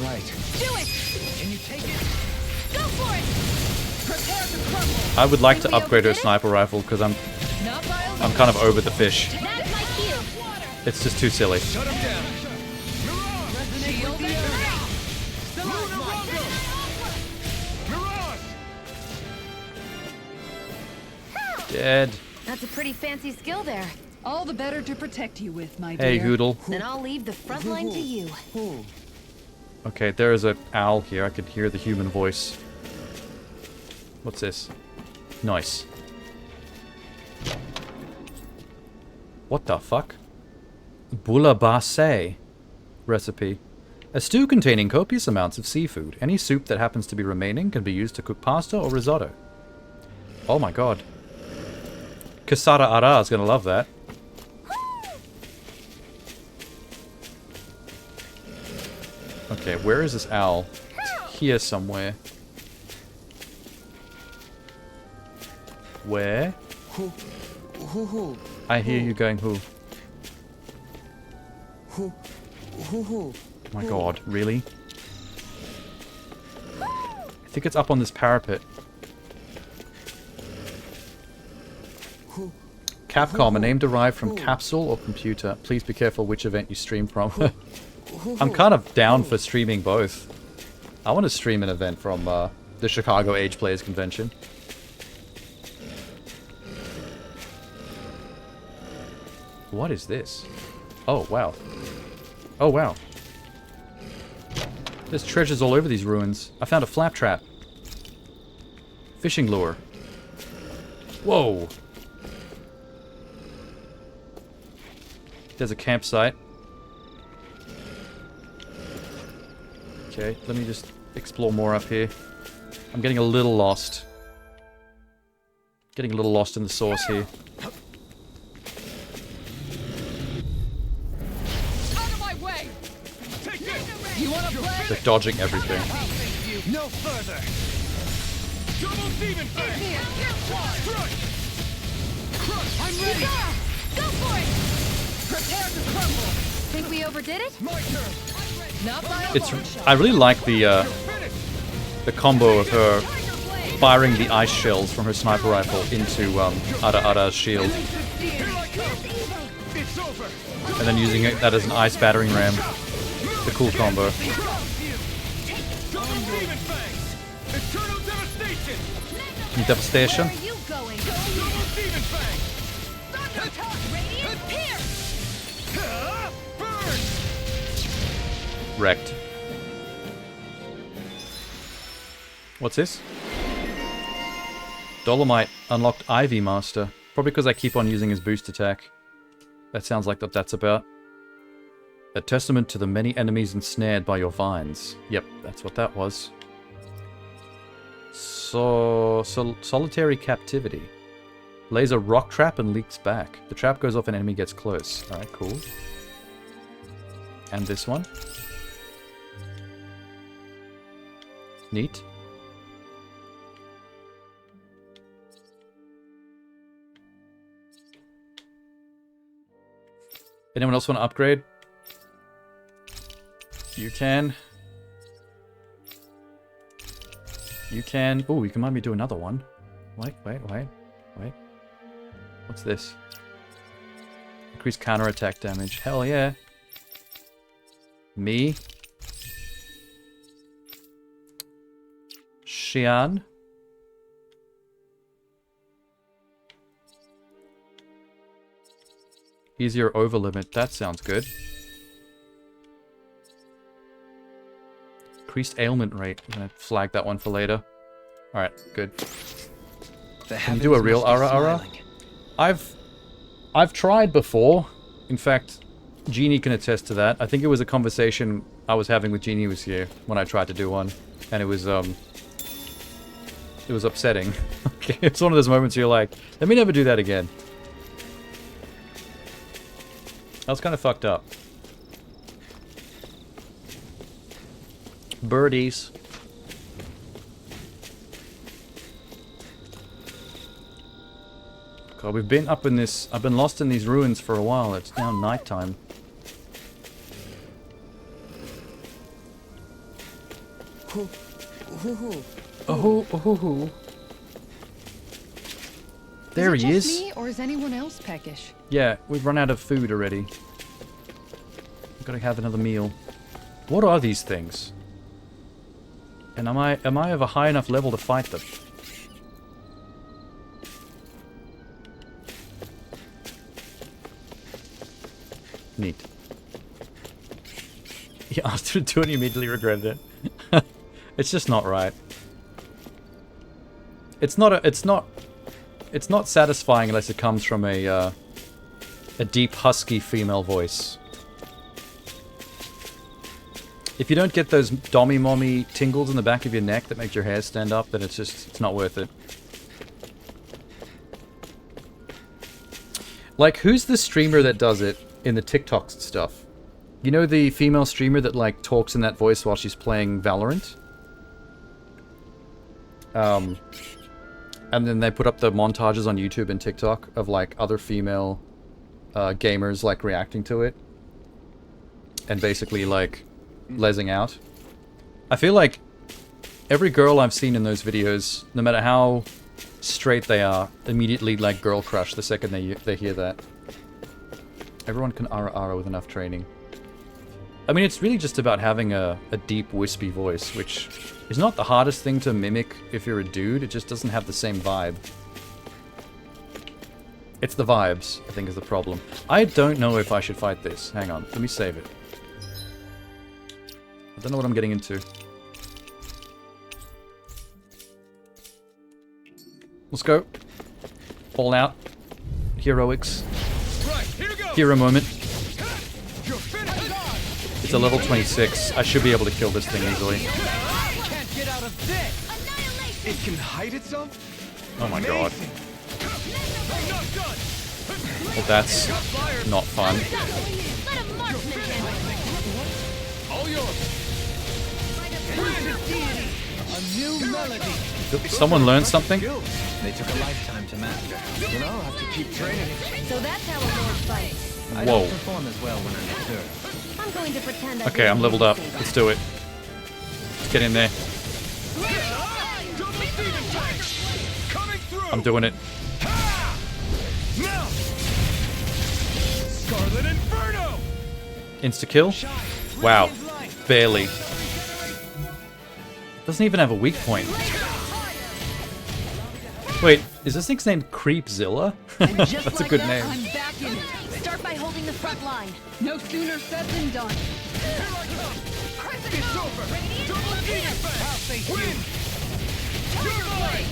Right. Do it. Can you take it? Go for it. Prepare to crumble. I would like to upgrade her sniper rifle because I'm kind of over the fish. That's my cue. It's just too silly. Shut him down. Shield it. Dead. That's a pretty fancy skill there. All the better to protect you with, my dear. Hey, Hoodle. Then I'll leave the front line to you. Okay, there is an owl here. I can hear the human voice. What's this? Nice. What the fuck? Bouillabaisse recipe. A stew containing copious amounts of seafood. Any soup that happens to be remaining can be used to cook pasta or risotto. Oh my god. Kasara Ara is gonna love that. Okay, where is this owl? It's here somewhere. Where? I hear you going who? Oh my god, really? I think it's up on this parapet. Capcom, a name derived from capsule or computer. Please be careful which event you stream from. I'm kind of down for streaming both. I want to stream an event from the Chicago Age Players Convention. What is this? Oh, wow. Oh, wow. There's treasures all over these ruins. I found a flap trap. Fishing lure. Whoa. There's a campsite. Okay, let me just explore more up here. I'm getting a little lost. Getting a little lost in the source here. Out of my way. Take this. You wanna play? They're dodging everything. No further. Double demon fang. Strike. I'm ready. Go for it. Prepare to crumble. Think we overdid it? My turn. Not by I really like the combo of her firing the ice shells from her sniper rifle into Ara Ara's shield. And then using that as an ice battering ram. The cool combo. Devastation. Where are you going? Double demon fang. Thunder touch. Radiant pierce. Burn. Wrecked. What's this? Dolomite unlocked Ivy Master. Probably because I keep on using his boost attack. That sounds like what that's about. A testament to the many enemies ensnared by your vines. Yep, that's what that was. Solitary captivity. Lays a rock trap and leaks back. The trap goes off and enemy gets close. Alright, cool. And this one. Neat. Anyone else want to upgrade? You can. You can. Oh, you can let me do another one. Wait. What's this? Increased counterattack damage. Hell yeah. Me. Xian. Easier over limit. That sounds good. Increased ailment rate. I'm gonna flag that one for later. Alright, good. Can you do a real ara ara? I've tried before. In fact, Jeannie can attest to that. I think it was a conversation I was having with Jeannie was here when I tried to do one. And it was upsetting. Okay, it's one of those moments where you're like, let me never do that again. That was kind of fucked up. Birdies. God, we've been up in this... I've been lost in these ruins for a while. It's now nighttime. Oh. There he is. Me, or is anyone else peckish? Yeah, we've run out of food already. We've got to have another meal. What are these things? And am I of a high enough level to fight them? Neat. He asked her to do it and immediately regretted it. It's just not right. It's not satisfying unless it comes from a deep husky female voice. If you don't get those dommy mommy tingles in the back of your neck that make your hair stand up, then it's not worth it. Like, who's the streamer that does it in the TikToks and stuff? You know the female streamer that, like, talks in that voice while she's playing Valorant? And then they put up the montages on YouTube and TikTok of, like, other female gamers, like, reacting to it. And basically, like, lesing out. I feel like every girl I've seen in those videos, no matter how straight they are, immediately, like, girl crush the second they hear that. Everyone can ara with enough training. I mean, it's really just about having a deep, wispy voice, which is not the hardest thing to mimic if you're a dude, it just doesn't have the same vibe. It's the vibes, I think, is the problem. I don't know if I should fight this. Hang on, let me save it. I don't know what I'm getting into. Let's go. All out. Heroics. Hero moment. It's a level 26. I should be able to kill this thing easily. Can't get out of this. It can hide itself? Oh my god. Well, that's not fun. Someone learned something? They took a lifetime to master. You know, I'll have to keep training. So that's how a lord fights. I Whoa. don't perform as well when I'm observed. I'm going to pretend Okay, I'm leveled up. Let's do it. Let's get in there. I'm doing it. Scarlet Inferno! Insta-kill? Wow. Barely. Doesn't even have a weak point. Wait, is this thing's named Creepzilla? That's a good name. I'm back in it. Start by holding the front line. No sooner said than done. It's over! Double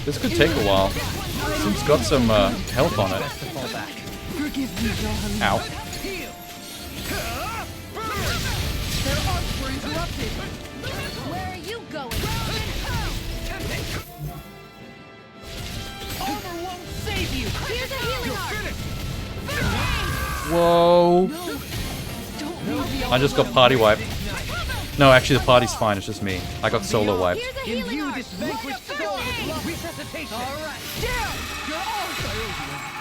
This could take a while. This thing's got some health on it. Forgive me, Johan. Ow. Their arcs were interrupted. Where are you going? Armor won't save you! Here's a healing art. Whoa. Don't leave me I just got party wiped. No, actually the party's fine, it's just me. I got solo wiped. Here's a healing art. Vanquished soul with love resuscitation! Alright!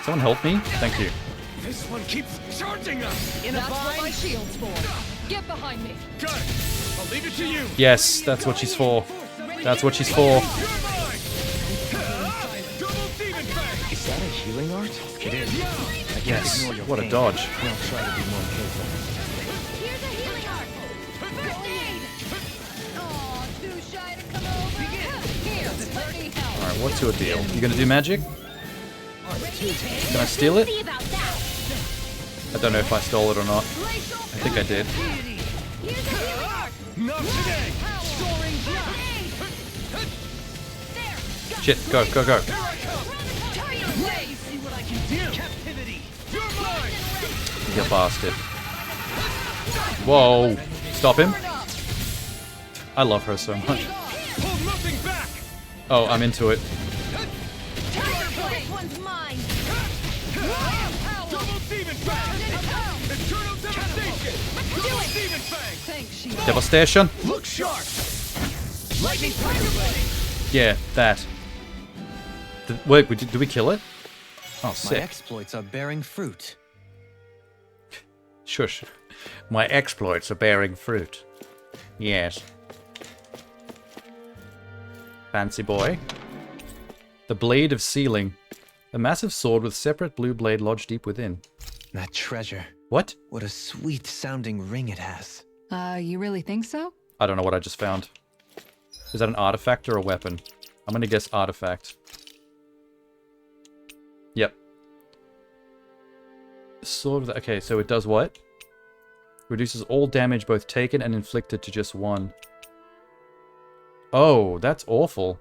Someone help me? Thank you. This one keeps charging us! In That's what my shield's for. Get behind me. Got it! I'll leave it to you! Yes, that's what she's for. That's what she's for. Is that a healing art? It is. Yes. Ignore your What a pain. dodge. I'll try to be more careful. Here's a healing art. First aid. Aw, too shy to come over. Here, let me help. Alright, what's your deal? You gonna do magic? Can I steal it? See about that. I don't know if I stole it or not. I think I did. Shit, go, go, go. You bastard. Whoa. Stop him. I love her so much. Oh, I'm into it. Devastation. Look sharp. Yeah, that. Wait, did we kill it? Oh, My sick. exploits are bearing fruit. Shush. My exploits are bearing fruit. Yes. Fancy boy. The Blade of Sealing. A massive sword with separate blue blade lodged deep within. That treasure. What? What a sweet sounding ring it has. You really think so? I don't know what I just found. Is that an artifact or a weapon? I'm gonna guess artifact. Yep. Sword of the... Okay, so it does what? Reduces all damage both taken and inflicted to just 1. Oh, that's awful.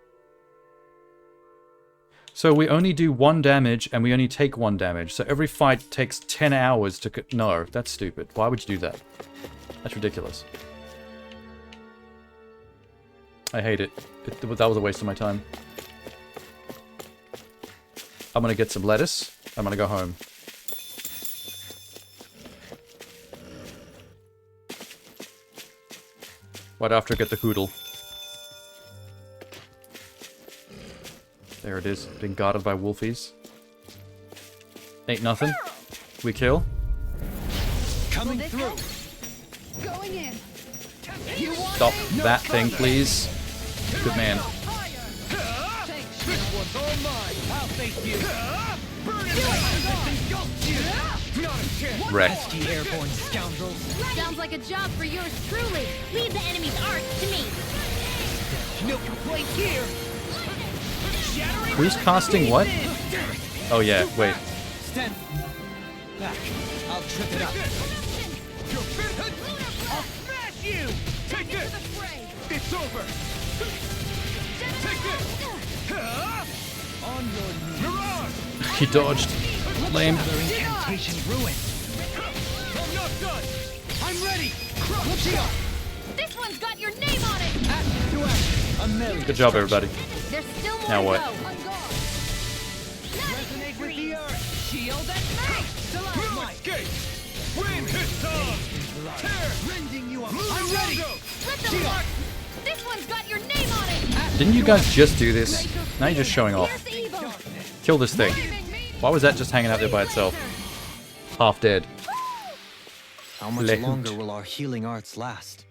So we only do 1 damage and we only take 1 damage. So every fight takes 10 hours to... No, that's stupid. Why would you do that? That's ridiculous. I hate it. That was a waste of my time. I'm gonna get some lettuce. I'm gonna go home. Right after I get the hoodle. There it is, being guarded by wolfies. Ain't nothing. We kill. Coming through. Going in. Stop that thing, please. Good man. This one's all mine. I'll face you. Burn it. Not a chance. Wrecked. Pesky airborne scoundrels. Sounds like a job for yours truly. Leave the enemy's art to me. No complaints here. Who's casting what? Oh yeah, wait. Stand back. I'll trip it up. I'll smash you. Take this. It's over. Take this. On your knees. Mirage. He dodged. Lame. Another incantation ruined. I'm not done. I'm ready. Look up. This one's got your name on it. Action to action. A merry Good job, everybody. There's still more Now to what? go. Resonate with the earth. Shield at me. No escape. Wind his tongue. Tear. Rending you up. I'm ready. Let them mark. This one's got your name on it. Didn't you guys just do this? Now you're just showing off. Here's evil. Kill this thing. Why was that just hanging out there by itself? Half dead. How much Legend. longer will our healing arts last?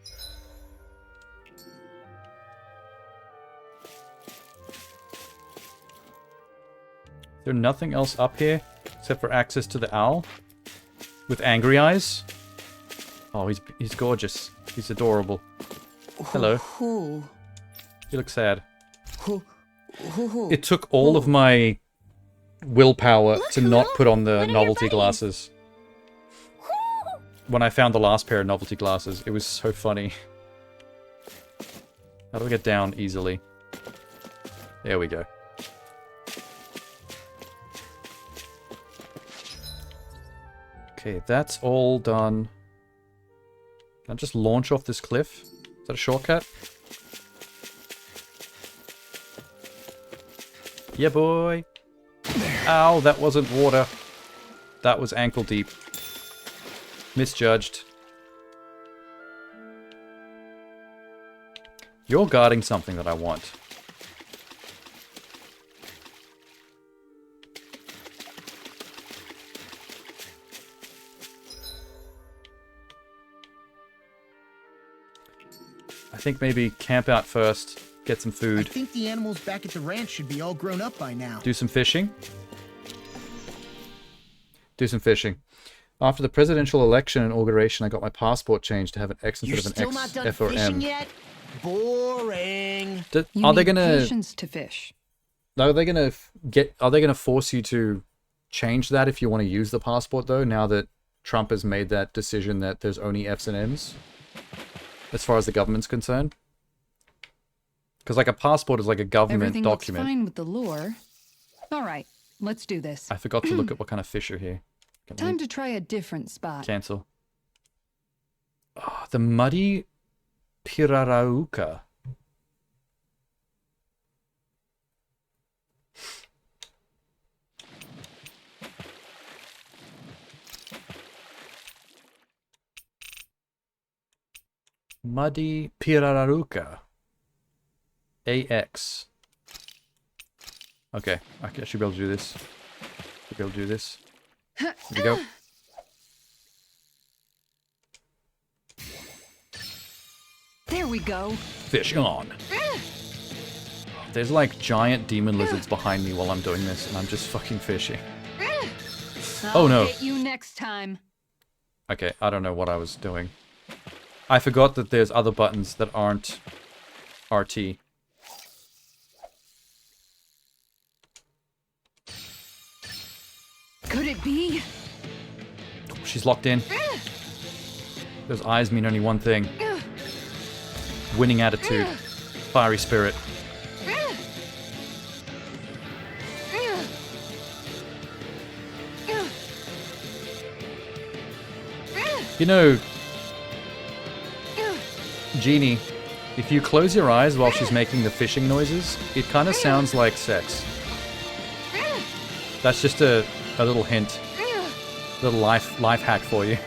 Is there nothing else up here except for access to the owl with angry eyes? Oh, he's gorgeous. He's adorable. Hello. Who? You look sad. Who? It took all of my willpower to not put on the novelty glasses. When I found the last pair of novelty glasses, it was so funny. How do we get down easily? There we go. Okay, that's all done. Can I just launch off this cliff? Is that a shortcut? Yeah, boy. Ow, that wasn't water. That was ankle deep. Misjudged. You're guarding something that I want. I think maybe camp out first, get some I food, think the animals back at the ranch should be all grown up by now. do some fishing. Do some fishing. After the presidential election inauguration, I got my passport changed to have an X You're instead of still an not X, done F or fishing M. yet? Boring. You Are they need gonna? patience to fish. Are they gonna force you to change that if you want to use the passport though? Now that Trump has made that decision that there's only F's and M's as far as the government's concerned. Because like a passport is like a government Everything document. looks fine with the lure. All right, let's do this. I forgot to look at what kind of fish are here. Time to try a different spot. Cancel. Oh, the muddy Pirarauca. Muddy Pirarauca. AX. Okay, I should be able to do this. Should be able to do this. Here we go. There we go. Fish on. There's like giant demon lizards behind me while I'm doing this, and I'm just fucking fishing. Oh no. I'll get you next time. Okay, I don't know what I was doing. I forgot that there's other buttons that aren't RT. Could it be? She's locked in. Those eyes mean only one thing. Winning attitude. Fiery spirit. You know, Genie, if you close your eyes while she's making the fishing noises, it kind of sounds like sex. That's just a little hint. Little life hack for you.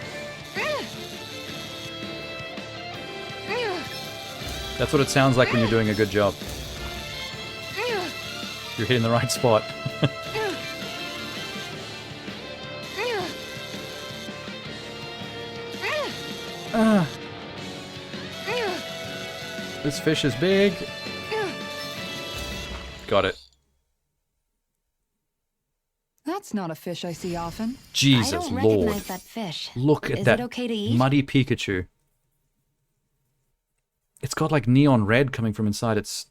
That's what it sounds like when you're doing a good job. You're hitting the right spot. This fish is big. Got it. That's not a fish I see often. Jesus I don't Lord. recognize that fish. Look at Is that it okay to eat? muddy Pikachu. It's got like neon red coming from inside its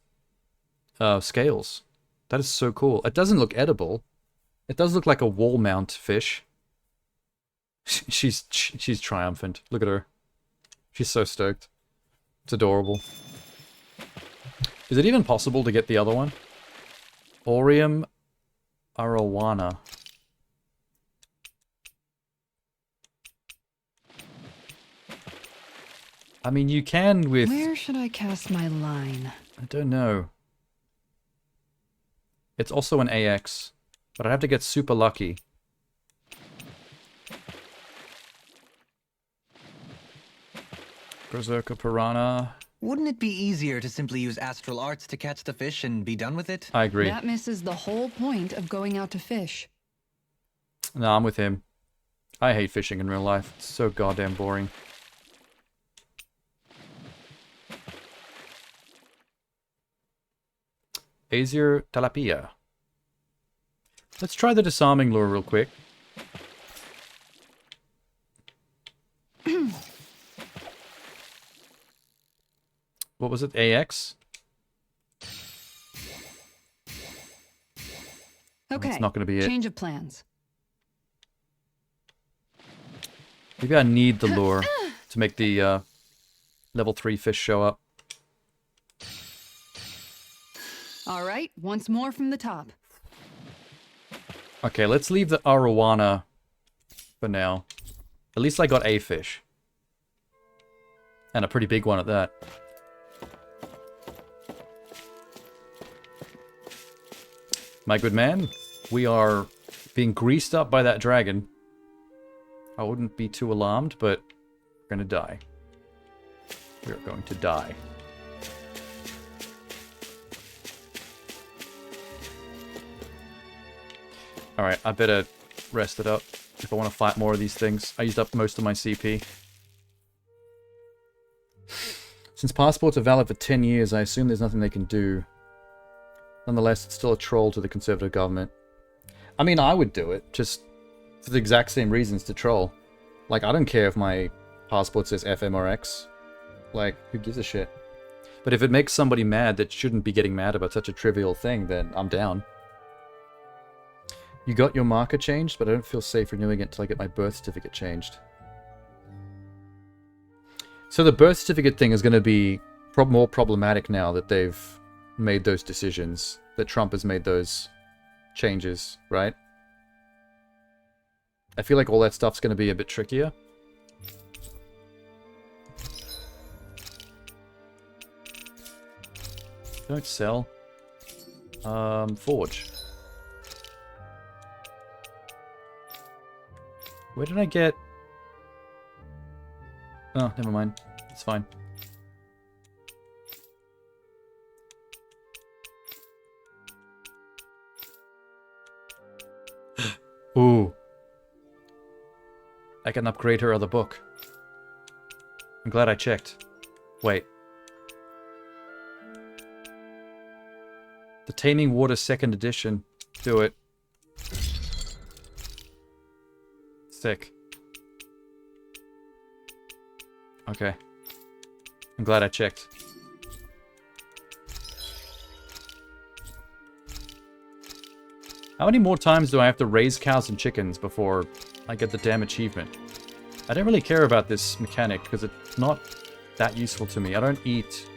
scales. That is so cool. It doesn't look edible. It does look like a wall mount fish. She's triumphant. Look at her. She's so stoked. It's adorable. Is it even possible to get the other one? Orium arowana. I mean, you can with... Where should I cast my line? I don't know. It's also an AX, but I have to get super lucky. Berserker Piranha. Wouldn't it be easier to simply use astral arts to catch the fish and be done with it? I agree. That misses the whole point of going out to fish. No, I'm with him. I hate fishing in real life. It's so goddamn boring. Azir Talapia. Let's try the disarming lure real quick. What was it? AX? Okay, That's not going to be it. change of plans. Maybe I need the lure to make the level 3 fish show up. All right, once more from the top. Okay, let's leave the arowana for now. At least I got a fish. And a pretty big one at that. My good man, we are being greased up by that dragon. I wouldn't be too alarmed, but we're going to die. We are going to die. Alright, I better rest it up if I want to fight more of these things. I used up most of my CP. Since passports are valid for 10 years, I assume there's nothing they can do. Nonetheless, it's still a troll to the Conservative government. I mean, I would do it, just for the exact same reasons to troll. Like, I don't care if my passport says FM or X. Like, who gives a shit? But if it makes somebody mad that shouldn't be getting mad about such a trivial thing, then I'm down. You got your marker changed, but I don't feel safe renewing it until I get my birth certificate changed. So the birth certificate thing is going to be more problematic now that they've made those decisions, that Trump has made those changes, right? I feel like all that stuff's going to be a bit trickier. Don't sell. Forge. Where did I get... Oh, never mind. It's fine. Ooh. I can upgrade her other book. I'm glad I checked. Wait. The Taming Water 2nd edition. Do it. Sick. Okay. I'm glad I checked. How many more times do I have to raise cows and chickens before I get the damn achievement? I don't really care about this mechanic because it's not that useful to me. I don't eat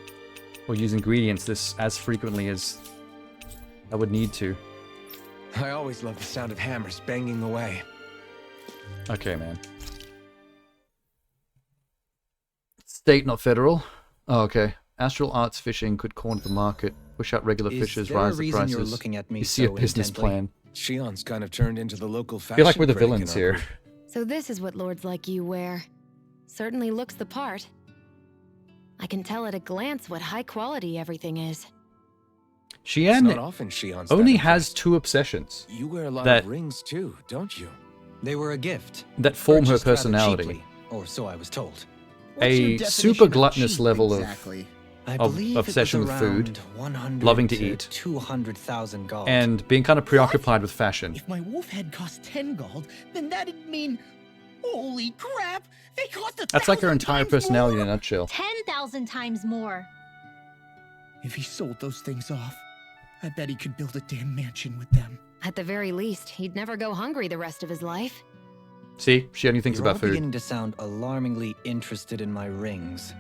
or use ingredients this as frequently as I would need to. I always love the sound of hammers banging away. Okay, man. State, not federal. Oh, okay. Astral arts fishing could corner the market, push out regular fishers, rise the prices. You're looking at me you see a so business intently? plan. Shion's kind of turned into the local fashion I feel like we're the critic in villains our here. group. So this is what lords like you wear. Certainly looks the part. I can tell at a glance what high quality everything is. It's Xian not often Shion's only that has 2 obsessions You wear a lot that of rings too, don't you? They were a gift. that form her Purchased rather personality. cheaply, or so I was told. A super gluttonous level I of believe obsession it with was food, around 100 loving to eat, 200,000 gold. and being kind of preoccupied with fashion. If my wolf head cost 10 gold, then that'd mean... Holy crap! They cost That's like her 1,000 entire times personality in more! a nutshell. 10,000 times more. If he sold those things off, I bet he could build a damn mansion with them. At the very least, he'd never go hungry the rest of his life. See? She only thinks You're about all food. beginning to sound alarmingly interested in my rings.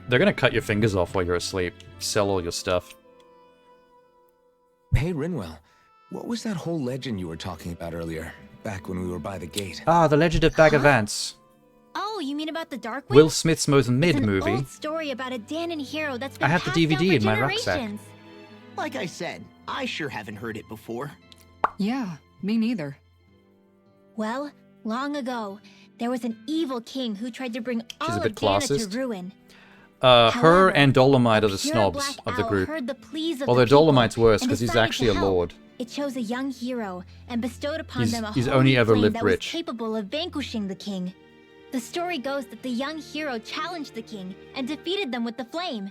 They're gonna cut your fingers off while you're asleep. Sell all your stuff. Hey, Rinwell, what was that whole legend you were talking about earlier, back when we were by the gate? Ah, the Legend of Bag of Ants. Oh, you mean about the Dark Wing? Will Smith's most It's mid an movie. old story about a Danon hero that's been I have the passed down DVD for in my rucksack. generations. Like I said, I sure haven't heard it before. Yeah, me neither. Well, long ago, there was an evil king who tried to bring She's all a bit of Dana classist. to ruin. Her However, and Dolomite are the Pure snobs Black of the Owl group. heard the pleas of Although the people Dolomite's worse and because he's decided actually to a help. lord. It chose a young hero and bestowed upon He's- them a he's holy only ever flame lived that rich. was capable of vanquishing the king. The story goes that the young hero challenged the king and defeated them with the flame.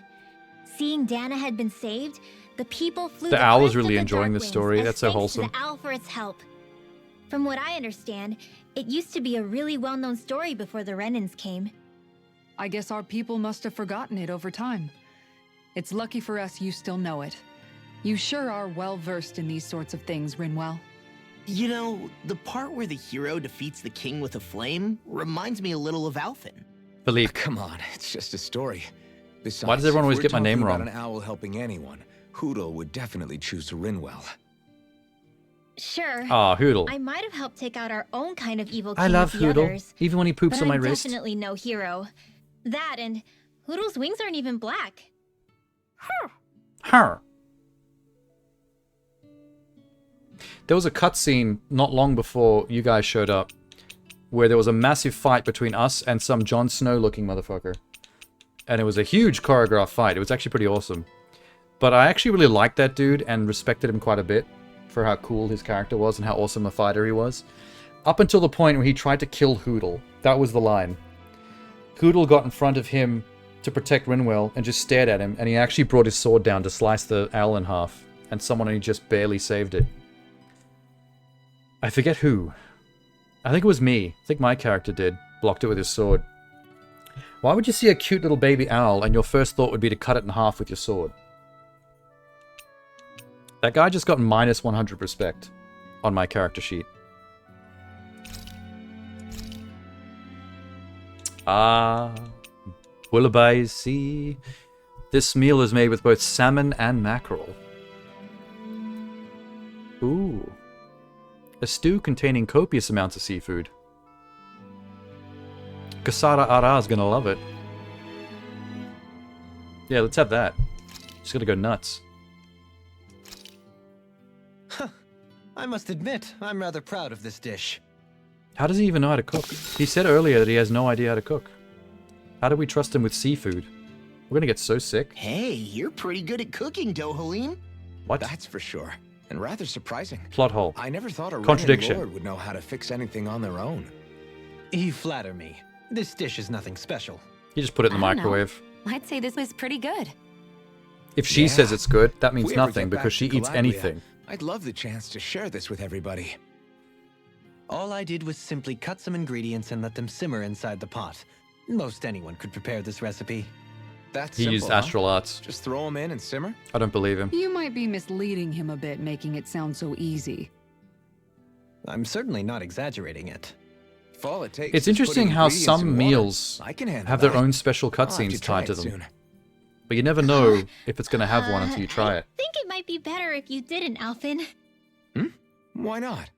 Seeing Dana had been saved, the people flew The owl is cliffs of really the enjoying Dark this Wings story. as That's so thanks to wholesome. the owl for its help. From what I understand, it used to be a really well-known story before the Renans came. I guess our people must have forgotten it over time. It's lucky for us you still know it. You sure are well-versed in these sorts of things, Rinwell. You know, the part where the hero defeats the king with a flame reminds me a little of Alphen. Philippe. Come on, it's just a story. Besides, Why does everyone if always we're get my name talking about wrong? An owl helping anyone, Hoodle would definitely choose Rinwell. Sure. Ah, Hoodle. I might have helped take out our own kind of evil king I love with the Hoodle, others, even when he poops but on my I'm wrist. definitely no hero. That and Hoodle's wings aren't even black. Her. There was a cutscene not long before you guys showed up where there was a massive fight between us and some Jon Snow looking motherfucker. And it was a huge choreographed fight. It was actually pretty awesome. But I actually really liked that dude and respected him quite a bit for how cool his character was and how awesome a fighter he was. Up until the point where he tried to kill Hoodle. That was the line. Hoodle got in front of him to protect Rinwell and just stared at him, and he actually brought his sword down to slice the owl in half, and someone only just barely saved it. I forget who. I think it was me. I think my character did. Blocked it with his sword. Why would you see a cute little baby owl and your first thought would be to cut it in half with your sword? That guy just got minus 100 respect on my character sheet. Bullabay Sea. This meal is made with both salmon and mackerel. Ooh. A stew containing copious amounts of seafood. Kasara Ara's gonna love it. Yeah, let's have that. Just gonna go nuts. I must admit, I'm rather proud of this dish. How does he even know how to cook? He said earlier that he has no idea how to cook. How do we trust him with seafood? We're gonna get so sick. Hey, you're pretty good at cooking, Dohalim. What? That's for sure. And rather surprising. Plot hole. I never thought a Contradiction. Renan Lord would know how to fix anything on their own. You flatter me. This dish is nothing special. You just put it in the I don't know. microwave. I'd say this was pretty good. If she Yeah. says it's good, that means If we ever nothing get back because she to eats Calabria, anything. I'd love the chance to share this with everybody. All I did was simply cut some ingredients and let them simmer inside the pot. Most anyone could prepare this recipe. That's He simple, used huh? astral arts. Just throw them in and simmer? I don't believe him. You might be misleading him a bit, making it sound so easy. I'm certainly not exaggerating it. If all it takes It's is interesting putting how ingredients some in water, meals I can handle have their that. own special I'll have cutscenes to try tied to it them. soon. But you never know if it's going to have one until you try it. I think it might be better if you didn't, Alphen. Why not?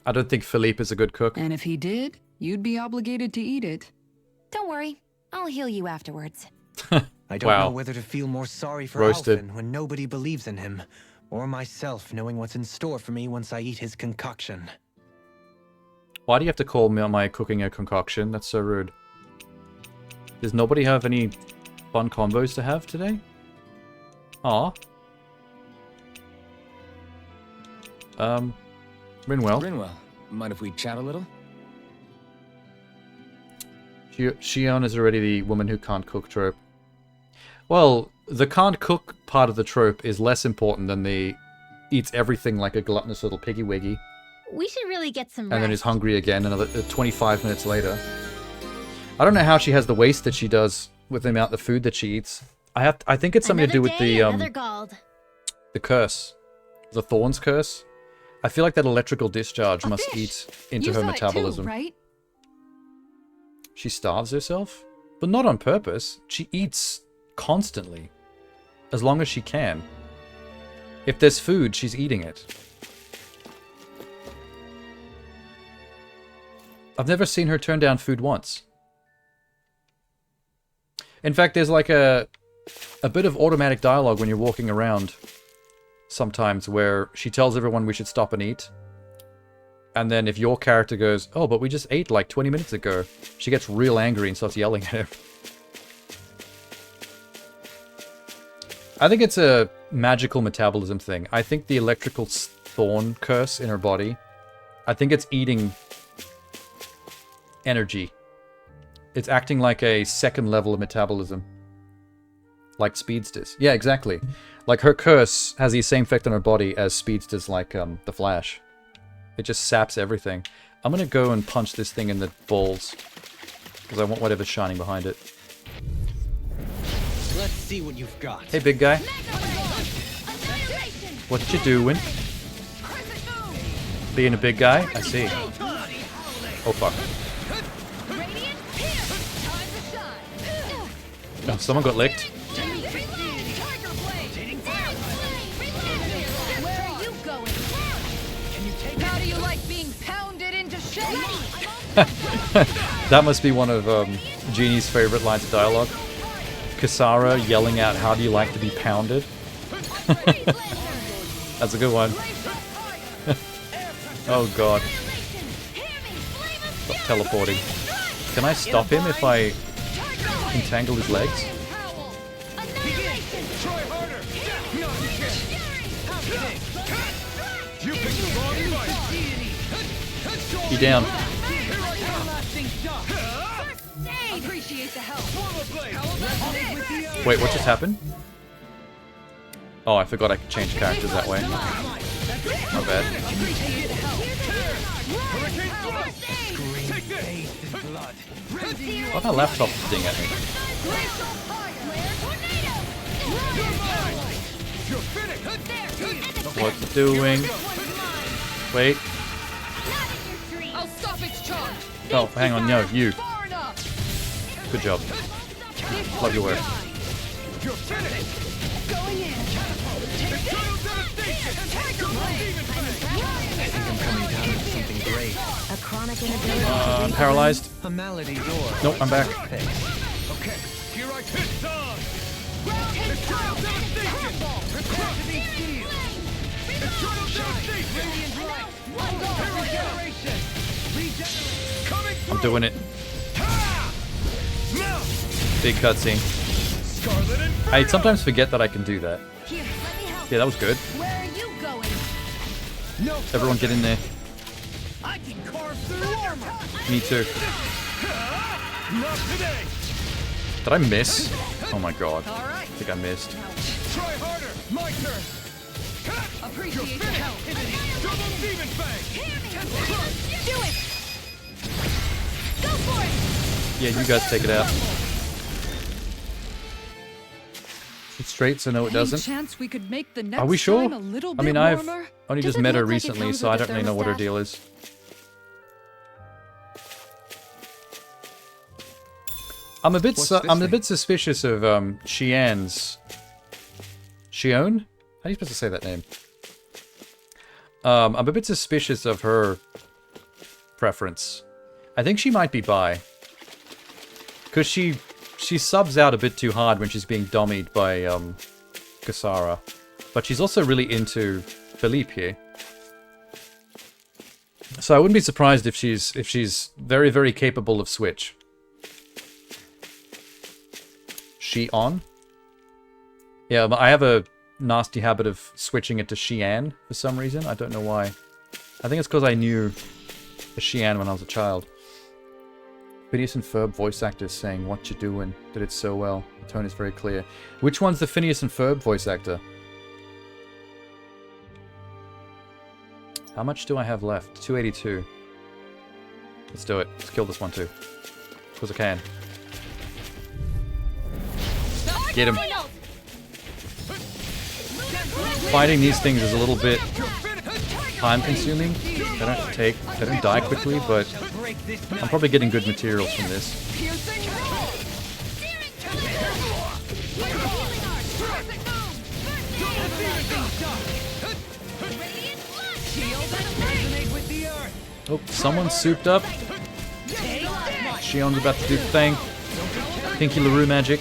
I don't think Philippe is a good cook. And if he did, you'd be obligated to eat it. Don't worry, I'll heal you afterwards. I don't Wow. know whether to feel more sorry for Roasted. Alphen when nobody believes in him, or myself knowing what's in store for me once I eat his concoction. Why do you have to call me on my cooking a concoction? That's so rude. Does nobody have any fun combos to have today? Aw. Rinwell. Rinwell, mind if we chat a little? Shion is already the woman who can't cook trope. Well, the can't cook part of the trope is less important than the eats everything like a gluttonous little piggy wiggy, We should really get some rest. and then is hungry again another 25 minutes later. I don't know how she has the waste that she does with the amount of food that she eats. I think it's something to do with Another Gald. the curse, the Thorns curse. I feel like that electrical discharge must eat into You her saw it metabolism. too, right? She starves herself, but not on purpose. She eats constantly, as long as she can. If there's food, she's eating it. I've never seen her turn down food once. In fact, there's like a bit of automatic dialogue when you're walking around sometimes where she tells everyone we should stop and eat. And then if your character goes, oh, but we just ate like 20 minutes ago, she gets real angry and starts yelling at him. I think it's a magical metabolism thing. I think the electrical thorn curse in her body, I think it's eating energy. It's acting like a second level of metabolism. Like Speedsters. Yeah, exactly. Like her curse has the same effect on her body as Speedsters like the Flash. It just saps everything. I'm gonna go and punch this thing in the balls. Because I want whatever's shining behind it. Let's see what you've got. Hey, big guy. What you doing? Being a big guy? I see. Oh, fuck. Oh, someone got licked. Where are you going? How do you like being pounded into shape? That must be one of Genie's favorite lines of dialogue. Kasara yelling out, how do you like to be pounded? That's a good one. Oh god. Stop teleporting. Can I stop him if I entangle his legs? You down. Wait, what just happened? Oh, I forgot I could change characters that way. Not bad. Why my laptop ding at me? What's it doing? Wait. I'll stop its charge. Oh, hang on. No, you. Good job. Love your work. Going in. I'm coming down with something great. A chronic inability to Paralyzed. A malady door. Nope, I'm back. Okay, here I come. I'm doing it. Big cutscene. I sometimes forget that I can do that. Here, let me help. Yeah, that was good. Where are you going? Everyone get in there. I can carve through armor. Me too. Not today. Did I miss? Oh my god. All right. I think I missed. Try harder. My turn. Appreciate the help. Double demon fang. Do it. Go for it. Yeah, you guys take it out. It's straight, so no, it Any doesn't. chance we could make the next Are we sure? time a little I mean, bit I've warmer? only Does just it met her look like it recently, comes so I with a don't really know what her thermostat? deal is. I'm a bit suspicious of Xian's. Xion? How are you supposed to say that name? I'm a bit suspicious of her preference. I think she might be bi. Because she subs out a bit too hard when she's being dommied by Kasara. But she's also really into Philippe here. So I wouldn't be surprised if she's very, very capable of Switch. She on? Yeah, but I have a nasty habit of switching it to Xian for some reason. I don't know why. I think it's because I knew a Xian when I was a child. Phineas and Ferb voice actors saying, "What you doing?" Did it so well. The tone is very clear. Which one's the Phineas and Ferb voice actor? How much do I have left? 282. Let's do it. Let's kill this one too. Because I can. Get him. Fighting these things is a little bit time-consuming. They don't die quickly, but I'm probably getting good materials from this. Oh, someone's souped up. Shion's about to do the thing. Pinky LaRue magic.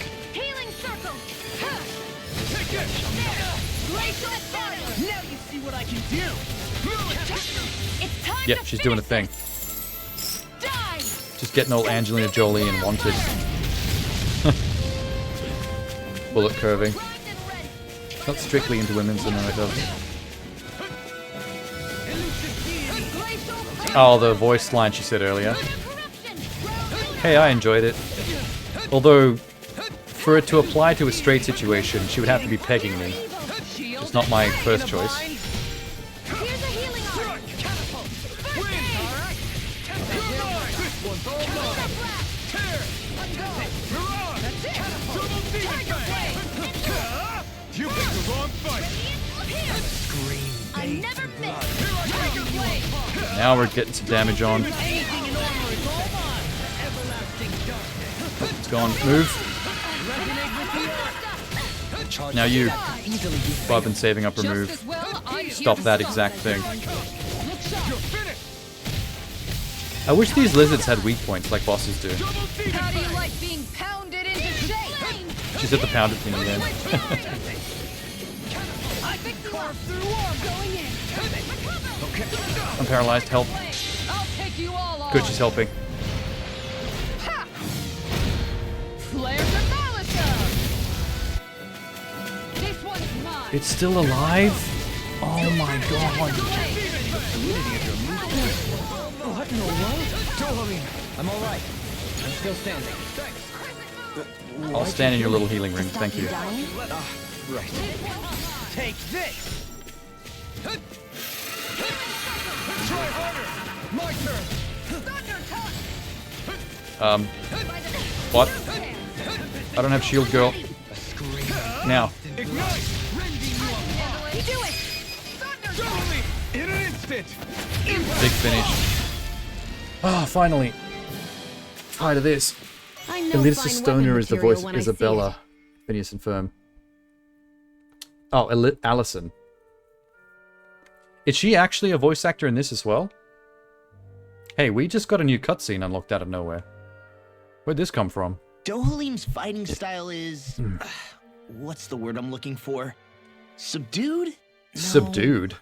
Now you see what I can do. Yep, she's doing a thing. Just getting old Angelina Jolie and Wanted. Bullet curving. Not strictly into women's, and no, it doesn't. Oh, the voice line she said earlier. Hey, I enjoyed it. Although, for it to apply to a straight situation, she would have to be pegging me. It's not my first choice. You picked the wrong fight. I never miss. Now we're getting some damage on. It's gone. Move. Now you. Well, I've been saving up her move. Stop that exact thing. I wish these lizards had weak points like bosses do. How do you like being pounded into shape? She's at the pounded thing again. I can carve through armor. Going in. I'm paralyzed. Help. I'll take you all on. Good, she's helping. Ha! Flare to Malika. This one's mine. It's still alive? Oh my god. What in the world? Dohalim, I'm all right. I'm still standing. Thanks. I'll stand in your little healing ring. Thank you. Right. Take this. Try harder. My turn. What? I don't have shield, girl. Now. Ignite. Instant! Big finish. Ah, finally. Tired of this. I know Elisa fine Stoner weapon is the material voice of when I see Isabella. Phineas and Ferb. Oh, Allison. Is she actually a voice actor in this as well? Hey, we just got a new cutscene unlocked out of nowhere. Where'd this come from? Dohalim's fighting style is... what's the word I'm looking for? Subdued? No. Subdued?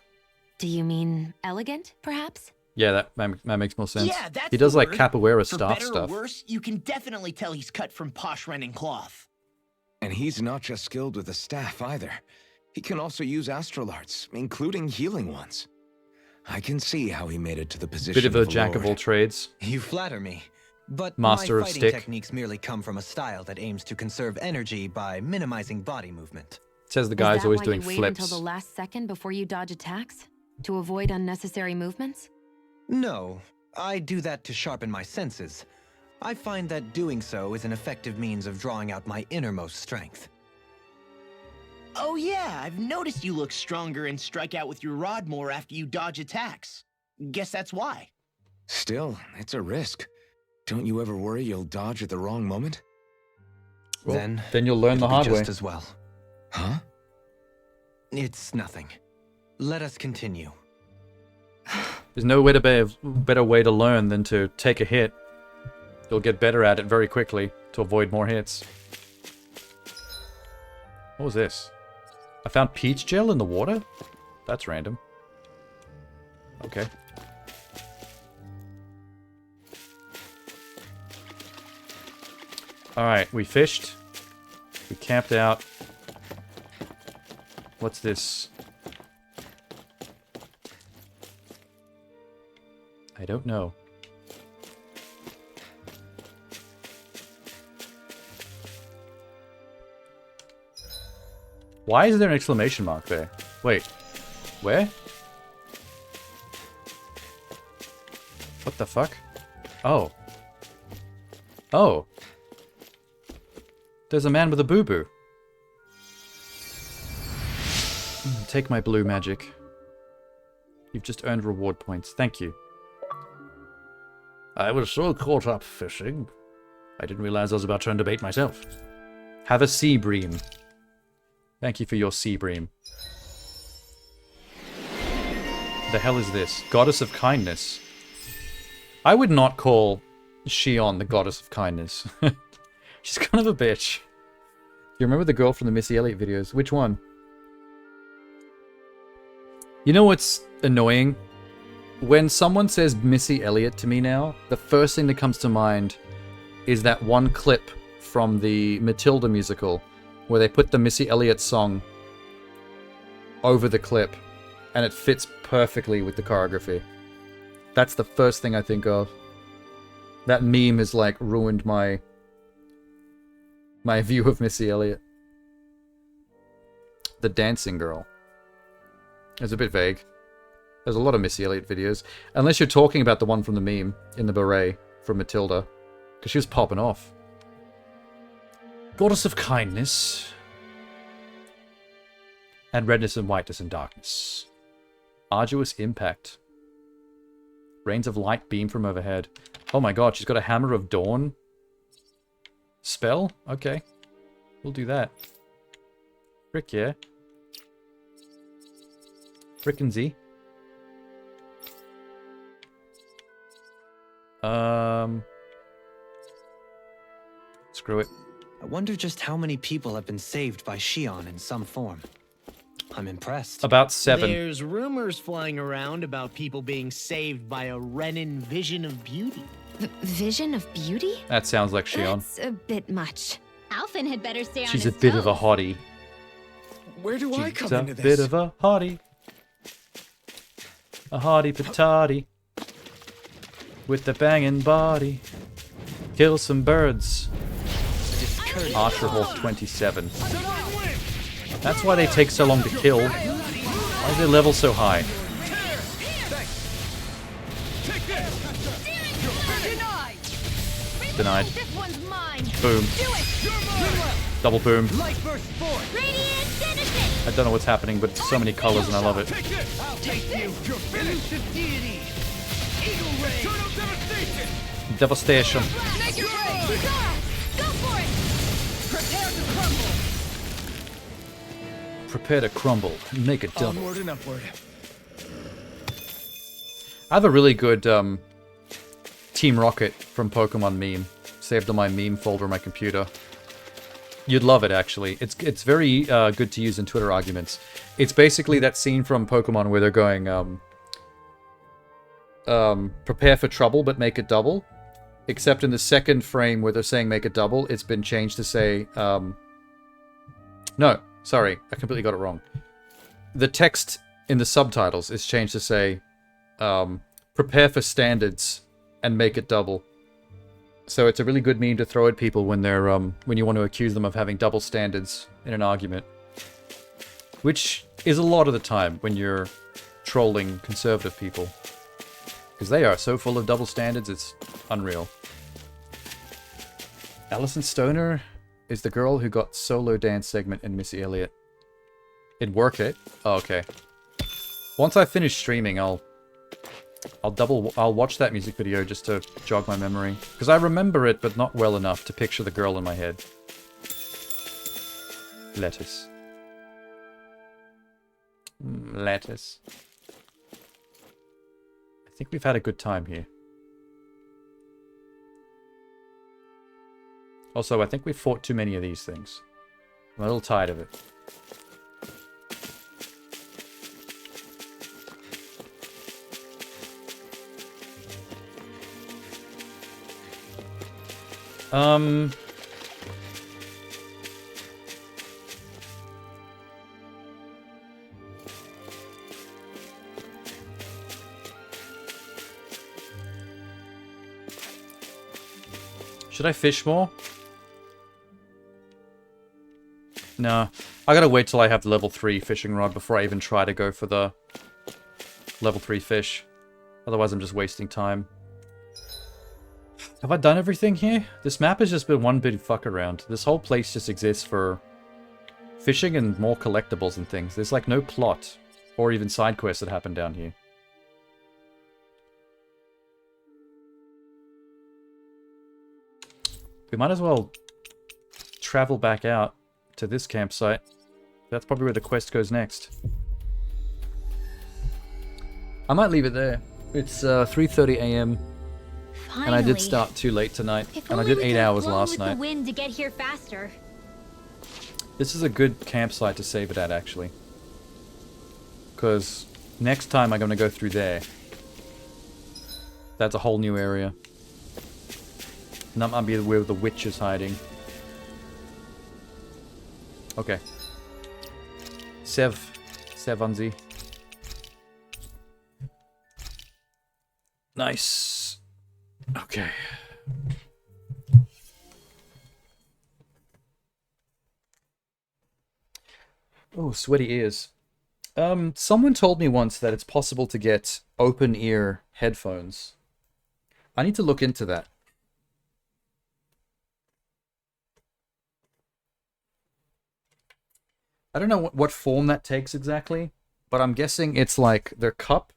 Do you mean elegant, perhaps? Yeah, that makes more sense. Yeah, that's he does the like word. capoeira For staff better stuff. or worse, you can definitely tell he's cut from posh Renin cloth. And he's not just skilled with the staff either. He can also use astral arts, including healing ones. I can see how he made it to the position Bit of a a jack of all lord. trades. You flatter me. But Master my of fighting stick. techniques merely come from a style that aims to conserve energy by minimizing body movement. Says the guy's always doing Is that why you wait flips. until the last second before you dodge attacks? To avoid unnecessary movements? No, I do that to sharpen my senses. I find that doing so is an effective means of drawing out my innermost strength. Oh yeah, I've noticed you look stronger and strike out with your rod more after you dodge attacks. Guess that's why. Still, it's a risk. Don't you ever worry you'll dodge at the wrong moment? Well, then you'll learn the it'll be hard way. just as well. Huh? It's nothing. Let us continue. There's no better way to learn than to take a hit. You'll get better at it very quickly to avoid more hits. What was this? I found peach gel in the water? That's random. Okay. Alright, we fished. We camped out. What's this? I don't know. Why is there an exclamation mark there? Wait. Where? What the fuck? Oh. Oh. There's a man with a boo-boo. Take my blue magic. You've just earned reward points. Thank you. I was so caught up fishing. I didn't realize I was about to underbait myself. Have a sea bream. Thank you for your sea bream. The hell is this? Goddess of kindness. I would not call Xion the goddess of kindness. She's kind of a bitch. You remember the girl from the Missy Elliott videos? Which one? You know what's annoying? When someone says Missy Elliott to me now, the first thing that comes to mind is that one clip from the Matilda musical where they put the Missy Elliott song over the clip and it fits perfectly with the choreography. That's the first thing I think of. That meme has like ruined my view of Missy Elliott. The dancing girl. It's a bit vague. There's a lot of Missy Elliott videos. Unless you're talking about the one from the meme in the beret from Matilda. Because she was popping off. Goddess of kindness. And redness and whiteness and darkness. Arduous impact. Rains of light beam from overhead. Oh my god, she's got a hammer of dawn. Spell? Okay. We'll do that. Frick yeah. Frickin' Z. Screw it. I wonder just how many people have been saved by Xion in some form. I'm impressed. About 7. There's rumors flying around about people being saved by a Renin vision of beauty. Vision of beauty? That sounds like Xion. That's a bit much. Alphen had better stay on She's his a bit of a toes. hottie. Where do I She's come a into this? bit of a hottie. A hottie patati. With the banging body. Kill some birds. Archerhawk 27. That's why they take so long to kill. Why is their level so high? Denied. This one's mine. Boom. Do it. Double boom. Light burst forth. Radiant innocent! I don't know what's happening, but it's so many colors and I love it. I'll take you! You're finished! Deity! Eagle Ray! Total devastation! Devastation. Make your break! Kisara! Go for it! Prepare to crumble! Prepare to crumble and make it double. Onward and upward. I have a really good Team Rocket from Pokemon meme saved on my meme folder on my computer. You'd love it, actually. It's very good to use in Twitter arguments. It's basically that scene from Pokemon where they're going, prepare for trouble, but make it double. Except in the second frame where they're saying make it double, it's been changed to say, no, sorry, I completely got it wrong. The text in the subtitles is changed to say, prepare for standards and make it double. So it's a really good meme to throw at people when they're when you want to accuse them of having double standards in an argument. Which is a lot of the time when you're trolling conservative people. Because they are so full of double standards, it's unreal. Alison Stoner is the girl who got solo dance segment in Missy Elliott. In Work It? Oh, okay. Once I finish streaming, I'll watch that music video just to jog my memory. Because I remember it, but not well enough to picture the girl in my head. Lettuce. Lettuce. I think we've had a good time here. Also, I think we've fought too many of these things. I'm a little tired of it. Should I fish more? No. I gotta wait till I have the level 3 fishing rod before I even try to go for the level 3 fish. Otherwise I'm just wasting time. Have I done everything here? This map has just been one big fuck around. This whole place just exists for fishing and more collectibles and things. There's like no plot or even side quests that happen down here. We might as well travel back out to this campsite. That's probably where the quest goes next. I might leave it there. It's 3:30 a.m. and I did start too late tonight, and I did 8 hours last night. The wind to get here faster. This is a good campsite to save it at, actually. Because next time I'm going to go through there. That's a whole new area. And that might be where the witch is hiding. Okay. Sevanzi. Nice. Okay. Oh, sweaty ears. Someone told me once that it's possible to get open ear headphones. I need to look into that. I don't know what form that takes exactly, but I'm guessing it's like they're cup,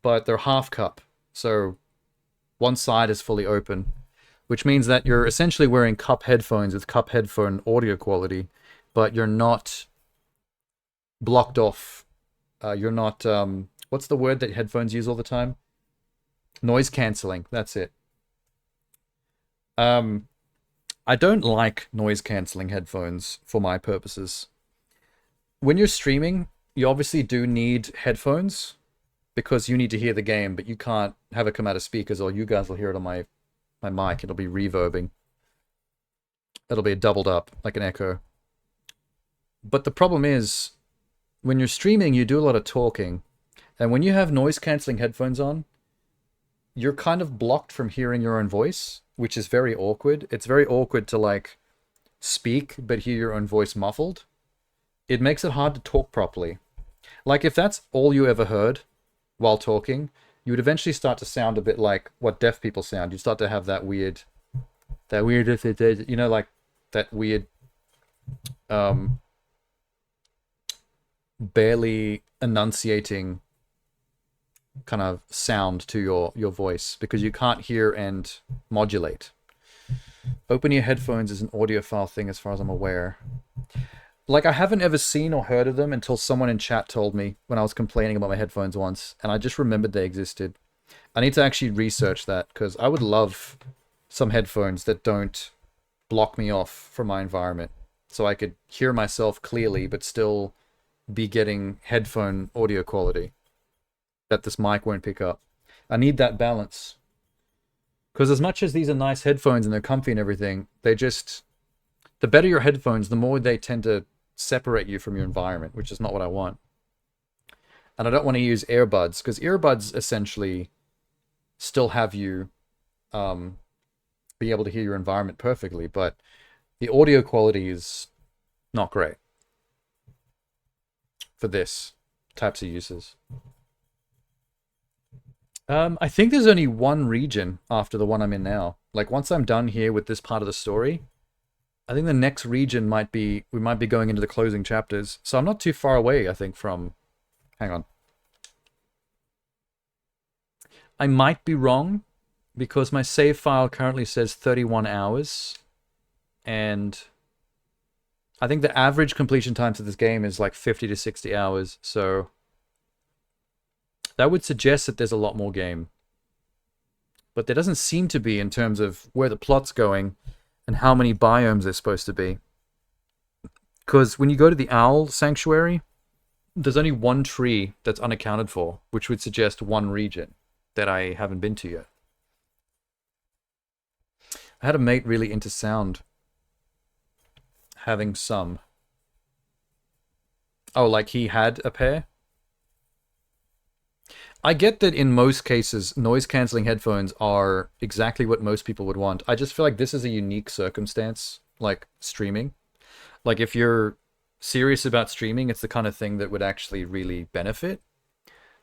but they're half cup. So one side is fully open, which means that you're essentially wearing cup headphones with cup headphone audio quality, but you're not blocked off. You're not, what's the word that headphones use all the time? Noise cancelling, that's it. I don't like noise cancelling headphones for my purposes. When you're streaming, you obviously do need headphones because you need to hear the game, but you can't have it come out of speakers, or you guys will hear it on my mic. It'll be reverbing. It'll be doubled up like an echo. But the problem is, when you're streaming, you do a lot of talking. And when you have noise cancelling headphones on, you're kind of blocked from hearing your own voice, which is very awkward. It's very awkward to like speak, but hear your own voice muffled. It makes it hard to talk properly. Like if that's all you ever heard while talking, you would eventually start to sound a bit like what deaf people sound. You'd start to have that weird, you know, like that weird barely enunciating kind of sound to your voice because you can't hear and modulate. Open ear headphones is an audiophile thing as far as I'm aware. Like, I haven't ever seen or heard of them until someone in chat told me when I was complaining about my headphones once, and I just remembered they existed. I need to actually research that, because I would love some headphones that don't block me off from my environment, so I could hear myself clearly, but still be getting headphone audio quality that this mic won't pick up. I need that balance. Because as much as these are nice headphones and they're comfy and everything, they just... The better your headphones, the more they tend to separate you from your environment, which is not what I want. And I don't want to use earbuds, because earbuds essentially still have you be able to hear your environment perfectly, but the audio quality is not great for this types of uses. I think there's only one region after the one I'm in now. Like, once I'm done here with this part of the story, I think the next region might be... We might be going into the closing chapters. So I'm not too far away, I think, from... Hang on. I might be wrong, because my save file currently says 31 hours. And I think the average completion time to this game is like 50 to 60 hours. So that would suggest that there's a lot more game. But there doesn't seem to be in terms of where the plot's going and how many biomes there's supposed to be. Because when you go to the Owl Sanctuary, there's only one tree that's unaccounted for, which would suggest one region that I haven't been to yet. I had a mate really into sound. Having some. Oh, like he had a pair? I get that in most cases, noise-cancelling headphones are exactly what most people would want. I just feel like this is a unique circumstance, like streaming. Like, if you're serious about streaming, it's the kind of thing that would actually really benefit.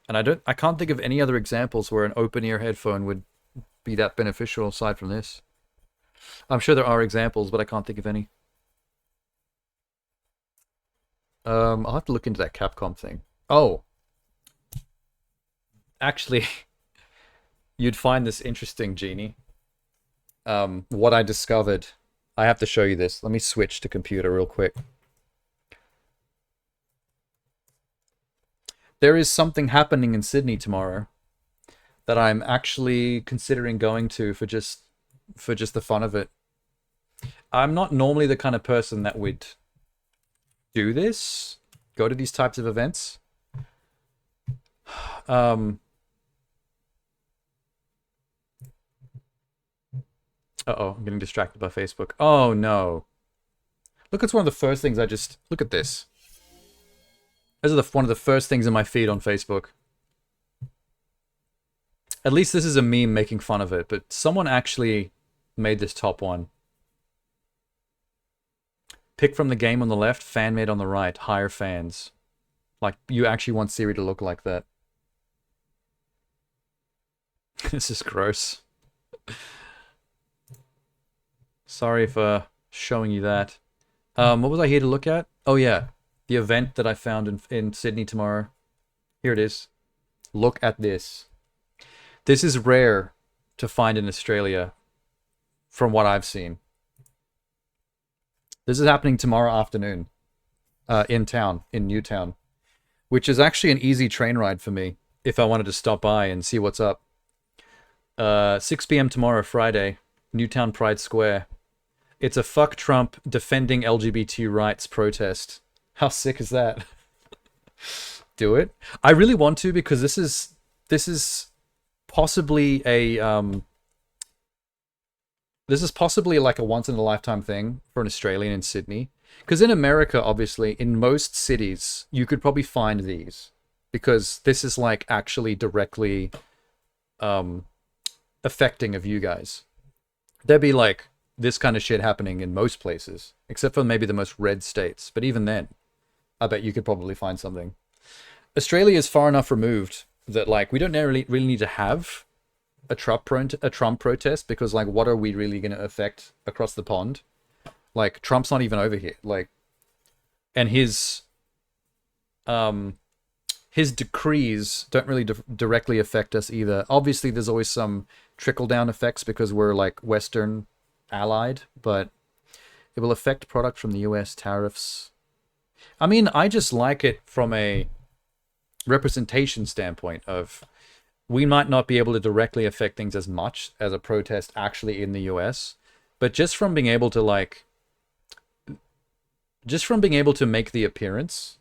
And I can't think of any other examples where an open-ear headphone would be that beneficial aside from this. I'm sure there are examples, but I can't think of any. I'll have to look into that Capcom thing. Oh! Actually, you'd find this interesting, Genie. What I discovered. I have to show you this. Let me switch to computer real quick. There is something happening in Sydney tomorrow that I'm actually considering going to for just the fun of it. I'm not normally the kind of person that would do this, go to these types of events. Uh-oh, I'm getting distracted by Facebook. Oh, no. Look, it's one of the first things I just... Look at this. Those are one of the first things in my feed on Facebook. At least this is a meme making fun of it, but someone actually made this top one. Pick from the game on the left, fan made on the right, higher fans. Like, you actually want Siri to look like that. This is gross. Sorry for showing you that. What was I here to look at? Oh yeah, the event that I found in Sydney tomorrow. Here it is. Look at this. This is rare to find in Australia, from what I've seen. This is happening tomorrow afternoon, in town, in Newtown, which is actually an easy train ride for me if I wanted to stop by and see what's up. 6 p.m. tomorrow, Friday, Newtown Pride Square. It's a fuck Trump defending LGBT rights protest. How sick is that? Do it. I really want to, because this is possibly a this is possibly like a once in a lifetime thing for an Australian in Sydney. Because in America, obviously, in most cities, you could probably find these, because this is like actually directly affecting of you guys. There'd be like this kind of shit happening in most places, except for maybe the most red states. But even then, I bet you could probably find something. Australia is far enough removed that like we don't really need to have a Trump protest, because like what are we really going to affect across the pond? Like Trump's not even over here. Like and his decrees don't really directly affect us either. Obviously, there's always some trickle-down effects because we're like Western allied, but it will affect product from the US, tariffs. I mean, I just like it from a representation standpoint of we might not be able to directly affect things as much as a protest actually in the US, but just from being able to make the appearance,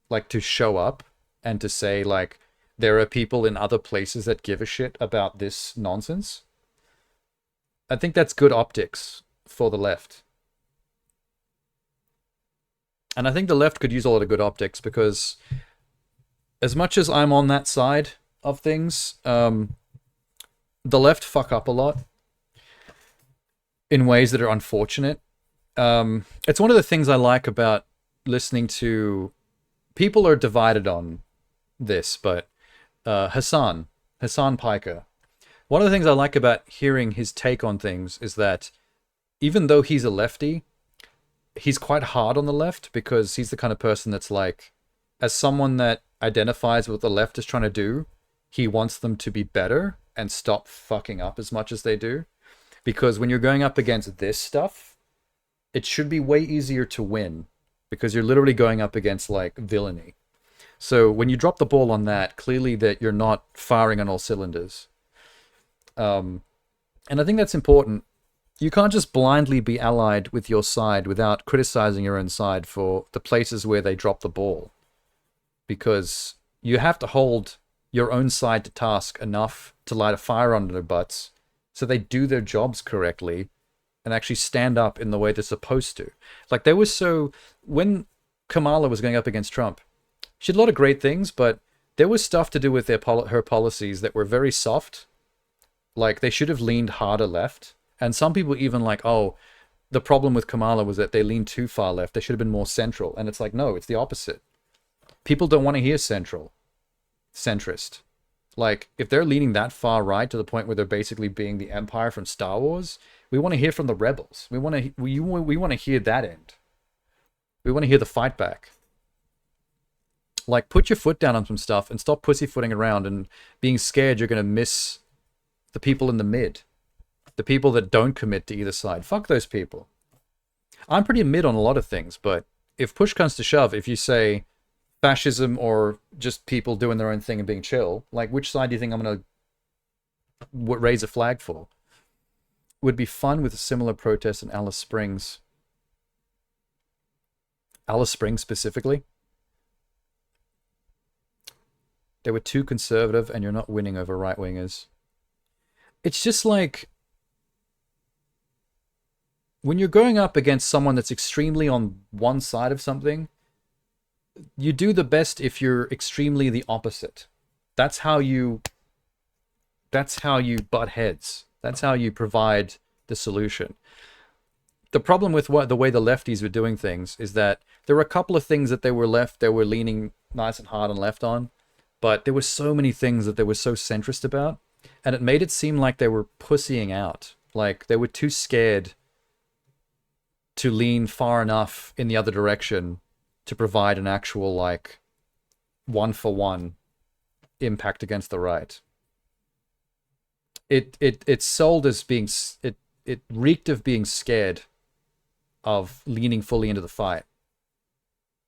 like to show up and to say like there are people in other places that give a shit about this nonsense. I think that's good optics for the left. And I think the left could use a lot of good optics because as much as I'm on that side of things, the left fuck up a lot in ways that are unfortunate. It's one of the things I like about listening to... People are divided on this, but Hassan Piker, one of the things I like about hearing his take on things is that even though he's a lefty, he's quite hard on the left because he's the kind of person that's like, as someone that identifies with what the left is trying to do, he wants them to be better and stop fucking up as much as they do. Because when you're going up against this stuff, it should be way easier to win because you're literally going up against like villainy. So when you drop the ball on that, clearly that you're not firing on all cylinders. And I think that's important. You can't just blindly be allied with your side without criticizing your own side for the places where they drop the ball. Because you have to hold your own side to task enough to light a fire under their butts so they do their jobs correctly and actually stand up in the way they're supposed to. Like there was when Kamala was going up against Trump, she did a lot of great things, but there was stuff to do with her policies that were very soft. Like they should have leaned harder left. And some people even like, oh, the problem with Kamala was that they leaned too far left. They should have been more central. And it's like, no, it's the opposite. People don't want to hear centrist. Like, if they're leaning that far right to the point where they're basically being the Empire from Star Wars, we want to hear from the rebels. We want to hear that end. We want to hear the fight back. Like, put your foot down on some stuff and stop pussyfooting around and being scared you're going to miss the people in the mid. The people that don't commit to either side. Fuck those people. I'm pretty mid on a lot of things, but if push comes to shove, if you say fascism or just people doing their own thing and being chill, like which side do you think I'm going to raise a flag for? Would be fun with a similar protest in Alice Springs. Alice Springs specifically. They were too conservative and you're not winning over right-wingers. It's just like, when you're going up against someone that's extremely on one side of something, you do the best if you're extremely the opposite. That's how you butt heads. That's how you provide the solution. The problem with the way the lefties were doing things is that there were a couple of things that they were leaning nice and hard and left on, but there were so many things that they were so centrist about, and it made it seem like they were pussying out. Like they were too scared to lean far enough in the other direction to provide an actual, like, one-for-one impact against the right. It's sold as being... It reeked of being scared of leaning fully into the fight.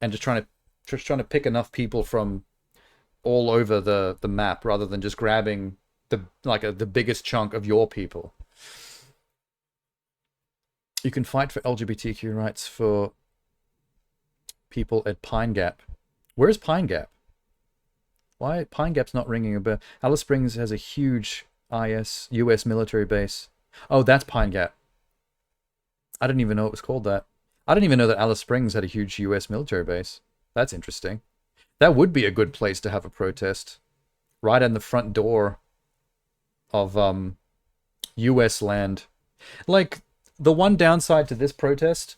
And just trying to pick enough people from all over the map rather than just grabbing the biggest chunk of your people. You can fight for LGBTQ rights for people at Pine Gap. Where's Pine Gap? Why Pine Gap's not ringing a bell? Alice Springs has a huge US military base. Oh, that's Pine Gap. I didn't even know it was called that. I didn't even know that Alice Springs had a huge US military base. That's interesting. That would be a good place to have a protest. Right in the front door of US land. Like, the one downside to this protest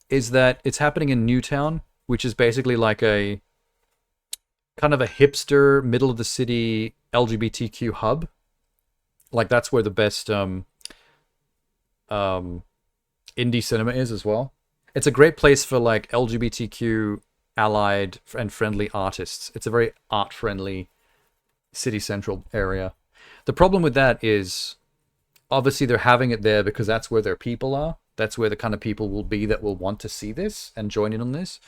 is that it's happening in Newtown, which is basically like a kind of a hipster, middle of the city LGBTQ hub. Like that's where the best indie cinema is as well. It's a great place for like LGBTQ allied and friendly artists. It's a very art friendly city central area. The problem with that is obviously they're having it there because that's where their people are. That's where the kind of people will be that will want to see this and join in on this.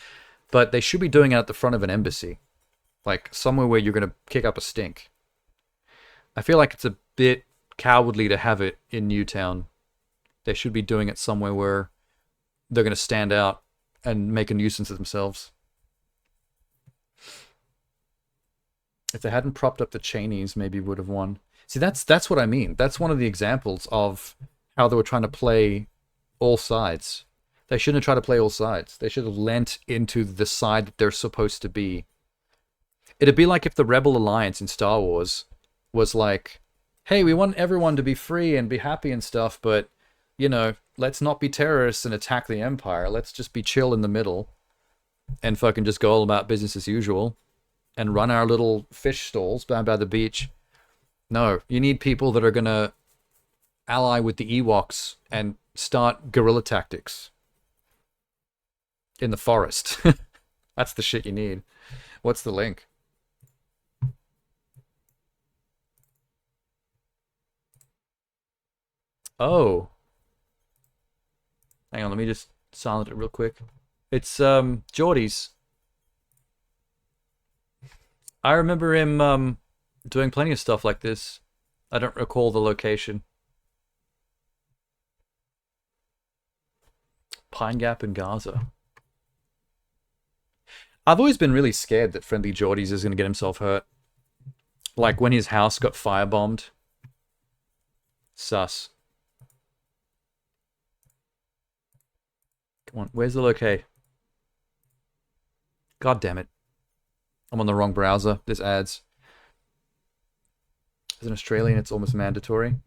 But they should be doing it at the front of an embassy. Like somewhere where you're going to kick up a stink. I feel like it's a bit cowardly to have it in Newtown. They should be doing it somewhere where they're going to stand out and make a nuisance of themselves. If they hadn't propped up the Cheneys, maybe would have won. See, that's what I mean. That's one of the examples of how they were trying to play all sides. They shouldn't have tried to play all sides. They should have lent into the side that they're supposed to be. It'd be like if the Rebel Alliance in Star Wars was like, hey, we want everyone to be free and be happy and stuff, but, you know, let's not be terrorists and attack the Empire. Let's just be chill in the middle and fucking just go all about business as usual and run our little fish stalls down by the beach. No, you need people that are going to ally with the Ewoks and start guerrilla tactics in the forest. That's the shit you need. What's the link? Oh. Hang on, let me just silence it real quick. It's Geordie's. I remember him doing plenty of stuff like this. I don't recall the location. Pine Gap in Gaza. I've always been really scared that Friendly Geordie's is going to get himself hurt. Like when his house got firebombed. Sus. Come on, where's the locate? God damn it. I'm on the wrong browser. There's ads. As an Australian, it's almost mandatory.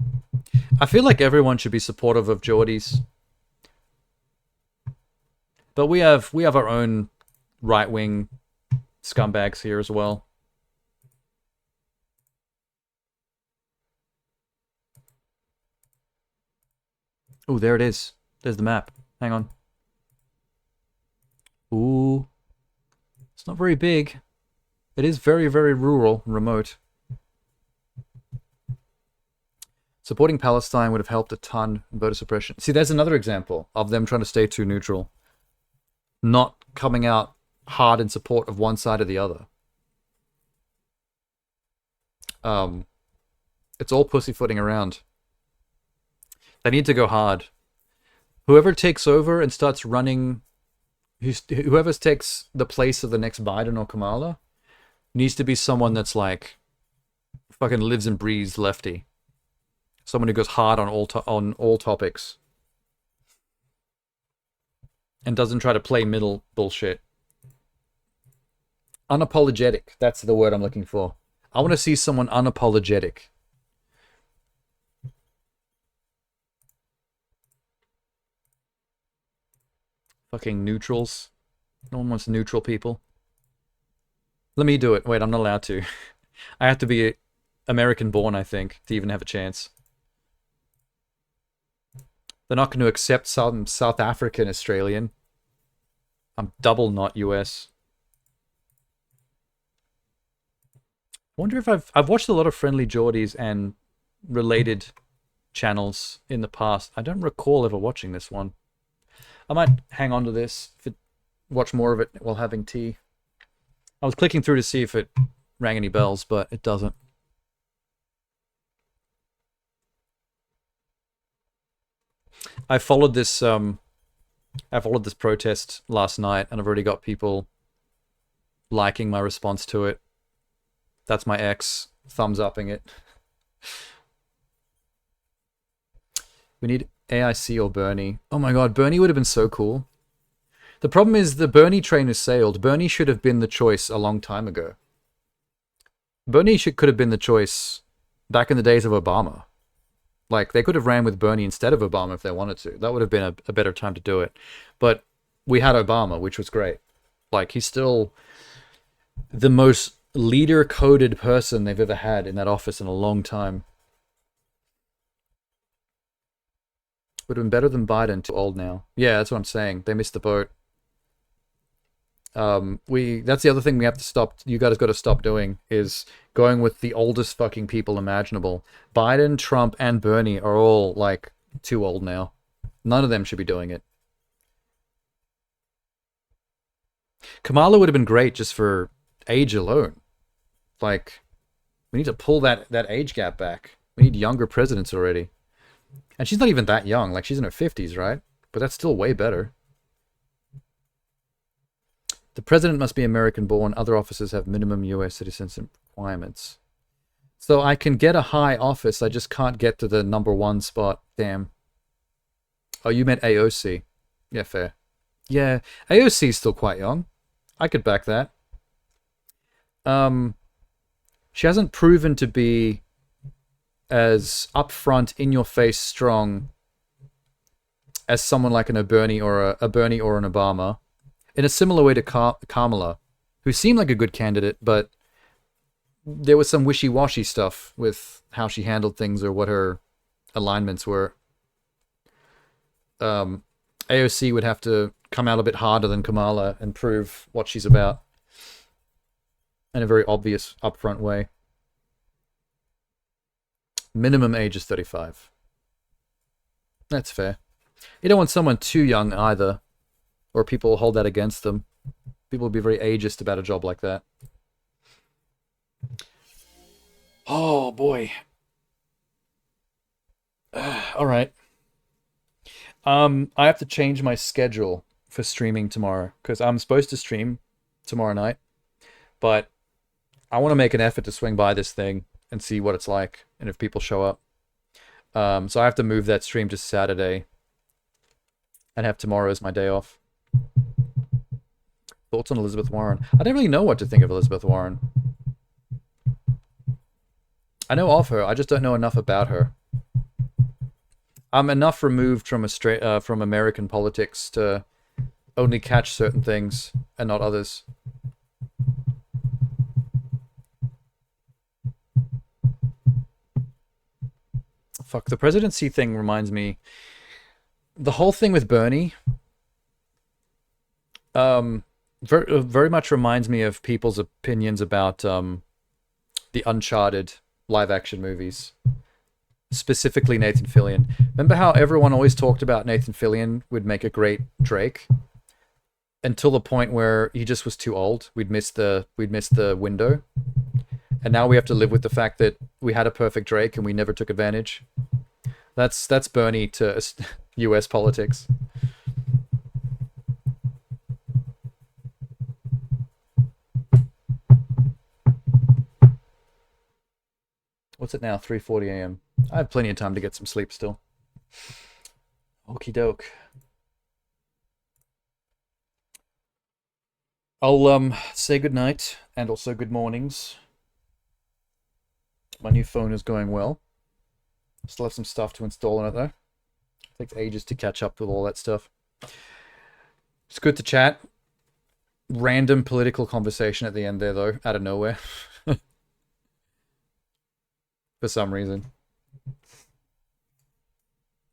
I feel like everyone should be supportive of Geordies. But we have our own right-wing scumbags here as well. Oh, there it is. There's the map. Hang on. Ooh. It's not very big. It is very, very rural and remote. Supporting Palestine would have helped a ton in voter suppression. See, there's another example of them trying to stay too neutral. Not coming out hard in support of one side or the other. It's all pussyfooting around. They need to go hard. Whoever takes over and starts running... Whoever takes the place of the next Biden or Kamala needs to be someone that's like fucking lives and breathes lefty. Someone who goes hard on all topics and doesn't try to play middle bullshit. Unapologetic. That's the word I'm looking for. I want to see someone unapologetic. Fucking neutrals. No one wants neutral people. Let me do it. Wait, I'm not allowed to. I have to be American born, I think, to even have a chance. They're not going to accept some South African Australian. I'm double not US. Wonder if I've watched a lot of Friendly Geordies and related channels in the past. I don't recall ever watching this one. I might hang on to this, watch more of it while having tea. I was clicking through to see if it rang any bells, but it doesn't. I followed this protest last night, and I've already got people liking my response to it. That's my ex thumbs upping it. We need AIC or Bernie. Oh my god, Bernie would have been so cool. The problem is the Bernie train has sailed. Bernie should have been the choice a long time ago. Bernie could have been the choice back in the days of Obama. Like, they could have ran with Bernie instead of Obama if they wanted to. That would have been a better time to do it. But we had Obama, which was great. Like, he's still the most leader-coded person they've ever had in that office in a long time. Would have been better than Biden. Too old now. Yeah, that's what I'm saying. They missed the boat. That's the other thing we have to stop. You guys got to stop doing is going with the oldest fucking people imaginable. Biden, Trump, and Bernie are all like too old now. None of them should be doing it. Kamala would have been great just for age alone. Like, we need to pull that age gap back. We need younger presidents already. And she's not even that young. Like, she's in her 50s, right? But that's still way better. The president must be American-born. Other officers have minimum U.S. citizenship requirements. So I can get a high office. I just can't get to the #1 spot. Damn. Oh, you meant AOC. Yeah, fair. Yeah, AOC is still quite young. I could back that. She hasn't proven to be as upfront, in-your-face strong as someone like a Bernie or an Obama. In a similar way to Kamala, who seemed like a good candidate, but there was some wishy-washy stuff with how she handled things or what her alignments were. AOC would have to come out a bit harder than Kamala and prove what she's about in a very obvious, upfront way. Minimum age is 35. That's fair. You don't want someone too young either, or people will hold that against them. People will be very ageist about a job like that. Oh, boy. All right. I have to change my schedule for streaming tomorrow, because I'm supposed to stream tomorrow night, but I want to make an effort to swing by this thing and see what it's like, and if people show up. So I have to move that stream to Saturday, and have tomorrow as my day off. Thoughts on Elizabeth Warren? I don't really know what to think of Elizabeth Warren. I know of her, I just don't know enough about her. I'm enough removed from from American politics to only catch certain things and not others. Fuck, the presidency thing reminds me. The whole thing with Bernie, very much reminds me of people's opinions about the Uncharted live-action movies. Specifically Nathan Fillion. Remember how everyone always talked about Nathan Fillion would make a great Drake? Until the point where he just was too old. We'd missed the window. And now we have to live with the fact that we had a perfect Drake and we never took advantage. That's Bernie to US politics. What's it now? 3:40 a.m. I have plenty of time to get some sleep still. Okie doke. I'll say goodnight and also good mornings. My new phone is going well. Still have some stuff to install on it though. It takes ages to catch up with all that stuff. It's good to chat. Random political conversation at the end there though, out of nowhere. For some reason.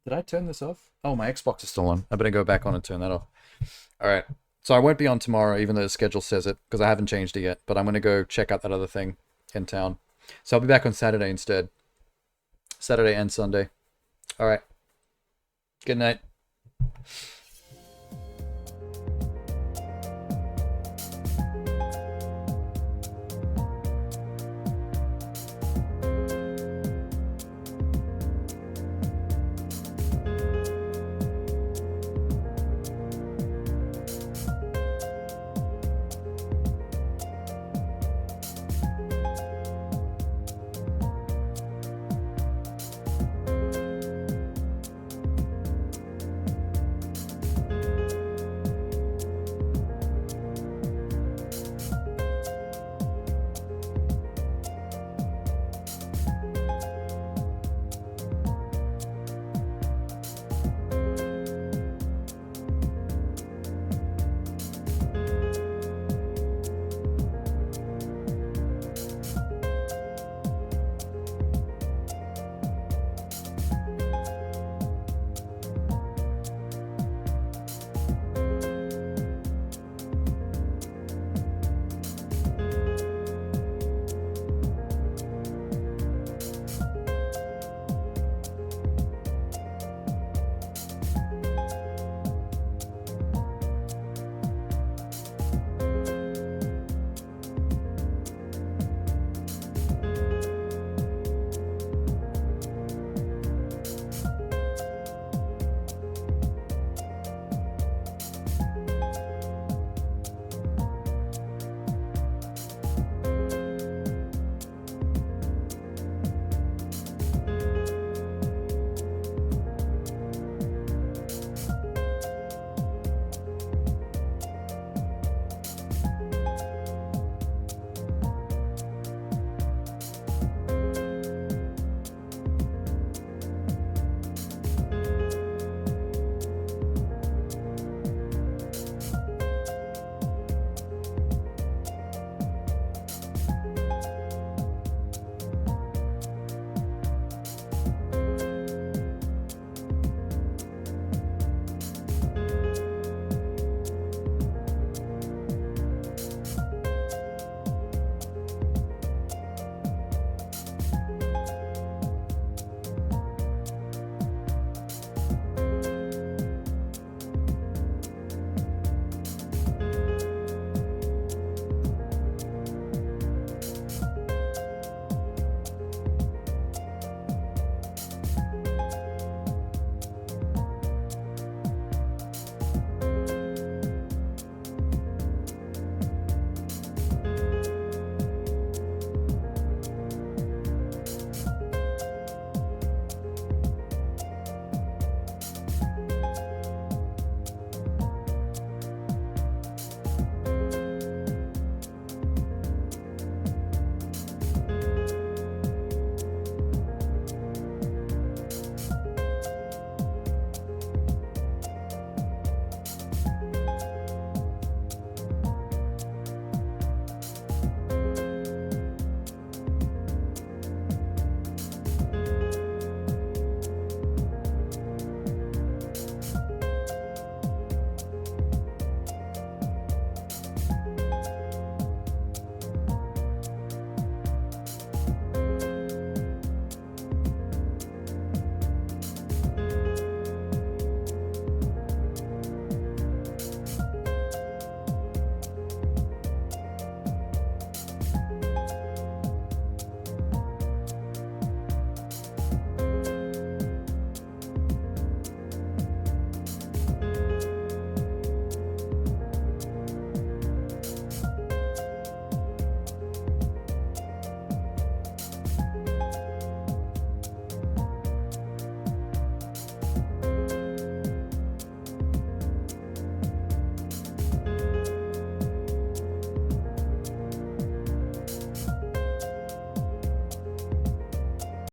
Did I turn this off? Oh, my Xbox is still on. I better go back on and turn that off. Alright. So I won't be on tomorrow, even though the schedule says it, because I haven't changed it yet. But I'm going to go check out that other thing in town. So I'll be back on Saturday instead. Saturday and Sunday. Alright. Good night.